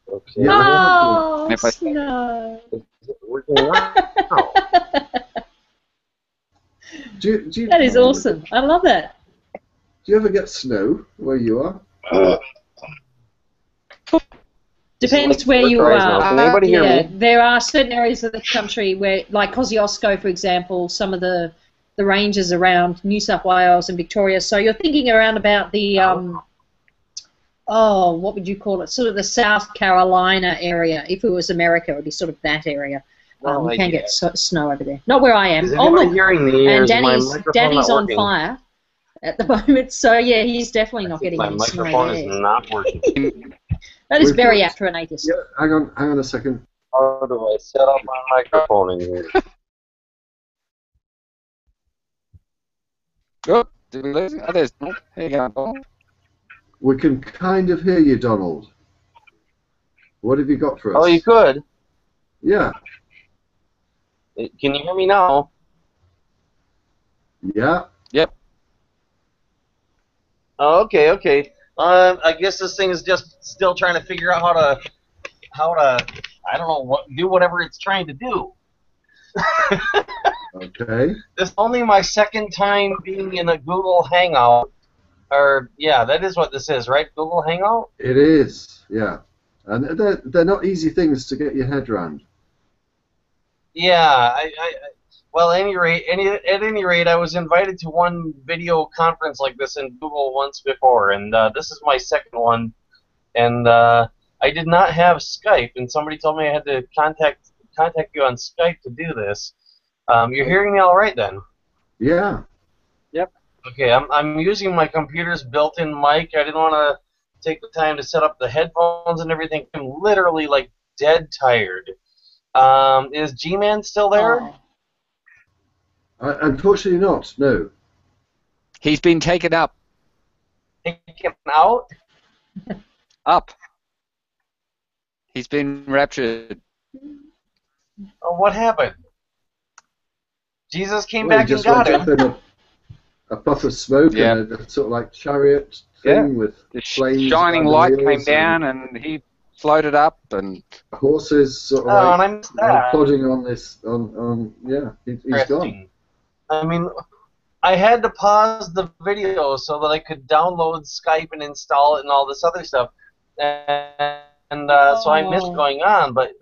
Okay. Yeah, Oh, If I- snow. Is it working now? That is awesome. I love that. Do you ever get snow where you are? Depends Like where you Flickr eyes now. are. Can anybody hear Yeah, me? there are certain areas of the country where, like Kosciuszko, for example, some of the ranges around New South Wales and Victoria. So you're thinking around about the what would you call it? Sort of the South Carolina area. If it was America, it would be sort of that area. No You can idea. get snow over there. Not where I am. Is Oh anybody look, hearing me? Or and is my Danny's microphone not on working? fire at the moment. So yeah, he's definitely not getting My any snow microphone is there. not working. That is We've very got- apt for an atheist. Yeah, hang on a second. How do I set up my microphone in here? Oh, did we lose it? Oh, there's. Oh, here you go, Paul. We can kind of hear you, Donald. What have you got for us? Oh, you could. Yeah. Can you hear me now? Yeah. Yep. Oh, okay, okay. I guess this thing is just still trying to figure out how to I don't know do whatever it's trying to do. Okay. This is only my second time being in a Google Hangout. Or yeah, that is what this is, right? Google Hangout? It is. Yeah. And they're not easy things to get your head around. Yeah, well, at any rate, I was invited to one video conference like this in Google once before, and this is my second one. And I did not have Skype, and somebody told me I had to contact you on Skype to do this. You're hearing me all right then? Yeah. Yep. Okay, I'm using my computer's built-in mic. I didn't want to take the time to set up the headphones and everything. I'm literally like dead tired. Is G-Man still there? Oh. Unfortunately not, no. He's been taken up. Taken out? Up. He's been raptured. Oh, what happened? Jesus came Well, back he and just got went him. up in a puff of smoke Yeah. and a sort of like chariot thing with The flames shining by the light wheels came down, and he floated up, and horses sort of Oh, and I like missed that. plodding on this yeah, he's gone. Interesting. I mean, I had to pause the video so that I could download Skype and install it and all this other stuff, and so I missed going on. But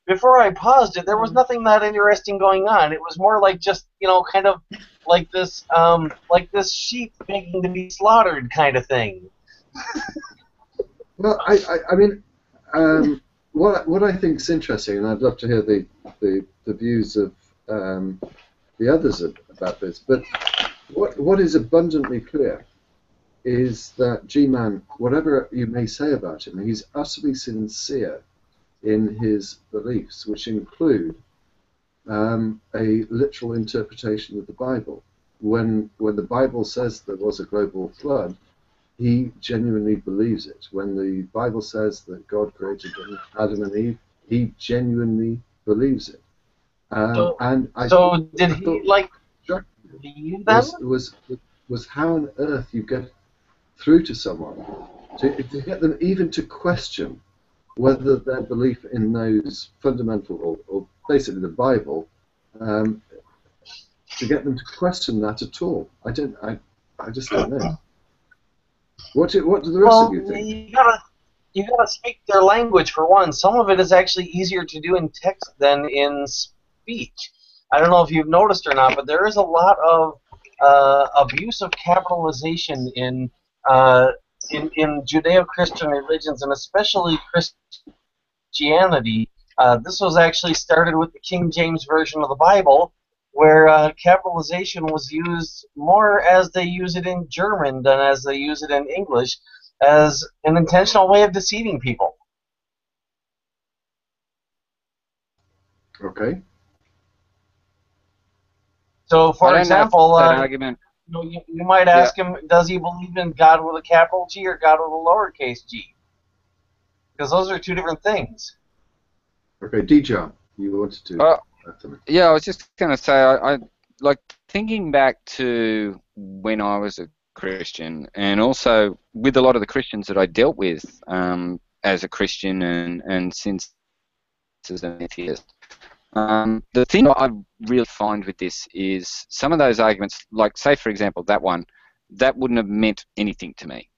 before I paused it, there was nothing that interesting going on. It was more like just kind of like this sheep begging to be slaughtered kind of thing. Well, I mean, what I think is interesting, and I'd love to hear the views of the others about this, but what is abundantly clear is that G-Man, whatever you may say about him, he's utterly sincere in his beliefs, which include a literal interpretation of the Bible. When the Bible says there was a global flood, he genuinely believes it. When the Bible says that God created Adam and Eve, he genuinely believes it. Did he believe that? Was how on earth you get through to someone to get them even to question whether their belief in those fundamental or basically the Bible, to get them to question that at all. I just don't know. What do the rest of you think? You gotta speak their language for one. Some of it is actually easier to do in text than in speech. I don't know if you've noticed or not, but there is a lot of abuse of capitalization in Judeo-Christian religions, and especially Christianity. This was actually started with the King James Version of the Bible, where capitalization was used more as they use it in German than as they use it in English, as an intentional way of deceiving people. Okay. So, for example, that argument. You might ask him, does he believe in God with a capital G or God with a lowercase g? Because those are two different things. Okay, djarm, you wanted to. Yeah, I was just going to say, like thinking back to when I was a Christian, and also with a lot of the Christians that I dealt with as a Christian and since as an atheist. The thing I really find with this is some of those arguments, like say for example that one, that wouldn't have meant anything to me.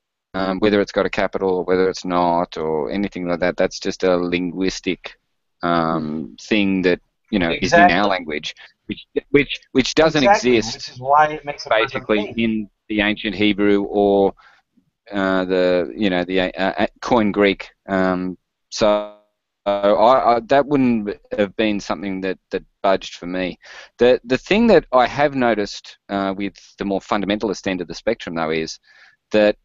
Whether it's got a capital or whether it's not or anything like that, that's just a linguistic thing that is in our language, which doesn't exist, which is why it makes a basically in the ancient Hebrew or the Koine Greek. So that wouldn't have been something that budged for me. The thing that I have noticed with the more fundamentalist end of the spectrum, though, is that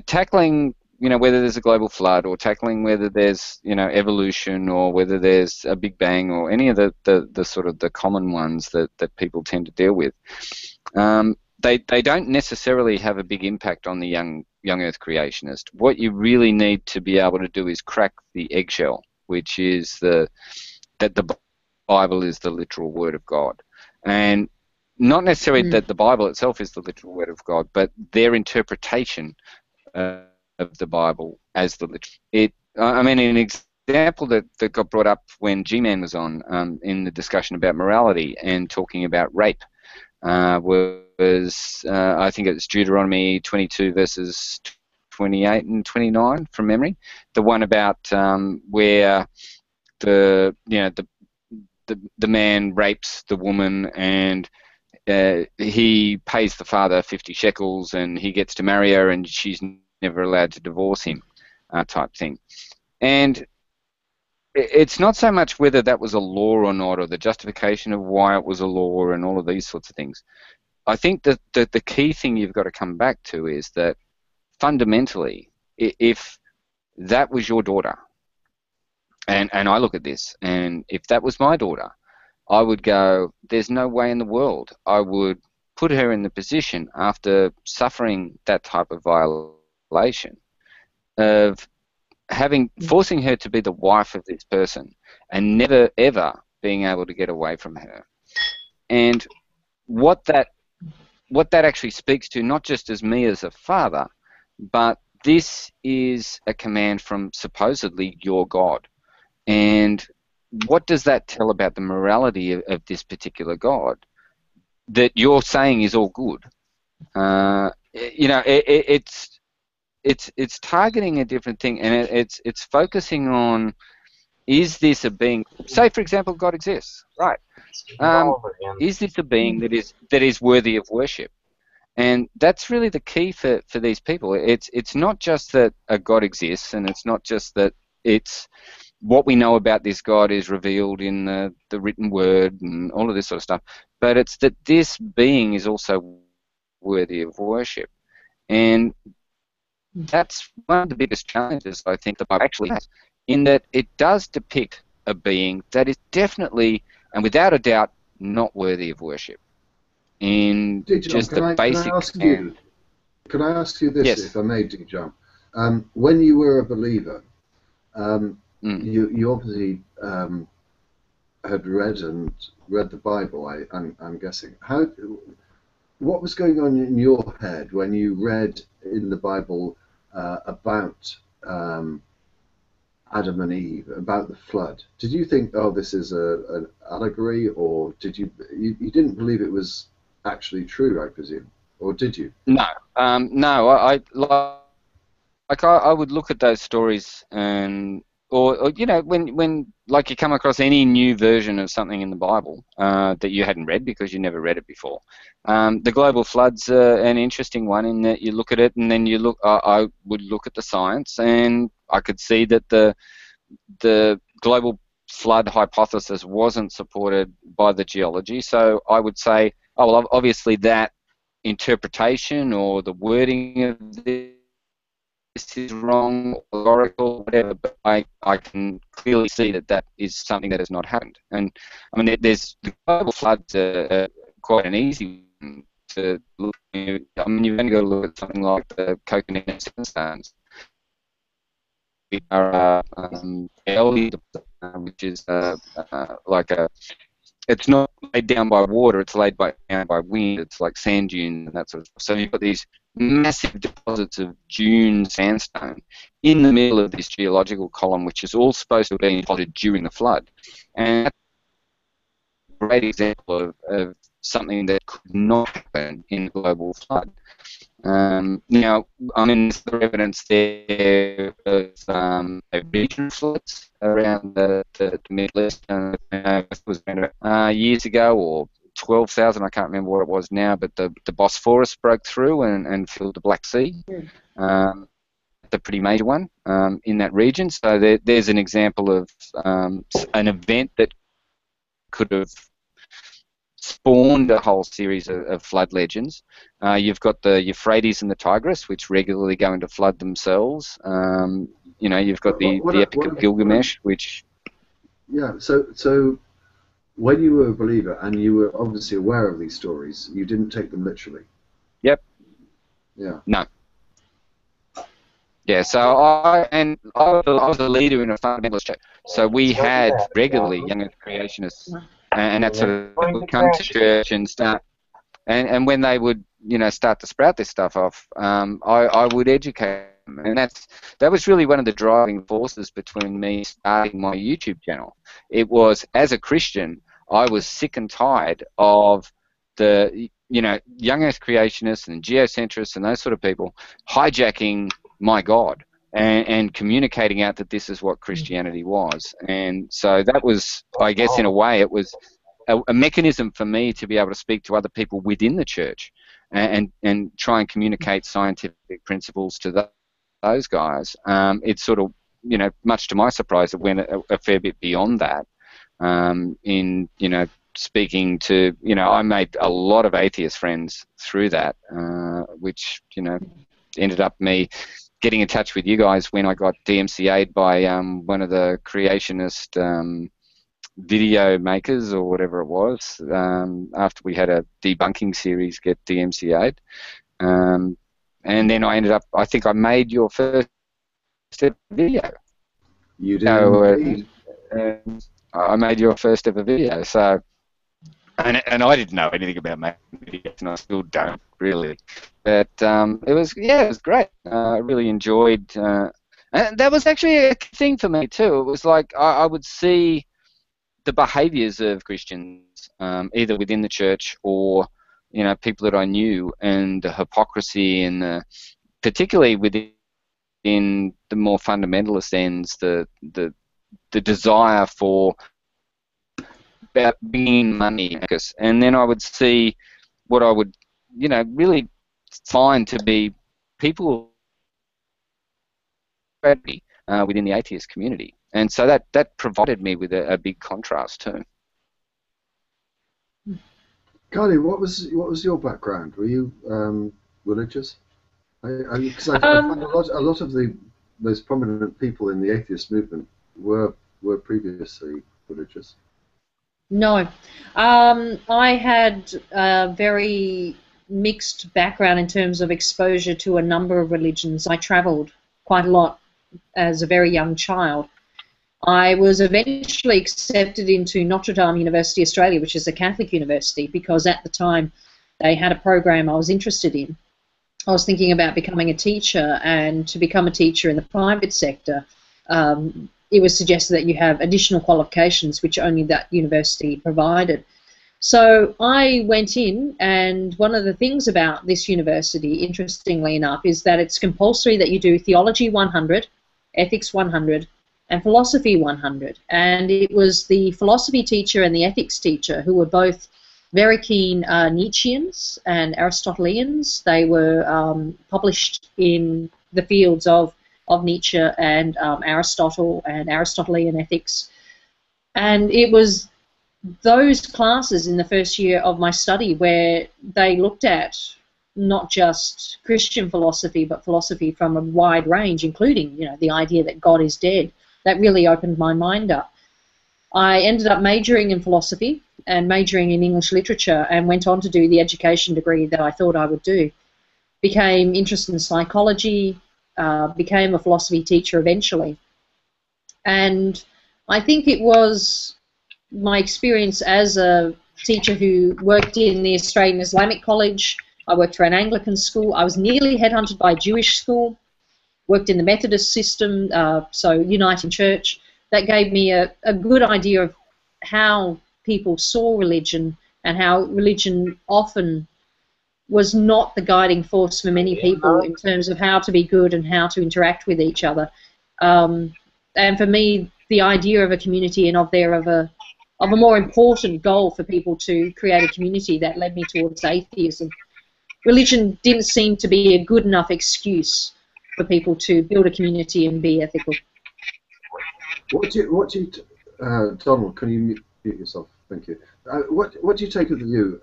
tackling whether there's a global flood or tackling whether there's evolution or whether there's a Big Bang or any of the sort of the common ones that people tend to deal with, they don't necessarily have a big impact on the young Earth creationist. What you really need to be able to do is crack the eggshell, which is that the Bible is the literal word of God, and not necessarily that the Bible itself is the literal word of God, but their interpretation of the Bible as the literal. I mean, an example that got brought up when G-Man was on in the discussion about morality and talking about rape was I think it's Deuteronomy 22 verses 28 and 29 from memory. The one about where the man rapes the woman and he pays the father 50 shekels and he gets to marry her and she's never allowed to divorce him, type thing. And it's not so much whether that was a law or not, or the justification of why it was a law and all of these sorts of things. I think that the key thing you've got to come back to is that fundamentally, if that was your daughter, and I look at this, and if that was my daughter, I would go, there's no way in the world I would put her in the position after suffering that type of violation of forcing her to be the wife of this person and never ever being able to get away from her. And what that actually speaks to, not just as me as a father, but this is a command from supposedly your God. And what does that tell about the morality of this particular God that you're saying is all good? It's targeting a different thing, and it's focusing on, is this a being? Say, for example, God exists, right? Is this a being that is worthy of worship? And that's really the key for these people. It's not just that a God exists, and it's not just that it's what we know about this God is revealed in the written word and all of this sort of stuff, but it's that this being is also worthy of worship. And that's one of the biggest challenges I think the Bible actually has, in that it does depict a being that is definitely and without a doubt not worthy of worship. In just the basic. Can I ask you this, yes. if I may, djarm? When you were a believer, you obviously had read the Bible. I'm guessing. What was going on in your head when you read in the Bible about Adam and Eve, about the flood? Did you think, oh, this is an allegory, or did you didn't believe it was actually true, I presume, or did you? No, no. I would look at those stories and. Or when like you come across any new version of something in the Bible that you hadn't read because you never read it before. The global flood's an interesting one in that you look at it and then you look. I would look at the science and I could see that the global flood hypothesis wasn't supported by the geology. So I would say, oh well, obviously that interpretation or the wording of this is wrong, oracle, whatever, but I can clearly see that is something that has not happened. And I mean, there's the global floods quite an easy one to look at. I mean, you've only got to look at something like the coconut and sandstones. Which is like it's not laid down by water, it's laid down by wind. It's like sand dunes and that sort of stuff. So you've got these massive deposits of dune sandstone in the middle of this geological column, which is all supposed to have been deposited during the flood. And that's a great example of something that could not happen in a global flood. Now, I mean, there's the evidence there of regional floods around the Middle East. It was years ago, or 12,000, I can't remember what it was now, but the Bosphorus broke through and filled the Black Sea. The pretty major one in that region. So there's an example of an event that could have spawned a whole series of flood legends. You've got the Euphrates and the Tigris, which regularly go into flood themselves. You know, you've got the Epic of Gilgamesh, which... Yeah, so when you were a believer and you were obviously aware of these stories, you didn't take them literally. Yep. Yeah. No. Yeah, so I was a leader in a fundamentalist church, so we had regularly young earth creationists, and that sort of would come to church and start, and when they would, you know, start to sprout this stuff off, I would educate them, and that was really one of the driving forces between me starting my YouTube channel. It was, as a Christian, I was sick and tired of the, you know, young earth creationists and geocentrists and those sort of people hijacking my God and communicating out that this is what Christianity was. And so that was, I guess, in a way, it was a mechanism for me to be able to speak to other people within the church and try and communicate scientific principles to those guys. It's sort of, you know, much to my surprise, it went a fair bit beyond that. In, you know, speaking to, you know, I made a lot of atheist friends through that, which, you know, ended up me getting in touch with you guys when I got DMCA'd by one of the creationist video makers or whatever it was, after we had a debunking series get DMCA'd. And then I ended up, I think I made your first ever video. You did. I made your first ever video, so, and I didn't know anything about making videos, and I still don't really. But it was great. I really enjoyed, and that was actually a thing for me too. It was like I would see the behaviours of Christians, either within the church or, you know, people that I knew, and the hypocrisy and particularly within the more fundamentalist ends, the desire for about bringing money, and then I would see what I would, you know, really find to be people within the atheist community, and so that provided me with a big contrast too. Kylie, what was your background? Were you religious? Because I find a lot of the most prominent people in the atheist movement were previously religious. No. I had a very mixed background in terms of exposure to a number of religions. I travelled quite a lot as a very young child. I was eventually accepted into Notre Dame University Australia, which is a Catholic university, because at the time they had a program I was interested in. I was thinking about becoming a teacher, and to become a teacher in the private sector, it was suggested that you have additional qualifications which only that university provided. So I went in, and one of the things about this university, interestingly enough, is that it's compulsory that you do Theology 100, Ethics 100, and Philosophy 100. And it was the philosophy teacher and the ethics teacher who were both very keen Nietzscheans and Aristotelians. They were published in the fields of Nietzsche and Aristotle and Aristotelian ethics. And it was those classes in the first year of my study where they looked at not just Christian philosophy, but philosophy from a wide range, including, you know, the idea that God is dead. That really opened my mind up. I ended up majoring in philosophy and majoring in English literature, and went on to do the education degree that I thought I would do. Became interested in psychology, became a philosophy teacher eventually. And I think it was my experience as a teacher who worked in the Australian Islamic College. I worked for an Anglican school. I was nearly headhunted by a Jewish school. Worked in the Methodist system, so Uniting Church. That gave me a good idea of how people saw religion and how religion often was not the guiding force for many people in terms of how to be good and how to interact with each other. And for me, the idea of a community and of a more important goal for people to create a community that led me towards atheism. Religion didn't seem to be a good enough excuse for people to build a community and be ethical. Donald, can you mute yourself? Thank you. What do you take of the view?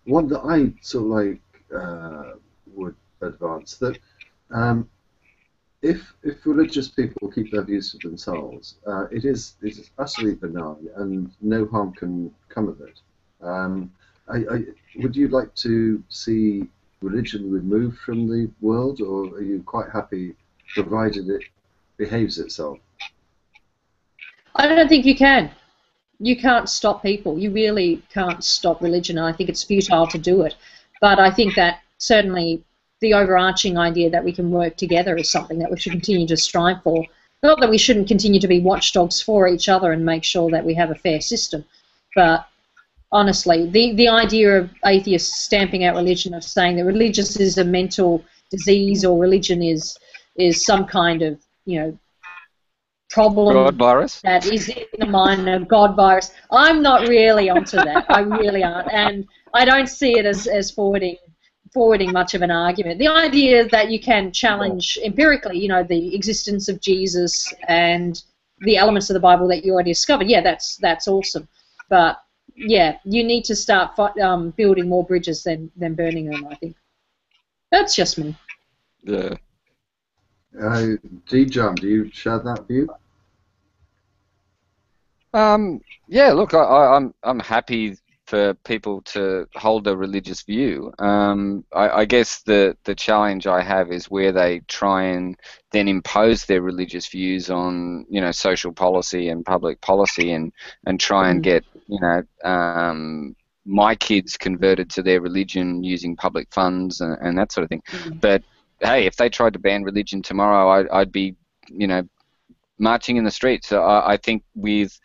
One that I sort of like would advance, that if religious people keep their views to themselves, it is utterly benign and no harm can come of it. Would you like to see religion removed from the world, or are you quite happy provided it behaves itself? I don't think you can. You can't stop people. You really can't stop religion. I think it's futile to do it. But I think that certainly the overarching idea that we can work together is something that we should continue to strive for. Not that we shouldn't continue to be watchdogs for each other and make sure that we have a fair system, but honestly, the idea of atheists stamping out religion, of saying that religious is a mental disease or religion is some kind of, problem God virus? That is in the mind of God virus. I'm not really onto that. I really aren't. And I don't see it as forwarding much of an argument. The idea that you can challenge empirically, the existence of Jesus and the elements of the Bible that you already discovered, yeah, that's awesome. But yeah, you need to start building more bridges than burning them, I think. That's just me. Yeah. djarm, do you share that view? Yeah, look, I'm happy for people to hold a religious view. I guess the challenge I have is where they try and then impose their religious views on, social policy and public policy and try and get, my kids converted to their religion using public funds and that sort of thing. But hey, if they tried to ban religion tomorrow, I'd be, marching in the streets. So I think with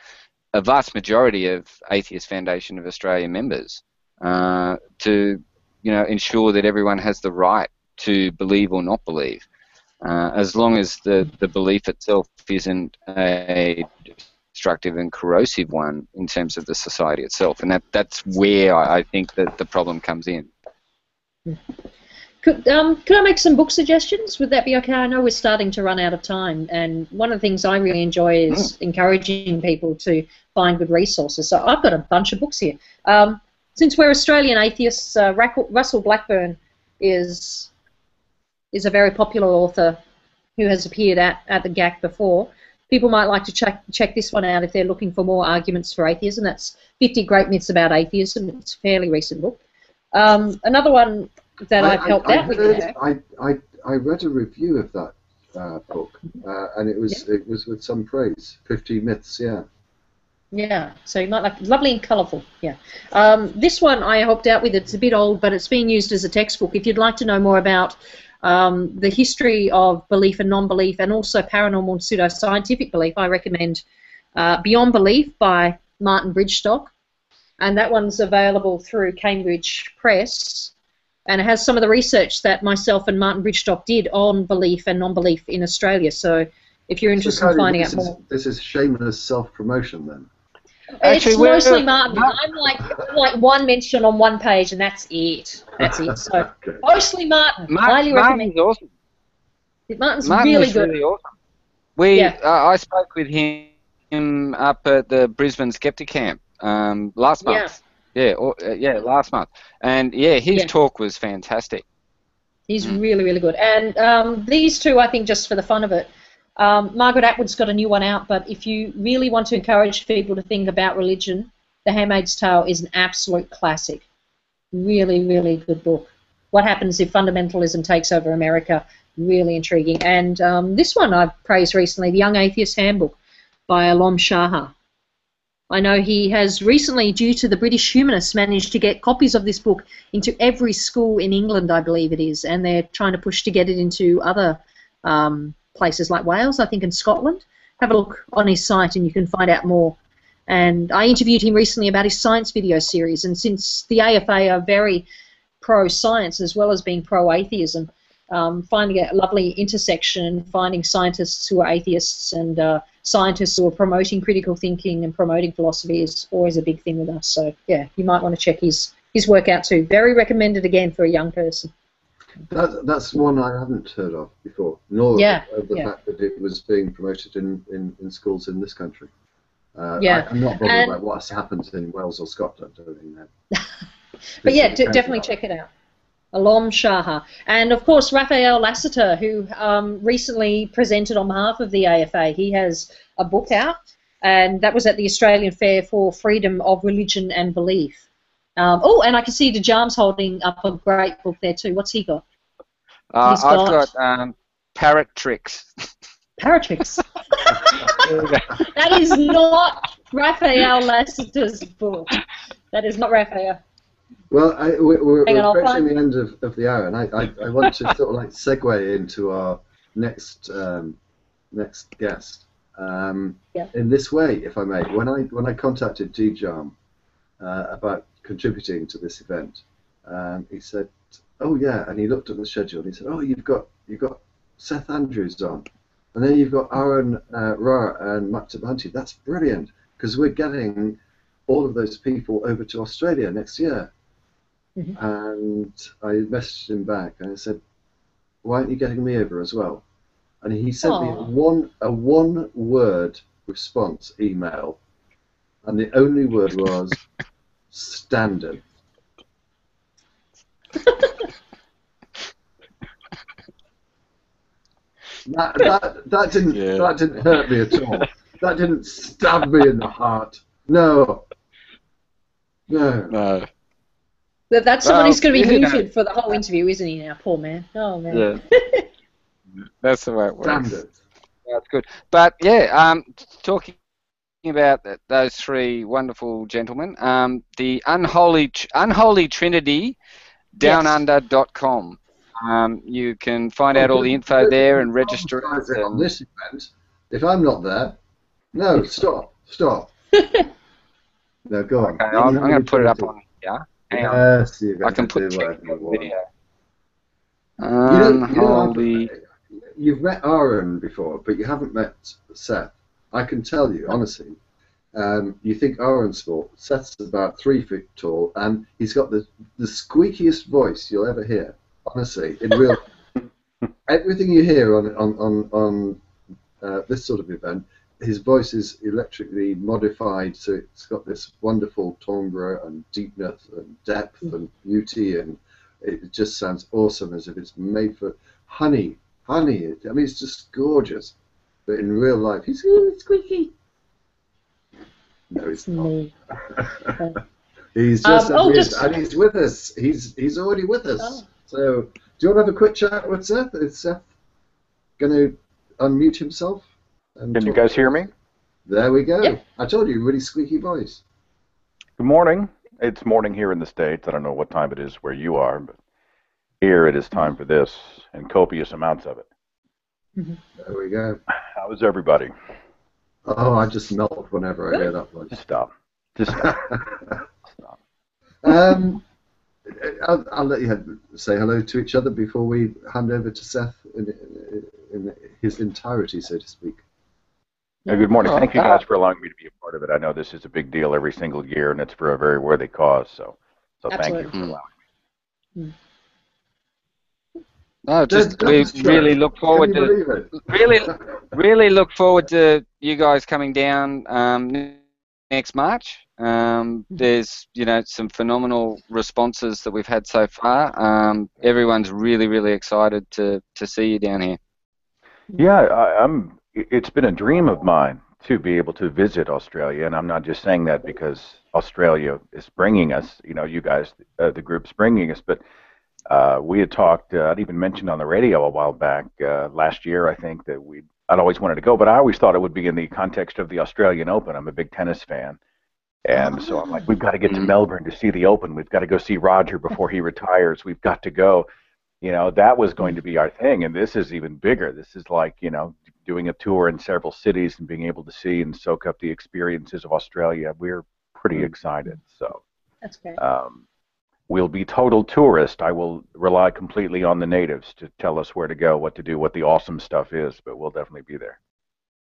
a vast majority of Atheist Foundation of Australia members, to ensure that everyone has the right to believe or not believe, as long as the belief itself isn't a destructive and corrosive one in terms of the society itself, and that's where I think that the problem comes in. Could I make some book suggestions? Would that be okay? I know we're starting to run out of time, and one of the things I really enjoy is encouraging people to find good resources. So I've got a bunch of books here. Since we're Australian atheists, Russell Blackburn is a very popular author who has appeared at the GAC before. People might like to check this one out if they're looking for more arguments for atheism. That's 50 Great Myths About Atheism. It's a fairly recent book. Another one that I've helped out with. I read a review of that book, and it was with some praise. 50 Myths, yeah. Yeah, so you might like lovely and colourful. Yeah, this one I helped out with. It's a bit old, but it's being used as a textbook. If you'd like to know more about the history of belief and non-belief, and also paranormal and pseudoscientific belief, I recommend Beyond Belief by Martin Bridgestock, and that one's available through Cambridge Press. And it has some of the research that myself and Martin Bridgestock did on belief and non-belief in Australia. So if you're interested in finding out more. This is shameless self-promotion then. Actually, it's mostly Martin. I'm like one mention on one page, and that's it. That's it. So okay. Mostly Martin. Highly recommend. Martin's awesome. Martin's Martin really is good. Really awesome. I spoke with him up at the Brisbane Skeptic Camp last month. Yeah, last month. And yeah, his talk was fantastic. He's really, really good. And these two, I think, just for the fun of it, Margaret Atwood's got a new one out, but if you really want to encourage people to think about religion, The Handmaid's Tale is an absolute classic. Really, really good book. What happens if fundamentalism takes over America? Really intriguing. And this one I've praised recently, The Young Atheist Handbook by Alam Shah. I know he has recently, due to the British humanists, managed to get copies of this book into every school in England, I believe it is, and they're trying to push to get it into other places like Wales, I think, and Scotland. Have a look on his site and you can find out more. And I interviewed him recently about his science video series, and since the AFA are very pro-science as well as being pro-atheism, finding a lovely intersection, finding scientists who are atheists and scientists who are promoting critical thinking and promoting philosophy is always a big thing with us. So, yeah, you might want to check his work out too. Very recommended, again, for a young person. That's one I haven't heard of before, nor of the fact that it was being promoted in schools in this country. I'm not bothered about what's happened in Wales or Scotland. I don't think that. But yeah, definitely check it out. Alam Shaha. And of course, Raphael Lasseter, who recently presented on behalf of the AFA. He has a book out, and that was at the Australian Fair for Freedom of Religion and Belief. Oh, and I can see DWB's holding up a great book there too. What's he got? I've got Parrot Tricks. Parrot Tricks. That is not Raphael Lasseter's book. That is not Raphael. Well, we're approaching the end of the hour, and I want to sort of like segue into our next guest in this way, if I may. When I contacted djarm about contributing to this event, he said, "Oh yeah," and he looked at the schedule and he said, "Oh, you've got Seth Andrews on, and then you've got AronRA and Matt Dillahunty. That's brilliant, because we're getting all of those people over to Australia next year." Mm-hmm. And I messaged him back and I said, "Why aren't you getting me over as well?" And he sent me a one-word response email, and the only word was standard. That didn't hurt me at all. That didn't stab me in the heart. No. That's someone who's going to be muted for the whole interview, isn't he now? Poor man. Oh, man. Yeah. That's the way it works. Standard. That's good. But, yeah, talking about those three wonderful gentlemen, the Unholy Trinity, downunder.com. You can find out all the info there and register. On this event, if I'm not there, no, stop. No, go on. Okay, I'm going to put it up on here. Yes, I can put video. You've met Aaron before, but you haven't met Seth. I can tell you, honestly, you think Aaron's small. Seth's about 3 feet tall, and he's got the squeakiest voice you'll ever hear. Honestly, in real, everything you hear on this sort of event, his voice is electrically modified, so it's got this wonderful timbre and deepness and depth and beauty, and it just sounds awesome, as if it's made for honey. I mean, it's just gorgeous. But in real life, he's squeaky. No, he's not. He's just and he's with us. He's already with us. Oh. So, do you want to have a quick chat with Seth? Is Seth going to unmute himself? Can you guys hear me? There we go. Yep. I told you, really squeaky voice. Good morning. It's morning here in the States. I don't know what time it is where you are, but here it is time for this, and copious amounts of it. Mm-hmm. There we go. How is everybody? Oh, I just melt whenever I hear that voice. Just stop. Stop. I'll let you say hello to each other before we hand over to Seth in his entirety, so to speak. Good morning. Thank you guys for allowing me to be a part of it. I know this is a big deal every single year, and it's for a very worthy cause. So thank you for allowing me. No, we really look forward to really look forward to you guys coming down next March. There's some phenomenal responses that we've had so far. Everyone's really excited to see you down here. Yeah, it's been a dream of mine to be able to visit Australia, and I'm not just saying that because Australia is bringing us. You guys, the group's bringing us, but we had talked. I'd even mentioned on the radio a while back last year, I think, that I'd always wanted to go, but I always thought it would be in the context of the Australian Open. I'm a big tennis fan, And so I'm like, we've got to get to Melbourne to see the Open. We've got to go see Roger before he retires. We've got to go. You know, that was going to be our thing. And this is even bigger. This is like, you know, doing a tour in several cities and being able to see and soak up the experiences of Australia. We're pretty excited. So that's great. We'll be total tourists. I will rely completely on the natives to tell us where to go, what to do, what the awesome stuff is, but we'll definitely be there.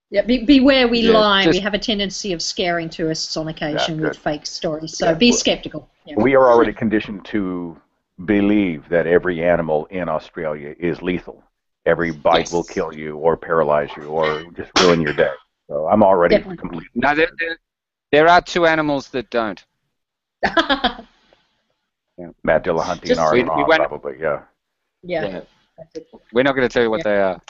Yeah, beware we lie. We have a tendency of scaring tourists on occasion with fake stories, so be skeptical. Yeah. We are already conditioned to believe that every animal in Australia is lethal. Every bite will kill you or paralyze you or just ruin your day. So I'm already completely... No, there are two animals that don't. Matt Dillahunty and AronRA probably, Yeah. We're not going to tell you what they are.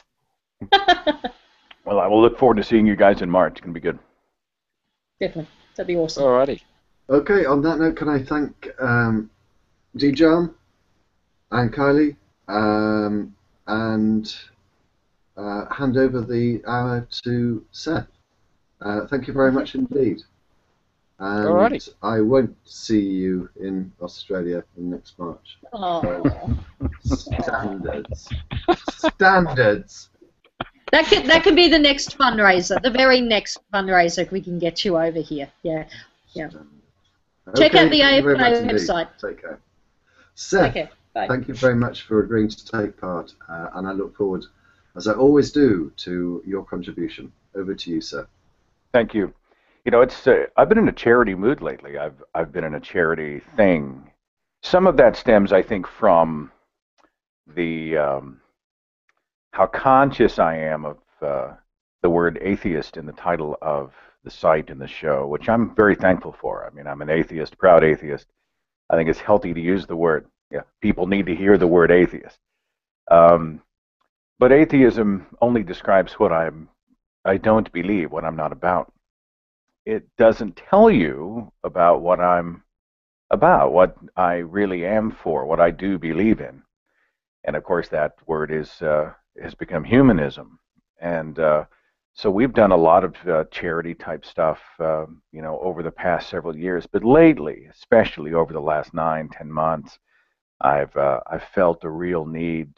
Well, I will look forward to seeing you guys in March. It's going to be good. Definitely. That'd be awesome. Alrighty. Okay, on that note, can I thank djarm and Kylie and hand over the hour to Seth. Thank you very much indeed. And Alrighty. I won't see you in Australia in next March. Oh. Standards. Standards. That could be the next fundraiser, the very next fundraiser if we can get you over here. Yeah. Check out the AFA website. Take care. Seth, take care. Bye. Thank you very much for agreeing to take part, and I look forward, as I always do, to your contribution. Over to you, Seth. Thank you. You know, it's I've been in a charity mood lately. I've been in a charity thing. Some of that stems, I think, from the how conscious I am of the word atheist in the title of the site and the show, which I'm very thankful for. I mean, I'm an atheist, proud atheist. I think it's healthy to use the word. Yeah, people need to hear the word atheist. But atheism only describes what I don't believe, what I'm not about. It doesn't tell you about what I'm about, what I really am for, what I do believe in. And of course, that word has become humanism. And so we've done a lot of charity type stuff, you know, over the past several years. But lately, especially over the last 9-10 months, I've felt a real need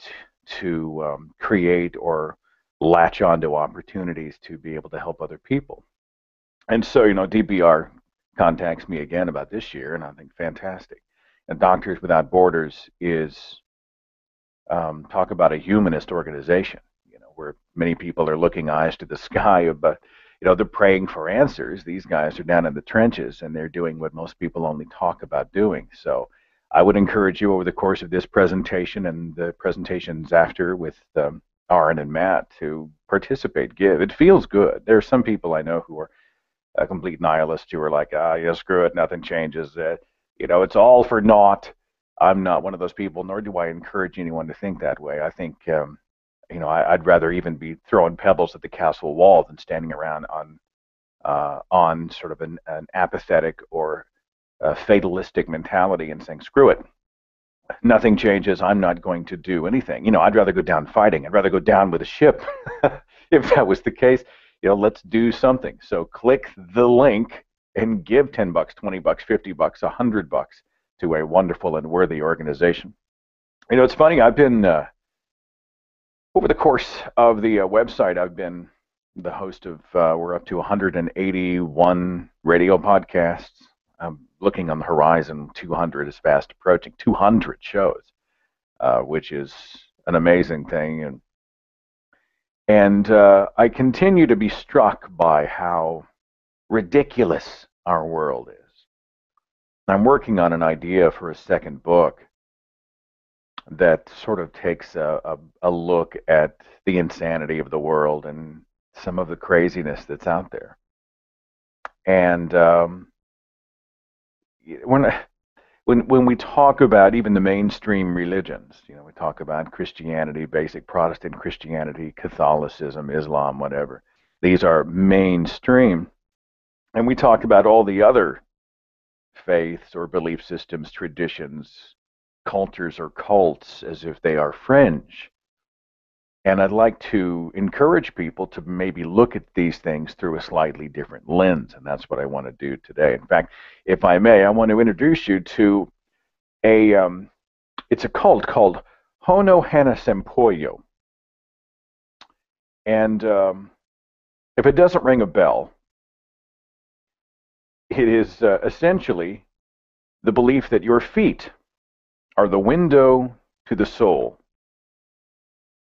to create or latch onto opportunities to be able to help other people. And so, you know, DBR contacts me again about this year, and I think fantastic. And Doctors Without Borders is talk about a humanist organization, you know, where many people are looking eyes to the sky, but you know, they're praying for answers. These guys are down in the trenches, and they're doing what most people only talk about doing. So I would encourage you over the course of this presentation and the presentations after with Aaron and Matt to participate, give. It feels good. There are some people I know who are complete nihilists who are like, yeah, screw it, nothing changes. You know, it's all for naught. I'm not one of those people, nor do I encourage anyone to think that way. I think, you know, I'd rather even be throwing pebbles at the castle wall than standing around on sort of an apathetic or fatalistic mentality and saying, screw it. Nothing changes. I'm not going to do anything. You know, I'd rather go down fighting. I'd rather go down with a ship if that was the case. You know, let's do something. So click the link and give $10, $20, $50, $100 to a wonderful and worthy organization. You know, it's funny. I've been over the course of the website, I've been the host of. We're up to 181 radio podcasts. I'm looking on the horizon. 200 is fast approaching. 200 shows, which is an amazing thing. And I continue to be struck by how ridiculous our world is. I'm working on an idea for a second book that sort of takes a look at the insanity of the world and some of the craziness that's out there. And when we talk about even the mainstream religions, you know, we talk about Christianity, basic Protestant Christianity, Catholicism, Islam, whatever. These are mainstream. And we talk about all the other faiths or belief systems, traditions, cultures, or cults as if they are fringe. And I'd like to encourage people to maybe look at these things through a slightly different lens, and that's what I want to do today. In fact, if I may, I want to introduce you to it's a cult called Hono Hana Sempoyo. And if it doesn't ring a bell, it is essentially the belief that your feet are the window to the soul.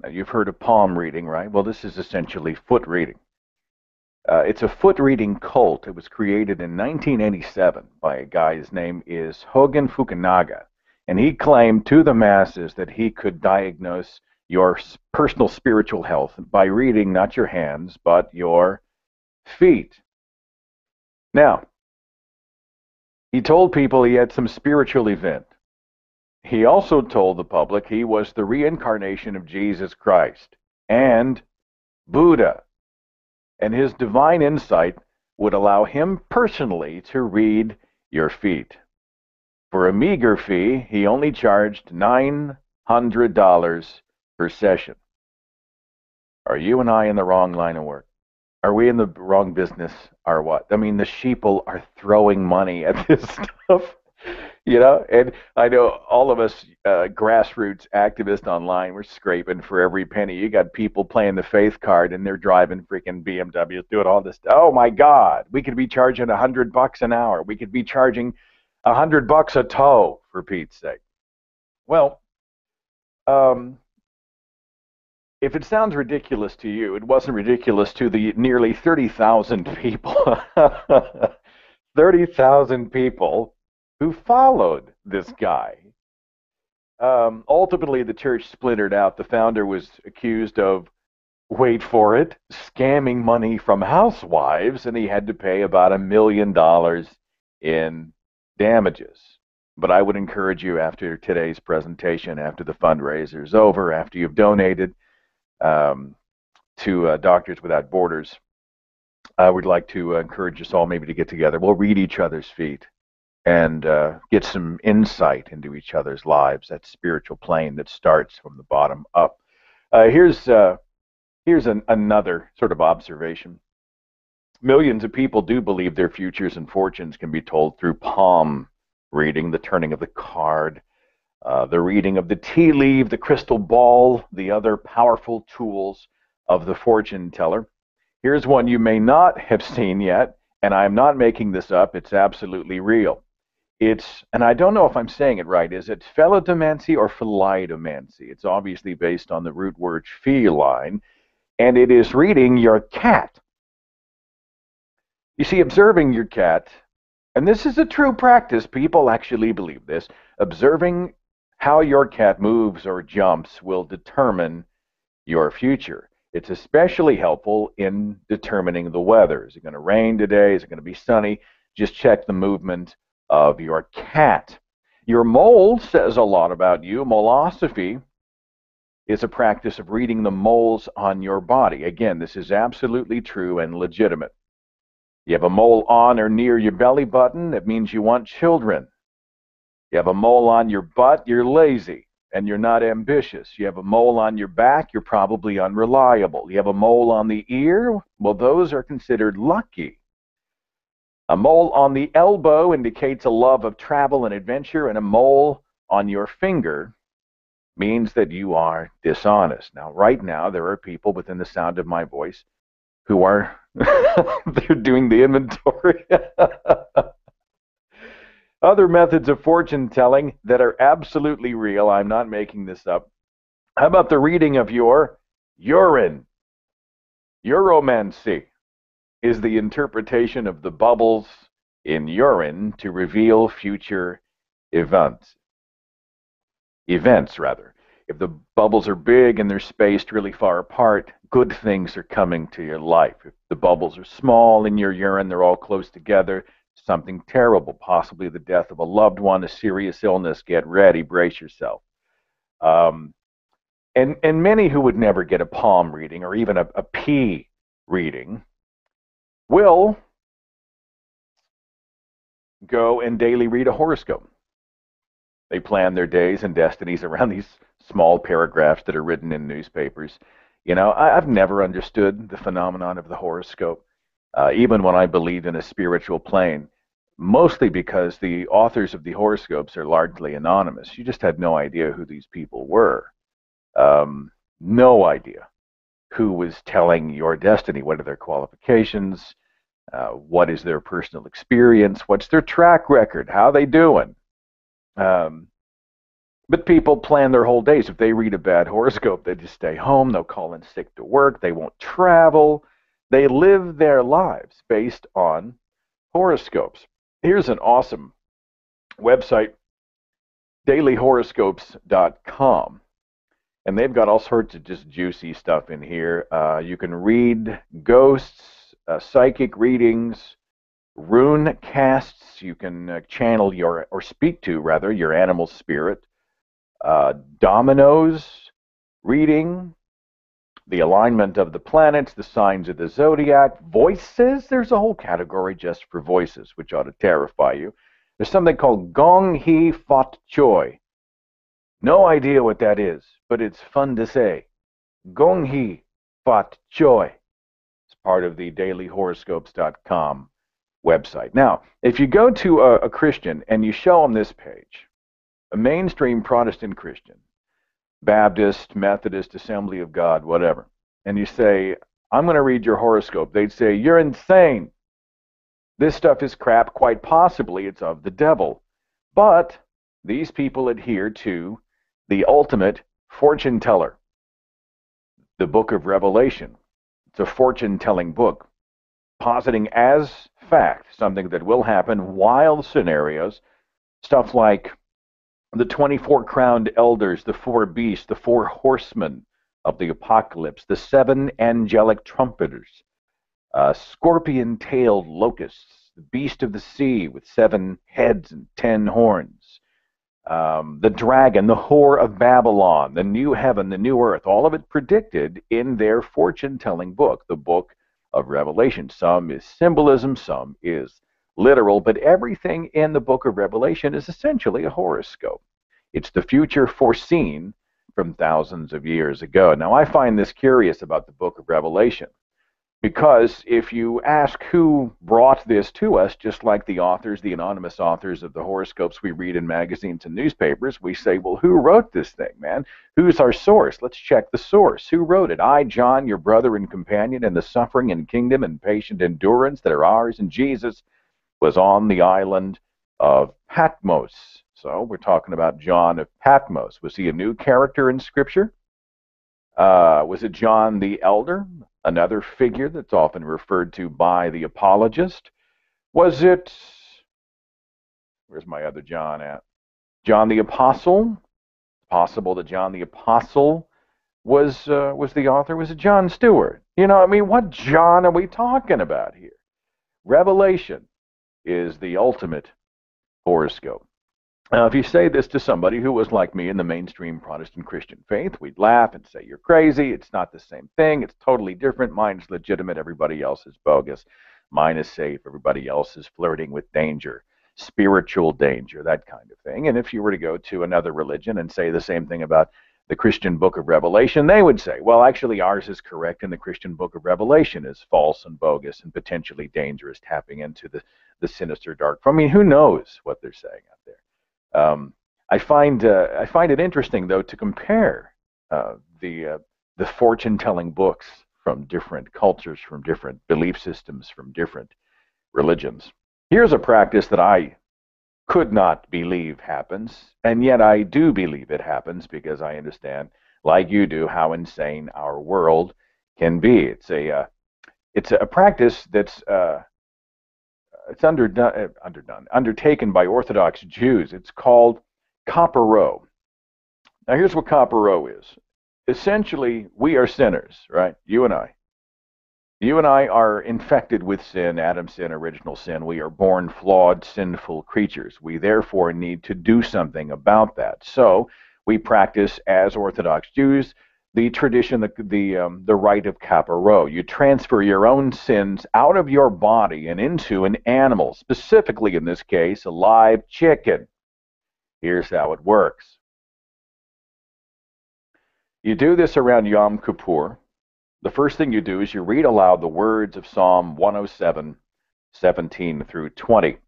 Now, you've heard of palm reading, right? Well, this is essentially foot reading. It's a foot reading cult. It was created in 1987 by a guy. His name is Hogen Fukunaga. And he claimed to the masses that he could diagnose your personal spiritual health by reading not your hands, but your feet. Now, he told people he had some spiritual event. He also told the public he was the reincarnation of Jesus Christ and Buddha. And his divine insight would allow him personally to read your feet. For a meager fee, he only charged $900 per session. Are you and I in the wrong line of work? Are we in the wrong business or what? I mean, the sheeple are throwing money at this stuff, you know? And I know all of us grassroots activists online, we're scraping for every penny. You got people playing the faith card and they're driving freaking BMWs, doing all this stuff. Oh my God, we could be charging $100 an hour. We could be charging $100 a toe, for Pete's sake. Well, if it sounds ridiculous to you, it wasn't ridiculous to the nearly 30,000 people, 30,000 people who followed this guy. Ultimately, the church splintered out. The founder was accused of, wait for it, scamming money from housewives, and he had to pay about $1 million in damages. But I would encourage you, after today's presentation, after the fundraiser is over, after you've donated to Doctors Without Borders, I would like to encourage us all maybe to get together. We'll read each other's feet and get some insight into each other's lives, that spiritual plane that starts from the bottom up. Here's another sort of observation. Millions of people do believe their futures and fortunes can be told through palm reading, the turning of the card, the reading of the tea leaf, the crystal ball, the other powerful tools of the fortune teller. Here's one you may not have seen yet, and I'm not making this up. It's absolutely real. It's, and I don't know if I'm saying it right, is it phelidomancy or phelidomancy? It's obviously based on the root word feline, and it is reading your cat. You see, observing your cat, and this is a true practice, people actually believe this, observing how your cat moves or jumps will determine your future. It's especially helpful in determining the weather. Is it going to rain today? Is it going to be sunny? Just check the movement of your cat. Your mole says a lot about you. Molosophy is a practice of reading the moles on your body. Again, this is absolutely true and legitimate. You have a mole on or near your belly button, it means you want children. You have a mole on your butt, you're lazy and you're not ambitious. You have a mole on your back, you're probably unreliable. You have a mole on the ear, well, those are considered lucky. A mole on the elbow indicates a love of travel and adventure, and a mole on your finger means that you are dishonest. Now, right now, there are people within the sound of my voice who are they're doing the inventory. Other methods of fortune telling that are absolutely real, I'm not making this up. How about the reading of your urine? Uromancy is the interpretation of the bubbles in urine to reveal future events. If the bubbles are big and they're spaced really far apart, good things are coming to your life. If the bubbles are small in your urine, they're all close together, something terrible, possibly the death of a loved one, a serious illness, get ready, brace yourself. And many who would never get a palm reading or even a pea reading will go and daily read a horoscope. They plan their days and destinies around these small paragraphs that are written in newspapers. You know, I've never understood the phenomenon of the horoscope, even when I believed in a spiritual plane, mostly because the authors of the horoscopes are largely anonymous. You just had no idea who these people were. No idea who was telling your destiny, what are their qualifications, what is their personal experience, what's their track record, how they doing. But people plan their whole days. If they read a bad horoscope, they just stay home. They'll call in sick to work. They won't travel. They live their lives based on horoscopes. Here's an awesome website, dailyhoroscopes.com. And they've got all sorts of just juicy stuff in here. You can read ghosts, psychic readings, rune casts. You can channel your, or speak to, rather, your animal spirit. Dominoes, reading, the alignment of the planets, the signs of the zodiac, voices. There's a whole category just for voices, which ought to terrify you. There's something called Gong Hee Fat Choi. No idea what that is, but it's fun to say. Gong Hee Fat Choi. It's part of the dailyhoroscopes.com website. Now, if you go to a Christian and you show them this page, a mainstream Protestant Christian, Baptist, Methodist, Assembly of God, whatever, and you say, I'm going to read your horoscope, they'd say, you're insane. This stuff is crap. Quite possibly it's of the devil. But these people adhere to the ultimate fortune teller, the book of Revelation. It's a fortune-telling book, positing as fact something that will happen, wild scenarios, stuff like the 24 crowned elders, the 4 beasts, the 4 horsemen of the apocalypse, the 7 angelic trumpeters, scorpion-tailed locusts, the beast of the sea with 7 heads and 10 horns, the dragon, the whore of Babylon, the new heaven, the new earth, all of it predicted in their fortune-telling book, the book of Revelation. Some is symbolism, some is literal, but everything in the book of Revelation is essentially a horoscope. It's the future foreseen from thousands of years ago. Now, I find this curious about the book of Revelation, because if you ask who brought this to us, just like the authors, the anonymous authors of the horoscopes we read in magazines and newspapers, we say, well, who wrote this thing, man? Who's our source? Let's check the source. Who wrote it? I, John, your brother and companion in the suffering and kingdom and patient endurance that are ours in Jesus, was on the island of Patmos. So we're talking about John of Patmos. Was he a new character in Scripture? Was it John the Elder, another figure that's often referred to by the apologist? Was it, where's my other John at? John the Apostle? Possible that John the Apostle was the author. Was it John Stewart? You know, I mean, what John are we talking about here? Revelation is the ultimate horoscope. Now, if you say this to somebody who was like me in the mainstream Protestant Christian faith, we'd laugh and say, you're crazy, it's not the same thing, it's totally different, mine's legitimate, everybody else is bogus, mine is safe, everybody else is flirting with danger, spiritual danger, that kind of thing. And if you were to go to another religion and say the same thing about the Christian book of Revelation, they would say, well, actually ours is correct and the Christian book of Revelation is false and bogus and potentially dangerous, tapping into the sinister dark. I mean, who knows what they're saying out there? I find it interesting, though, to compare the fortune-telling books from different cultures, from different belief systems, from different religions. Here's a practice that I could not believe happens, and yet I do believe it happens because I understand, like you do, how insane our world can be. It's a practice that's it's undertaken by Orthodox Jews. It's called Kaparo. Now, here's what Kaparo is. Essentially, we are sinners, right? You and I. You and I are infected with sin, Adam's sin, original sin. We are born flawed, sinful creatures. We therefore need to do something about that. So we practice, as Orthodox Jews, the tradition, the rite of Kaparo. You transfer your own sins out of your body and into an animal, specifically in this case, a live chicken. Here's how it works. You do this around Yom Kippur, the first thing you do is you read aloud the words of Psalm 107, 17 through 20.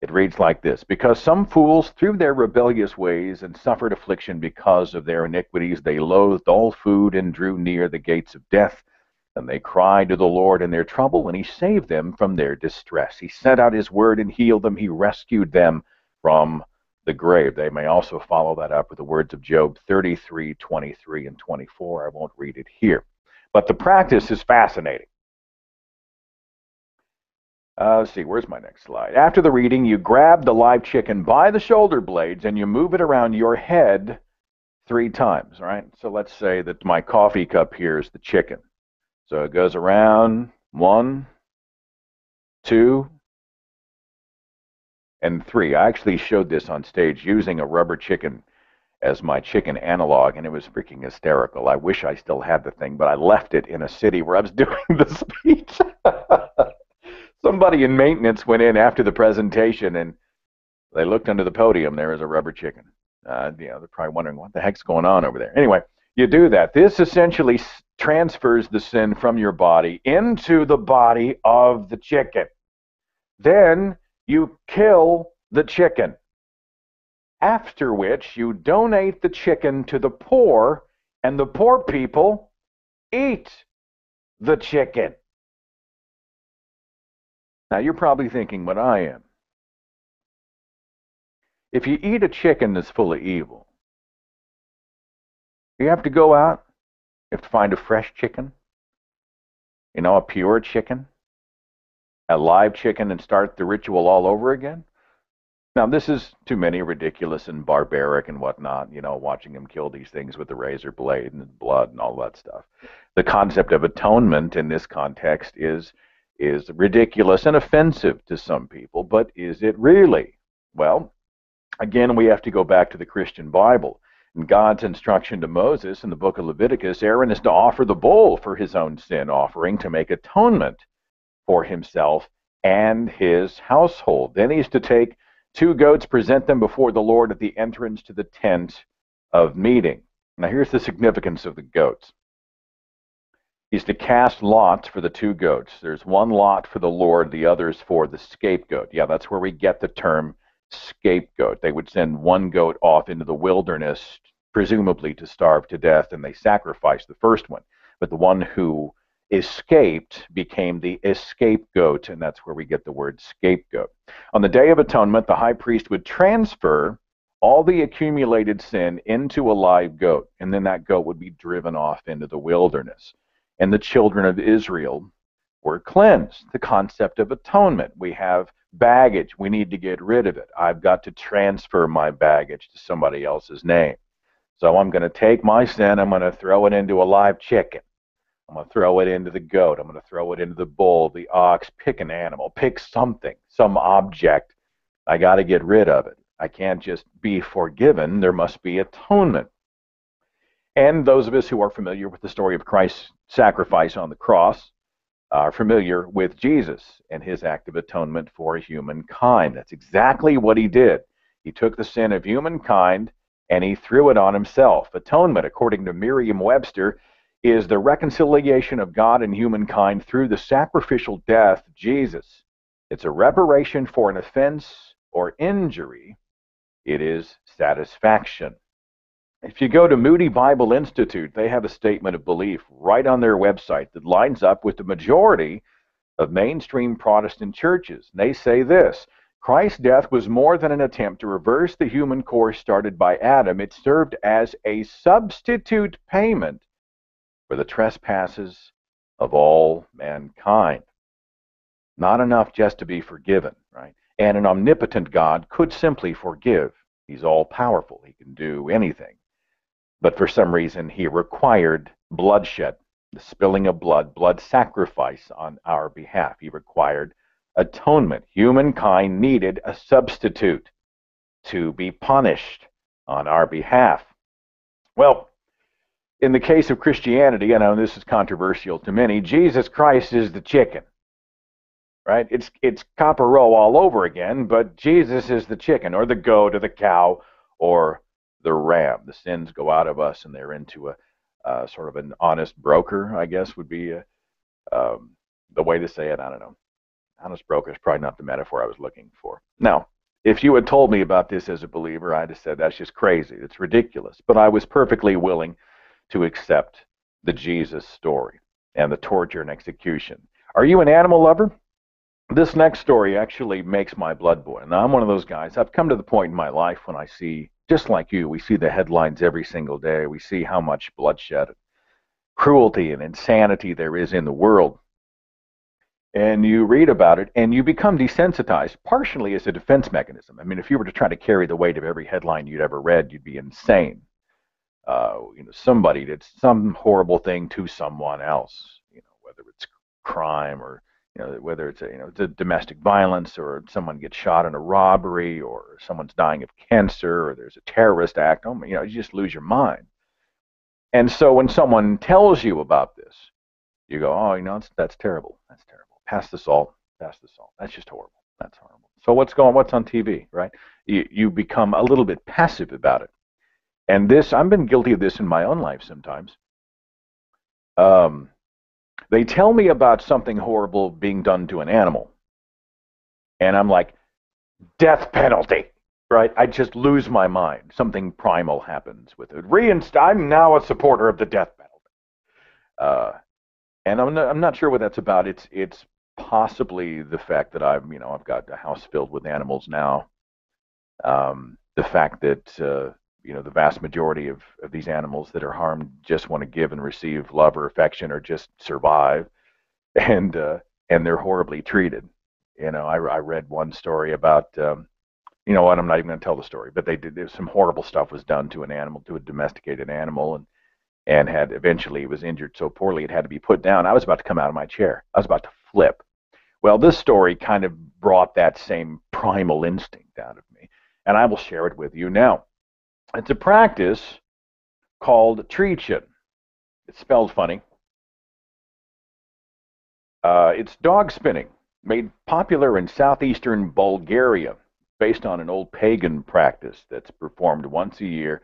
It reads like this: Because some fools through their rebellious ways and suffered affliction because of their iniquities, they loathed all food and drew near the gates of death. And they cried to the Lord in their trouble, and he saved them from their distress. He sent out his word and healed them. He rescued them from the grave. They may also follow that up with the words of Job 33, 23, and 24. I won't read it here. But the practice is fascinating. Let's see, where's my next slide? After the reading, you grab the live chicken by the shoulder blades and you move it around your head 3 times, right? So let's say that my coffee cup here is the chicken. So it goes around 1, 2, and 3. I actually showed this on stage using a rubber chicken as my chicken analog, and it was freaking hysterical. I wish I still had the thing, but I left it in a city where I was doing the speech. Somebody in maintenance went in after the presentation, and they looked under the podium. There was a rubber chicken. They're probably wondering what the heck's going on over there. Anyway, you do that. This essentially transfers the sin from your body into the body of the chicken. Then you kill the chicken, after which you donate the chicken to the poor, and the poor people eat the chicken. Now, you're probably thinking what I am. If you eat a chicken that's full of evil, you have to go out, you have to find a fresh chicken, a pure chicken, a live chicken, and start the ritual all over again. Now, this is to many ridiculous and barbaric and whatnot, watching them kill these things with the razor blade and blood and all that stuff. The concept of atonement in this context is ridiculous and offensive to some people, but is it really? Well, again, we have to go back to the Christian Bible. In God's instruction to Moses in the book of Leviticus, Aaron is to offer the bull for his own sin offering to make atonement for himself and his household. Then he's to take 2 goats, present them before the Lord at the entrance to the tent of meeting. Now here's the significance of the goats. He's to cast lots for the 2 goats. There's 1 lot for the Lord, the other's for the scapegoat. Yeah, that's where we get the term scapegoat. They would send 1 goat off into the wilderness, presumably to starve to death, and they sacrificed the first one. But the one who escaped became the scapegoat, and that's where we get the word scapegoat. On the Day of Atonement, the high priest would transfer all the accumulated sin into a live goat, and then that goat would be driven off into the wilderness. And the children of Israel were cleansed. The concept of atonement. We have baggage. We need to get rid of it. I've got to transfer my baggage to somebody else's name. So I'm going to take my sin, I'm going to throw it into a live chicken. I'm going to throw it into the goat. I'm going to throw it into the bull, the ox. Pick an animal. Pick something, some object. I got to get rid of it. I can't just be forgiven. There must be atonement. And those of us who are familiar with the story of Christ's sacrifice on the cross are familiar with Jesus and his act of atonement for humankind. That's exactly what he did. He took the sin of humankind and he threw it on himself. Atonement, according to Merriam-Webster, is the reconciliation of God and humankind through the sacrificial death of Jesus. It's a reparation for an offense or injury. It is satisfaction. If you go to Moody Bible Institute, they have a statement of belief right on their website that lines up with the majority of mainstream Protestant churches. They say this: Christ's death was more than an attempt to reverse the human course started by Adam. It served as a substitute payment for the trespasses of all mankind. Not enough just to be forgiven, right? And an omnipotent God could simply forgive. He's all-powerful. He can do anything. But for some reason, he required bloodshed, the spilling of blood, blood sacrifice on our behalf. He required atonement. Humankind needed a substitute to be punished on our behalf. Well, in the case of Christianity, I know this is controversial to many, Jesus Christ is the chicken, right? It's copper roll all over again, but Jesus is the chicken, or the goat, or the cow, or the ram. The sins go out of us and they're into sort of an honest broker, I guess, would be the way to say it. I don't know. Honest broker is probably not the metaphor I was looking for. Now, if you had told me about this as a believer, I'd have said that's just crazy. It's ridiculous. But I was perfectly willing to accept the Jesus story and the torture and execution. Are you an animal lover? This next story actually makes my blood boil. Now, I'm one of those guys. I've come to the point in my life when I see, just like you, we see the headlines every single day. We see how much bloodshed, cruelty, and insanity there is in the world. And you read about it, and you become desensitized, partially as a defense mechanism. I mean, if you were to try to carry the weight of every headline you'd ever read, you'd be insane. Somebody did some horrible thing to someone else, whether it's crime or whether it's a domestic violence, or someone gets shot in a robbery, or someone's dying of cancer, or there's a terrorist act. You just lose your mind. And so when someone tells you about this, you go, oh, that's terrible. That's terrible. Pass the salt. Pass the salt. That's just horrible. That's horrible. So what's on TV, right? You become a little bit passive about it. And this, I've been guilty of this in my own life sometimes. They tell me about something horrible being done to an animal, and I'm like, death penalty, right? I just lose my mind. Something primal happens with it. I'm now a supporter of the death penalty. And I'm not sure what that's about. It's possibly the fact that I've got a house filled with animals now. The fact that the vast majority of these animals that are harmed just want to give and receive love or affection, or just survive, and they're horribly treated. I read one story about I'm not even going to tell the story, but there's some horrible stuff was done to an animal, to a domesticated animal, and eventually was injured so poorly it had to be put down. I was about to come out of my chair. I was about to flip. Well, this story kind of brought that same primal instinct out of me, and I will share it with you now. It's a practice called treatchen. It's spelled funny. It's dog spinning, made popular in southeastern Bulgaria, based on an old pagan practice that's performed once a year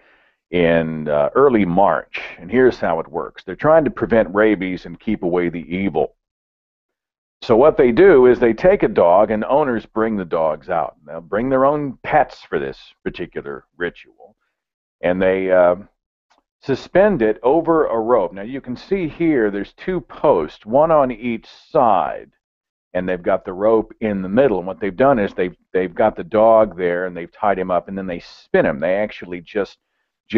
in early March. And here's how it works. They're trying to prevent rabies and keep away the evil. So what they do is they take a dog, and owners bring the dogs out. They'll bring their own pets for this particular ritual. And they suspend it over a rope. Now you can see here there's two posts, one on each side, and they've got the rope in the middle. And what they've done is they've got the dog there, and they've tied him up, and then they spin him. They actually just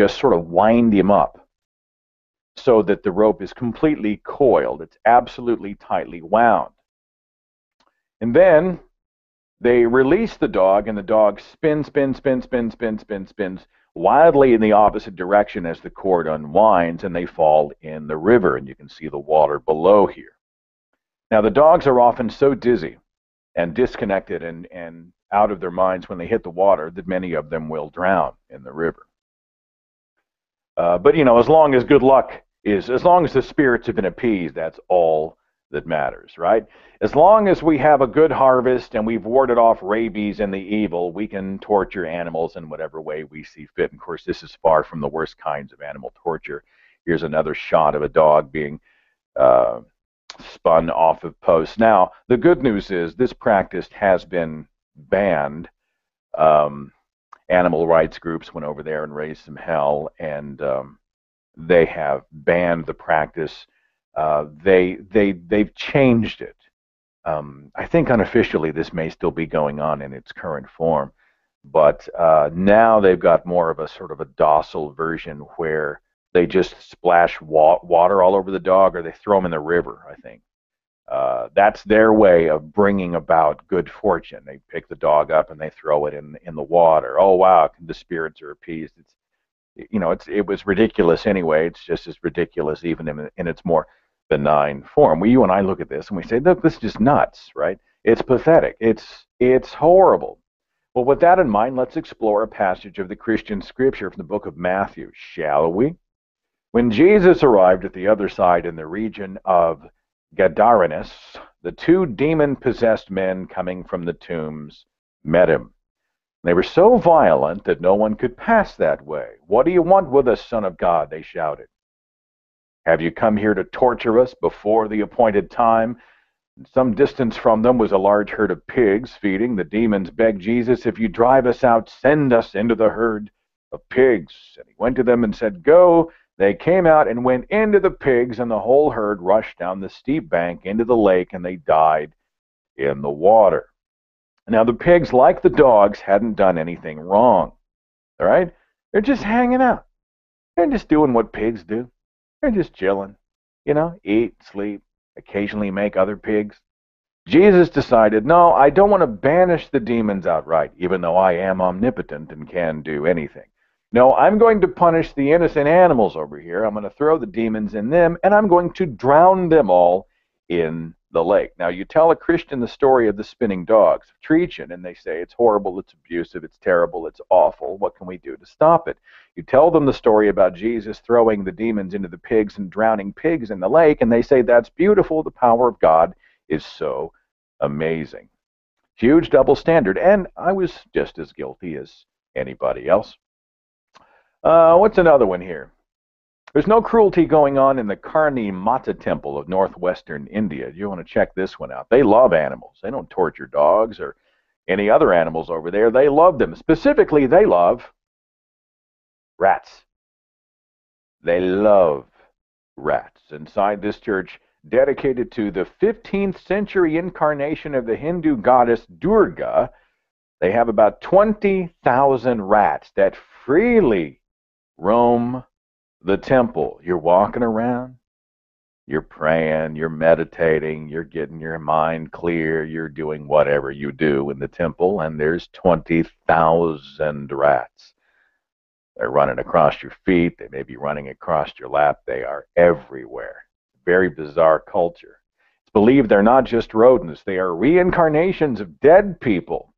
sort of wind him up so that the rope is completely coiled. It's absolutely tightly wound. And then they release the dog, and the dog spins wildly in the opposite direction as the cord unwinds, and they fall in the river, and you can see the water below here. Now, the dogs are often so dizzy and disconnected and out of their minds when they hit the water that many of them will drown in the river. But as long as as long as the spirits have been appeased, that's all that matters, right? As long as we have a good harvest and we've warded off rabies and the evil, we can torture animals in whatever way we see fit. And of course, this is far from the worst kinds of animal torture. Here's another shot of a dog being spun off of posts. Now, the good news is this practice has been banned. Animal rights groups went over there and raised some hell, and they have banned the practice. They've changed it. I think unofficially this may still be going on in its current form, but now they've got more of a sort of a docile version where they just splash water all over the dog, or they throw him in the river, I think. That's their way of bringing about good fortune. They pick the dog up and they throw it in the water. Oh, wow, the spirits are appeased. It was ridiculous anyway. It's just as ridiculous even in its more benign form. You and I look at this and we say, look, this is just nuts, right? It's pathetic. It's horrible. Well, with that in mind, let's explore a passage of the Christian scripture from the book of Matthew, shall we? When Jesus arrived at the other side in the region of Gadarenes, the two demon-possessed men coming from the tombs met him. They were so violent that no one could pass that way. What do you want with us, Son of God? They shouted. Have you come here to torture us before the appointed time? Some distance from them was a large herd of pigs feeding. The demons begged Jesus, if you drive us out, send us into the herd of pigs. And he went to them and said, go. They came out and went into the pigs, and the whole herd rushed down the steep bank into the lake, and they died in the water. Now the pigs, like the dogs, hadn't done anything wrong. All right? They're just hanging out. They're just doing what pigs do. They're just chilling. You know, eat, sleep, occasionally make other pigs. Jesus decided, no, I don't want to banish the demons outright, even though I am omnipotent and can do anything. No, I'm going to punish the innocent animals over here. I'm going to throw the demons in them, and I'm going to drown them all in the lake. Now, you tell a Christian the story of the spinning dogs of Treachen, and they say it's horrible, it's abusive, it's terrible, it's awful. What can we do to stop it? You tell them the story about Jesus throwing the demons into the pigs and drowning pigs in the lake, and they say that's beautiful. The power of God is so amazing. Huge double standard, and I was just as guilty as anybody else. What's another one here? There's no cruelty going on in the Karni Mata Temple of northwestern India. You want to check this one out. They love animals. They don't torture dogs or any other animals over there. They love them. Specifically, they love rats. They love rats. Inside this church, dedicated to the 15th century incarnation of the Hindu goddess Durga, they have about 20,000 rats that freely roam the temple. You're walking around, you're praying, you're meditating, you're getting your mind clear, you're doing whatever you do in the temple, and there's 20,000 rats. They're running across your feet, they may be running across your lap, they are everywhere. Very bizarre culture. It's believed they're not just rodents, they are reincarnations of dead people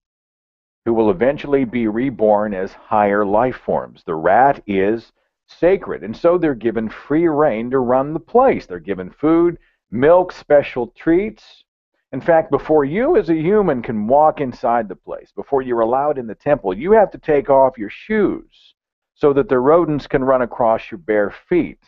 who will eventually be reborn as higher life forms. The rat is sacred, and so they're given free rein to run the place. They're given food, milk, special treats. In fact, before you as a human can walk inside the place, before you're allowed in the temple, you have to take off your shoes so that the rodents can run across your bare feet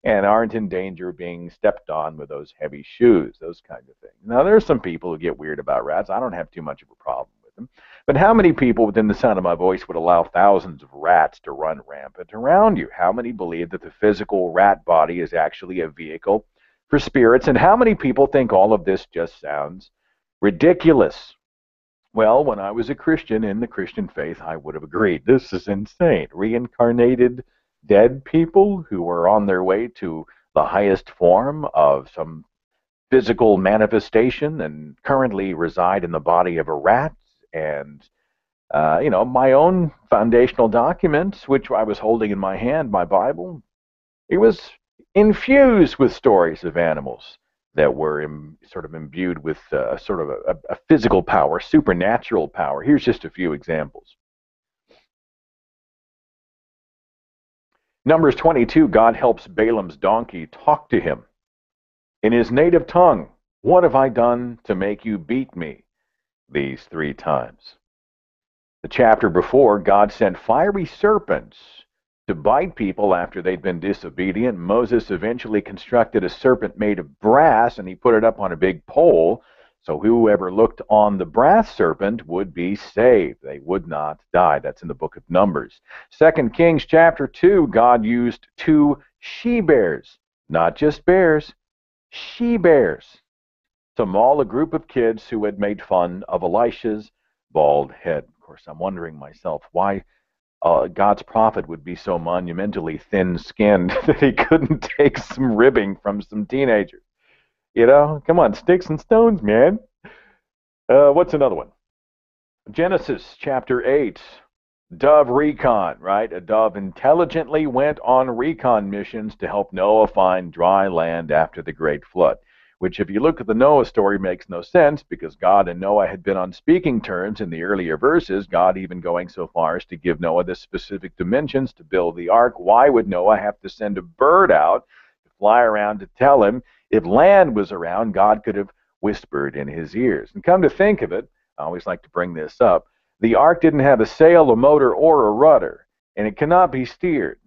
and aren't in danger of being stepped on with those heavy shoes, those kinds of things. Now, there are some people who get weird about rats. I don't have too much of a problem with them. But how many people within the sound of my voice would allow thousands of rats to run rampant around you? How many believe that the physical rat body is actually a vehicle for spirits? And how many people think all of this just sounds ridiculous? Well, when I was a Christian in the Christian faith, I would have agreed. This is insane. Reincarnated dead people who are on their way to the highest form of some physical manifestation and currently reside in the body of a rat. And, you know, my own foundational documents, which I was holding in my hand, my Bible, it was infused with stories of animals that were sort of imbued with sort of a physical power, supernatural power. Here's just a few examples. Numbers 22, God helps Balaam's donkey talk to him in his native tongue. What have I done to make you beat me these 3 times? The chapter before, God sent fiery serpents to bite people after they'd been disobedient. Moses eventually constructed a serpent made of brass, and he put it up on a big pole, so whoever looked on the brass serpent would be saved. They would not die. That's in the book of Numbers. 2 Kings chapter 2, God used 2 she-bears, not just bears, she-bears, to maul a group of kids who had made fun of Elisha's bald head. Of course, I'm wondering myself why God's prophet would be so monumentally thin-skinned that he couldn't take some ribbing from some teenagers. You know, come on, sticks and stones, man. What's another one? Genesis chapter 8, dove recon, right? A dove intelligently went on recon missions to help Noah find dry land after the great flood, which if you look at the Noah story makes no sense because God and Noah had been on speaking terms in the earlier verses, God even going so far as to give Noah the specific dimensions to build the ark. Why would Noah have to send a bird out to fly around to tell him? If land was around, God could have whispered in his ears. And come to think of it, I always like to bring this up, the ark didn't have a sail, a motor, or a rudder, and it cannot be steered.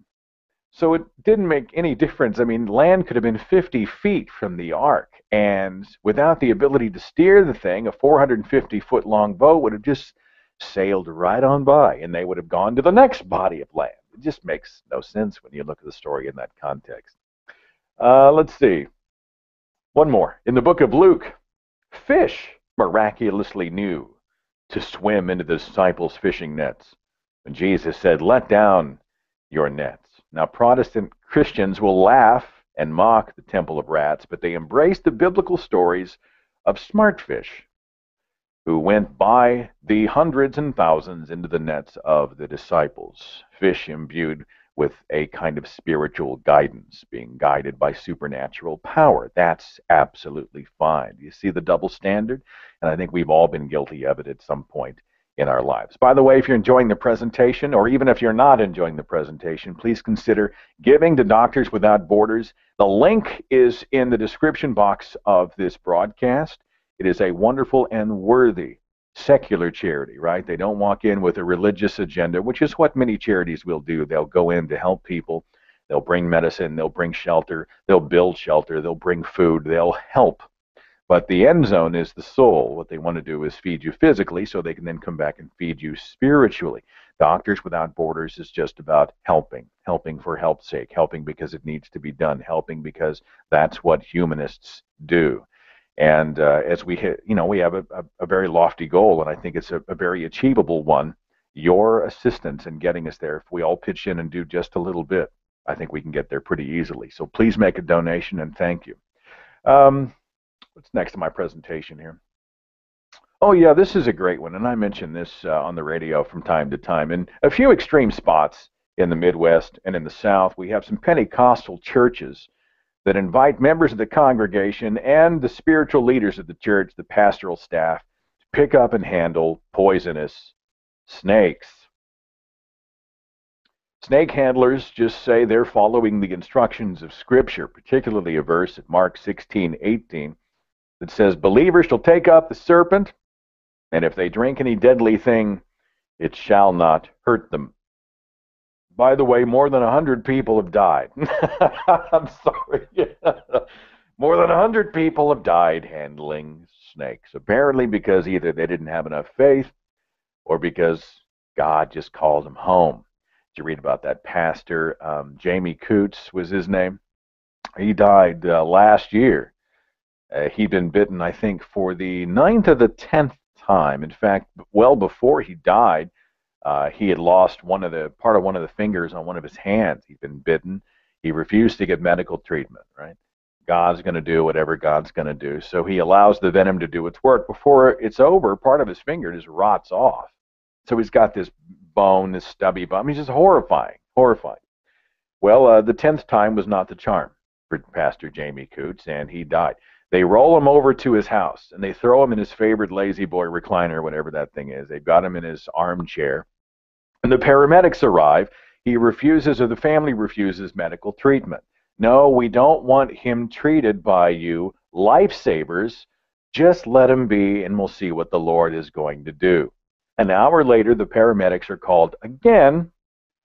So it didn't make any difference. I mean, land could have been 50 feet from the ark, and without the ability to steer the thing, a 450-foot long boat would have just sailed right on by, and they would have gone to the next body of land. It just makes no sense when you look at the story in that context. Let's see. One more. In the book of Luke, fish miraculously knew to swim into the disciples' fishing nets. When Jesus said, "Let down your nets." Now, Protestant Christians will laugh and mock the temple of rats, but they embrace the biblical stories of smart fish who went by the hundreds and thousands into the nets of the disciples. Fish imbued with a kind of spiritual guidance, being guided by supernatural power. That's absolutely fine. You see the double standard? And I think we've all been guilty of it at some point in our lives. By the way, if you're enjoying the presentation, or even if you're not enjoying the presentation, please consider giving to Doctors Without Borders. The link is in the description box of this broadcast. It is a wonderful and worthy secular charity, right? They don't walk in with a religious agenda, which is what many charities will do. They'll go in to help people. They'll bring medicine. They'll bring shelter. They'll build shelter. They'll bring food. They'll help. But the end zone is the soul. What they want to do is feed you physically so they can then come back and feed you spiritually. Doctors Without Borders is just about helping. Helping for help's sake. Helping because it needs to be done. Helping because that's what humanists do. And as we hit, we have a very lofty goal, and I think it's a very achievable one. Your assistance in getting us there, if we all pitch in and do just a little bit, I think we can get there pretty easily. So please make a donation, and thank you. What's next in my presentation here? Oh, yeah, this is a great one, and I mention this on the radio from time to time. In a few extreme spots in the Midwest and in the South, we have some Pentecostal churches that invite members of the congregation and the spiritual leaders of the church, the pastoral staff, to pick up and handle poisonous snakes. Snake handlers just say they're following the instructions of Scripture, particularly a verse at Mark 16:18 that says, "Believers shall take up the serpent, and if they drink any deadly thing, it shall not hurt them." By the way, more than 100 people have died. I'm sorry. More than 100 people have died handling snakes, apparently because either they didn't have enough faith or because God just called them home. Did you read about that pastor? Jamie Coots was his name. He died last year. He'd been bitten, I think, for the 9th or the 10th time. In fact, well before he died, he had lost part of one of the fingers on one of his hands. He'd been bitten. He refused to get medical treatment, right? God's going to do whatever God's going to do. So he allows the venom to do its work. Before it's over, part of his finger just rots off. So he's got this bone, this stubby bone. He's just horrifying, horrifying. Well, the 10th time was not the charm for Pastor Jamie Coots, and he died. They roll him over to his house, and they throw him in his favorite lazy boy recliner, whatever that thing is. They've got him in his armchair. And the paramedics arrive. He refuses, or the family refuses, medical treatment. No, we don't want him treated by you lifesavers. Just let him be, and we'll see what the Lord is going to do. An hour later, the paramedics are called again,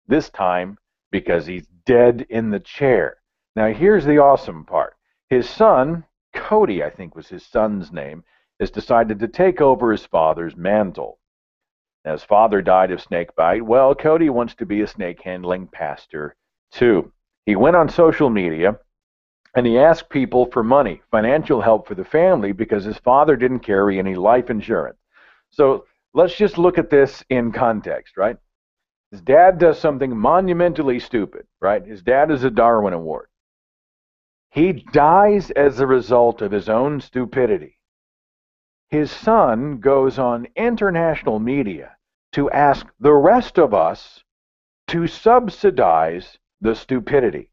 this time because he's dead in the chair. Now, here's the awesome part. His son, Cody, I think was his son's name, has decided to take over his father's mantle. Now, his father died of snake bite. Well, Cody wants to be a snake handling pastor too. He went on social media and he asked people for money, financial help for the family, because his father didn't carry any life insurance. So let's just look at this in context, right? His dad does something monumentally stupid, right? His dad is a Darwin Award. He dies as a result of his own stupidity. His son goes on international media to ask the rest of us to subsidize the stupidity.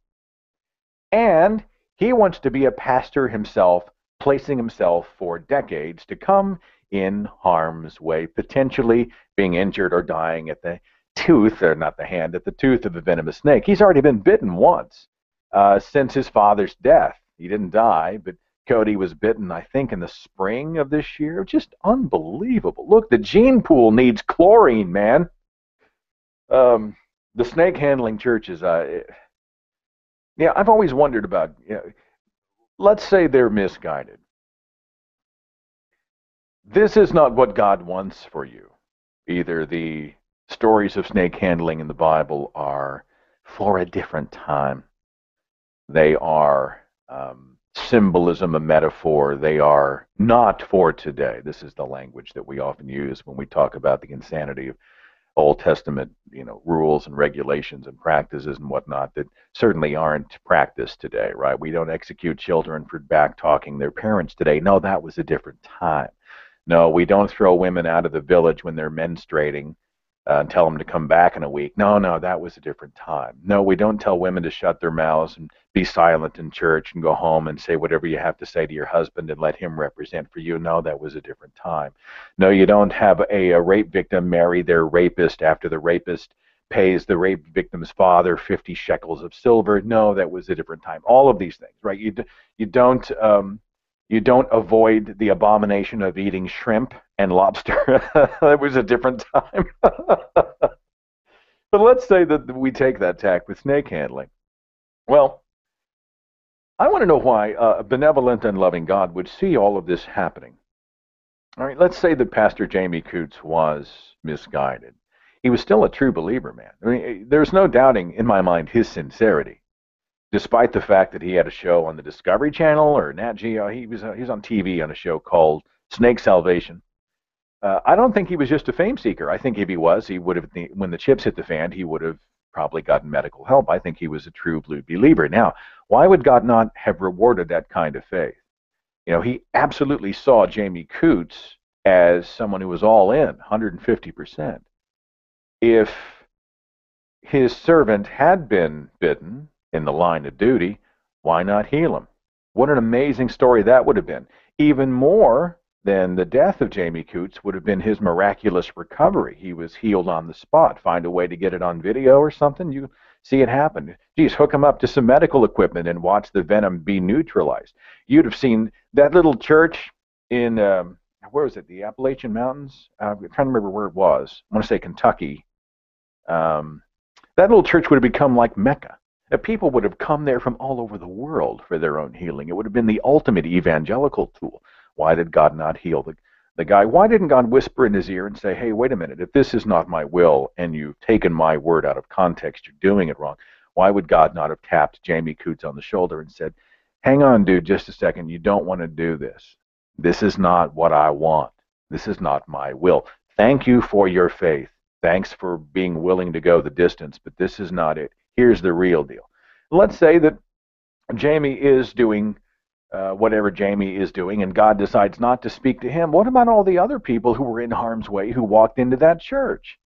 And he wants to be a pastor himself, placing himself for decades to come in harm's way, potentially being injured or dying at the tooth, or not the hand, at the tooth of a venomous snake. He's already been bitten once since his father's death. He didn't die, but Cody was bitten, I think, in the spring of this year. Just unbelievable. Look, the gene pool needs chlorine, man. The snake handling churches, Yeah, I've always wondered about, let's say they're misguided. This is not what God wants for you. Either the stories of snake handling in the Bible are for a different time. They are symbolism, a metaphor. They are not for today. This is the language that we often use when we talk about the insanity of Old Testament, rules and regulations and practices and whatnot that certainly aren't practiced today, right? We don't execute children for back talking their parents today. No, that was a different time. No, we don't throw women out of the village when they're menstruating and tell them to come back in a week. No, that was a different time. No, we don't tell women to shut their mouths and be silent in church and go home and say whatever you have to say to your husband and let him represent for you. No, that was a different time. No, you don't have a rape victim marry their rapist after the rapist pays the rape victim's father 50 shekels of silver. No, that was a different time. All of these things, right? You don't avoid the abomination of eating shrimp and lobster. That was a different time. But let's say that we take that tack with snake handling. Well, I want to know why a benevolent and loving God would see all of this happening. All right, let's say that Pastor Jamie Coots was misguided. He was still a true believer, man. I mean, there's no doubting in my mind his sincerity. Despite the fact that he had a show on the Discovery Channel or Nat Geo, he was on TV on a show called Snake Salvation. I don't think he was just a fame seeker. I think if he was, he would have, when the chips hit the fan, he would have probably gotten medical help. I think he was a true blue believer. Now, why would God not have rewarded that kind of faith? He absolutely saw Jamie Coots as someone who was all in, 150%. If his servant had been bitten in the line of duty, why not heal him? What an amazing story that would have been. Even more than the death of Jamie Coots would have been his miraculous recovery. He was healed on the spot. Find a way to get it on video or something, you see it happen. Geez, hook him up to some medical equipment and watch the venom be neutralized. You'd have seen that little church in, where was it, the Appalachian Mountains? I'm trying to remember where it was. I want to say Kentucky. That little church would have become like Mecca. People would have come there from all over the world for their own healing. It would have been the ultimate evangelical tool. Why did God not heal the guy? Why didn't God whisper in his ear and say, hey, wait a minute, if this is not my will and you've taken my word out of context, you're doing it wrong? Why would God not have tapped Jamie Coots on the shoulder and said, hang on, dude, just a second, you don't want to do this. This is not what I want. This is not my will. Thank you for your faith. Thanks for being willing to go the distance, but this is not it. Here's the real deal. Let's say that Jamie is doing whatever Jamie is doing, and God decides not to speak to him. What about all the other people who were in harm's way who walked into that church?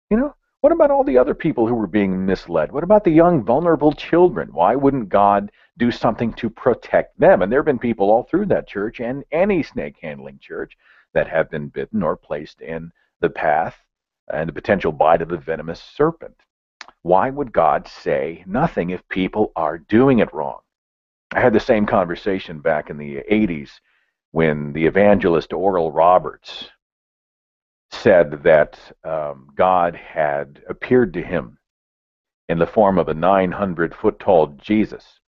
What about all the other people who were being misled? What about the young, vulnerable children? Why wouldn't God do something to protect them? And there have been people all through that church and any snake handling church that have been bitten or placed in the path and the potential bite of a venomous serpent. Why would God say nothing if people are doing it wrong? I had the same conversation back in the 80s when the evangelist Oral Roberts said that God had appeared to him in the form of a 900-foot-tall Jesus.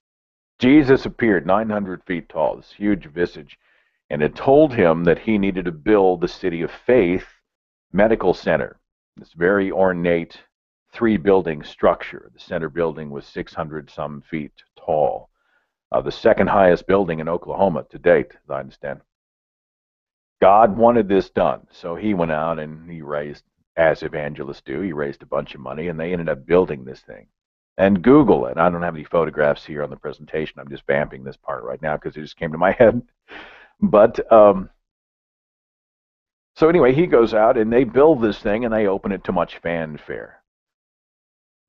Jesus appeared 900 feet tall, this huge visage, and had told him that he needed to build the City of Faith Medical Center, this very ornate three-building structure. The center building was 600-some feet tall. The second highest building in Oklahoma to date, as I understand. God wanted this done, so he went out and he raised, as evangelists do, he raised a bunch of money, and they ended up building this thing. And Google it. I don't have any photographs here on the presentation. I'm just vamping this part right now because it just came to my head. But so anyway, he goes out and they build this thing and they open it to much fanfare.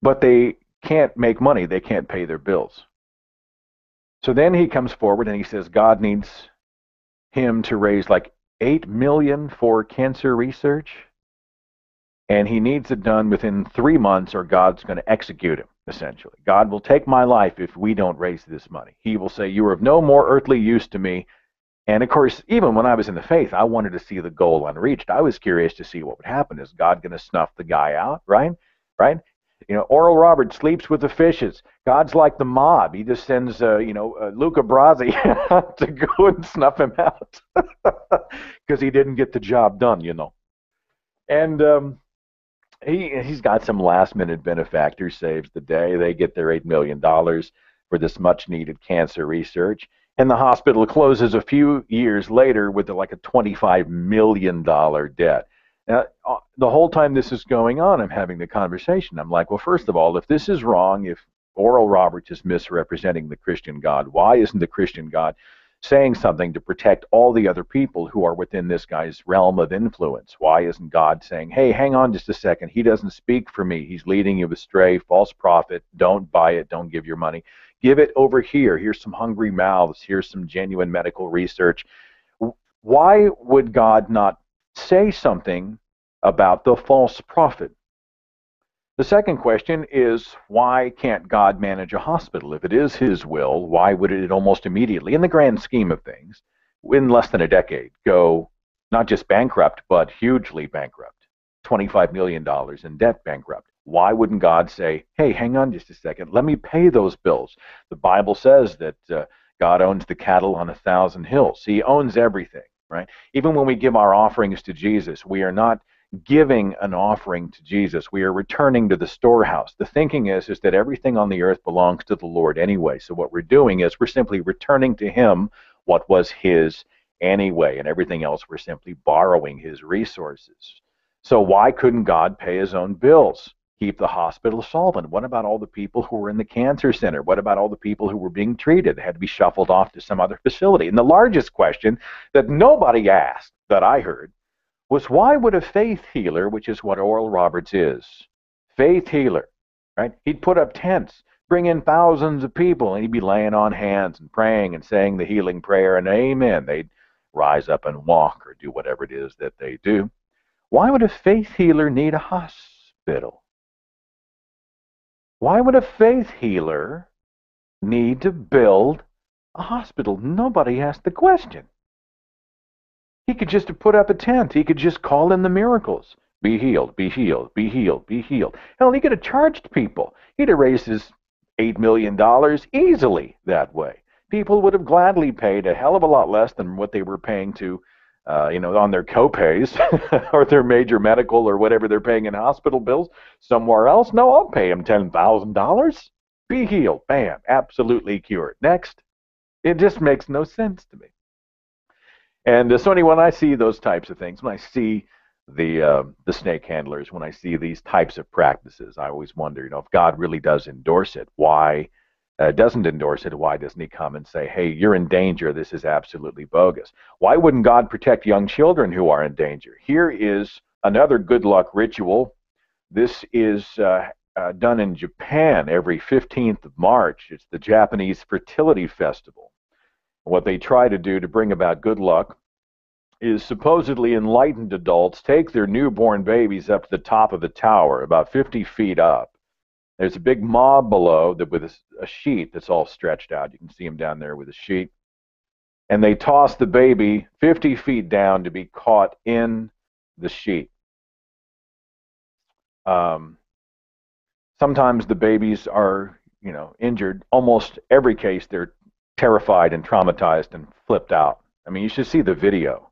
But they can't make money. They can't pay their bills. So then he comes forward and he says God needs him to raise like $8 million for cancer research. And he needs it done within 3 months or God's going to execute him, essentially. God will take my life if we don't raise this money. He will say, you are of no more earthly use to me. And of course, even when I was in the faith, I wanted to see the goal unreached. I was curious to see what would happen. Is God going to snuff the guy out, right? Oral Roberts sleeps with the fishes. God's like the mob. He just sends, Luca Brasi to go and snuff him out because he didn't get the job done, And he's got some last-minute benefactor saves the day. They get their $8 million for this much-needed cancer research. And the hospital closes a few years later with like a $25 million debt. Now, the whole time this is going on, I'm having the conversation. I'm like, well, first of all, if this is wrong, if Oral Roberts is misrepresenting the Christian God, why isn't the Christian God saying something to protect all the other people who are within this guy's realm of influence? Why isn't God saying, hey, hang on just a second, he doesn't speak for me, he's leading you astray, false prophet, don't buy it, don't give your money, give it over here, here's some hungry mouths, here's some genuine medical research. Why would God not say something about the false prophet? The second question is, why can't God manage a hospital? If it is his will, why would it almost immediately, in the grand scheme of things, in less than a decade, go not just bankrupt, but hugely bankrupt, $25 million in debt bankrupt? Why wouldn't God say, hey, hang on just a second, let me pay those bills? The Bible says that God owns the cattle on 1,000 hills. He owns everything, right? Even when we give our offerings to Jesus, we are not giving an offering to Jesus. We are returning to the storehouse. The thinking is that everything on the earth belongs to the Lord anyway. So what we're doing is we're simply returning to him what was his anyway, and everything else we're simply borrowing his resources. So why couldn't God pay his own bills? Keep the hospital solvent? What about all the people who were in the cancer center? What about all the people who were being treated? They had to be shuffled off to some other facility. And the largest question that nobody asked, that I heard, was why would a faith healer, which is what Oral Roberts is, faith healer, right? He'd put up tents, bring in thousands of people, and he'd be laying on hands and praying and saying the healing prayer and amen. They'd rise up and walk or do whatever it is that they do. Why would a faith healer need a hospital? Why would a faith healer need to build a hospital? Nobody asked the question. He could just have put up a tent. He could just call in the miracles. Be healed, be healed, be healed, be healed. Hell, he could have charged people. He'd have raised his $8 million easily that way. People would have gladly paid a hell of a lot less than what they were paying to, on their co-pays or their major medical or whatever they're paying in hospital bills somewhere else. No, I'll pay him $10,000. Be healed. Bam. Absolutely cured. Next. It just makes no sense to me. And so anyway, when I see those types of things, when I see the snake handlers, when I see these types of practices, I always wonder, if God really does endorse it, why doesn't endorse it? Why doesn't he come and say, hey, you're in danger, this is absolutely bogus? Why wouldn't God protect young children who are in danger? Here is another good luck ritual. This is done in Japan every 15th of March. It's the Japanese Fertility Festival. What they try to do to bring about good luck is supposedly enlightened adults take their newborn babies up to the top of a tower, about 50 feet up. There's a big mob below with a sheet that's all stretched out. You can see them down there with a sheet. And they toss the baby 50 feet down to be caught in the sheet. Sometimes the babies are, injured. Almost every case they're terrified and traumatized and flipped out. I mean, you should see the video.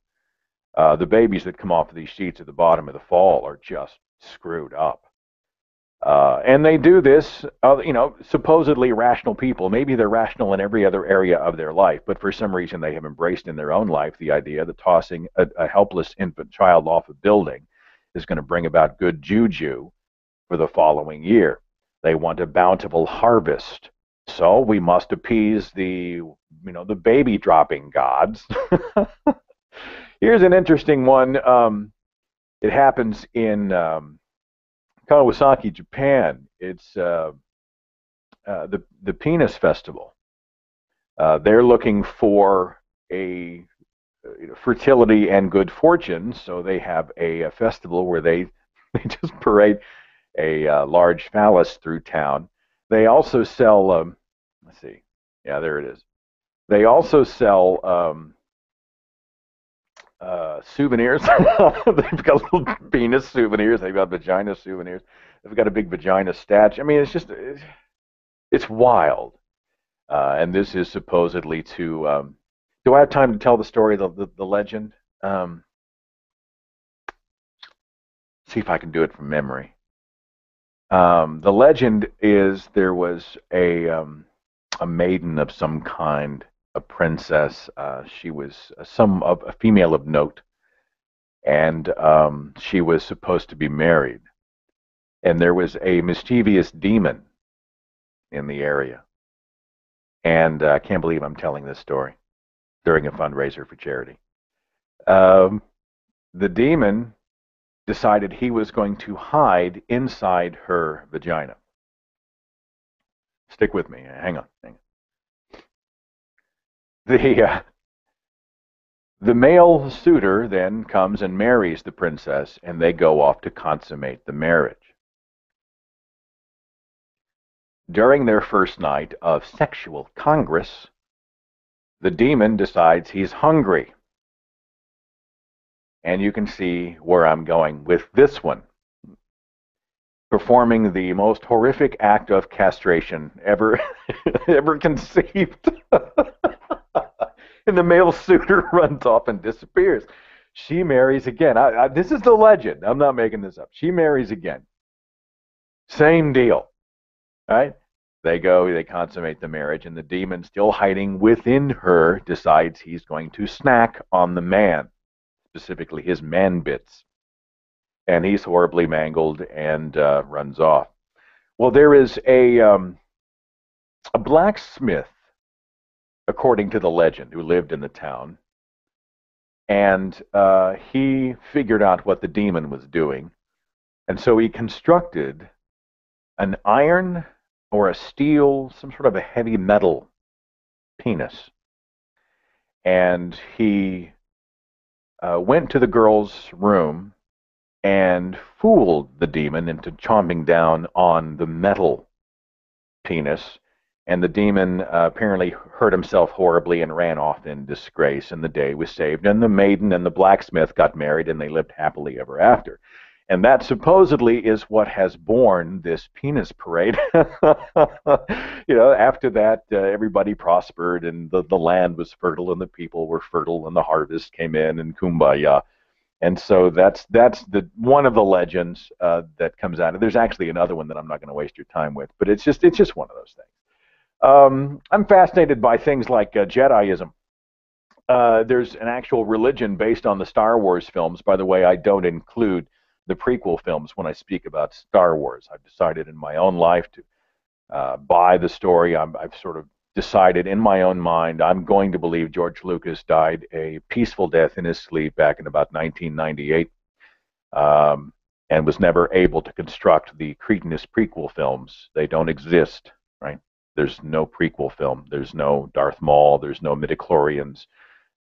The babies that come off of these sheets at the bottom of the fall are just screwed up. And they do this, supposedly rational people. Maybe they're rational in every other area of their life, but for some reason they have embraced in their own life the idea that tossing a helpless infant child off a building is going to bring about good juju for the following year. They want a bountiful harvest. So we must appease the baby dropping gods. Here's an interesting one. It happens in Kawasaki, Japan. It's the Penis Festival. They're looking for a fertility and good fortune, so they have a festival where they just parade a large phallus through town. They also sell, let's see, yeah, there it is. They also sell souvenirs. They've got little penis souvenirs. They've got vagina souvenirs. They've got a big vagina statue. I mean, it's wild. And this is supposedly to. Do I have time to tell the story, the legend? See if I can do it from memory. The legend is there was a maiden of some kind, a princess. She was a female of note, and she was supposed to be married. And there was a mischievous demon in the area. And I can't believe I'm telling this story during a fundraiser for charity. The demon decided he was going to hide inside her vagina. Stick with me. Hang on. The male suitor then comes and marries the princess, and they go off to consummate the marriage. During their first night of sexual congress, the demon decides he's hungry. And you can see where I'm going with this one. Performing the most horrific act of castration ever conceived. And the male suitor runs off and disappears. She marries again. This is the legend. I'm not making this up. She marries again. Same deal. Right? They consummate the marriage, and the demon, still hiding within her, decides he's going to snack on the man, specifically his man bits. And he's horribly mangled and runs off. Well, there is a blacksmith, according to the legend, who lived in the town, and he figured out what the demon was doing, and so he constructed an iron or a steel, some sort of a heavy metal penis, and he went to the girl's room and fooled the demon into chomping down on the metal penis. And the demon apparently hurt himself horribly and ran off in disgrace, and the day was saved. And the maiden and the blacksmith got married, and they lived happily ever after. And that supposedly is what has born this penis parade. After that, everybody prospered, and the land was fertile, and the people were fertile, and the harvest came in, and kumbaya. And so that's the one of the legends that comes out. There's actually another one that I'm not going to waste your time with, but it's just one of those things. I'm fascinated by things like Jediism. There's an actual religion based on the Star Wars films. By the way, I don't include the prequel films when I speak about Star Wars. I've decided in my own life to buy the story. I've sort of decided in my own mind I'm going to believe George Lucas died a peaceful death in his sleep back in about 1998 and was never able to construct the cretinous prequel films. They don't exist, right? There's no prequel film. There's no Darth Maul. There's no midichlorians.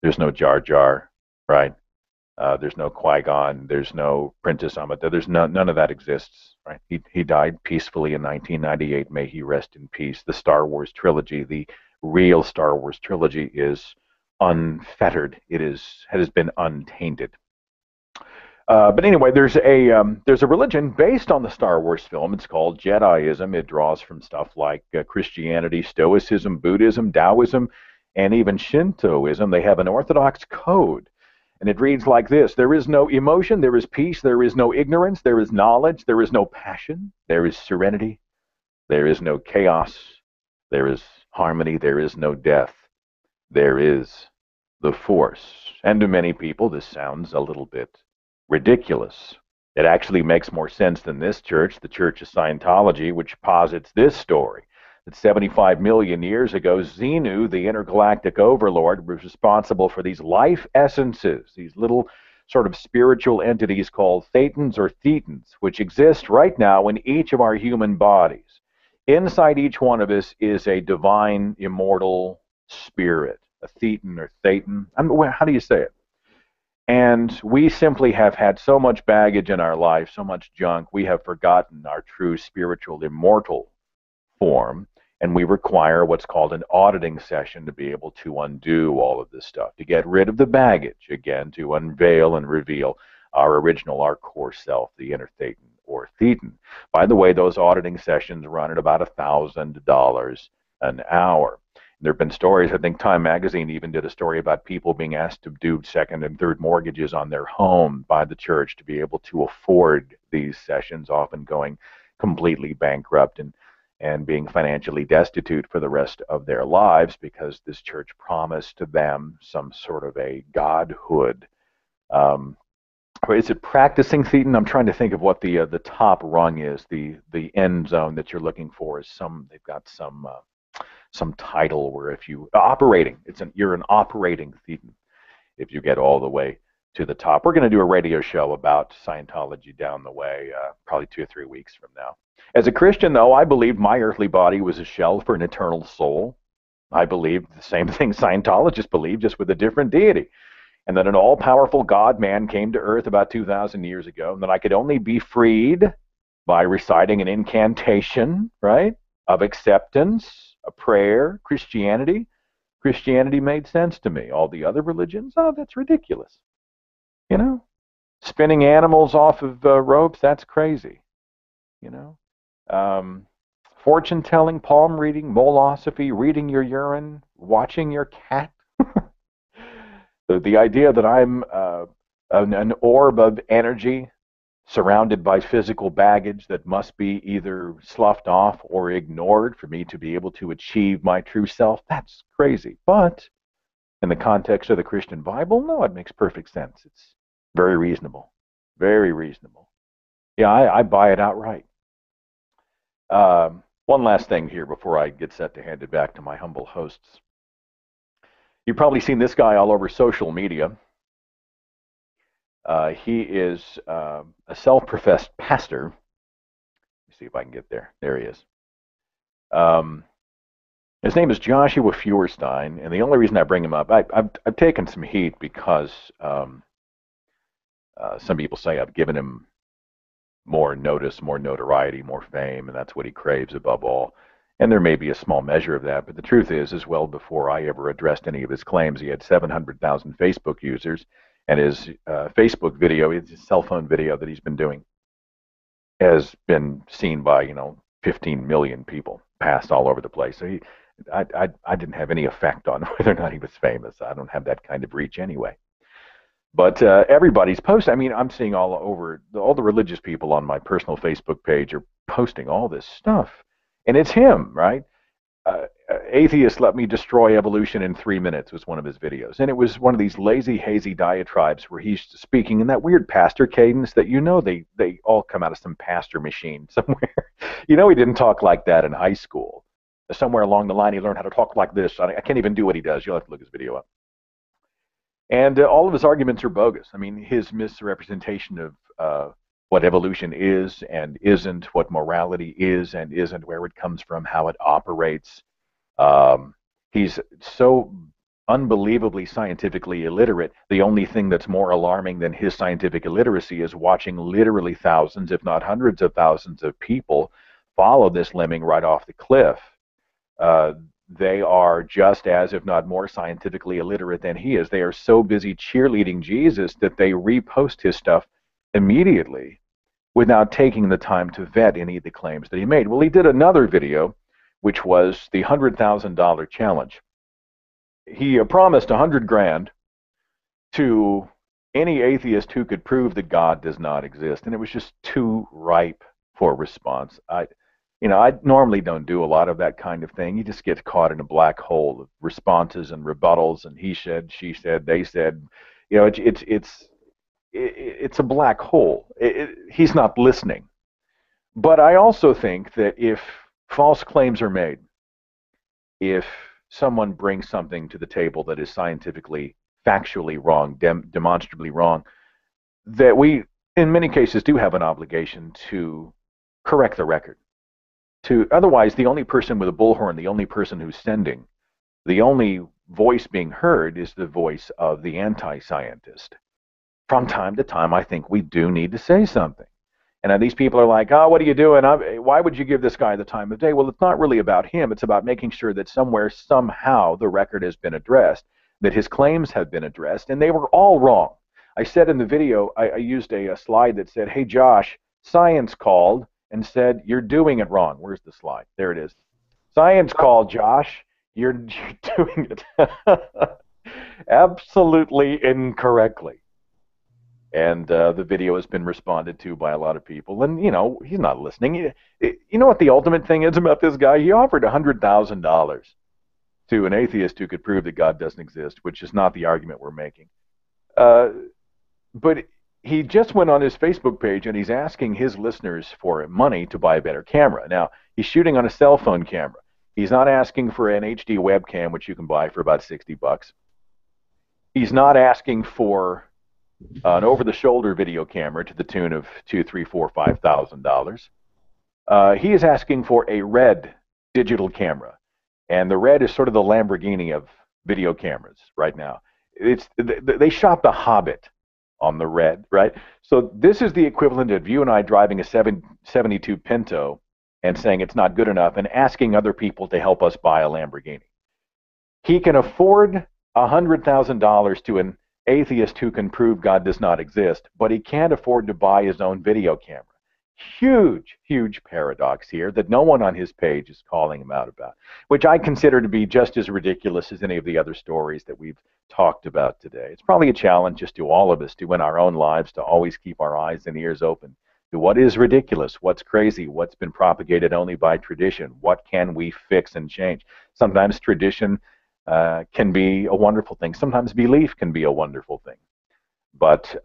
There's no Jar Jar, right? There's no Qui-Gon. There's no Princess Amidala. There's none of that exists, right? He died peacefully in 1998. May he rest in peace. The Star Wars trilogy, the real Star Wars trilogy, is unfettered. It has been untainted. But anyway, there's a religion based on the Star Wars film. It's called Jediism. It draws from stuff like Christianity, Stoicism, Buddhism, Taoism, and even Shintoism. They have an orthodox code, and it reads like this: there is no emotion, there is peace, there is no ignorance, there is knowledge, there is no passion, there is serenity, there is no chaos, there is harmony, there is no death, there is the Force. And to many people, this sounds a little bit ridiculous. It actually makes more sense than this church, the Church of Scientology, which posits this story, that 75 million years ago, Xenu, the intergalactic overlord, was responsible for these life essences, these little sort of spiritual entities called thetans or thetans, which exist right now in each of our human bodies. Inside each one of us is a divine, immortal spirit, a thetan or thetan. How do you say it? And we simply have had so much baggage in our life, so much junk, we have forgotten our true spiritual immortal form. And we require what's called an auditing session to be able to undo all of this stuff, to get rid of the baggage, again, to unveil and reveal our original, our core self, the inner Thetan or Thetan. By the way, those auditing sessions run at about $1,000 an hour. There have been stories, I think Time Magazine even did a story about people being asked to do second and third mortgages on their home by the church to be able to afford these sessions, often going completely bankrupt and being financially destitute for the rest of their lives because this church promised to them some sort of a godhood. Is it practicing Thetan? I'm trying to think of what the top rung is. The end zone that you're looking for is they've got some title where if you operating, you're an operating Thetan if you get all the way to the top. We're going to do a radio show about Scientology down the way, probably 2 or 3 weeks from now. As a Christian, though, I believed my earthly body was a shell for an eternal soul. I believed the same thing Scientologists believe, just with a different deity. And that an all-powerful God-man came to earth about 2,000 years ago, and that I could only be freed by reciting an incantation, right, of acceptance, a prayer, Christianity. Christianity made sense to me. All the other religions, oh, that's ridiculous. You know, spinning animals off of ropes, that's crazy. You know, fortune-telling, palm reading, molosophy, reading your urine, watching your cat. The idea that I'm an orb of energy surrounded by physical baggage that must be either sloughed off or ignored for me to be able to achieve my true self, that's crazy. But in the context of the Christian Bible, no, it makes perfect sense. It's very reasonable. Very reasonable. Yeah, I buy it outright. One last thing here before I get set to hand it back to my humble hosts. You've probably seen this guy all over social media. He is a self-professed pastor. Let me see if I can get there. There he is. His name is Joshua Feuerstein, and the only reason I bring him up, I've taken some heat because some people say I've given him more notice, more notoriety, more fame, and that's what he craves above all. And there may be a small measure of that, but the truth is well before I ever addressed any of his claims, he had 700,000 Facebook users, and his Facebook video, his cell phone video that he's been doing, has been seen by 15 million people, passed all over the place. So I didn't have any effect on whether or not he was famous. I don't have that kind of reach anyway. But everybody's posting. I mean, I'm seeing all over, all the religious people on my personal Facebook page are posting all this stuff. And it's him, right? Atheist Let Me Destroy Evolution in 3 minutes was one of his videos. And it was one of these lazy, hazy diatribes where he's speaking in that weird pastor cadence that they all come out of some pastor machine somewhere. He didn't talk like that in high school. Somewhere along the line he learned how to talk like this. I can't even do what he does. You'll have to look his video up. And all of his arguments are bogus. I mean, his misrepresentation of what evolution is and isn't, what morality is and isn't, where it comes from, how it operates. He's so unbelievably scientifically illiterate. The only thing that's more alarming than his scientific illiteracy is watching literally thousands, if not hundreds of thousands of people follow this lemming right off the cliff. They are just as, if not more, scientifically illiterate than he is. They are so busy cheerleading Jesus that they repost his stuff immediately without taking the time to vet any of the claims that he made. Well, he did another video, which was the $100,000 challenge. He promised $100,000 to any atheist who could prove that God does not exist, and it was just too ripe for response. I normally don't do a lot of that kind of thing. You just get caught in a black hole of responses and rebuttals, and he said, she said, they said. It's a black hole. He's not listening. But I also think that if false claims are made, if someone brings something to the table that is scientifically, factually wrong, demonstrably wrong, that we, in many cases, do have an obligation to correct the record. Otherwise, the only person with a bullhorn, the only person who's sending, the only voice being heard is the voice of the anti-scientist. From time to time, I think we do need to say something. And these people are like, oh, what are you doing? Why would you give this guy the time of day? Well, it's not really about him. It's about making sure that somewhere, somehow, the record has been addressed, that his claims have been addressed, and they were all wrong. I said in the video, I used a slide that said, hey, Josh, science called and said, you're doing it wrong. Where's the slide? There it is. Science called, Josh. You're doing it absolutely incorrectly. And the video has been responded to by a lot of people. And, you know, he's not listening. You know what the ultimate thing is about this guy? He offered $100,000 to an atheist who could prove that God doesn't exist, which is not the argument we're making. But he just went on his Facebook page and he's asking his listeners for money to buy a better camera. Now, he's shooting on a cell phone camera. He's not asking for an HD webcam, which you can buy for about $60. He's not asking for an over-the-shoulder video camera to the tune of $2,000, $3,000, $4,000, $5,000. He is asking for a RED digital camera, and the RED is sort of the Lamborghini of video cameras right now. They shot The Hobbit on the RED, right? So this is the equivalent of you and I driving a 72 Pinto and saying it's not good enough and asking other people to help us buy a Lamborghini. He can afford $100,000 to an atheist who can prove God does not exist, but he can't afford to buy his own video camera. Huge, huge paradox here that no one on his page is calling him out about, which I consider to be just as ridiculous as any of the other stories that we've talked about today. It's probably a challenge just to all of us to, in our own lives, to always keep our eyes and ears open to what is ridiculous, what's crazy, what's been propagated only by tradition, what can we fix and change. Sometimes tradition can be a wonderful thing. Sometimes belief can be a wonderful thing. But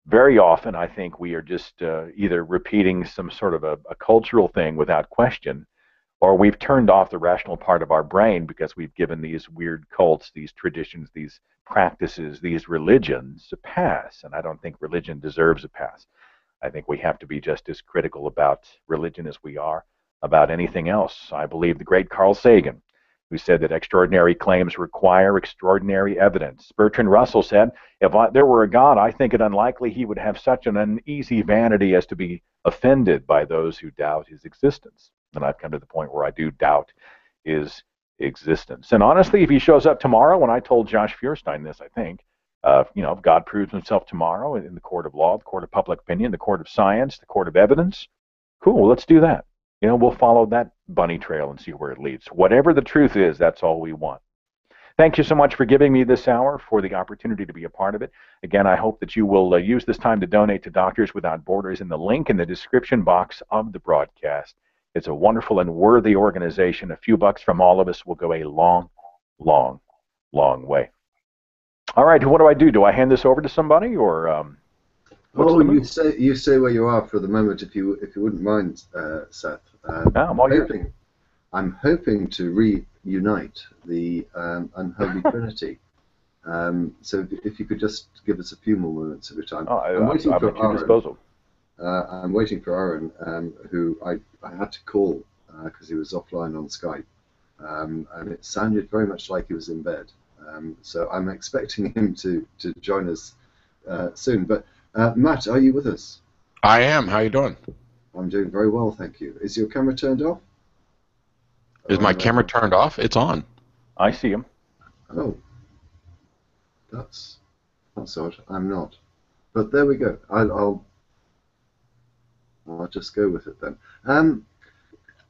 very often I think we are just either repeating some sort of a cultural thing without question, or we've turned off the rational part of our brain because we've given these weird cults, these traditions, these practices, these religions a pass. And I don't think religion deserves a pass. I think we have to be just as critical about religion as we are about anything else. I believe the great Carl Sagan, who said that extraordinary claims require extraordinary evidence. Bertrand Russell said, if there were a God, I think it unlikely he would have such an uneasy vanity as to be offended by those who doubt his existence. And I've come to the point where I do doubt his existence. And honestly, if he shows up tomorrow, when I told Josh Feuerstein this, I think, you know, if God proves himself tomorrow in the court of law, the court of public opinion, the court of science, the court of evidence, cool, let's do that. You know, we'll follow that bunny trail and see where it leads. Whatever the truth is, that's all we want. Thank you so much for giving me this hour, for the opportunity to be a part of it. Again, I hope that you will use this time to donate to Doctors Without Borders in the link in the description box of the broadcast. It's a wonderful and worthy organization. A few bucks from all of us will go a long, long, long way. All right, what do? Do I hand this over to somebody, or? Well, you say where you are for the moment, if you wouldn't mind, Seth. I'm hoping to reunite the unholy trinity. So if you could just give us a few more moments of your time. I'm waiting for Aaron. I'm waiting for Aaron, who I had to call because he was offline on Skype, and it sounded very much like he was in bed. So I'm expecting him to join us soon. But Matt, are you with us? I am. How you doing? I'm doing very well, thank you. Is your camera turned off? Is my camera turned off? It's on. I see him. Oh, that's odd. I'm not. But there we go. I'll just go with it then.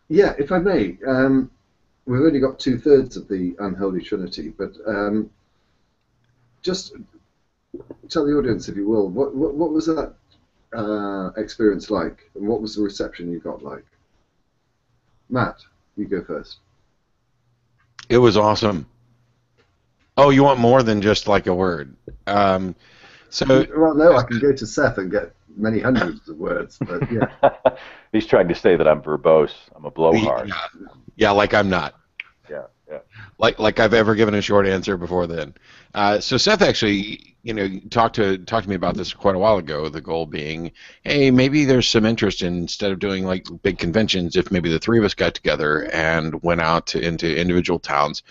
Yeah, if I may. We've only got 2/3 of the unholy trinity, but just tell the audience, if you will, what was that experience like, and what was the reception you got like? Matt, you go first. It was awesome. Oh, you want more than just like a word? Well, no, I can go to Seth and get many hundreds of words, but yeah. He's trying to say that I'm verbose. I'm a blowhard. Yeah, like I'm not. Yeah. Like I've ever given a short answer before then. So Seth actually, talked to me about this quite a while ago. The goal being, hey, maybe there's some interest in, instead of doing like big conventions, if maybe the three of us got together and went out into individual towns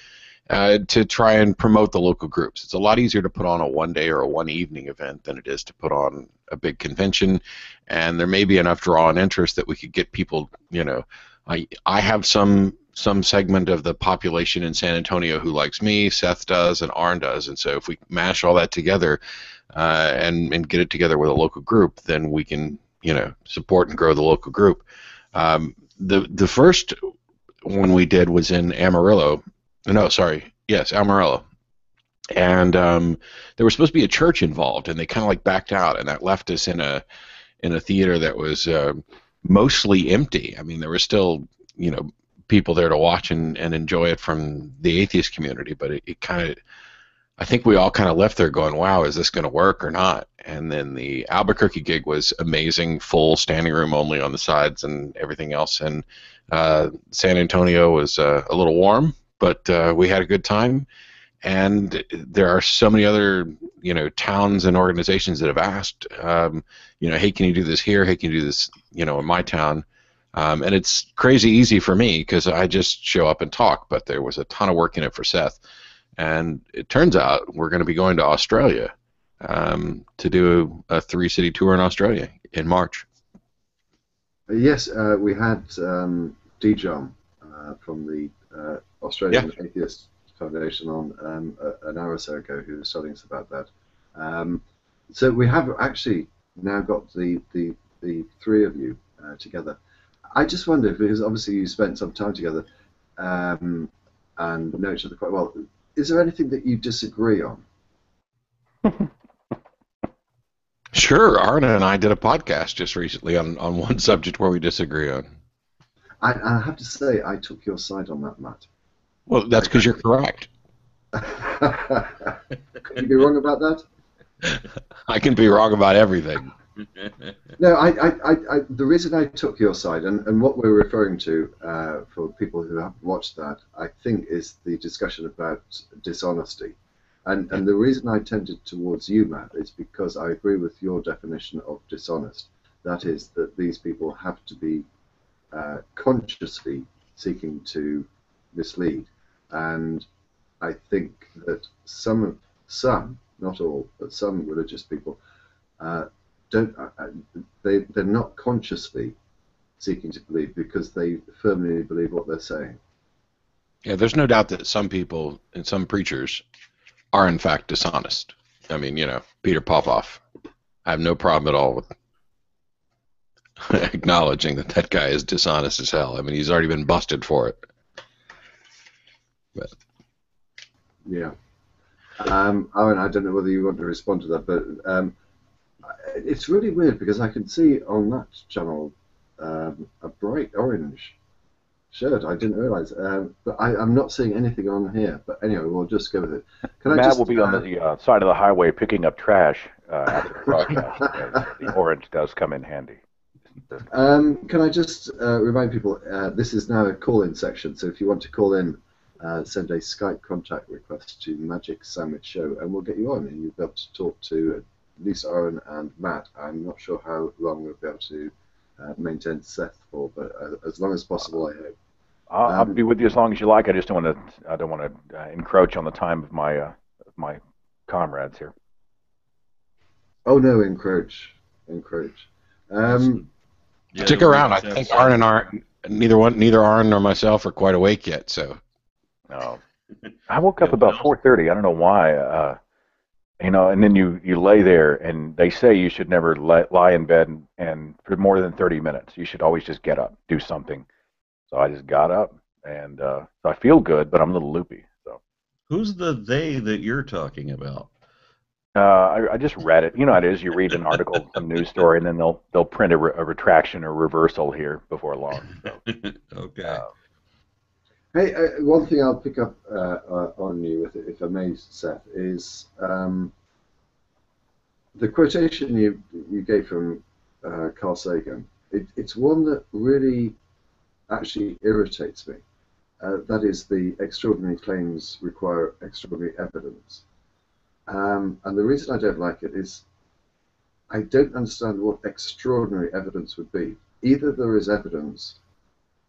to try and promote the local groups. It's a lot easier to put on a one-day or a one-evening event than it is to put on a big convention, and there may be enough draw and interest that we could get people. You know, I have some segment of the population in San Antonio who likes me, Seth does, and Aaron does, and so if we mash all that together and get it together with a local group, then we can, you know, support and grow the local group. The first one we did was in Amarillo. No, sorry, yes, Amarillo. And there was supposed to be a church involved, and they kind of like backed out, and that left us in a theater that was mostly empty. I mean, there were still, you know, people there to watch and enjoy it from the atheist community, but it kind of, I think we all kind of left there going, wow, is this going to work or not? And then the Albuquerque gig was amazing, full standing room only on the sides and everything else. And San Antonio was a little warm, but we had a good time. And there are so many other, you know, towns and organizations that have asked, you know, hey, can you do this here? Hey, can you do this, you know, in my town? And it's crazy easy for me because I just show up and talk, but there was a ton of work in it for Seth. And it turns out we're going to be going to Australia to do a 3-city tour in Australia in March. Yes, we had djarm from the Australian Atheist Foundation on an hour or so ago, who was telling us about that. So we have actually now got the three of you together. I just wonder, because obviously you spent some time together and know each other quite well, is there anything that you disagree on? Sure, Arna and I did a podcast just recently on one subject where we disagree on. I have to say, I took your side on that, Matt. Well, that's because you're correct. Could you be wrong about that? I can be wrong about everything. No, the reason I took your side, and what we're referring to for people who haven't watched that, I think, is the discussion about dishonesty. And the reason I tended towards you, Matt, is because I agree with your definition of dishonest. That is, that these people have to be consciously seeking to mislead. And I think that some, not all, but some religious people they're not consciously seeking to believe because they firmly believe what they're saying. Yeah, there's no doubt that some people and some preachers are in fact dishonest. I mean, you know, Peter Popoff. I have no problem at all with acknowledging that that guy is dishonest as hell. I mean, he's already been busted for it. But. Yeah. Aaron, I don't know whether you want to respond to that, but it's really weird because I can see on that channel a bright orange shirt. I didn't realise, but I'm not seeing anything on here. But anyway, we'll just go with it. Matt will be on the side of the highway picking up trash after the broadcast. The orange does come in handy. Can I just remind people, this is now a call-in section, so if you want to call in, send a Skype contact request to Magic Sandwich Show, and we'll get you on, and you'll be able to talk to at least Aaron and Matt. I'm not sure how long we'll be able to maintain Seth for, but as long as possible, I hope. I'll be with you as long as you like. I just don't want to encroach on the time of my comrades here. Oh no, encroach. Stick around. I think Aaron and Aaron, neither Aaron nor myself are quite awake yet. So. No. I woke up about 4:30. I don't know why. You know, and then you lay there, and they say you should never lie in bed and for more than 30 minutes. You should always just get up, do something. So I just got up, and so I feel good, but I'm a little loopy. So. Who's the they that you're talking about? I just read it. You know how it is. You read an article, some news story, and then they'll print a retraction or reversal here before long. So. Okay. Hey, one thing I'll pick up on you, if I may, Seth, is the quotation you gave from Carl Sagan. It's one that really actually irritates me. That is, the extraordinary claims require extraordinary evidence. And the reason I don't like it is I don't understand what extraordinary evidence would be. Either there is evidence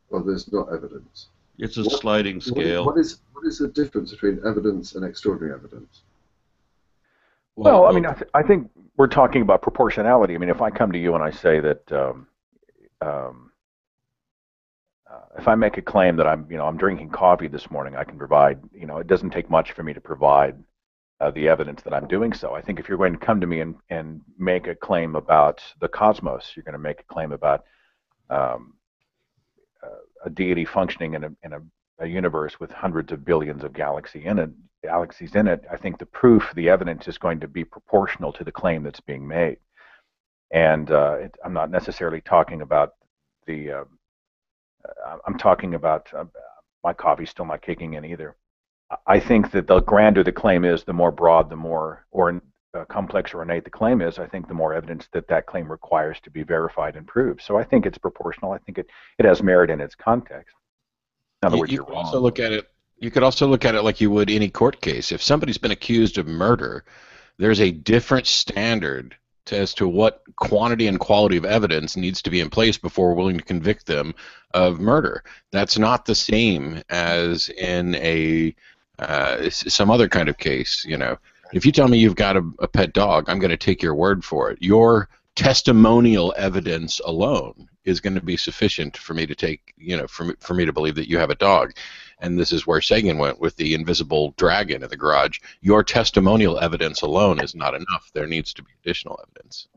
or there's not evidence. It's a sliding scale. What is the difference between evidence and extraordinary evidence? Well, I mean, I think we're talking about proportionality. I mean, if I come to you and I say that if I make a claim that I'm drinking coffee this morning, I can provide, it doesn't take much for me to provide the evidence that I'm doing so. I think if you're going to come to me and make a claim about the cosmos, you're going to make a claim about a deity functioning in a universe with hundreds of billions of galaxies in it. I think the proof, the evidence, is going to be proportional to the claim that's being made. And I'm not necessarily talking about the. I'm talking about my coffee's still not kicking in either. I think that the grander the claim is, the more broad, the more complex or innate the claim is, I think the more evidence that claim requires to be verified and proved. So I think it's proportional. I think it has merit in its context. In other words, you're wrong. You could also look at it like you would any court case. If somebody's been accused of murder, there's a different standard as to what quantity and quality of evidence needs to be in place before we're willing to convict them of murder. That's not the same as in some other kind of case. If you tell me you've got a pet dog, I'm going to take your word for it. Your testimonial evidence alone is going to be sufficient for me to take, for me to believe that you have a dog. And this is where Sagan went with the invisible dragon in the garage. Your testimonial evidence alone is not enough. There needs to be additional evidence.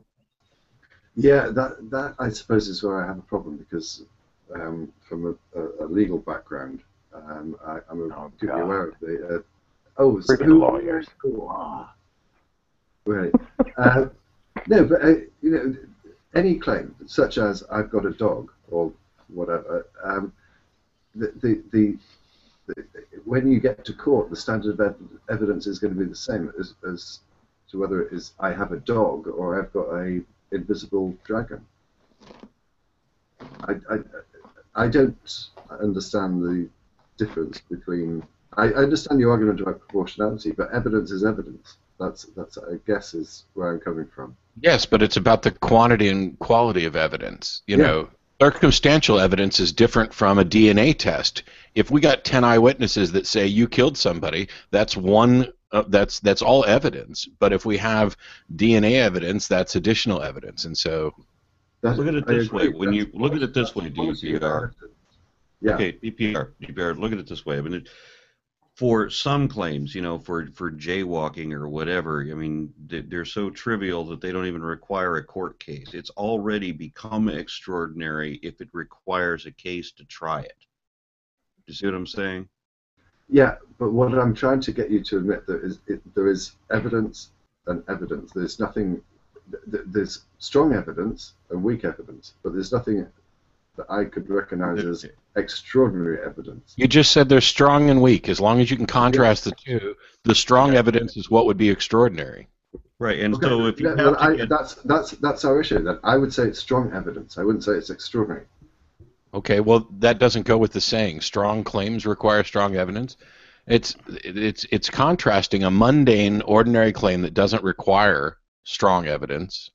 Yeah, that I suppose is where I have a problem, because from a legal background, I'm acutely aware of the. Freaking lawyers. Right. No, but any claim such as "I've got a dog" or whatever, when you get to court, the standard of evidence is going to be the same as to whether it is "I have a dog" or "I've got a invisible dragon." I don't understand the difference between. I understand your argument about proportionality, but evidence is evidence. That's I guess is where I'm coming from. Yes, but it's about the quantity and quality of evidence. Circumstantial evidence is different from a DNA test. If we got 10 eyewitnesses that say you killed somebody, that's one. That's all evidence. But if we have DNA evidence, that's additional evidence. And so, look at it this way. When you look at it this way, DPR. Yeah. Okay, DPR. Look at it this way. I mean, for some claims, for jaywalking or whatever, I mean, they're so trivial that they don't even require a court case. It's already become extraordinary if it requires a case to try it. Do you see what I'm saying? Yeah, but what I'm trying to get you to admit there is evidence and evidence. There's nothing. There's strong evidence and weak evidence, but there's nothing that I could recognize as extraordinary evidence. You just said they're strong and weak. As long as you can contrast the two, the strong evidence is what would be extraordinary. Right, and Okay, so if you that's our issue. Then I would say it's strong evidence. I wouldn't say it's extraordinary. Okay, well that doesn't go with the saying. Strong claims require strong evidence. It's contrasting a mundane, ordinary claim that doesn't require strong evidence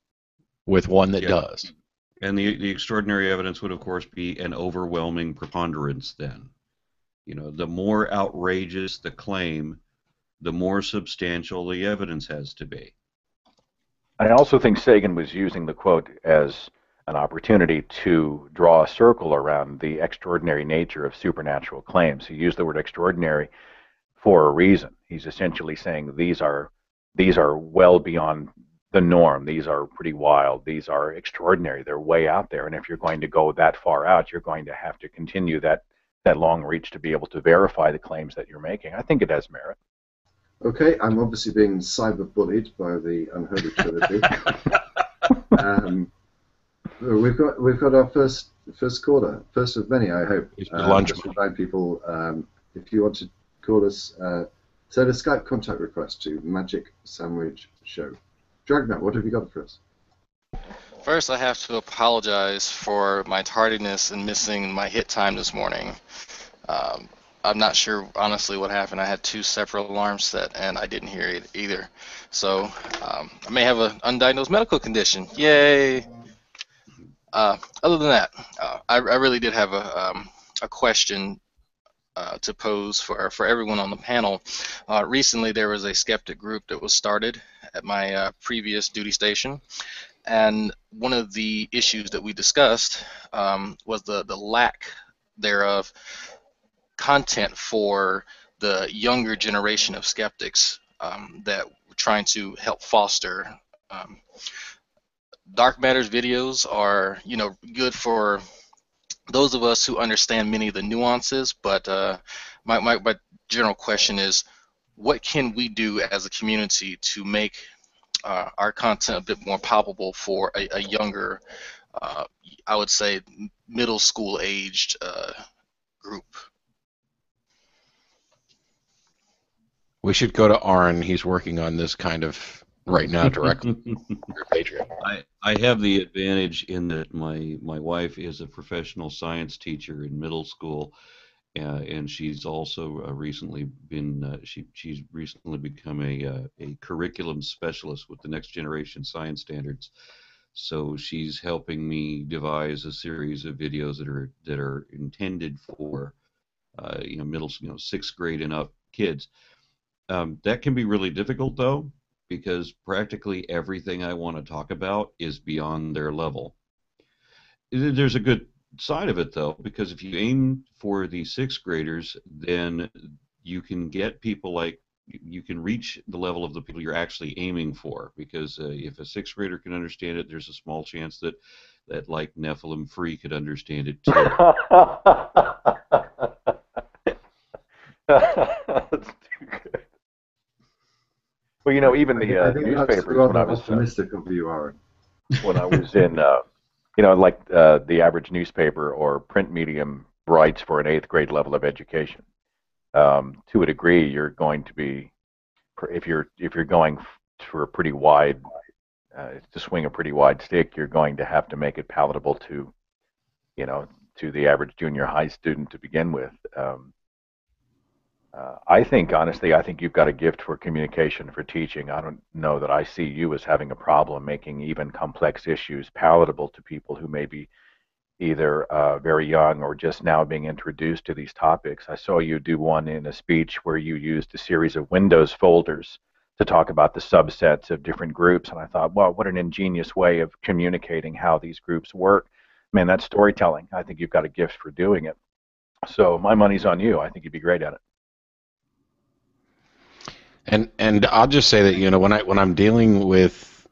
with one that does. And the extraordinary evidence would, of course, be an overwhelming preponderance then. The more outrageous the claim, the more substantial the evidence has to be. I also think Sagan was using the quote as an opportunity to draw a circle around the extraordinary nature of supernatural claims. He used the word extraordinary for a reason. He's essentially saying these are well beyond the norm. These are pretty wild. These are extraordinary. They're way out there. And if you're going to go that far out, you're going to have to continue that long reach to be able to verify the claims that you're making. I think it has merit. Okay, I'm obviously being cyber-bullied by the Unholy Trinity. We've got our first caller, first of many, I hope. Just remind people, if you want to call us, send a Skype contact request to Magic Sandwich Show. Dragnauct, what have you got for us? First, I have to apologize for my tardiness in missing my hit time this morning. I'm not sure, honestly, what happened. I had 2 separate alarms set, and I didn't hear it either. So I may have an undiagnosed medical condition. Yay! Other than that, I really did have a question to pose for everyone on the panel. Recently, there was a skeptic group that was started, at my previous duty station, and one of the issues that we discussed was the lack thereof content for the younger generation of skeptics that we're trying to help foster. Dark Matters videos are, good for those of us who understand many of the nuances, but my general question is, what can we do as a community to make our content a bit more palpable for a younger, I would say, middle school aged group? We should go to Aaron. He's working on this kind of right now directly. I have the advantage in that my wife is a professional science teacher in middle school, and she's also recently been she's recently become a curriculum specialist with the Next Generation Science Standards. So she's helping me devise a series of videos that are intended for middle, 6th grade and up kids. That can be really difficult though, because practically everything I want to talk about is beyond their level. There's a good side of it though, because if you aim for the 6th graders, then you can get people you can reach the level of the people you're actually aiming for, because if a 6th grader can understand it, there's a small chance that like Nephilim Free could understand it too. That's too good. Well, even the newspapers, when I was optimistic of you, Aaron. When I was in, the average newspaper or print medium writes for an 8th grade level of education. To a degree, you're going to be, if you're going for a pretty wide, to swing a pretty wide stick, you're going to have to make it palatable to, to the average junior high student to begin with. I think, honestly, you've got a gift for communication, for teaching. I don't know that I see you as having a problem making even complex issues palatable to people who may be either very young or just now being introduced to these topics. I saw you do one in a speech where you used a series of Windows folders to talk about the subsets of different groups, and I thought, well, what an ingenious way of communicating how these groups work. Man, that's storytelling. I think you've got a gift for doing it. So my money's on you. I think you'd be great at it. And I'll just say that when I'm dealing with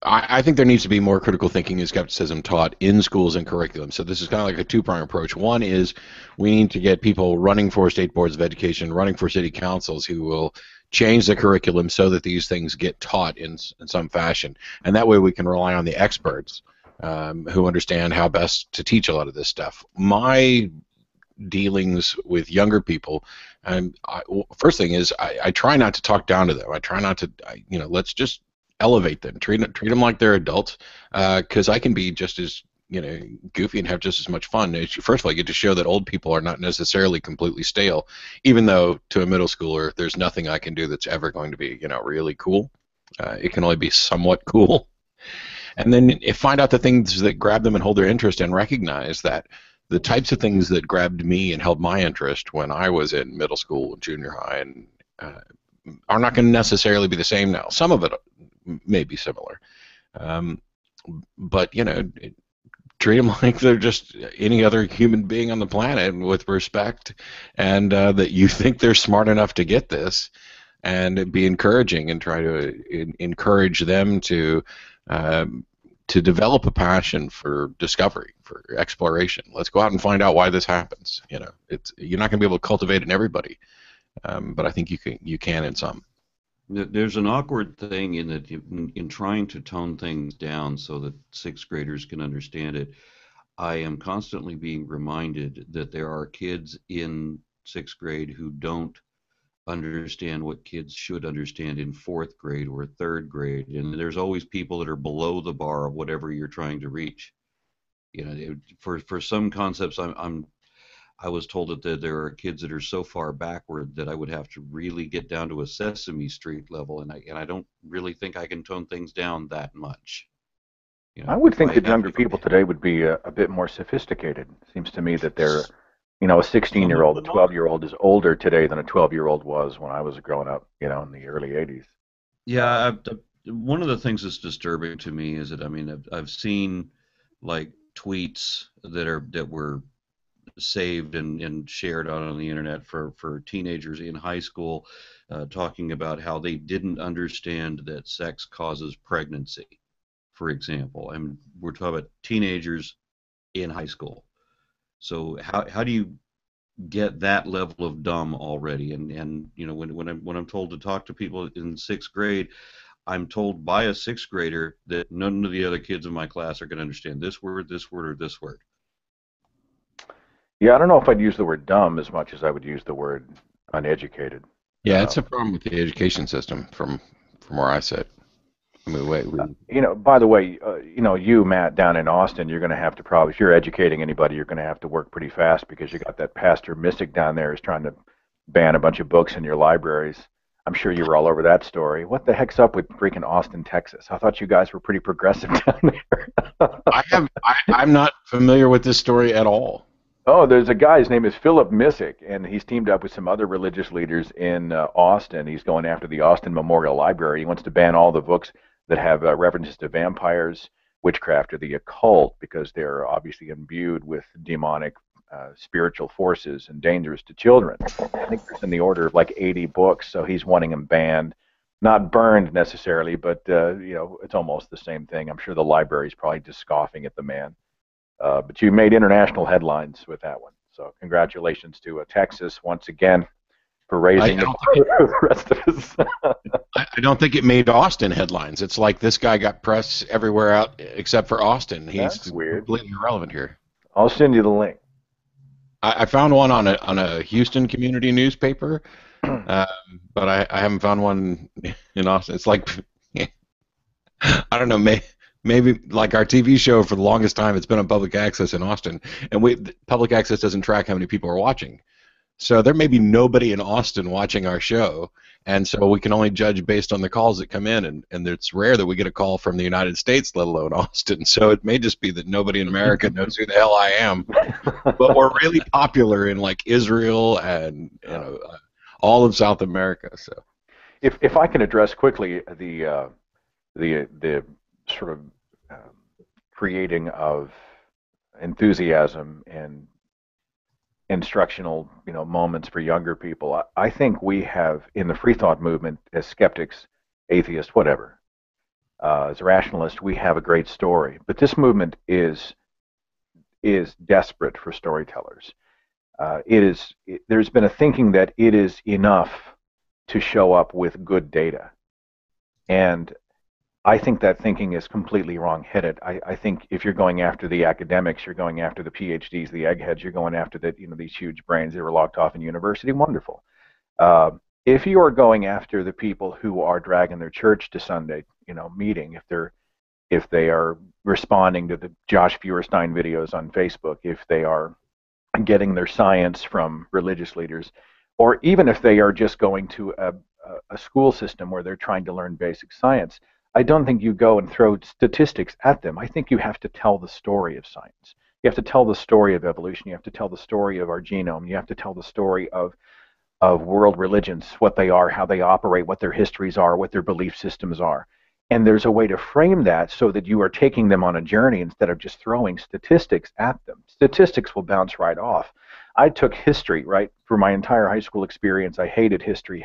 I think there needs to be more critical thinking and skepticism taught in schools and curriculum. So this is kind of like a two-pronged approach. One is we need to get people running for state boards of education, running for city councils who will change the curriculum so that these things get taught in some fashion, and that way we can rely on the experts who understand how best to teach a lot of this stuff. My dealings with younger people, and first thing is I try not to talk down to them. I try not to, let's just elevate them, treat them like they're adults, because I can be just as goofy and have just as much fun. First of all, I get to show that old people are not necessarily completely stale, even though to a middle schooler there's nothing I can do that's ever going to be really cool. It can only be somewhat cool. And then find out the things that grab them and hold their interest, and recognize that the types of things that grabbed me and held my interest when I was in middle school and junior high and are not going to necessarily be the same now. Some of it may be similar, but treat them like they're just any other human being on the planet with respect, and that you think they're smart enough to get this, and be encouraging and try to encourage them to develop a passion for discovery, for exploration. Let's go out and find out why this happens. You're not going to be able to cultivate it in everybody, but I think you can in some. There's an awkward thing in that in trying to tone things down so that 6th graders can understand it. I am constantly being reminded that there are kids in 6th grade who don't understand what kids should understand in 4th grade or 3rd grade, and there's always people that are below the bar of whatever you're trying to reach. For some concepts, I was told that there are kids that are so far backward that I would have to really get down to a Sesame Street level, and I don't really think I can tone things down that much. I would think that younger people today would be a bit more sophisticated. It seems to me that they're, a 16-year-old, a 12-year-old is older today than a 12-year-old was when I was growing up, in the early 80s. Yeah, one of the things that's disturbing to me is that, I mean, I've seen like tweets that were saved and shared out on the internet for teenagers in high school, talking about how they didn't understand that sex causes pregnancy, for example. And we're talking about teenagers in high school. So how do you get that level of dumb already? And you know, when I'm told to talk to people in sixth grade, I'm told by a sixth grader that none of the other kids in my class are going to understand this word, or this word. Yeah, I don't know if I'd use the word dumb as much as I would use the word uneducated. Yeah, it's a problem with the education system from where I sit. I mean, you know, by the way, you know, you, Matt, down in Austin, you're going to have to probably, if you're educating anybody, you're going to have to work pretty fast because you got that pastor mystic down there who's trying to ban a bunch of books in your libraries. I'm sure you were all over that story. What the heck's up with freaking Austin, Texas? I thought you guys were pretty progressive down there. I'm not familiar with this story at all. Oh, there's a guy, his name is Philip Missick, and he's teamed up with some other religious leaders in Austin. He's going after the Austin Memorial Library. He wants to ban all the books that have references to vampires, witchcraft, or the occult because they're obviously imbued with demonic spiritual forces and dangerous to children. I think there's in the order of like 80 books, so he's wanting them banned. Not burned necessarily, but you know, it's almost the same thing. I'm sure the library's probably just scoffing at the man. But you made international headlines with that one. So congratulations to Texas once again for raising the rest of us. I don't think it made Austin headlines. It's like this guy got press everywhere out except for Austin. He's weird. Completely irrelevant here. I'll send you the link. I found one on a Houston community newspaper, but I haven't found one in Austin. It's like I don't know, maybe like our TV show for the longest time, it's been on public access in Austin, and public access doesn't track how many people are watching. So there may be nobody in Austin watching our show, and so we can only judge based on the calls that come in, and it's rare that we get a call from the United States, let alone Austin. So it may just be that nobody in America knows who the hell I am, but we're really popular in like Israel and all of South America. So, if I can address quickly the sort of creating of enthusiasm and instructional, you know, moments for younger people. I think we have in the free thought movement, as skeptics, atheists, whatever, as rationalists, we have a great story. But this movement is desperate for storytellers. There's been a thinking that it is enough to show up with good data, and I think that thinking is completely wrong-headed. I think if you're going after the academics, you're going after the PhDs, the eggheads, you're going after these huge brains that were locked off in university. Wonderful. If you are going after the people who are dragging their church to Sunday, meeting, if they are responding to the Josh Feuerstein videos on Facebook, if they are getting their science from religious leaders, or even if they are just going to a school system where they're trying to learn basic science, I don't think you go and throw statistics at them. I think you have to tell the story of science. You have to tell the story of evolution. You have to tell the story of our genome. You have to tell the story of world religions, what they are, how they operate, what their histories are, what their belief systems are. And there's a way to frame that so that you are taking them on a journey instead of just throwing statistics at them. Statistics will bounce right off. I took history, right, for my entire high school experience. I hated history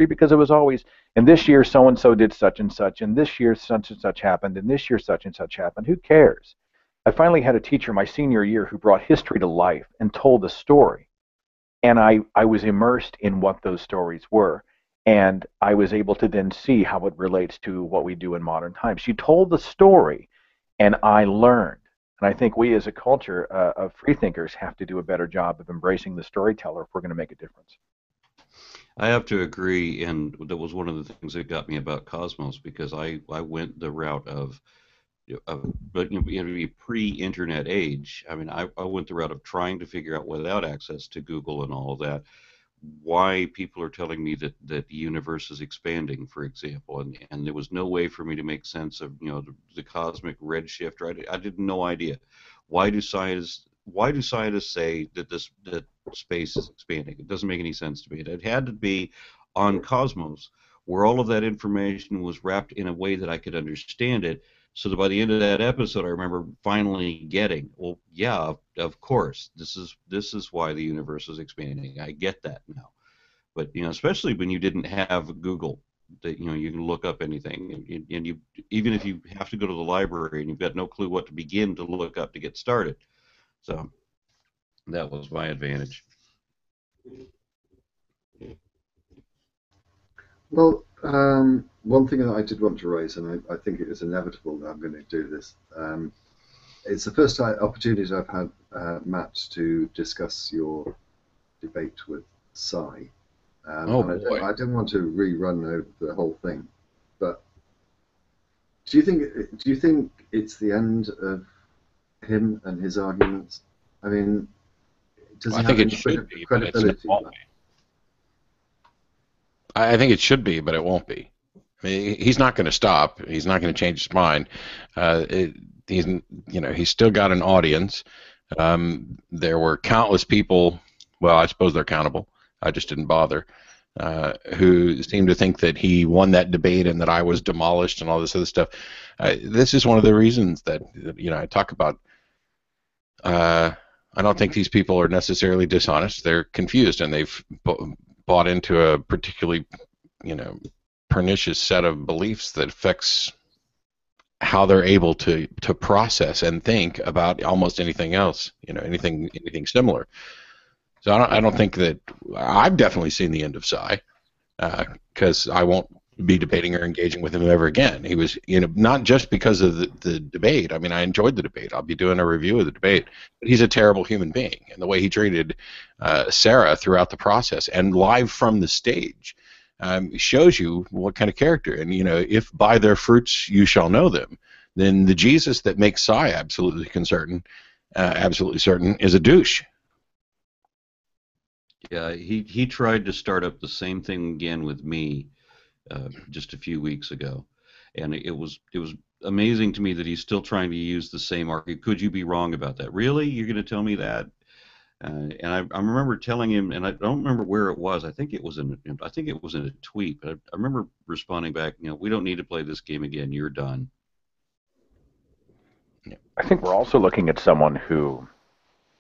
because it was always, and this year so-and-so did such and such, and this year such and such happened, and this year such and such happened. Who cares? I finally had a teacher my senior year who brought history to life and told a story. And I was immersed in what those stories were. And I was able to then see how it relates to what we do in modern times. She told the story, and I learned. And I think we as a culture of freethinkers have to do a better job of embracing the storyteller if we're going to make a difference. I have to agree, and that was one of the things that got me about Cosmos, because I went the route of but in a pre-internet age. I mean, I went the route of trying to figure out, without access to Google and all of that, why people are telling me that the universe is expanding, for example, and there was no way for me to make sense of the cosmic redshift. Right? I had no idea. Why do scientists say that space is expanding? It doesn't make any sense to me. It had to be on Cosmos where all of that information was wrapped in a way that I could understand it, so that by the end of that episode, I remember finally getting, well, yeah, of course, this is why the universe is expanding. I get that now. But especially when you didn't have Google, that you can look up anything, and you, even if you have to go to the library and you've got no clue what to begin to look up to get started. So that was my advantage. Well, one thing that I did want to raise, and I think it is inevitable that I'm going to do this, it's the first opportunity I've had, Matt, to discuss your debate with Cy. Oh, boy. I don't want to rerun over the whole thing, but do you think it's the end of him and his arguments? I mean, does he have any credibility? I think it should be, but it won't be. I mean, he's not going to stop. He's not going to change his mind. He's still got an audience. There were countless people. Well, I suppose they're countable. I just didn't bother. Who seemed to think that he won that debate and that I was demolished and all this other stuff. This is one of the reasons that I talk about. I don't think these people are necessarily dishonest. They're confused, and they've bought into a particularly, pernicious set of beliefs that affects how they're able to process and think about almost anything else, anything similar. So I don't think that I've definitely seen the end of Cy, because I won't be debating or engaging with him ever again. He was, not just because of the debate. I mean, I enjoyed the debate. I'll be doing a review of the debate. But he's a terrible human being, and the way he treated Sarah throughout the process and live from the stage shows you what kind of character. And if by their fruits you shall know them, then the Jesus that makes Cy absolutely certain is a douche. Yeah, he tried to start up the same thing again with me just a few weeks ago, and it was amazing to me that he's still trying to use the same argument. Could you be wrong about that? Really? You're going to tell me that? And I remember telling him, and I don't remember where it was. I think it was in a tweet. But I remember responding back, we don't need to play this game again. You're done. I think we're also looking at someone who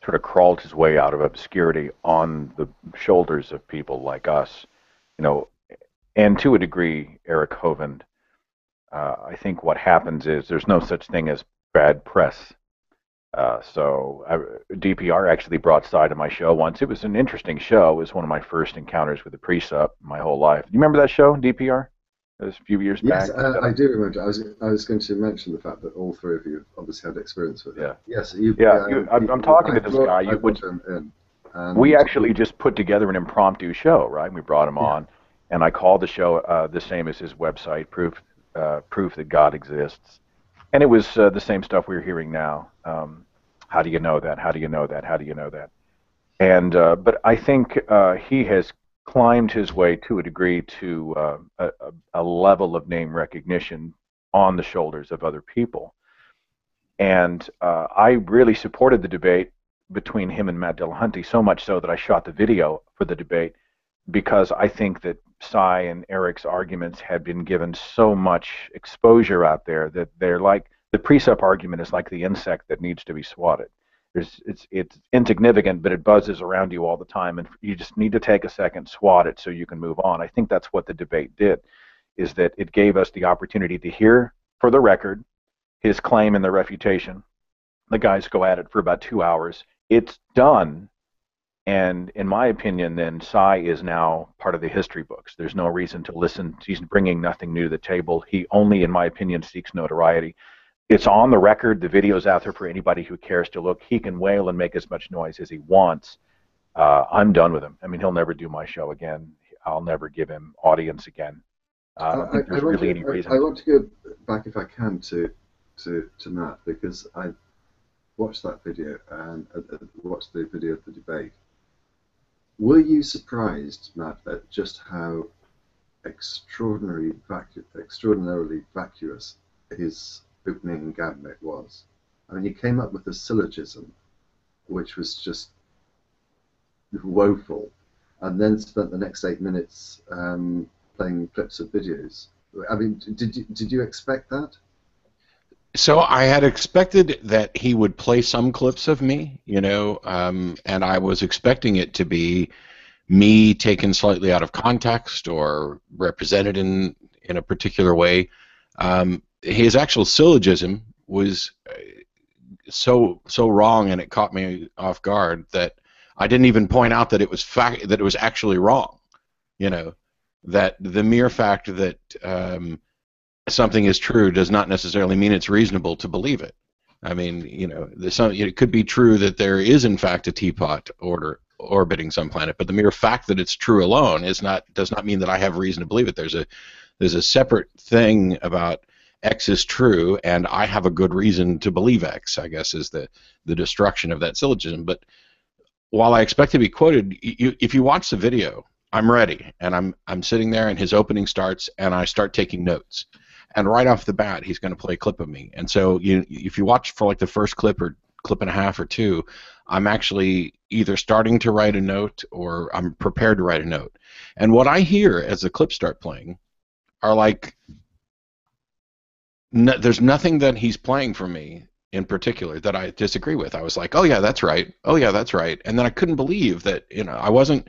sort of crawled his way out of obscurity on the shoulders of people like us, and to a degree, Eric Hovind. I think what happens is there's no such thing as bad press. DPR actually brought Cy to my show once. It was an interesting show. It was one of my first encounters with the pre-sup in my whole life. Do you remember that show, DPR? It was a few years back. Yes, I do remember. I was going to mention the fact that all three of you obviously had experience with it. Yeah. Yes. I'm talking to this guy. We actually just put together an impromptu show, right? We brought him on, and I called the show the same as his website, Proof That God Exists. And it was the same stuff we're hearing now. How do you know that? How do you know that? How do you know that? And but I think he has climbed his way to a degree to a level of name recognition on the shoulders of other people. And I really supported the debate between him and Matt Dillahunty, so much so that I shot the video for the debate, because I think that Cy and Eric's arguments had been given so much exposure out there that they're like, the pre-sup argument is like the insect that needs to be swatted. It's insignificant, but it buzzes around you all the time, and you just need to take a second, swat it, so you can move on. I think that's what the debate did, is that it gave us the opportunity to hear, for the record, his claim and the refutation. The guys go at it for about 2 hours. It's done, and in my opinion, then Cy is now part of the history books. There's no reason to listen. He's bringing nothing new to the table. He only, in my opinion, seeks notoriety. It's on the record. The video's out there for anybody who cares to look. He can wail and make as much noise as he wants. I'm done with him. I mean, he'll never do my show again. I'll never give him audience again. I don't think there's really any reason. I want to go back, if I can, to Matt, because I watched that video and watched the video of the debate. Were you surprised, Matt, at just how extraordinarily vacuous his opening gambit was? I mean, he came up with a syllogism which was just woeful, and then spent the next 8 minutes playing playing clips of videos. I mean, did you expect that? So I had expected that he would play some clips of me, and I was expecting it to be me taken slightly out of context or represented in a particular way. His actual syllogism was so wrong, and it caught me off guard that I didn't even point out that it was that it was actually wrong. That the mere fact that something is true does not necessarily mean it's reasonable to believe it. I mean, it could be true that there is in fact a teapot orbiting some planet, but the mere fact that it's true alone does not mean that I have reason to believe it. There's a separate thing about X is true, and I have a good reason to believe X, I guess, is the destruction of that syllogism. But while I expect to be quoted, if you watch the video, I'm ready, and I'm sitting there, and his opening starts, and I start taking notes. And right off the bat, he's going to play a clip of me. And so if you watch for like the first clip or clip and a half or two, I'm actually either starting to write a note or I'm prepared to write a note. And what I hear as the clips start playing are like, there's nothing that he's playing for me in particular that I disagree with. I was like, oh yeah, that's right. Oh yeah, that's right. And then I couldn't believe that, I wasn't.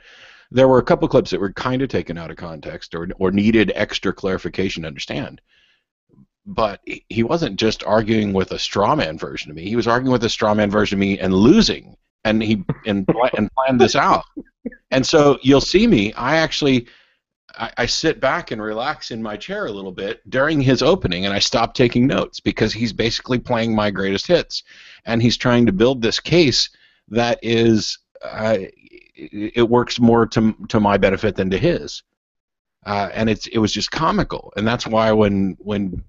There were a couple clips that were kind of taken out of context or needed extra clarification to understand. But he wasn't just arguing with a straw man version of me. He was arguing with a straw man version of me and losing, and planned this out. And so you'll see me. I sit back and relax in my chair a little bit during his opening, and I stop taking notes because he's basically playing my greatest hits, and he's trying to build this case that is it works more to my benefit than to his, and it was just comical, and that's why when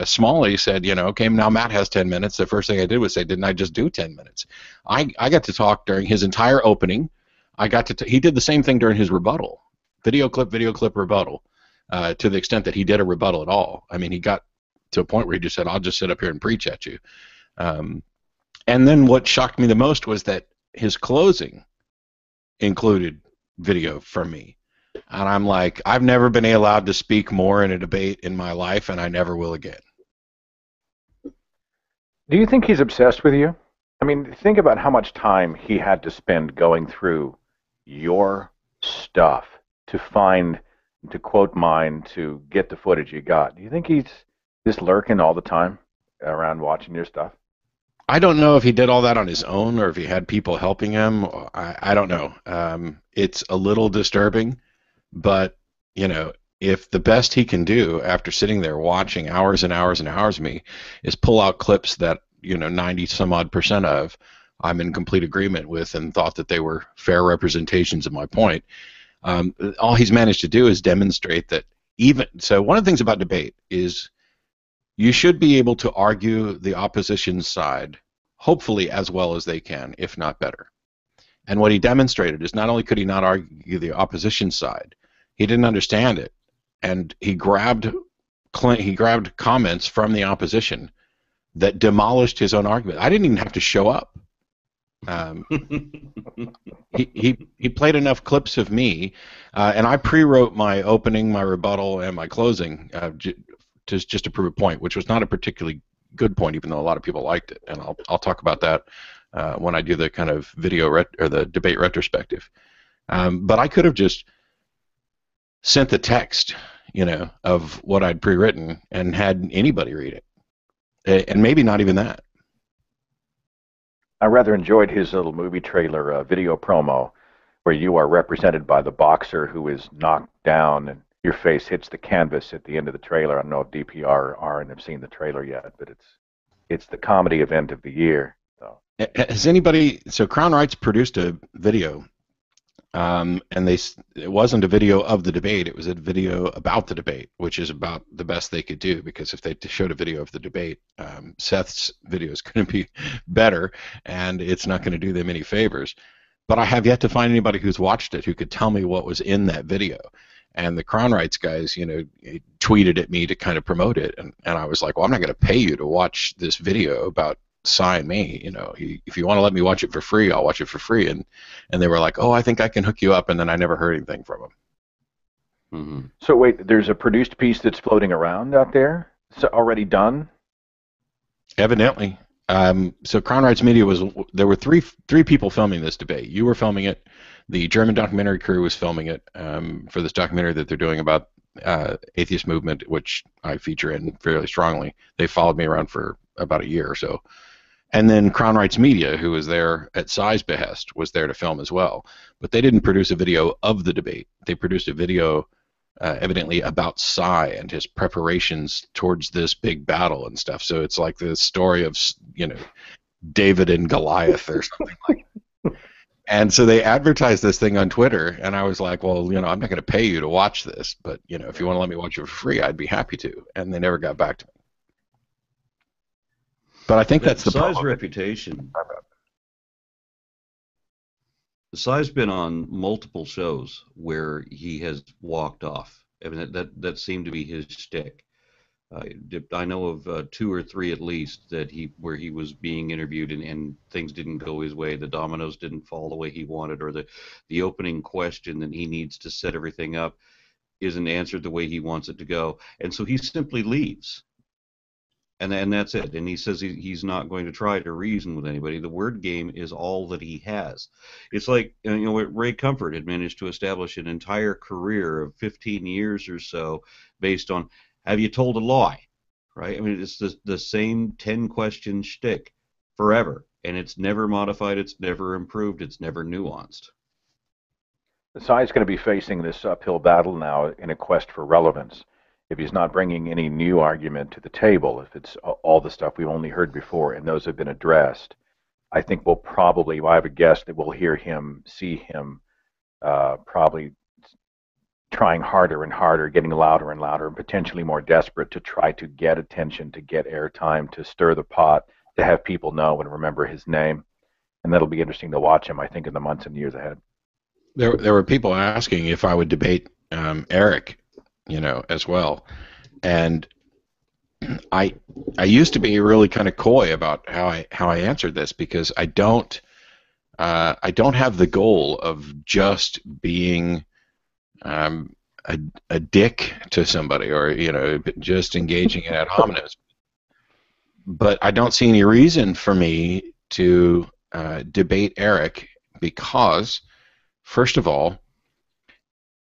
Smalley said, okay, now Matt has 10 minutes, the first thing I did was say, didn't I just do 10 minutes? I got to talk during his entire opening. He did the same thing during his rebuttal. Video clip, rebuttal, to the extent that he did a rebuttal at all. I mean, he got to a point where he just said, I'll just sit up here and preach at you. And then what shocked me the most was that his closing included video from me. And I'm like, I've never been allowed to speak more in a debate in my life, and I never will again. Do you think he's obsessed with you? I mean, think about how much time he had to spend going through your stuff to find, to quote mine, to get the footage you got. Do you think he's just lurking all the time around watching your stuff? I don't know if he did all that on his own or if he had people helping him. I don't know. It's a little disturbing, but, if the best he can do after sitting there watching hours and hours and hours of me is pull out clips that, 90-some-odd% of I'm in complete agreement with and thought that they were fair representations of my point, all he's managed to do is demonstrate that so one of the things about debate is you should be able to argue the opposition side, hopefully as well as they can, if not better. And what he demonstrated is not only could he not argue the opposition side, he didn't understand it, and he grabbed comments from the opposition that demolished his own argument. I didn't even have to show up. He played enough clips of me, and I pre-wrote my opening, my rebuttal, and my closing just to prove a point, which was not a particularly good point, even though a lot of people liked it. And I'll talk about that when I do the kind of video or the debate retrospective. But I could have just sent the text, of what I'd pre-written and had anybody read it, and maybe not even that. I rather enjoyed his little movie trailer video promo where you are represented by the boxer who is knocked down and your face hits the canvas at the end of the trailer. I don't know if DPR or Aaron have seen the trailer yet, but it's the comedy event of the year. So. Has anybody? So Crown Rights produced a video, and it wasn't a video of the debate. It was a video about the debate, which is about the best they could do, because if they showed a video of the debate, Seth's video is going to be better, and it's not going to do them any favors. But I have yet to find anybody who's watched it who could tell me what was in that video. And the Crown Rights guys, tweeted at me to kind of promote it, and I was like, well, I'm not going to pay you to watch this video about Cy and me. If you want to let me watch it for free, I'll watch it for free. And they were like, oh, I think I can hook you up, and then I never heard anything from them. Mm-hmm. So wait, there's a produced piece that's floating around out there? So already done? Evidently. So Crown Rights Media there were three people filming this debate. You were filming it. The German documentary crew was filming it for this documentary that they're doing about atheist movement, which I feature in fairly strongly. They followed me around for about a year or so. And then Crown Rights Media, who was there at Cy's behest, was there to film as well. But they didn't produce a video of the debate. They produced a video evidently about Cy and his preparations towards this big battle and stuff. So it's like the story of, David and Goliath or something like that. And so they advertised this thing on Twitter, and I was like, well, I'm not going to pay you to watch this, but, if you want to let me watch it for free, I'd be happy to. And they never got back to me. But I think that's the Cy's problem. reputation. Cy's been on multiple shows where he has walked off. I mean, that seemed to be his shtick. I know of 2 or 3 at least where he was being interviewed and things didn't go his way. The dominoes didn't fall the way he wanted, or the opening question that he needs to set everything up isn't answered the way he wants it to go, and so he simply leaves. And that's it. And he says he's not going to try to reason with anybody. The word game is all that he has. It's like, Ray Comfort had managed to establish an entire career of 15 years or so based on, have you told a lie? Right? I mean, it's the same 10-question shtick forever. And it's never modified, it's never improved, it's never nuanced. Cy's going to be facing this uphill battle now in a quest for relevance. If he's not bringing any new argument to the table, if it's all the stuff we've only heard before and those have been addressed, I think I have a guess that we'll see him probably trying harder and harder, getting louder and louder, and potentially more desperate to try to get attention, to get airtime, to stir the pot, to have people know and remember his name. And that'll be interesting to watch him, I think, in the months and years ahead. There were people asking if I would debate Eric, as well, and I used to be really kind of coy about how I answered this, because I don't have the goal of just being a dick to somebody, or just engaging in ad hominems. But I don't see any reason for me to debate Eric, because first of all,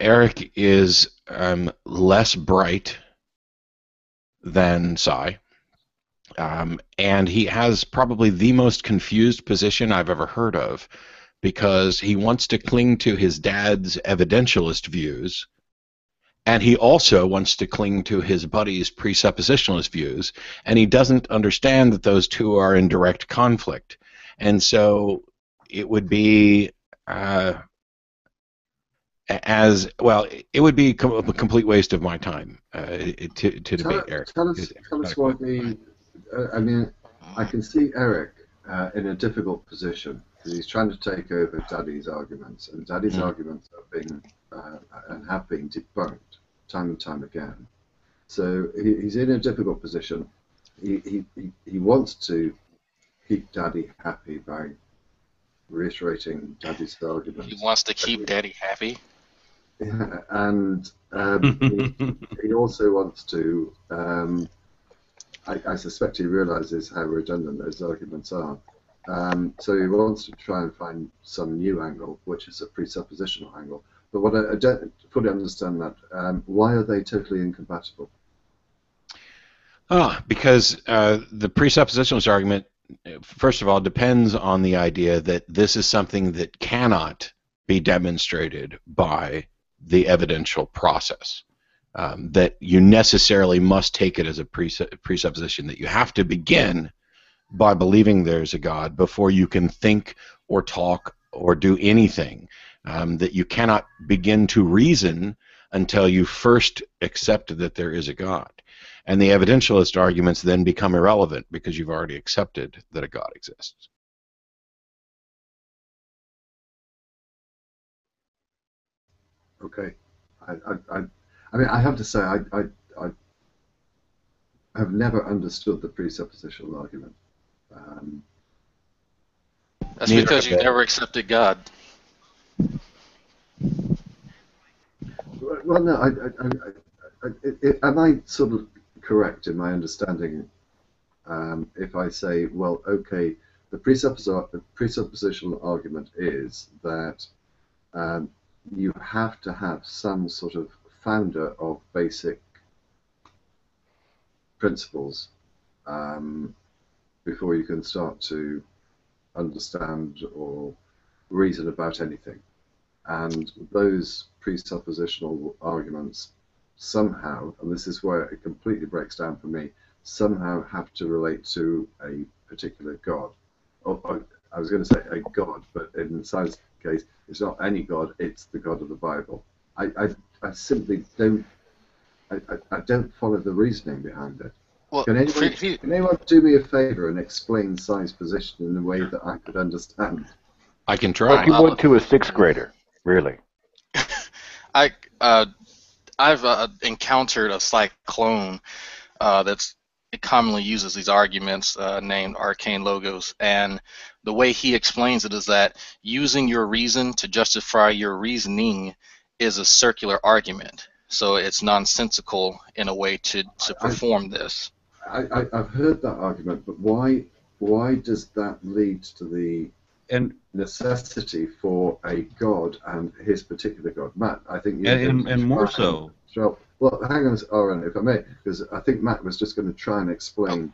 Eric is less bright than Cy, and he has probably the most confused position I've ever heard of, because he wants to cling to his dad's evidentialist views, and he also wants to cling to his buddy's presuppositionalist views, and he doesn't understand that those two are in direct conflict. And so it would be it would be a complete waste of my time to debate Eric. Tell us what I mean, I can see Eric in a difficult position, because he's trying to take over Daddy's arguments, and Daddy's arguments have been debunked time and time again. So he's in a difficult position. He wants to keep Daddy happy by reiterating Daddy's arguments. He wants to keep Daddy happy. Yeah, and he also wants to, I suspect he realizes how redundant those arguments are. So he wants to try and find some new angle, which is a presuppositional angle. But what I don't fully understand that, why are they totally incompatible? Because the presuppositionalist argument, first of all, depends on the idea that this is something that cannot be demonstrated by the evidential process, that you necessarily must take it as a presupposition, that you have to begin by believing there's a God before you can think or talk or do anything, that you cannot begin to reason until you first accept that there is a God. And the evidentialist arguments then become irrelevant because you've already accepted that a God exists. Okay, I mean, I have to say, I have never understood the presuppositional argument. That's because you never accepted God. Well, no, am I sort of correct in my understanding if I say, well, okay, the presuppositional argument is that you have to have some sort of founder of basic principles before you can start to understand or reason about anything. And those presuppositional arguments somehow, and this is where it completely breaks down for me, somehow have to relate to a particular god. Or, I was going to say a god, but in Si's case, it's not any god, it's the God of the Bible. I simply don't, I don't follow the reasoning behind it. Well, can anyone do me a favour and explain Si's position in a way that I could understand? I can try. Like you would to a sixth grader, really. I've encountered a cyclone that's it commonly uses these arguments named arcane logos, and the way he explains it is that using your reason to justify your reasoning is a circular argument. So it's nonsensical in a way to perform this. I've heard that argument, but why does that lead to the necessity for a god and his particular god? Matt, I think you and more so. Well, hang on, Aaron, if I may, because I think Matt was just going to try and explain.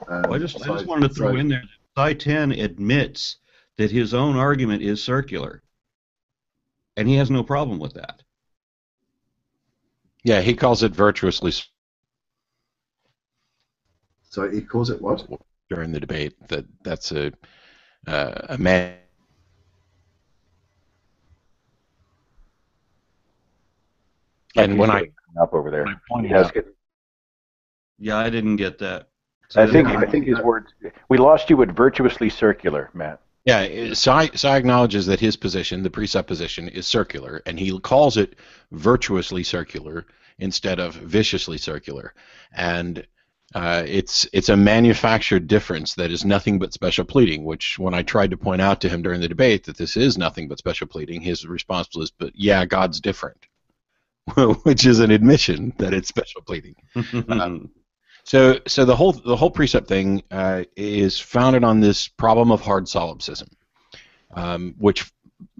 I just wanted to throw in there that Psi 10 admits that his own argument is circular, and he has no problem with that. Yeah, he calls it virtuously. So he calls it what? During the debate, that's a man. And when I up over there, yeah, I didn't get that. So I think his words. We lost you with virtuously circular, Matt. Yeah, Psi acknowledges that his position, the presupposition, is circular, and he calls it virtuously circular instead of viciously circular, and it's a manufactured difference that is nothing but special pleading. Which, when I tried to point out to him during the debate that this is nothing but special pleading, his response was, "But yeah, God's different." Which is an admission that it's special pleading. So the whole precept thing is founded on this problem of hard solipsism, which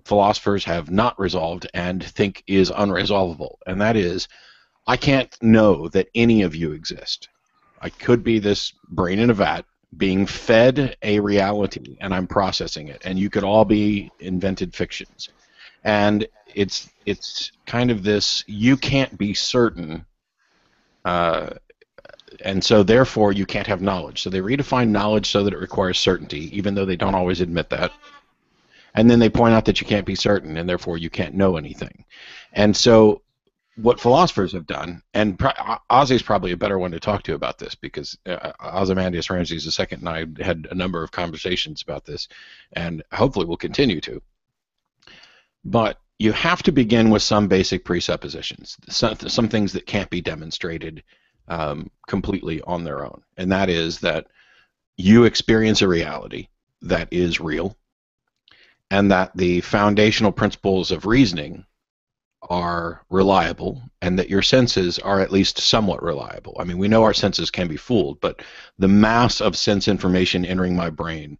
philosophers have not resolved and think is unresolvable. And that is, I can't know that any of you exist. I could be this brain in a vat being fed a reality, and I'm processing it. And you could all be invented fictions. And it's kind of this, you can't be certain, and so therefore you can't have knowledge. So they redefine knowledge so that it requires certainty, even though they don't always admit that. And then they point out that you can't be certain, and therefore you can't know anything. And so what philosophers have done, and Ozzy's probably a better one to talk to about this, because Ozymandias Ramsey is the second, and I had a number of conversations about this, and hopefully we'll continue to. But you have to begin with some basic presuppositions, some things that can't be demonstrated completely on their own. And that is that you experience a reality that is real, and that the foundational principles of reasoning are reliable, and that your senses are at least somewhat reliable. I mean, we know our senses can be fooled, but the mass of sense information entering my brain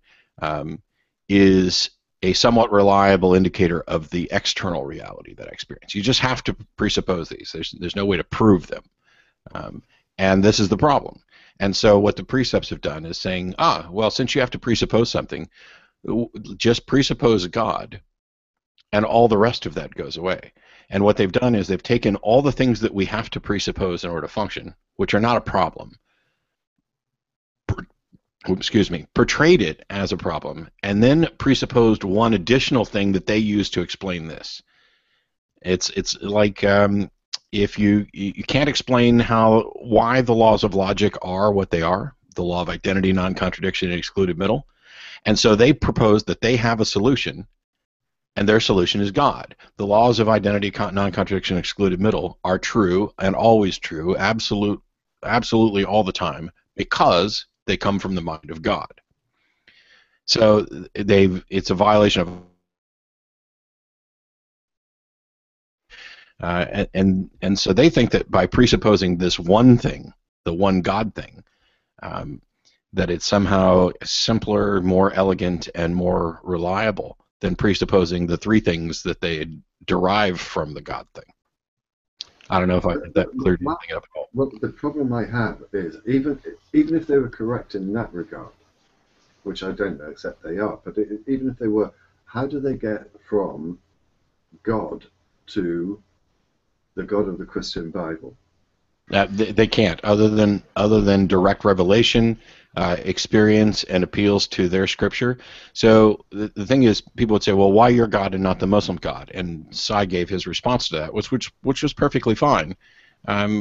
is a somewhat reliable indicator of the external reality that I experience. You just have to presuppose these. There's no way to prove them. And this is the problem. And so what the precepts have done is saying, well, since you have to presuppose something, just presuppose God, and all the rest of that goes away. And what they've done is they've taken all the things that we have to presuppose in order to function, which are not a problem, portrayed it as a problem, and then presupposed one additional thing that they use to explain this. It's like if you can't explain why the laws of logic are what they are, the law of identity, non-contradiction, and excluded middle, and so they propose that they have a solution, and their solution is God. The laws of identity, non-contradiction, excluded middle are true and always true, absolutely all the time, because they come from the mind of God. So it's a violation And so they think that by presupposing this one thing, the one God thing, that it's somehow simpler, more elegant, and more reliable than presupposing the three things that they derive from the God thing. I don't know if that cleared anything up at all. Well, the problem I have is even if they were correct in that regard, which I don't accept they are, but even if they were, how do they get from God to the God of the Christian Bible? They can't, other than direct revelation, experience, and appeals to their scripture. So the thing is, people would say, well, why your God and not the Muslim God? And Sai gave his response to that, which was perfectly fine,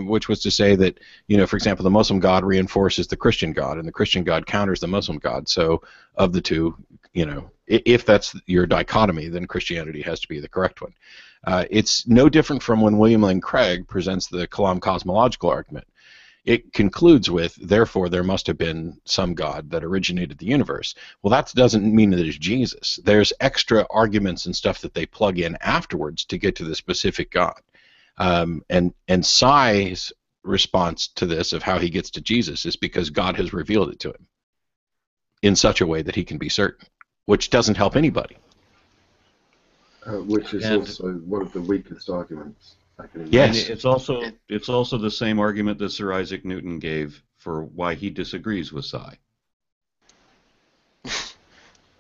which was to say that, for example, the Muslim God reinforces the Christian God, and the Christian God counters the Muslim God. So of the two, if that's your dichotomy, then Christianity has to be the correct one. It's no different from when William Lane Craig presents the Kalam cosmological argument. It concludes with, therefore, there must have been some God that originated the universe. Well, that doesn't mean that it's Jesus. There's extra arguments and stuff that they plug in afterwards to get to the specific God. And Sai's response to this, of how he gets to Jesus, is because God has revealed it to him in such a way that he can be certain, which doesn't help anybody. Which is also one of the weakest arguments. Yes, it's also the same argument that Sir Isaac Newton gave for why he disagrees with Sai.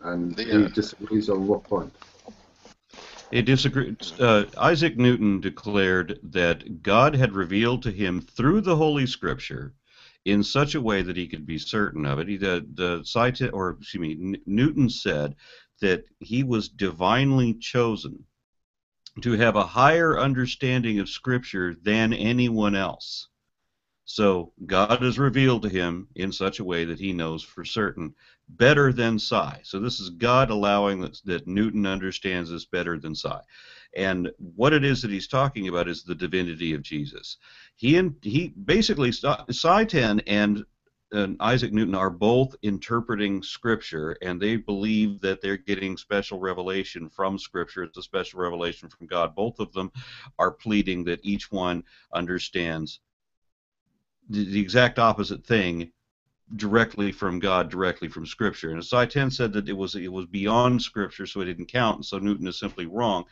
And he disagrees on what point? Isaac Newton declared that God had revealed to him through the Holy Scripture in such a way that he could be certain of it. Newton said that he was divinely chosen to have a higher understanding of Scripture than anyone else. So God has revealed to him in such a way that he knows for certain better than Sai. So this is God allowing that Newton understands this better than Sai. And what it is that he's talking about is the divinity of Jesus. He basically, Sai 10 and Isaac Newton are both interpreting Scripture, and they believe that they're getting special revelation from Scripture. It's a special revelation from God. Both of them are pleading that each one understands the exact opposite thing directly from God, directly from Scripture. And Sai 10 said that it was beyond Scripture, so it didn't count, and so Newton is simply wrong.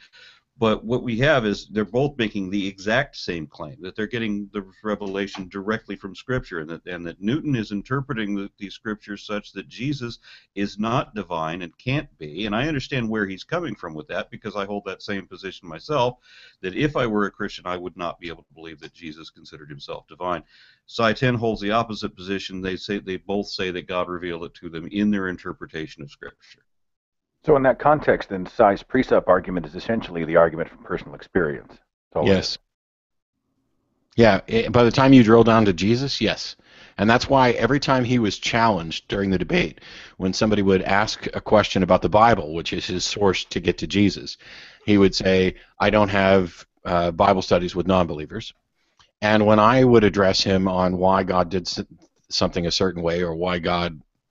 But what we have is they're both making the exact same claim, that they're getting the revelation directly from Scripture, and that Newton is interpreting these Scriptures such that Jesus is not divine and can't be. And I understand where he's coming from with that, because I hold that same position myself, that if I were a Christian, I would not be able to believe that Jesus considered himself divine. Sai 10 holds the opposite position. They both say that God revealed it to them in their interpretation of Scripture. So in that context, then, Sai's precept argument is essentially the argument from personal experience. Yes. Yeah, by the time you drill down to Jesus, yes. And that's why every time he was challenged during the debate, when somebody would ask a question about the Bible, which is his source to get to Jesus, he would say, I don't have Bible studies with non-believers. And when I would address him on why God did something a certain way, or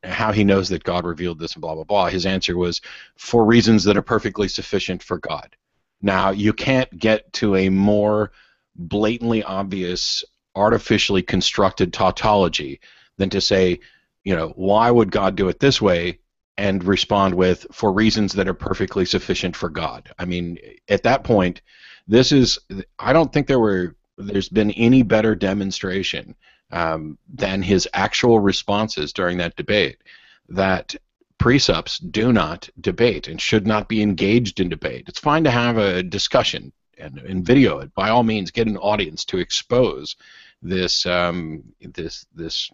how he knows that God revealed this and blah, blah, blah, his answer was, for reasons that are perfectly sufficient for God. Now, you can't get to a more blatantly obvious, artificially constructed tautology than to say, why would God do it this way, and respond with, for reasons that are perfectly sufficient for God. I mean, at that point, I don't think there's been any better demonstration than his actual responses during that debate, that precepts do not debate and should not be engaged in debate. It's fine to have a discussion and video it. By all means, get an audience to expose this this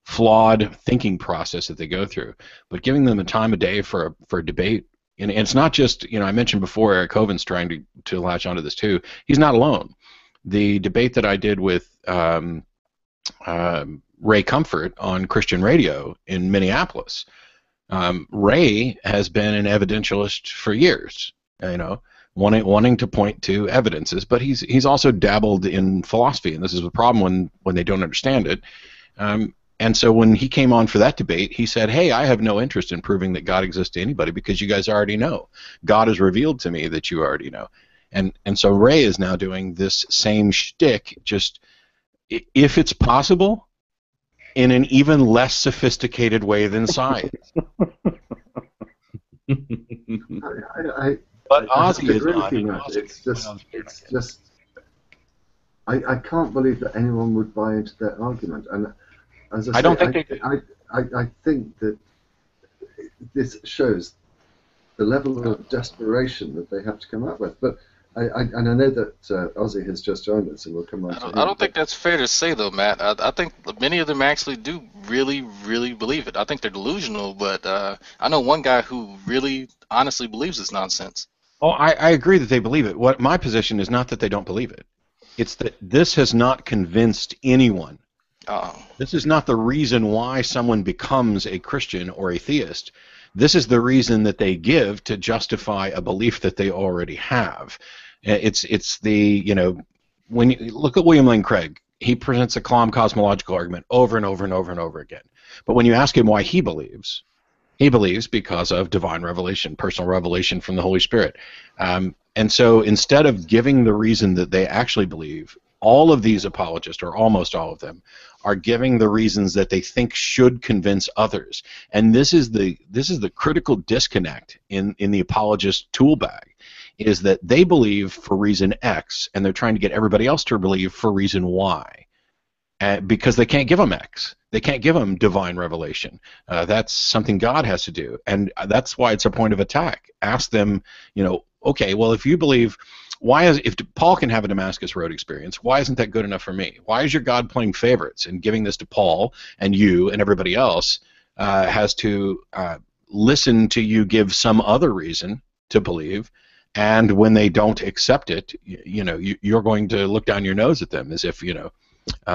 flawed thinking process that they go through. But giving them the time of day for a debate, and it's not just, I mentioned before, Eric Hoven's trying to latch onto this too. He's not alone. The debate that I did with Ray Comfort on Christian radio in Minneapolis. Ray has been an evidentialist for years, wanting to point to evidences, but he's also dabbled in philosophy, and this is a problem when they don't understand it. And so when he came on for that debate, he said, hey, I have no interest in proving that God exists to anybody, because you guys already know. God has revealed to me that you already know. And so Ray is now doing this same shtick, just if it's possible, in an even less sophisticated way than science. But Ozzy is agree with on. you, Matt. It's just I can't believe that anyone would buy into that argument. And as I don't think they do. I think that this shows the level of desperation that they have to come up with. But I know that Ozzy has just joined us, and we'll come on to him. I don't think that's fair to say, though, Matt. I think many of them actually do really, really believe it. I think they're delusional, but I know one guy who really honestly believes this nonsense. Oh, I agree that they believe it. What my position is not that they don't believe it. It's that this has not convinced anyone. This is not the reason why someone becomes a Christian or a theist. This is the reason that they give to justify a belief that they already have. It's the, you know, when you look at William Lane Craig, he presents a Kalam cosmological argument over and over and over and over again. But when you ask him why he believes because of divine revelation, personal revelation from the Holy Spirit. And so instead of giving the reason that they actually believe, all of these apologists, or almost all of them, are giving the reasons that they think should convince others. And this is the critical disconnect in the apologist tool bag, is that they believe for reason X, and they're trying to get everybody else to believe for reason Y, because they can't give them X. They can't give them divine revelation. That's something God has to do, and that's why it's a point of attack. Ask them, you know, okay, well, if you believe, if Paul can have a Damascus Road experience, why isn't that good enough for me? Why is your God playing favorites and giving this to Paul, and you and everybody else has to listen to you give some other reason to believe, and when they don't accept it, you know, you're going to look down your nose at them as if, you know,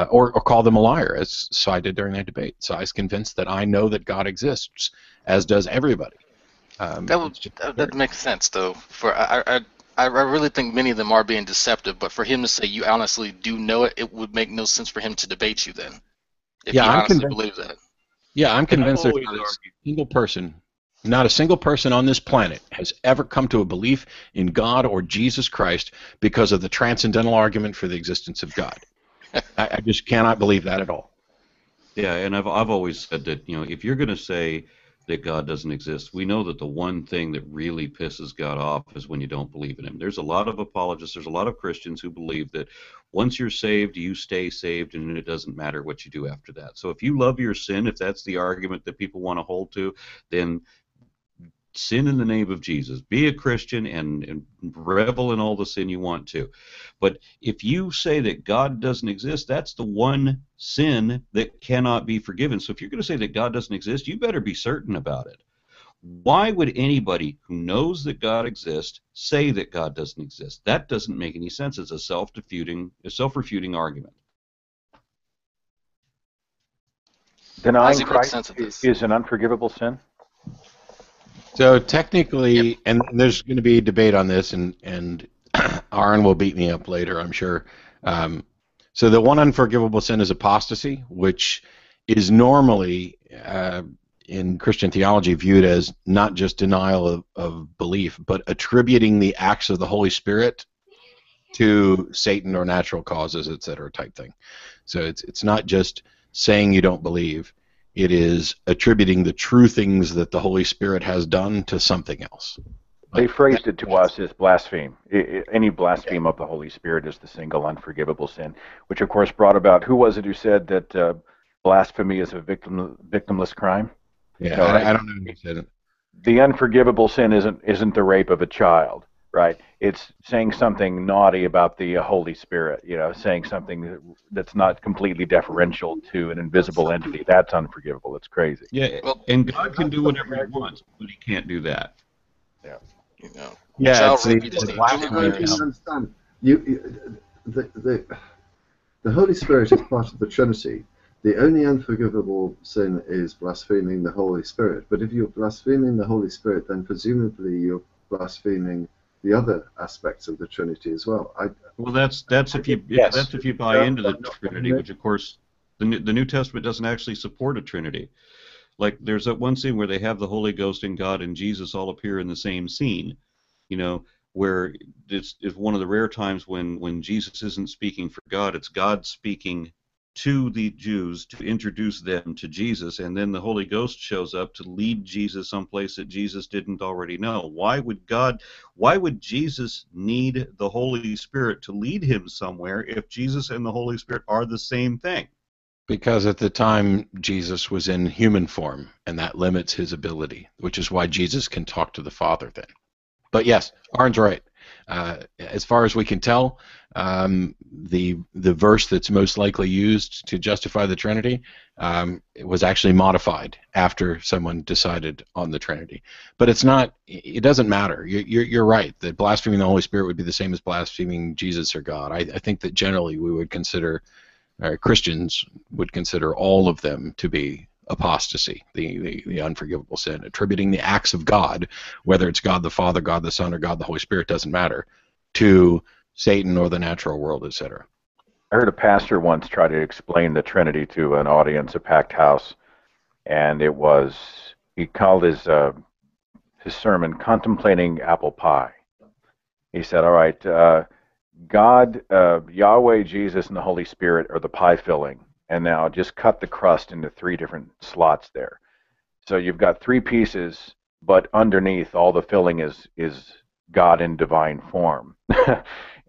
or call them a liar, as Cy did during that debate. Cy's convinced that I know that God exists, as does everybody. That makes sense, though. I really think many of them are being deceptive, but for him to say you honestly do know it, it would make no sense for him to debate you then. If he honestly believes that. Yeah, I'm convinced there's not a single person on this planet has ever come to a belief in God or Jesus Christ because of the transcendental argument for the existence of God. I just cannot believe that at all. Yeah, and I've always said that, you know, if you're going to say that God doesn't exist, we know that the one thing that really pisses God off is when you don't believe in him. There's a lot of apologists, there's a lot of Christians who believe that once you're saved, you stay saved, and it doesn't matter what you do after that. So if you love your sin, if that's the argument that people want to hold to, then sin in the name of Jesus. Be a Christian and revel in all the sin you want to. But if you say that God doesn't exist, that's the one sin that cannot be forgiven. So if you're going to say that God doesn't exist, you better be certain about it. Why would anybody who knows that God exists say that God doesn't exist? That doesn't make any sense. It's a self-refuting argument. Denying Christ is an unforgivable sin? So technically, and there's going to be a debate on this, and Aaron will beat me up later, I'm sure. So the one unforgivable sin is apostasy, which is normally in Christian theology viewed as not just denial of belief, but attributing the acts of the Holy Spirit to Satan or natural causes, etc. type thing. So it's not just saying you don't believe. It is attributing the true things that the Holy Spirit has done to something else. They phrased it to us as blaspheme. Any blaspheme of the Holy Spirit is the single unforgivable sin, which of course brought about, who was it who said that blasphemy is a victimless crime? Yeah, you know, I don't know who said it. The unforgivable sin isn't the rape of a child, right? It's saying something naughty about the Holy Spirit, you know, saying something that's not completely deferential to an invisible entity. That's unforgivable. It's crazy. Yeah, and God can do whatever he wants, but he can't do that. Yeah. You know. Yeah, it's the Holy Spirit is part of the Trinity. The only unforgivable sin is blaspheming the Holy Spirit. But if you're blaspheming the Holy Spirit, then presumably you're blaspheming the other aspects of the Trinity as well. Well, that's if you buy into the Trinity, which of course the New Testament doesn't actually support a Trinity. Like there's that one scene where they have the Holy Ghost and God and Jesus all appear in the same scene. You know, where it's one of the rare times when Jesus isn't speaking for God, it's God speaking to the Jews to introduce them to Jesus, and then the Holy Ghost shows up to lead Jesus someplace that Jesus didn't already know. Why would Jesus need the Holy Spirit to lead him somewhere if Jesus and the Holy Spirit are the same thing? Because at the time, Jesus was in human form, and that limits his ability, which is why Jesus can talk to the Father then. But yes, Aaron's right. As far as we can tell, the verse that's most likely used to justify the Trinity it was actually modified after someone decided on the Trinity. But it's not. It doesn't matter. You're right that blaspheming the Holy Spirit would be the same as blaspheming Jesus or God. I think that generally we would consider, Christians would consider all of them to be apostasy, the unforgivable sin, attributing the acts of God, whether it's God the Father, God the Son, or God the Holy Spirit, doesn't matter, to Satan or the natural world, etc. I heard a pastor once try to explain the Trinity to an audience, a packed house, and he called his sermon "Contemplating Apple Pie." He said, all right, God, Yahweh, Jesus, and the Holy Spirit are the pie filling. And now just cut the crust into 3 different slots there. So you've got 3 pieces, but underneath all the filling is God in divine form.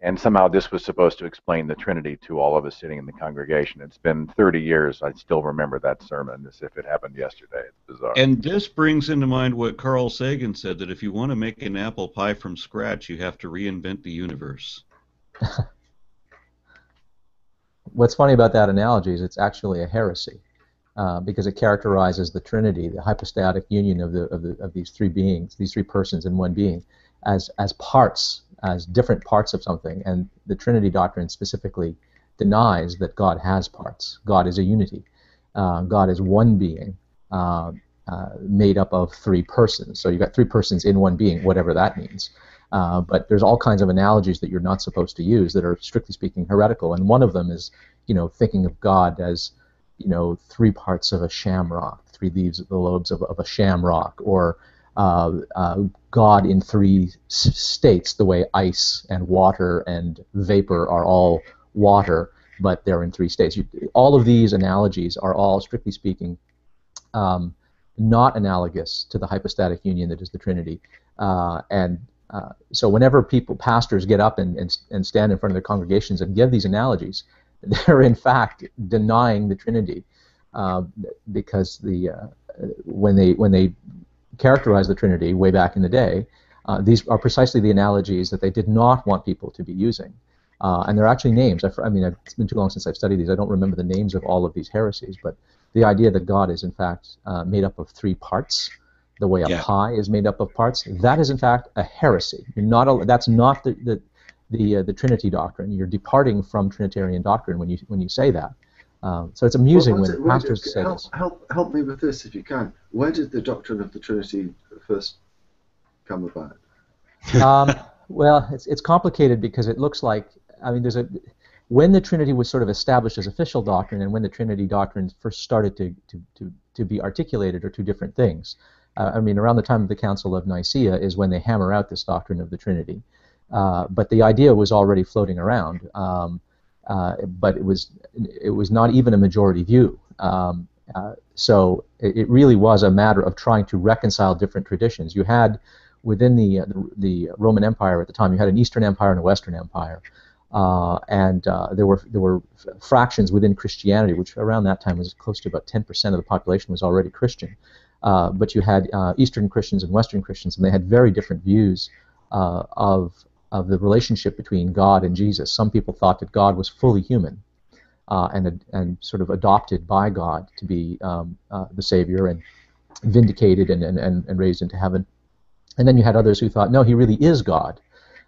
And somehow this was supposed to explain the Trinity to all of us sitting in the congregation. It's been 30 years. I still remember that sermon as if it happened yesterday. It's bizarre. And this brings into mind what Carl Sagan said, that if you want to make an apple pie from scratch, you have to reinvent the universe. What's funny about that analogy is it's actually a heresy, because it characterizes the Trinity, the hypostatic union of these 3 beings, these 3 persons in one being, as parts, as different parts of something. And the Trinity doctrine specifically denies that God has parts. God is a unity. God is one being made up of 3 persons. So you've got 3 persons in one being, whatever that means. But there's all kinds of analogies that you're not supposed to use that are, strictly speaking, heretical. And one of them is, thinking of God as, 3 parts of a shamrock, 3 leaves, the lobes of a shamrock, or God in 3 states, the way ice and water and vapor are all water, but they're in 3 states. All of these analogies are all, strictly speaking, not analogous to the hypostatic union that is the Trinity. So whenever pastors get up and stand in front of their congregations and give these analogies, they're in fact denying the Trinity, because when they characterize the Trinity way back in the day, these are precisely the analogies that they did not want people to be using. And they're actually names. I mean, it's been too long since I've studied these. I don't remember the names of all of these heresies, but the idea that God is in fact made up of 3 parts, the way a pie is made up of parts, that is in fact a heresy. That's not the Trinity doctrine. You're departing from Trinitarian doctrine when you say that. So it's amusing when pastors say this. Help me with this if you can. Where did the doctrine of the Trinity first come about? Well, it's complicated because it looks like, I mean, when the Trinity was sort of established as official doctrine and when the Trinity doctrine first started to be articulated are 2 different things. I mean, around the time of the Council of Nicaea is when they hammer out this doctrine of the Trinity. But the idea was already floating around, but it was not even a majority view. So it really was a matter of trying to reconcile different traditions. You had, within the Roman Empire at the time, you had an Eastern Empire and a Western Empire. And there were fractions within Christianity, which around that time was close to about 10% of the population was already Christian. But you had Eastern Christians and Western Christians, and they had very different views of the relationship between God and Jesus. Some people thought that God was fully human and sort of adopted by God to be the Savior and vindicated and raised into heaven. And then you had others who thought, no, he really is God.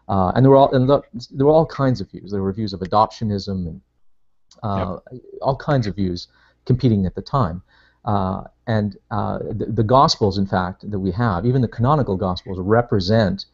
And there were all kinds of views. There were views of adoptionism and all kinds of views competing at the time. And the Gospels, in fact, that we have, even the canonical Gospels, represent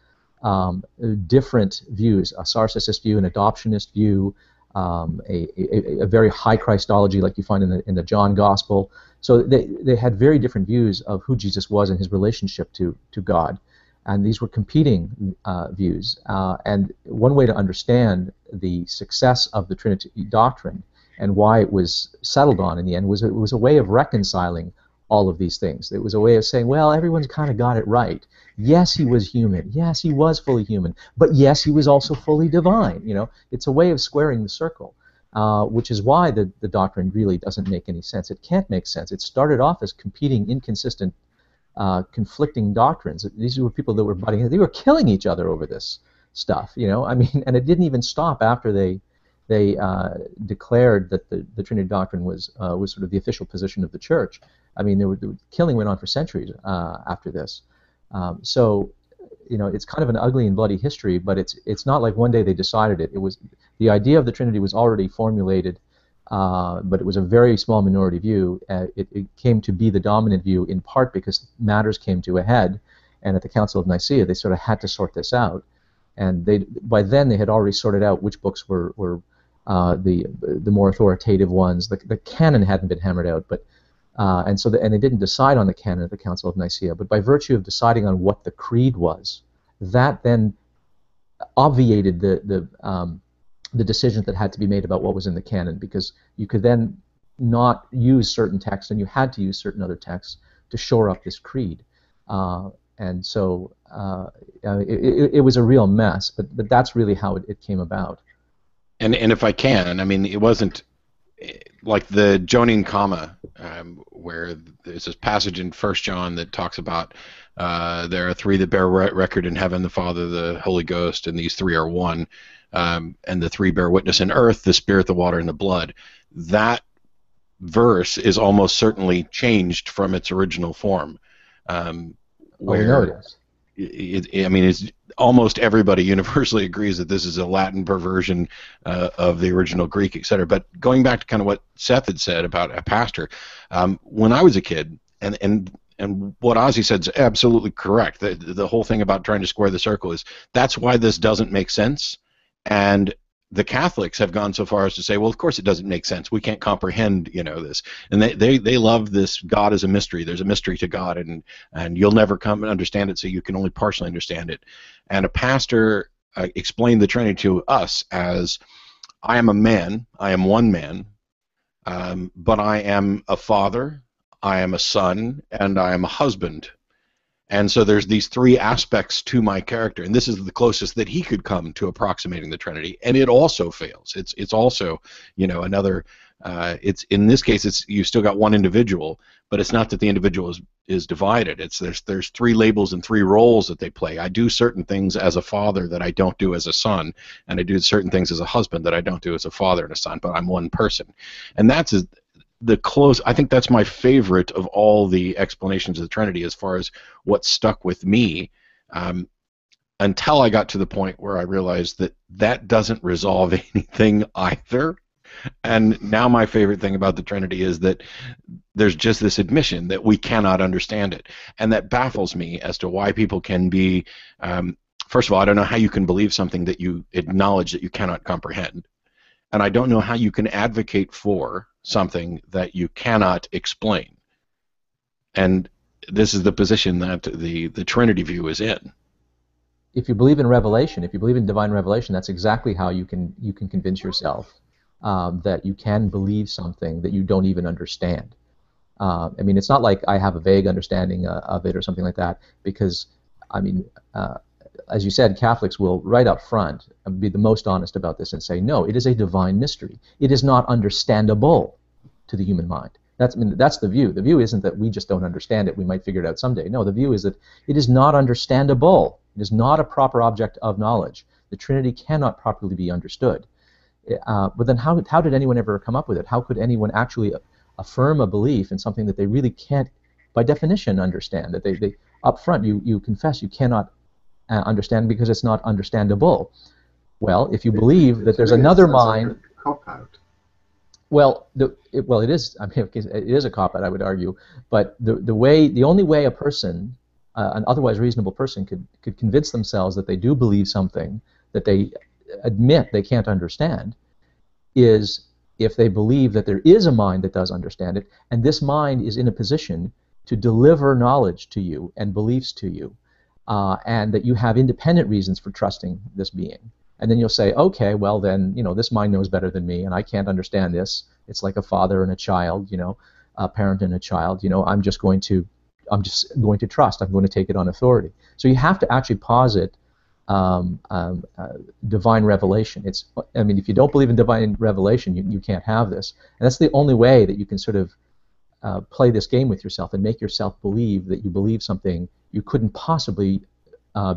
different views: a Sarcicist view, an adoptionist view, a very high Christology, like you find in the John Gospel. So they had very different views of who Jesus was and his relationship to God. And these were competing views. And one way to understand the success of the Trinity doctrine and why it was settled on in the end was it was a way of reconciling all of these things. It was a way of saying, well, everyone's kind of got it right. Yes, he was human. Yes, he was fully human. But yes, he was also fully divine. You know, it's a way of squaring the circle, which is why the doctrine really doesn't make any sense. It can't make sense. It started off as competing, inconsistent, conflicting doctrines. These were people that were butting heads. They were killing each other over this stuff. You know, I mean, and it didn't even stop after they declared that the Trinity doctrine was sort of the official position of the church. I mean, the killing went on for centuries after this. So, you know, it's kind of an ugly and bloody history, but it's not like one day they decided it. It was the idea of the Trinity was already formulated, but it was a very small minority view. It came to be the dominant view in part because matters came to a head, and at the Council of Nicaea they sort of had to sort this out. And by then they had already sorted out which books were the more authoritative ones. The canon hadn't been hammered out, but and they didn't decide on the canon at the Council of Nicaea. But by virtue of deciding on what the creed was, that then obviated the decisions that had to be made about what was in the canon, because you could then not use certain texts, and you had to use certain other texts to shore up this creed. And so it was a real mess, but that's really how it came about. And if I can, I mean, it wasn't like the Jonin comma, where there's this passage in 1 John that talks about there are three that bear record in heaven, the Father, the Holy Ghost, and these three are one, and the three bear witness in earth, the Spirit, the water, and the blood. That verse is almost certainly changed from its original form. Where I mean, it's almost everybody universally agrees that this is a Latin perversion of the original Greek, etc. But going back to kind of what Seth had said about a pastor, when I was a kid, and what Ozzy said is absolutely correct. The whole thing about trying to square the circle is that's why this doesn't make sense. And the Catholics have gone so far as to say, well, of course it doesn't make sense. We can't comprehend, you know, this. And they love this God as a mystery. There's a mystery to God, and you'll never come and understand it, so you can only partially understand it. And a pastor explained the Trinity to us as, I am a man, I am one man, but I am a father, I am a son, and I am a husband. And so there's these three aspects to my character, and this is the closest that he could come to approximating the Trinity, and it also fails. It's also, you know, another. It's in this case, it's you've still got one individual, but it's not that the individual is divided. It's there's three labels and three roles that they play. I do certain things as a father that I don't do as a son, and I do certain things as a husband that I don't do as a father and a son. But I'm one person, and that's the close. I think that's my favorite of all the explanations of the Trinity as far as what stuck with me, until I got to the point where I realized that doesn't resolve anything either. And now my favorite thing about the Trinity is that there's just this admission that we cannot understand it, and that baffles me as to why people can be. First of all, I don't know how you can believe something that you acknowledge that you cannot comprehend, and I don't know how you can advocate for something that you cannot explain. And this is the position that the Trinity view is in. If you believe in revelation, if you believe in divine revelation, that's exactly how you can convince yourself that you can believe something that you don't even understand. I mean, it's not like I have a vague understanding of it or something like that, because, I mean, as you said, Catholics will right up front be the most honest about this and say, no, it is a divine mystery. It is not understandable to the human mind. That's the view. The view isn't that we just don't understand it, we might figure it out someday. No, the view is that it is not understandable. It is not a proper object of knowledge. The Trinity cannot properly be understood. But then how did anyone ever come up with it? How could anyone actually affirm a belief in something that they really can't, by definition, understand? That they up front you confess you cannot understand because it's not understandable. Well, if you believe that there's another mind, cop-out. Well, it is. I mean, it is a cop-out, I would argue. But the only way a person, an otherwise reasonable person, could convince themselves that they do believe something that they admit they can't understand, is if they believe that there is a mind that does understand it, and this mind is in a position to deliver knowledge to you and beliefs to you and that you have independent reasons for trusting this being. And then you'll say, okay, well then, this mind knows better than me, and I can't understand this. It's like a father and a child, a parent and a child. I'm just going to trust. I'm going to take it on authority. So you have to actually posit divine revelation. If you don't believe in divine revelation, you can't have this. And that's the only way that you can sort of play this game with yourself and make yourself believe that you believe something you couldn't possibly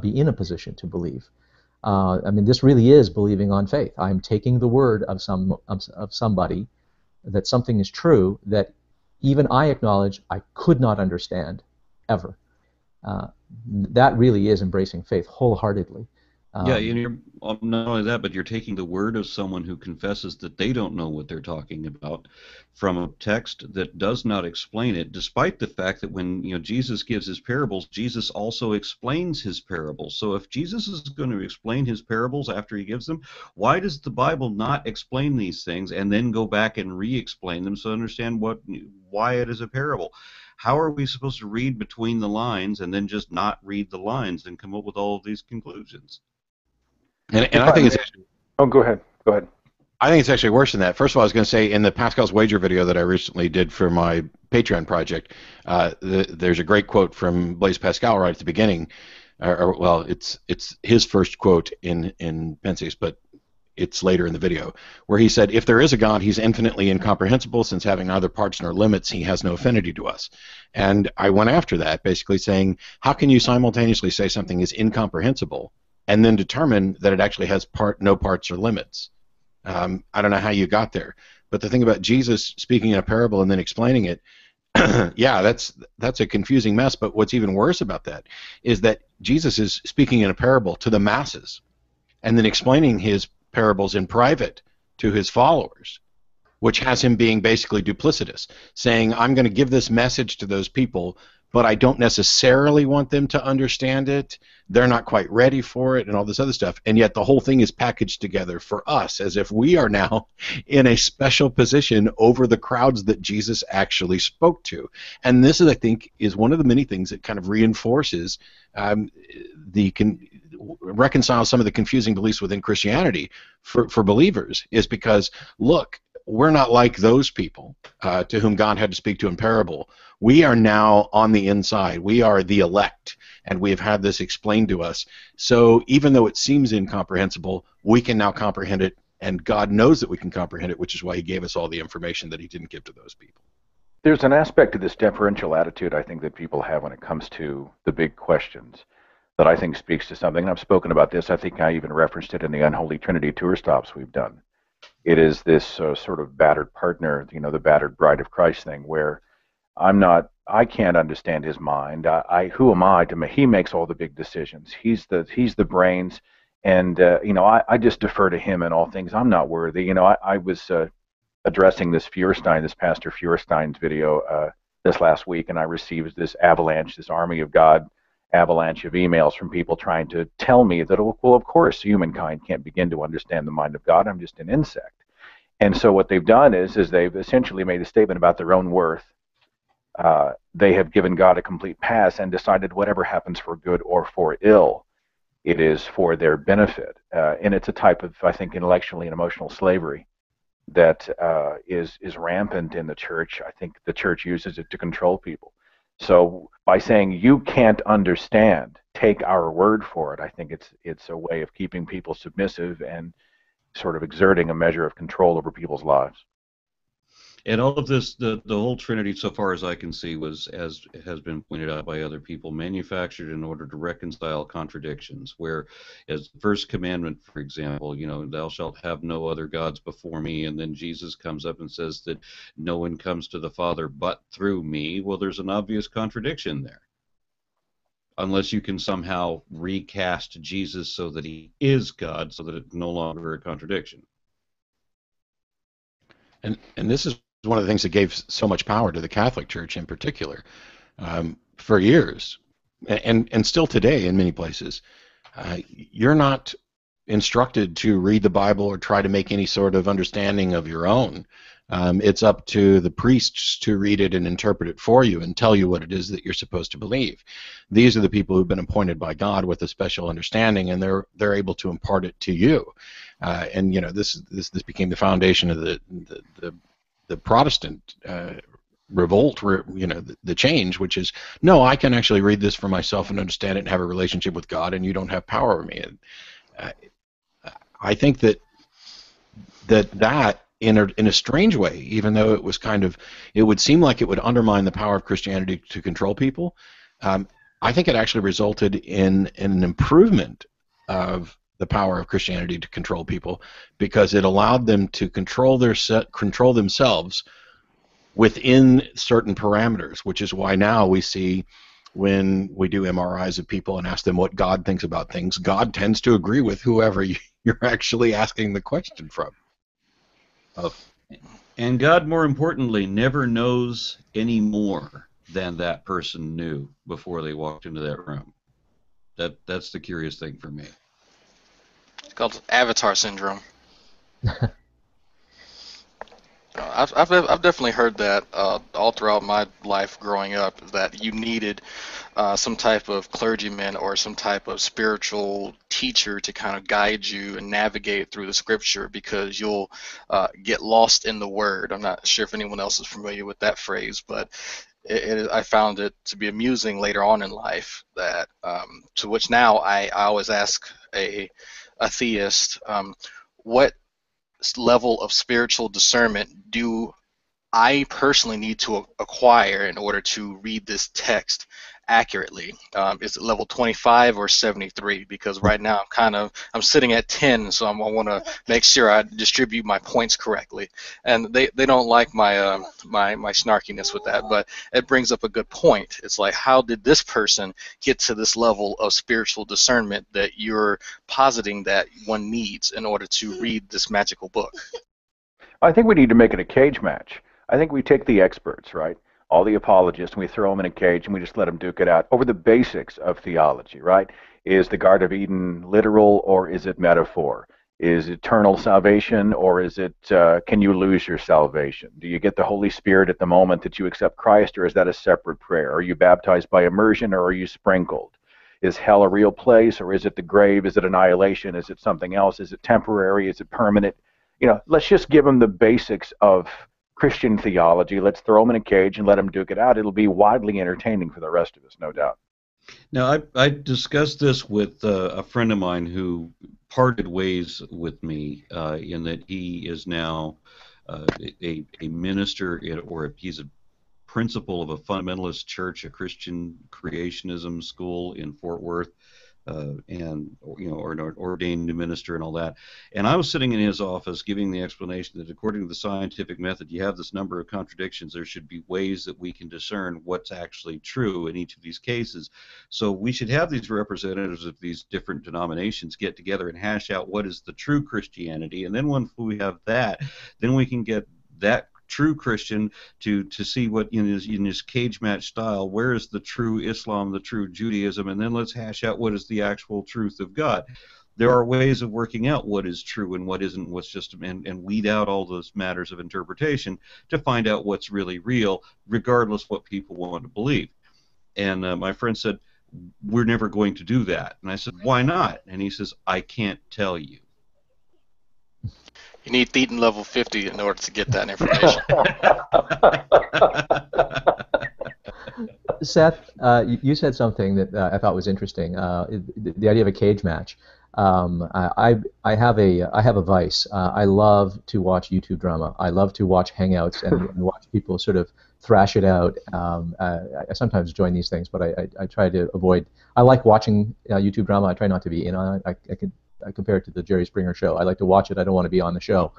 be in a position to believe. This really is believing on faith. I'm taking the word of somebody that something is true that even I acknowledge I could not understand ever. That really is embracing faith wholeheartedly. Yeah, and you're not only that, but you're taking the word of someone who confesses that they don't know what they're talking about from a text that does not explain it, despite the fact that when Jesus gives his parables, Jesus also explains his parables. So if Jesus is going to explain his parables after he gives them, why does the Bible not explain these things and then go back and re-explain them so understand why it is a parable? How are we supposed to read between the lines and then just not read the lines and come up with all of these conclusions? And I think it's actually... Oh, go ahead. Go ahead. I think it's actually worse than that. First of all, I was going to say, in the Pascal's Wager video that I recently did for my Patreon project, there's a great quote from Blaise Pascal right at the beginning. It's his first quote in Pensius, but it's later in the video, where he said, if there is a God, he's infinitely incomprehensible, since having neither parts nor limits, he has no affinity to us. And I went after that, basically saying, how can you simultaneously say something is incomprehensible and then determine that it actually has no parts or limits? I don't know how you got there. But the thing about Jesus speaking in a parable and then explaining it, yeah, that's a confusing mess. But what's even worse about that is that Jesus is speaking in a parable to the masses and then explaining his parables in private to his followers, which has him being basically duplicitous, saying, I'm going to give this message to those people, but I don't necessarily want them to understand it. They're not quite ready for it and all this other stuff. And yet the whole thing is packaged together for us as if we are now in a special position over the crowds that Jesus actually spoke to. And this, I think, is one of the many things that kind of reinforces reconciles some of the confusing beliefs within Christianity for believers, is because, look, we're not like those people to whom God had to speak to in parable. We are now on the inside. We are the elect, and we have had this explained to us. So even though it seems incomprehensible, we can now comprehend it, and God knows that we can comprehend it, which is why he gave us all the information that he didn't give to those people. There's an aspect to this deferential attitude, I think, that people have when it comes to the big questions that I think speaks to something. And I've spoken about this. I think I even referenced it in the Unholy Trinity tour stops we've done. It is this sort of battered partner, the battered bride of Christ thing, where I can't understand his mind. Who am I to? He makes all the big decisions. He's the brains, and I just defer to him in all things. I'm not worthy. I was addressing this Pastor Feuerstein's video this last week, and I received this avalanche, this army of God avalanche of emails from people trying to tell me that, well, of course, humankind can't begin to understand the mind of God. I'm just an insect. And so what they've done is they've essentially made a statement about their own worth. They have given God a complete pass and decided whatever happens for good or for ill, it is for their benefit. And it's a type of, I think, intellectually and emotional slavery that is rampant in the church. I think the church uses it to control people. So by saying you can't understand, take our word for it, I think it's a way of keeping people submissive and sort of exerting a measure of control over people's lives. And all of this, the whole Trinity, so far as I can see, was, as has been pointed out by other people, manufactured in order to reconcile contradictions. Where, as the first commandment, for example, thou shalt have no other gods before me, and then Jesus comes up and says that no one comes to the Father but through me. Well, there's an obvious contradiction there. Unless you can somehow recast Jesus so that he is God, so that it's no longer a contradiction. And this is one of the things that gave so much power to the Catholic Church in particular for years, and still today in many places. You're not instructed to read the Bible or try to make any sort of understanding of your own. It's up to the priests to read it and interpret it for you and tell you what it is that you're supposed to believe. These are the people who've been appointed by God with a special understanding, and they're able to impart it to you. And you know, this became the foundation of the Protestant revolt, you know, the change, which is, no, I can actually read this for myself and understand it and have a relationship with God, and you don't have power over me. And I think that in a strange way, even though it was it would seem like it would undermine the power of Christianity to control people, I think it actually resulted in an improvement of the power of Christianity to control people, because it allowed them to control themselves within certain parameters, which is why now we see, when we do MRIs of people and ask them what God thinks about things, God tends to agree with whoever you're actually asking the question from. And God, more importantly, never knows any more than that person knew before they walked into that room. That's the curious thing for me. It's called Avatar syndrome. I've definitely heard that all throughout my life growing up, that you needed some type of clergyman or some type of spiritual teacher to kind of guide you and navigate through the scripture, because you'll get lost in the word. I'm not sure if anyone else is familiar with that phrase, but I found it to be amusing later on in life, that to which now I always ask a theist, what level of spiritual discernment do I personally need to acquire in order to read this text accurately? Is it level 25 or 73? Because right now I'm sitting at 10, so I want to make sure I distribute my points correctly. And they don't like my my snarkiness with that, but it brings up a good point. It's like, how did this person get to this level of spiritual discernment that you're positing that one needs in order to read this magical book? I think we need to make it a cage match. I think we take the experts, right? All the apologists, and we throw them in a cage and we just let them duke it out over the basics of theology, right? Is the Garden of Eden literal, or is it metaphor? Is eternal salvation, or is it, can you lose your salvation? Do you get the Holy Spirit at the moment that you accept Christ, or is that a separate prayer? Are you baptized by immersion, or are you sprinkled? Is hell a real place, or is it the grave? Is it annihilation? Is it something else? Is it temporary? Is it permanent? You know, let's just give them the basics of Christian theology. Let's throw them in a cage and let them duke it out. It'll be widely entertaining for the rest of us, no doubt. Now, I discussed this with a friend of mine who parted ways with me in that he is now a minister, or he's a principal of a fundamentalist church, a Christian creationism school in Fort Worth, and or an ordained new minister and all that. And I was sitting in his office giving the explanation that according to the scientific method, you have this number of contradictions. There should be ways that we can discern what's actually true in each of these cases. So we should have these representatives of these different denominations get together and hash out what is the true Christianity. And then once we have that, then we can get that true Christian to see what in his cage match style, where is the true Islam, the true Judaism, and then let's hash out what is the actual truth of God. There are ways of working out what is true and what isn't, what's just, and weed out all those matters of interpretation to find out what's really real, regardless what people want to believe. And my friend said, we're never going to do that. And I said, why not? And he says, I can't tell you. You need Thetan level 50 in order to get that information. Seth, you said something that I thought was interesting. The idea of a cage match. I have a vice. I love to watch YouTube drama. I love to watch hangouts and watch people sort of thrash it out. I sometimes join these things, but I try to avoid. I like watching YouTube drama. I try not to be in on it. I compare it to the Jerry Springer show. I like to watch it. I don't want to be on the show.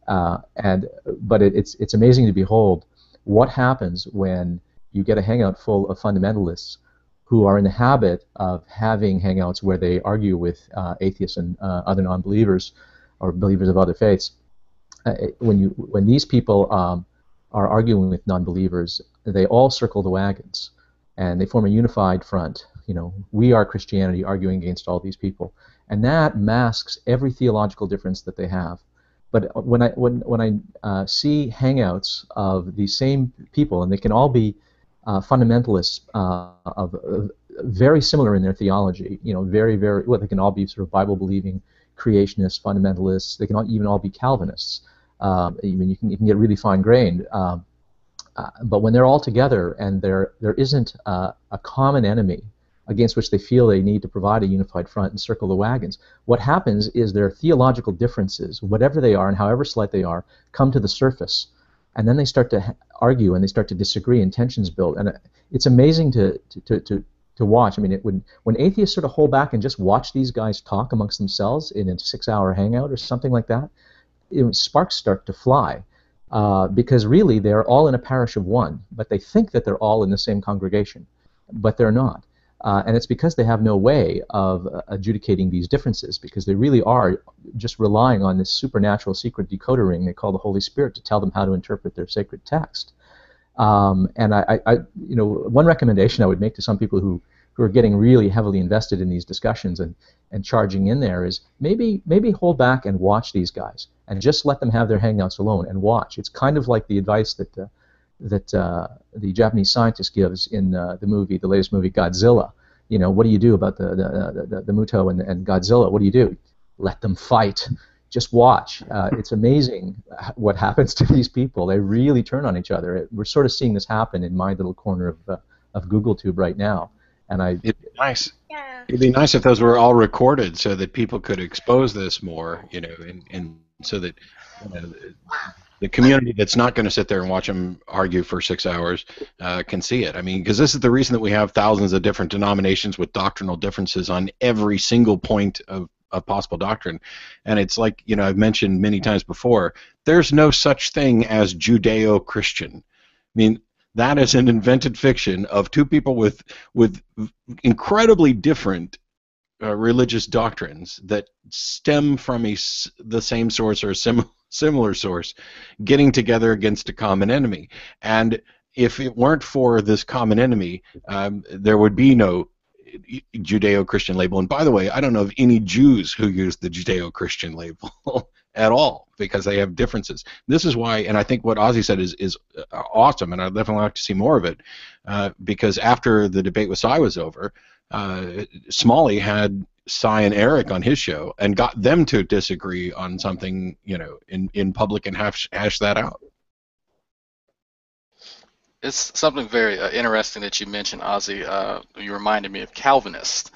But it's amazing to behold what happens when you get a hangout full of fundamentalists who are in the habit of having hangouts where they argue with atheists and other non-believers or believers of other faiths. When these people are arguing with non-believers, they all circle the wagons and they form a unified front. You know, we are Christianity arguing against all these people. And that masks every theological difference that they have. But when I see hangouts of these same people, and they can all be fundamentalists very similar in their theology, very, very, well, they can all be sort of Bible-believing creationists, fundamentalists. They can even all be Calvinists. Even you can get really fine-grained. But when they're all together and there isn't a common enemy against which they feel they need to provide a unified front and circle the wagons, what happens is their theological differences, whatever they are and however slight they are, come to the surface. And then they start to argue and they start to disagree and tensions build. And it's amazing to watch. I mean, when atheists sort of hold back and just watch these guys talk amongst themselves in a 6-hour hangout or something like that, sparks start to fly. Because really they're all in a parish of one, but they think that they're all in the same congregation, but they're not. And it's because they have no way of adjudicating these differences, because they really are just relying on this supernatural secret decoder ring they call the Holy Spirit to tell them how to interpret their sacred text. And one recommendation I would make to some people who are getting really heavily invested in these discussions and charging in there is maybe hold back and watch these guys and just let them have their hangouts alone and watch. It's kind of like the advice that the Japanese scientist gives in the latest movie Godzilla. What do you do about the Muto and Godzilla? What do you do? Let them fight. Just watch. It's amazing what happens to these people. They really turn on each other. We're sort of seeing this happen in my little corner of GoogleTube right now. And it'd be nice. Yeah. It'd be nice if those were all recorded so that people could expose this more, and so that the community that's not going to sit there and watch them argue for 6 hours can see it. I mean, because this is the reason that we have thousands of different denominations with doctrinal differences on every single point of possible doctrine. And it's like, I've mentioned many times before, there's no such thing as Judeo-Christian. I mean, that is an invented fiction of two people with incredibly different religious doctrines that stem from the same source or a similar source getting together against a common enemy. And if it weren't for this common enemy, there would be no Judeo-Christian label. And by the way, I don't know of any Jews who use the Judeo-Christian label at all, because they have differences. This is why, and I think what Ozzy said is awesome, and I'd definitely like to see more of it, because after the debate with Cy was over, Smalley had Cy and Eric on his show and got them to disagree on something, in public and hash that out. It's something very interesting that you mentioned, Ozzy. You reminded me of Calvinists.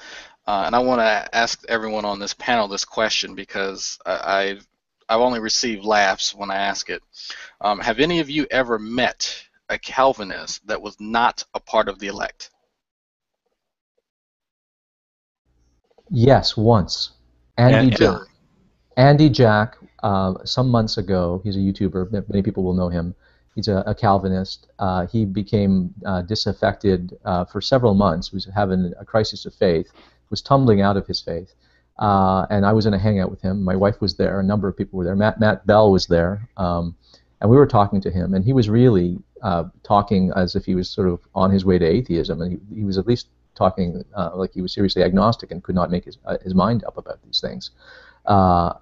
And I want to ask everyone on this panel this question, because I've only received laughs when I ask it. Have any of you ever met a Calvinist that was not a part of the elect? Yes, once. Andy Jack. Andy Jack, some months ago, he's a YouTuber. Many people will know him. He's a Calvinist. He became disaffected for several months. He was having a crisis of faith, was tumbling out of his faith. And I was in a hangout with him. My wife was there. A number of people were there. Matt Bell was there. And we were talking to him. And he was really talking as if he was sort of on his way to atheism. And he was at least talking like he was seriously agnostic and could not make his mind up about these things. But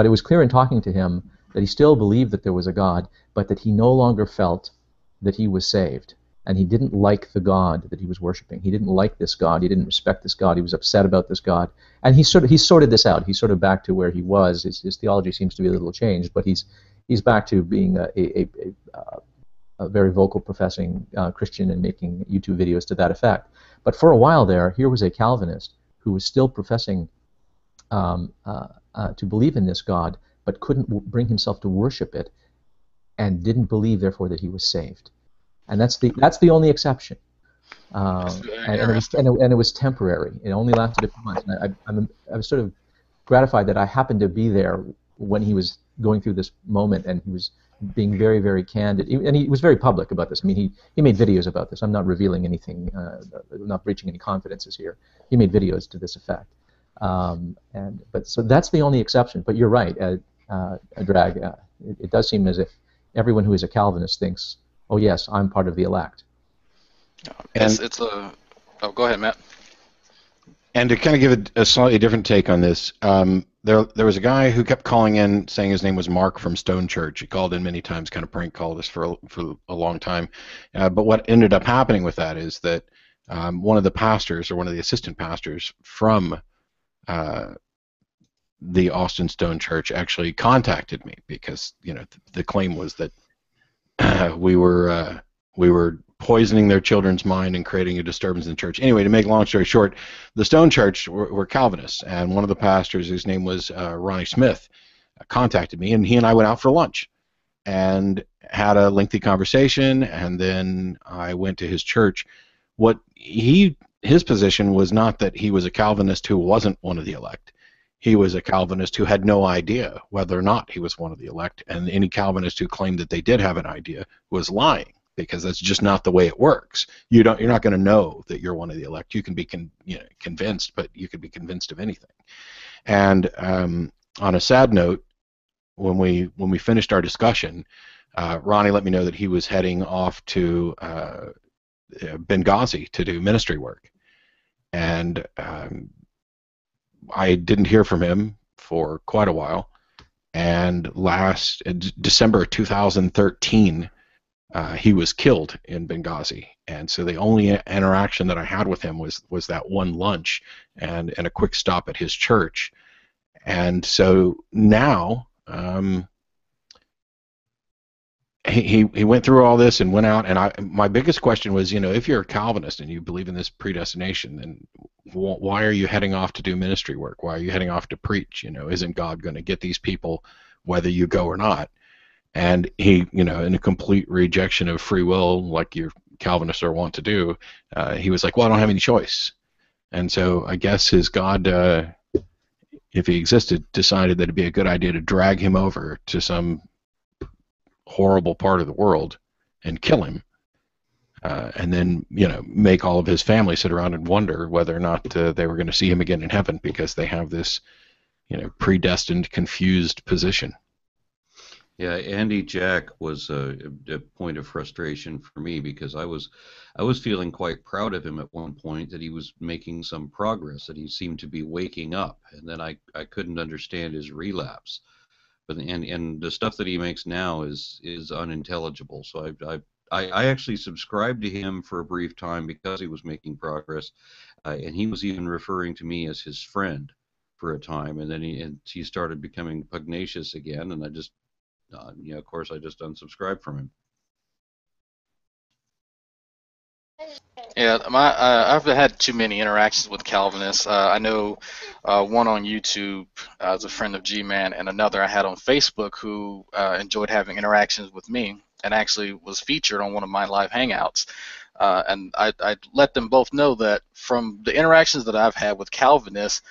it was clear in talking to him that he still believed that there was a God, but that he no longer felt that he was saved. And he didn't like the God that he was worshiping. He didn't like this God. He didn't respect this God. He was upset about this God. And he sorted this out. He's sort of back to where he was. His theology seems to be a little changed, but he's back to being a very vocal professing Christian and making YouTube videos to that effect. But for a while there, here was a Calvinist who was still professing to believe in this God, but couldn't bring himself to worship it, and didn't believe, therefore, that he was saved. And that's the only exception. And it was temporary. It only lasted a few months. And I was sort of gratified that I happened to be there when he was going through this moment, and he was being very, very candid. And he was very public about this. I mean, he made videos about this. I'm not revealing anything, not breaching any confidences here. He made videos to this effect. So that's the only exception. But you're right, Drag. It does seem as if everyone who is a Calvinist thinks, oh yes, I'm part of the elect. Oh, go ahead, Matt. And to kind of give a slightly different take on this, there was a guy who kept calling in saying his name was Mark from Stone Church. He called in many times, kind of prank called us for a long time. But what ended up happening with that is that one of the pastors, or one of the assistant pastors from the Austin Stone Church, actually contacted me because the claim was that we were poisoning their children's mind and creating a disturbance in the church. Anyway, to make a long story short, the Stone Church were Calvinists, and one of the pastors, whose name was Ronnie Smith, contacted me, and he and I went out for lunch and had a lengthy conversation, and then I went to his church. His position was not that he was a Calvinist who wasn't one of the elect. He was a Calvinist who had no idea whether or not he was one of the elect, and any Calvinist who claimed that they did have an idea was lying, because that's just not the way it works. You're not going to know that you're one of the elect. You can be convinced, but you could be convinced of anything. And on a sad note, when we finished our discussion, Ronnie let me know that he was heading off to Benghazi to do ministry work, and I didn't hear from him for quite a while. And last December 2013. He was killed in Benghazi, and so the only interaction that I had with him was that one lunch and a quick stop at his church. And so now he went through all this and went out, and my biggest question was, if you're a Calvinist and you believe in this predestination, then why are you heading off to do ministry work? Why are you heading off to preach? Isn't God going to get these people whether you go or not? And he, in a complete rejection of free will, like your Calvinists are wont to do, he was like, well, I don't have any choice. And so I guess his God, if he existed, decided that it'd be a good idea to drag him over to some horrible part of the world and kill him. And then, make all of his family sit around and wonder whether or not they were going to see him again in heaven, because they have this, predestined, confused position. Yeah, Andy Jack was a point of frustration for me, because I was feeling quite proud of him at one point, that he was making some progress, that he seemed to be waking up, and then I couldn't understand his relapse. But and the stuff that he makes now is unintelligible. So I actually subscribed to him for a brief time because he was making progress, and he was even referring to me as his friend for a time, and then he started becoming pugnacious again, and I just of course, I just unsubscribed from him. Yeah, I've had too many interactions with Calvinists. I know one on YouTube as a friend of G-Man, and another I had on Facebook who enjoyed having interactions with me, and actually was featured on one of my live hangouts. And I let them both know that from the interactions that I've had with Calvinists,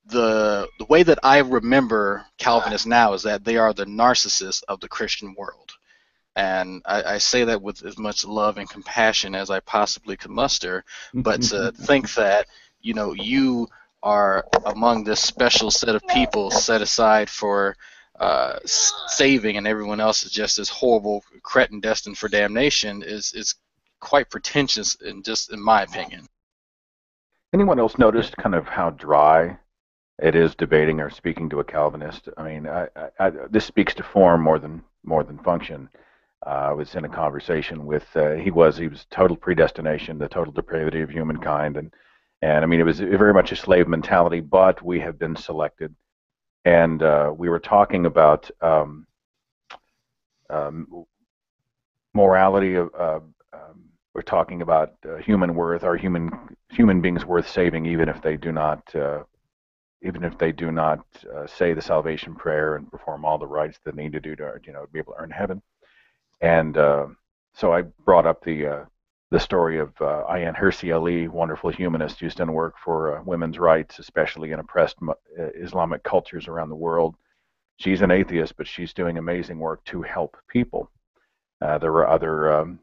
the way that I remember Calvinists now is that they are the narcissists of the Christian world. And I say that with as much love and compassion as I possibly could muster, but to think that, you are among this special set of people set aside for saving, and everyone else is just this horrible cretin destined for damnation is quite pretentious, just in my opinion. Anyone else noticed kind of how dry it is debating or speaking to a Calvinist? I mean, this speaks to form more than function. I was in a conversation with he was total predestination, the total depravity of humankind, and I mean, it was very much a slave mentality. But we have been selected, and we were talking about morality of. We're talking about human worth. Are human beings worth saving, even if they do not say the salvation prayer and perform all the rites that they need to do to be able to earn heaven? And so I brought up the story of AronRA, Ali, wonderful humanist who's done work for women's rights, especially in oppressed Islamic cultures around the world. She's an atheist, but she's doing amazing work to help people. There were other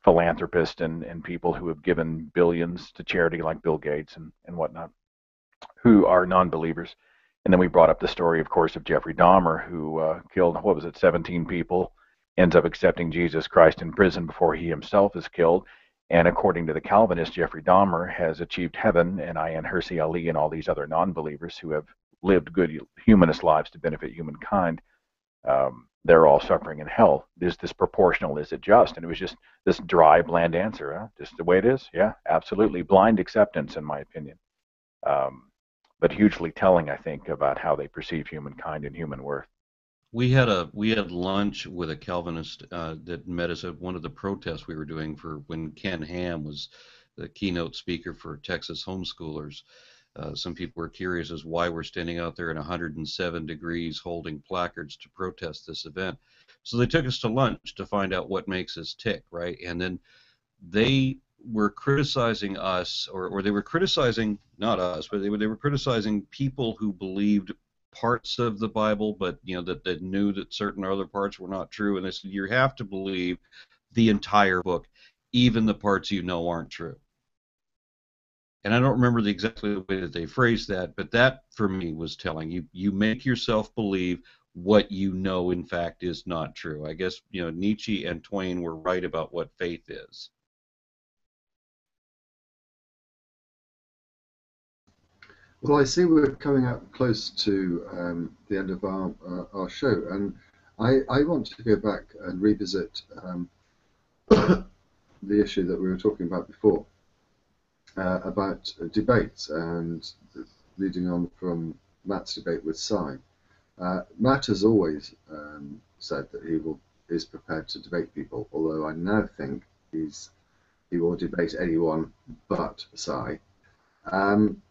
philanthropists and people who have given billions to charity, like Bill Gates and whatnot, who are non-believers. And then we brought up the story, of course, of Jeffrey Dahmer, who killed, 17 people, ends up accepting Jesus Christ in prison before he himself is killed. And according to the Calvinists, Jeffrey Dahmer has achieved heaven, and AronRA, Ali, and all these other non-believers who have lived good humanist lives to benefit humankind, they're all suffering in hell. Is this proportional? Is it just? And it was just this dry, bland answer. Huh? Just the way it is? Yeah, absolutely. Blind acceptance, in my opinion. But hugely telling, I think, about how they perceive humankind and human worth. We had lunch with a Calvinist that met us at one of the protests we were doing for when Ken Ham was the keynote speaker for Texas homeschoolers. Some people were curious as why we're standing out there in 107 degrees holding placards to protest this event. So they took us to lunch to find out what makes us tick, right? And then they were criticizing us, or they were criticizing, not us, but they were criticizing people who believed parts of the Bible, but that knew that certain other parts were not true. And they said, you have to believe the entire book, even the parts you know aren't true. And I don't remember exactly the way that they phrased that, but that for me was telling. You make yourself believe what you know in fact is not true. I guess Nietzsche and Twain were right about what faith is. Well, I see we're coming up close to the end of our show, and I want to go back and revisit the issue that we were talking about before. About debates, and leading on from Matt's debate with Cy. Matt has always said that he is prepared to debate people, although I now think he will debate anyone but Cy. And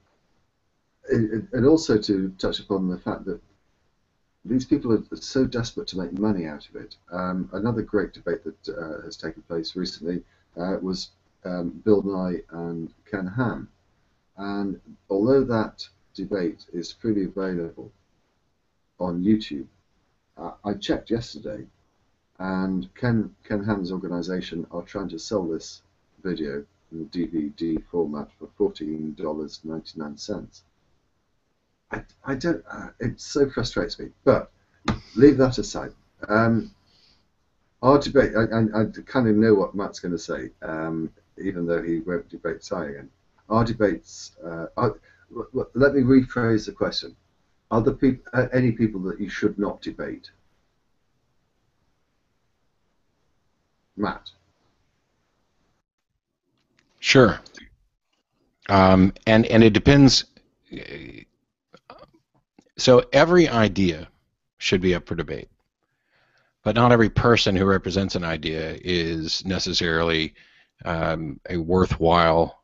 also to touch upon the fact that these people are so desperate to make money out of it. Another great debate that has taken place recently was Bill Nye and Ken Ham, and although that debate is freely available on YouTube, I checked yesterday, and Ken Ham's organisation are trying to sell this video in the DVD format for $14.99. I don't. It so frustrates me. But leave that aside. Our debate. I kind of know what Matt's going to say. Even though he won't debate Cy again. Our debates, let me rephrase the question. Are there any people that you should not debate? Matt? Sure. And it depends. So every idea should be up for debate. But not every person who represents an idea is necessarily a worthwhile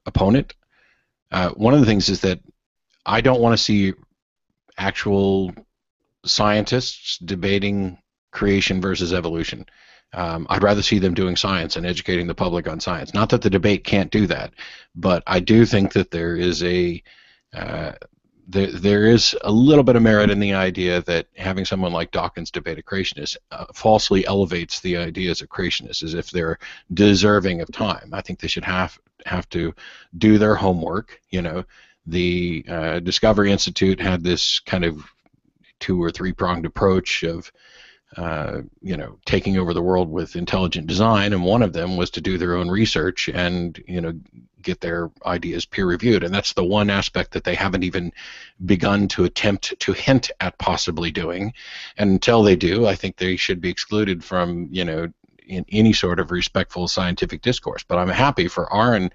opponent. One of the things is that I don't want to see actual scientists debating creation versus evolution. I'd rather see them doing science and educating the public on science. Not that the debate can't do that, but I do think that there is there is a little bit of merit in the idea that having someone like Dawkins debate a creationist falsely elevates the ideas of creationists as if they're deserving of time. I think they should have to do their homework. The Discovery Institute had this kind of 2- or 3-pronged approach of taking over the world with intelligent design, and one of them was to do their own research and get their ideas peer-reviewed, and that's the one aspect that they haven't even begun to attempt to hint at possibly doing. And until they do, I think they should be excluded from in any sort of respectful scientific discourse. But I'm happy for Aaron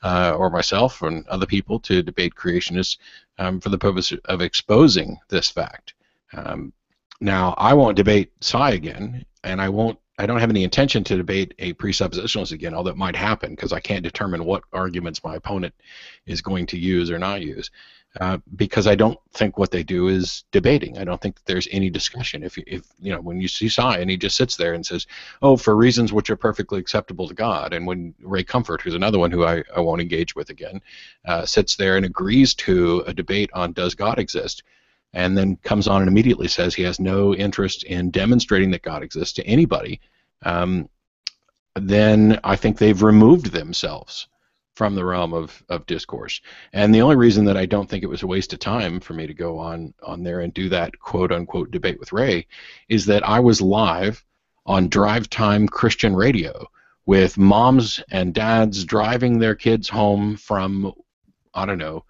or myself and other people to debate creationists for the purpose of exposing this fact. Now, I won't debate Cy again, and I don't have any intention to debate a presuppositionalist again, although it might happen because I can't determine what arguments my opponent is going to use or not use, because I don't think what they do is debating. I don't think that there's any discussion. If when you see Cy and he just sits there and says, "Oh, for reasons which are perfectly acceptable to God," and when Ray Comfort, who's another one who I won't engage with again, sits there and agrees to a debate on does God exist, and then comes on and immediately says he has no interest in demonstrating that God exists to anybody, then I think they've removed themselves from the realm of discourse. And the only reason that I don't think it was a waste of time for me to go on there and do that quote-unquote debate with Ray is that I was live on drive time Christian radio with moms and dads driving their kids home from, I don't know,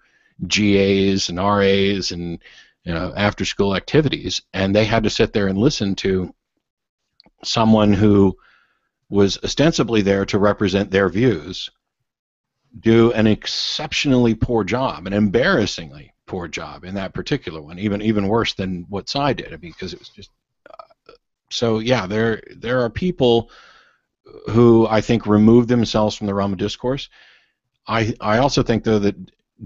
GAs and RAs and after-school activities, and they had to sit there and listen to someone who was ostensibly there to represent their views do an exceptionally poor job, an embarrassingly poor job in that particular one, even worse than what Cy did, because it was just so. Yeah, there are people who I think remove themselves from the realm of discourse. I also think, though, that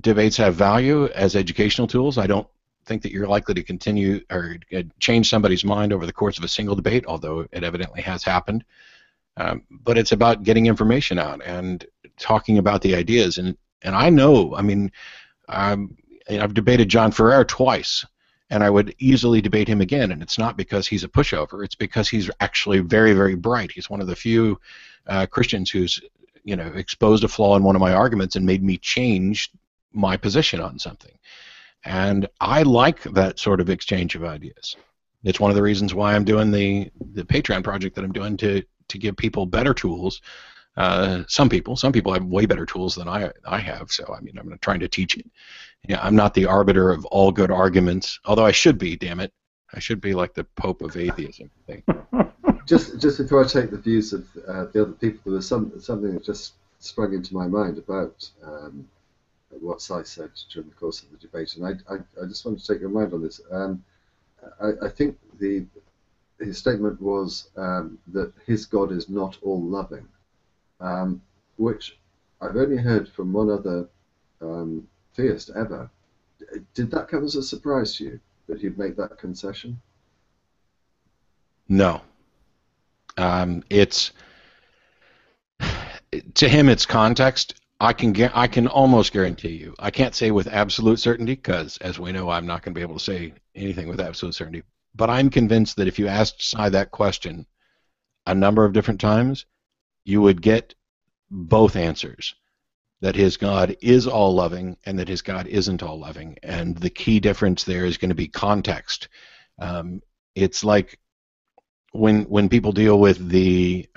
debates have value as educational tools. I don't think that you're likely to continue or change somebody's mind over the course of a single debate, although it evidently has happened. But it's about getting information out and talking about the ideas. And I know, I mean, I've debated John Ferrer twice, and I would easily debate him again. And it's not because he's a pushover. It's because he's actually very, very bright. He's one of the few Christians who's, exposed a flaw in one of my arguments and made me change my position on something. And I like that sort of exchange of ideas. It's one of the reasons why I'm doing the Patreon project that I'm doing to give people better tools. Some people have way better tools than I have. So I mean, I'm trying to teach it. I'm not the arbiter of all good arguments, although I should be. Damn it, I should be like the Pope of atheism. Just before I take the views of the other people, there was something that just sprung into my mind about what Cy said during the course of the debate, and I just want to take your mind on this. I think his statement was that his God is not all-loving, which I've only heard from one other theist ever. Did that come as a surprise to you, that he'd make that concession? No. It's to him, it's context. I can almost guarantee you. I can't say with absolute certainty because, as we know, I'm not going to be able to say anything with absolute certainty. But I'm convinced that if you asked Cy that question a number of different times, you would get both answers. That his God is all-loving and that his God isn't all-loving. And the key difference there is going to be context. It's like when people deal with the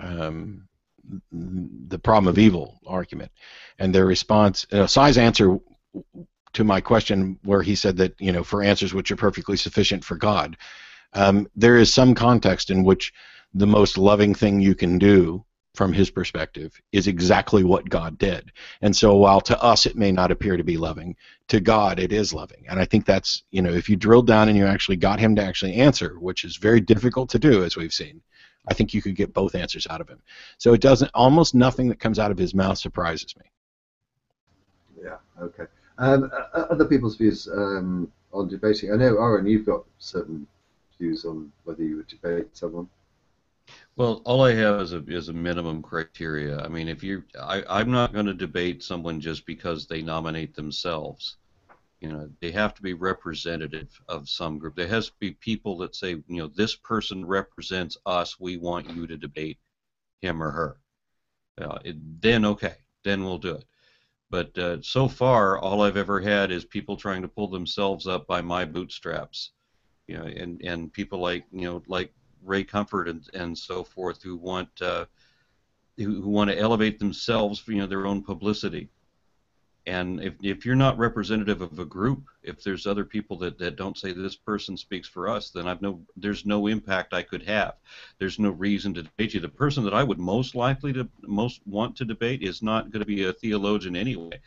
problem of evil argument, and their response, Cy's answer to my question, where he said that for answers which are perfectly sufficient for God, there is some context in which the most loving thing you can do from his perspective is exactly what God did. And so while to us it may not appear to be loving, to God it is loving. And I think that's, if you drilled down and you actually got him to actually answer, which is very difficult to do, as we've seen, I think you could get both answers out of him. So it doesn't, almost nothing that comes out of his mouth surprises me. Yeah, okay. Other people's views on debating. I know, Aaron, you've got certain views on whether you would debate someone. Well, all I have is a minimum criteria. I mean, I'm not going to debate someone just because they nominate themselves. They have to be representative of some group. There has to be people that say, this person represents us. We want you to debate him or her. Then okay, then we'll do it. But so far, all I've ever had is people trying to pull themselves up by my bootstraps. And people like Ray Comfort and so forth who want to elevate themselves for their own publicity. And if you're not representative of a group, if there's other people that don't say this person speaks for us, then there's no impact I could have. There's no reason to debate you. The person that I would most want to debate is not going to be a theologian anyway.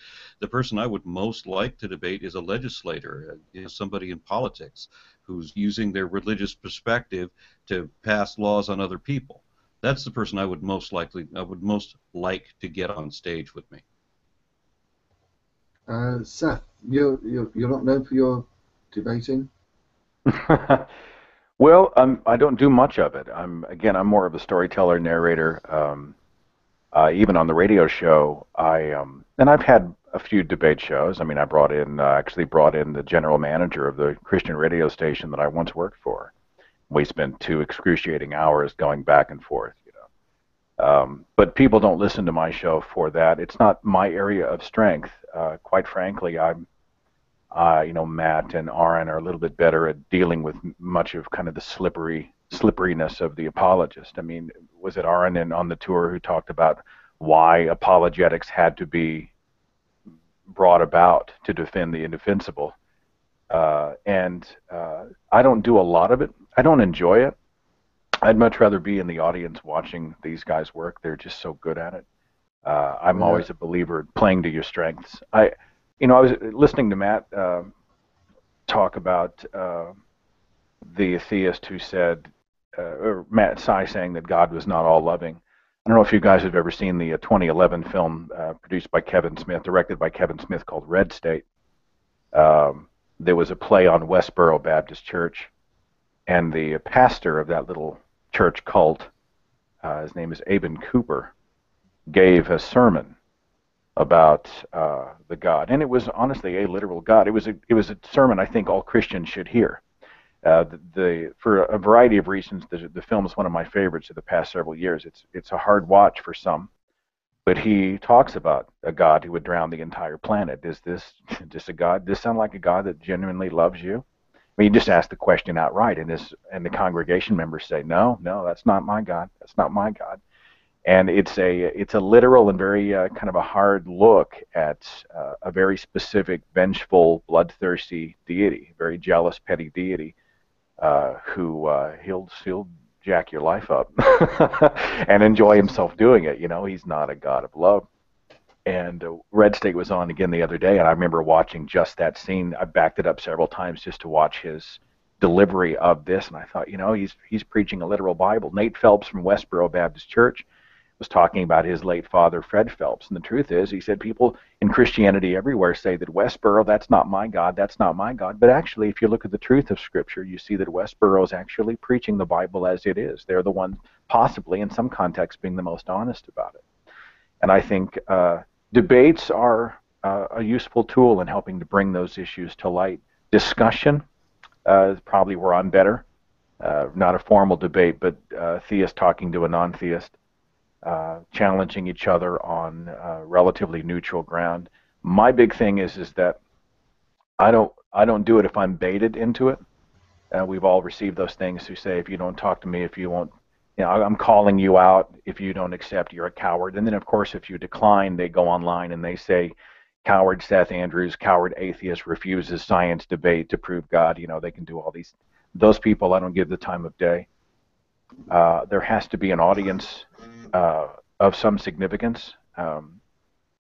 The person I would most like to debate is a legislator, somebody in politics who's using their religious perspective to pass laws on other people. That's the person I would most like to get on stage with me. Seth, you're not known for your debating? Well, I don't do much of it. I'm more of a storyteller, narrator. Even on the radio show, and I've had a few debate shows. I mean, I actually brought in the general manager of the Christian radio station that I once worked for. We spent 2 excruciating hours going back and forth. But people don't listen to my show for that. It's not my area of strength. Quite frankly, Matt and Aaron are a little bit better at dealing with much of kind of the slipperiness of the apologist. I mean, was it Aaron on the tour who talked about why apologetics had to be brought about to defend the indefensible. And I don't do a lot of it. I don't enjoy it. I'd much rather be in the audience watching these guys work. They're just so good at it. I'm always a believer in playing to your strengths. I was listening to Matt talk about the atheist who said, or Matt Sy saying that God was not all loving. I don't know if you guys have ever seen the 2011 film produced by Kevin Smith, directed by Kevin Smith, called Red State. There was a play on Westboro Baptist Church, and the pastor of that little church cult, his name is Aben Cooper, gave a sermon about the God, and it was honestly a literal God. It was a sermon I think all Christians should hear. For a variety of reasons, the film is one of my favorites of the past several years. It's a hard watch for some, but he talks about a God who would drown the entire planet. Is this just a God? Does this sound like a God that genuinely loves you? I mean, you just ask the question outright, and the congregation members say, no, that's not my God. That's not my God. And it's a literal and very kind of a hard look at a very specific, vengeful, bloodthirsty deity, very jealous, petty deity, who he'll jack your life up and enjoy himself doing it. He's not a God of love. And Red State was on again the other day, and I remember watching just that scene. I backed it up several times just to watch his delivery of this, and I thought, he's preaching a literal Bible. Nate Phelps from Westboro Baptist Church was talking about his late father, Fred Phelps, and the truth is, he said, people in Christianity everywhere say that Westboro, that's not my God, that's not my God. But actually, if you look at the truth of Scripture, you see that Westboro is actually preaching the Bible as it is. They're the ones, possibly in some contexts, being the most honest about it. And I think debates are a useful tool in helping to bring those issues to light. Discussion is probably where I'm better. Not a formal debate, but theist talking to a non-theist, challenging each other on relatively neutral ground. My big thing is that I don't do it if I'm baited into it. We've all received those things who say, if you don't talk to me, if you won't, I'm calling you out. If you don't accept, you're a coward. And then, of course, if you decline, they go online and they say, coward Seth Andrews, coward atheist, refuses science debate to prove God. They can do all these. Those people, I don't give the time of day. There has to be an audience of some significance. I'm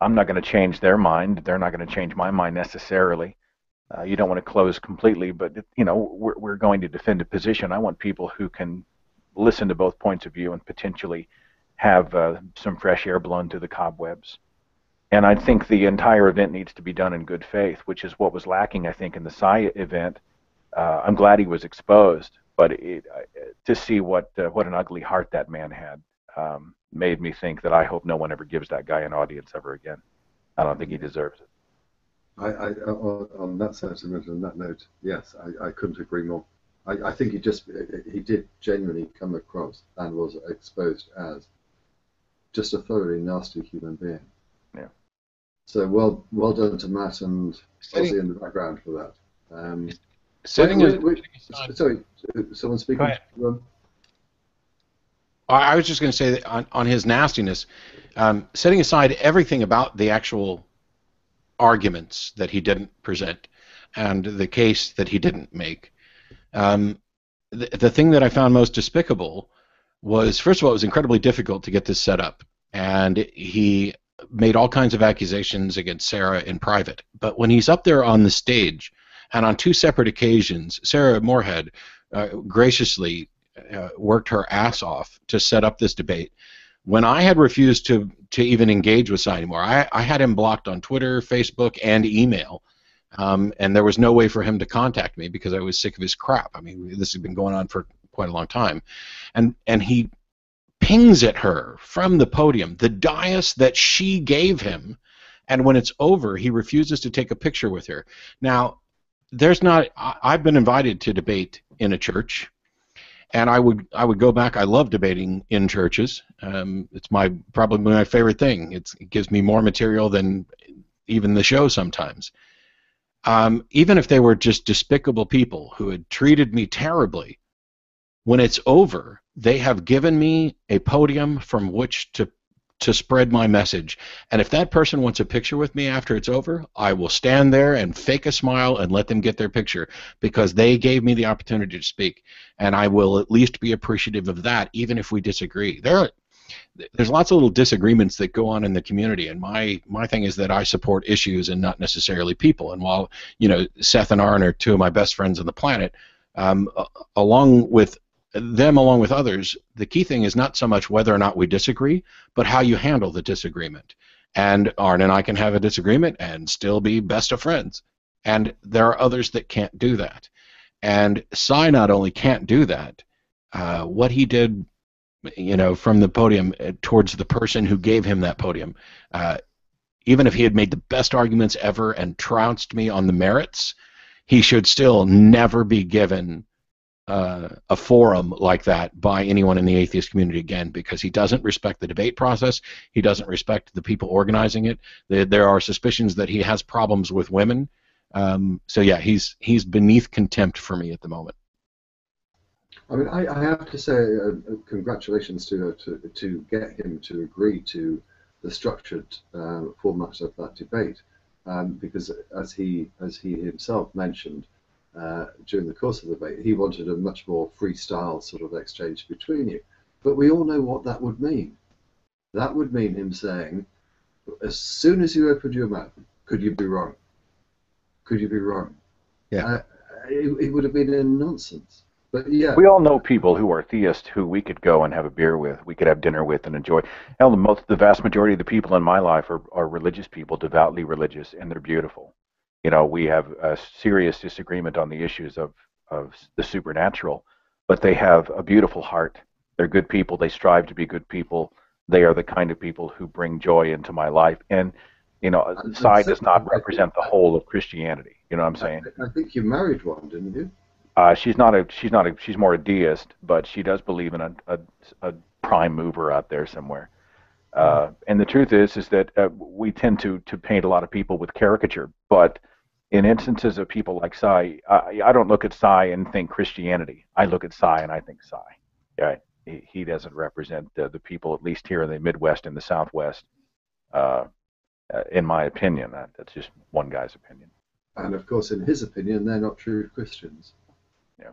not going to change their mind. They're not going to change my mind necessarily. You don't want to close completely, but we're going to defend a position. I want people who can listen to both points of view and potentially have some fresh air blown to the cobwebs. And I think the entire event needs to be done in good faith, which is what was lacking, I think, in the Psy event. I'm glad he was exposed, but to see what an ugly heart that man had made me think that I hope no one ever gives that guy an audience ever again. I don't think he deserves it. On that sentiment and that note, yes, I couldn't agree more. I think he did genuinely come across and was exposed as just a thoroughly nasty human being. Yeah. So well done to Matt and Ozzy in the background for that. Sorry, someone speaking. I was just going to say that on his nastiness, setting aside everything about the actual arguments that he didn't present and the case that he didn't make, the thing that I found most despicable was, first of all, it was incredibly difficult to get this set up, and he made all kinds of accusations against Sarah in private. But when he's up there on the stage, and on two separate occasions, Sarah Moorhead graciously worked her ass off to set up this debate. When I had refused to even engage with Cy anymore, I had him blocked on Twitter, Facebook, and email. And there was no way for him to contact me because I was sick of his crap. I mean, this has been going on for quite a long time. And he pings at her from the podium the dais that she gave him, and when it's over, he refuses to take a picture with her. Now, I've been invited to debate in a church, and I would go back. I love debating in churches. It's probably my favorite thing. It gives me more material than even the show sometimes. Even if they were just despicable people who had treated me terribly, when it's over, they have given me a podium from which to to spread my message. And if that person wants a picture with me after it's over, I will stand there and fake a smile and let them get their picture because they gave me the opportunity to speak. And I will at least be appreciative of that, even if we disagree. There's lots of little disagreements that go on in the community, and my thing is that I support issues and not necessarily people. And while, you know, Seth and Aaron are two of my best friends on the planet, along with others, the key thing is not so much whether or not we disagree, but how you handle the disagreement. And Aaron and I can have a disagreement and still be best of friends. And there are others that can't do that. And Cy not only can't do that, what he did, you know, from the podium towards the person who gave him that podium, even if he had made the best arguments ever and trounced me on the merits, he should still never be given a forum like that by anyone in the atheist community again, because he doesn't respect the debate process. He doesn't respect the people organizing it. There are suspicions that he has problems with women. So yeah, he's beneath contempt for me at the moment. I mean, I have to say congratulations to get him to agree to the structured format of that debate, because as he himself mentioned, during the course of the debate, he wanted a much more freestyle sort of exchange between you. But we all know what that would mean. That would mean him saying, as soon as you opened your mouth, could you be wrong? Could you be wrong? Yeah. It would have been a nonsense. But yeah. We all know people who are theists who we could go and have a beer with, we could have dinner with and enjoy. Hell, the vast majority of the people in my life are religious people, devoutly religious, and they're beautiful. You know, we have a serious disagreement on the issues of the supernatural, but they have a beautiful heart. They're good people. They strive to be good people. They are the kind of people who bring joy into my life. And, you know, Cy does not represent the whole of Christianity. You know what I'm saying? I think you married one, didn't you? She's more a deist, but she does believe in a prime mover out there somewhere. And the truth is that we tend to paint a lot of people with caricature, but in instances of people like Cy, I don't look at Cy and think Christianity. I look at Cy and I think Cy. Yeah, he doesn't represent the people, at least here in the Midwest and the Southwest, in my opinion. That's just one guy's opinion. And of course, in his opinion, they're not true Christians. Yeah.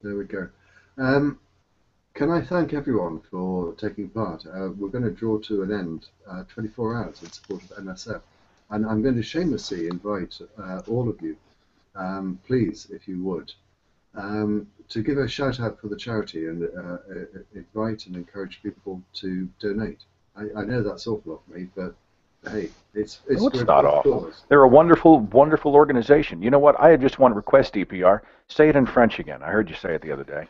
There we go. Can I thank everyone for taking part? We're going to draw to an end 24 hours in support of MSF. And I'm going to shamelessly invite all of you, please, if you would, to give a shout out for the charity and invite and encourage people to donate. I know that's awful of me, but hey, it's not awful. They're a wonderful, wonderful organization. You know what? I just want to request DPR, say it in French again. I heard you say it the other day.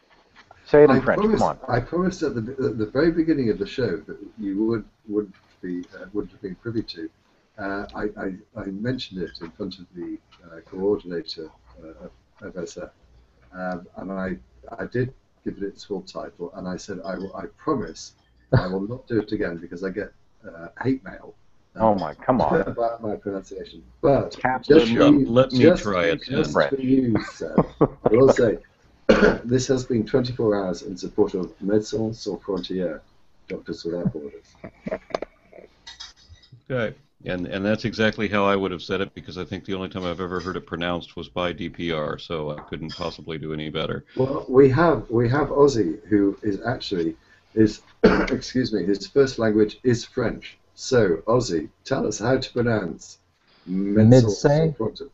Say it in French. Come on. I promised at the very beginning of the show that you would have been privy to. I mentioned it in front of the coordinator of SF, and I did give it its full title, and I said I promise I will not do it again because I get hate mail. Oh my, come on. About my pronunciation. But let me try it. Just for you, Seth, I will say this has been 24 hours in support of Médecins Sans Frontières, Doctors Without Borders. Okay. And that's exactly how I would have said it, because I think the only time I've ever heard it pronounced was by DPR, so I couldn't possibly do any better. Well, we have Ozzy, who is actually excuse me, his first language is French. So Ozzy, tell us how to pronounce Médecins Sans Frontières.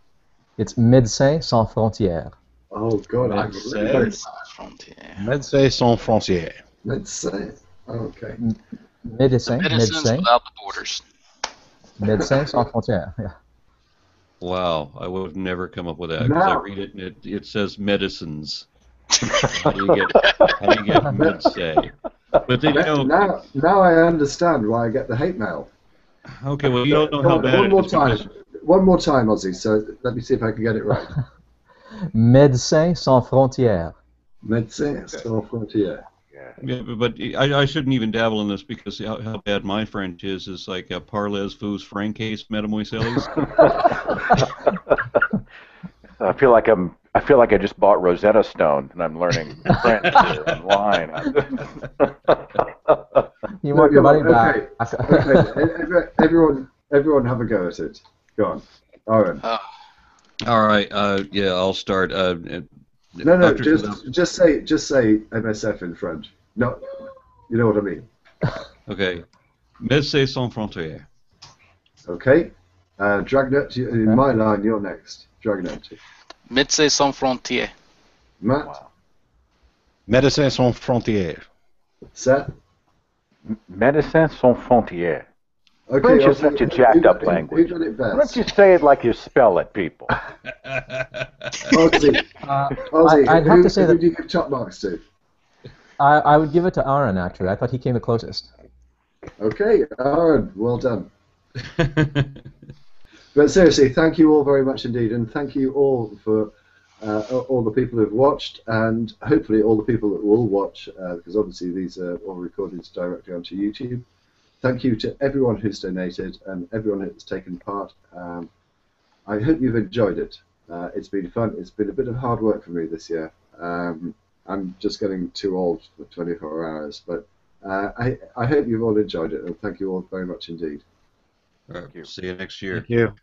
It's Médecins Sans Frontières. Oh God, Médecins Sans Frontières. Médecins Sans Frontières. Médecins. Okay. Medicine without the borders. Médecins Sans Frontières. Yeah. Wow, I would have never come up with that, because I read it and it says medicines. How do you get médecins? But then, you know, now I understand why I get the hate mail. Okay, well, you don't know how bad it is. One more time, Ozzy. So let me see if I can get it right. Médecins Sans Frontières. Médecins Sans Frontières. Yeah, but I shouldn't even dabble in this, because how bad my French is like parlez-vous francaise, mademoiselles. I feel like I just bought Rosetta Stone and I'm learning French here online. You want your money back. Okay. Everyone have a go at it. Go on. Aaron. All right. Yeah, I'll start. No. Just say MSF in front. No, you know what I mean. Okay. Médecins Sans Frontières. Okay. Dragnauct, in my line, you're next. Dragnauct. Médecins Sans Frontières. Matt. Wow. Médecins Sans Frontières. Seth. Médecins Sans Frontières. Okay, French is such a jacked up language. Who done it Why best? don't you say it like you spell it, people? Ozzy. I'd have to say who that do you give top marks to? I would give it to Aaron, actually. I thought he came the closest. Okay, Aaron, well done. But seriously, thank you all very much indeed, and thank you all for all the people who've watched, and hopefully all the people that will watch, because obviously these are all recorded directly onto YouTube. Thank you to everyone who's donated and everyone who's taken part. I hope you've enjoyed it. It's been fun. It's been a bit of hard work for me this year. I'm just getting too old for 24 hours, but I hope you've all enjoyed it, and thank you all very much indeed. All right, see you next year. Thank you.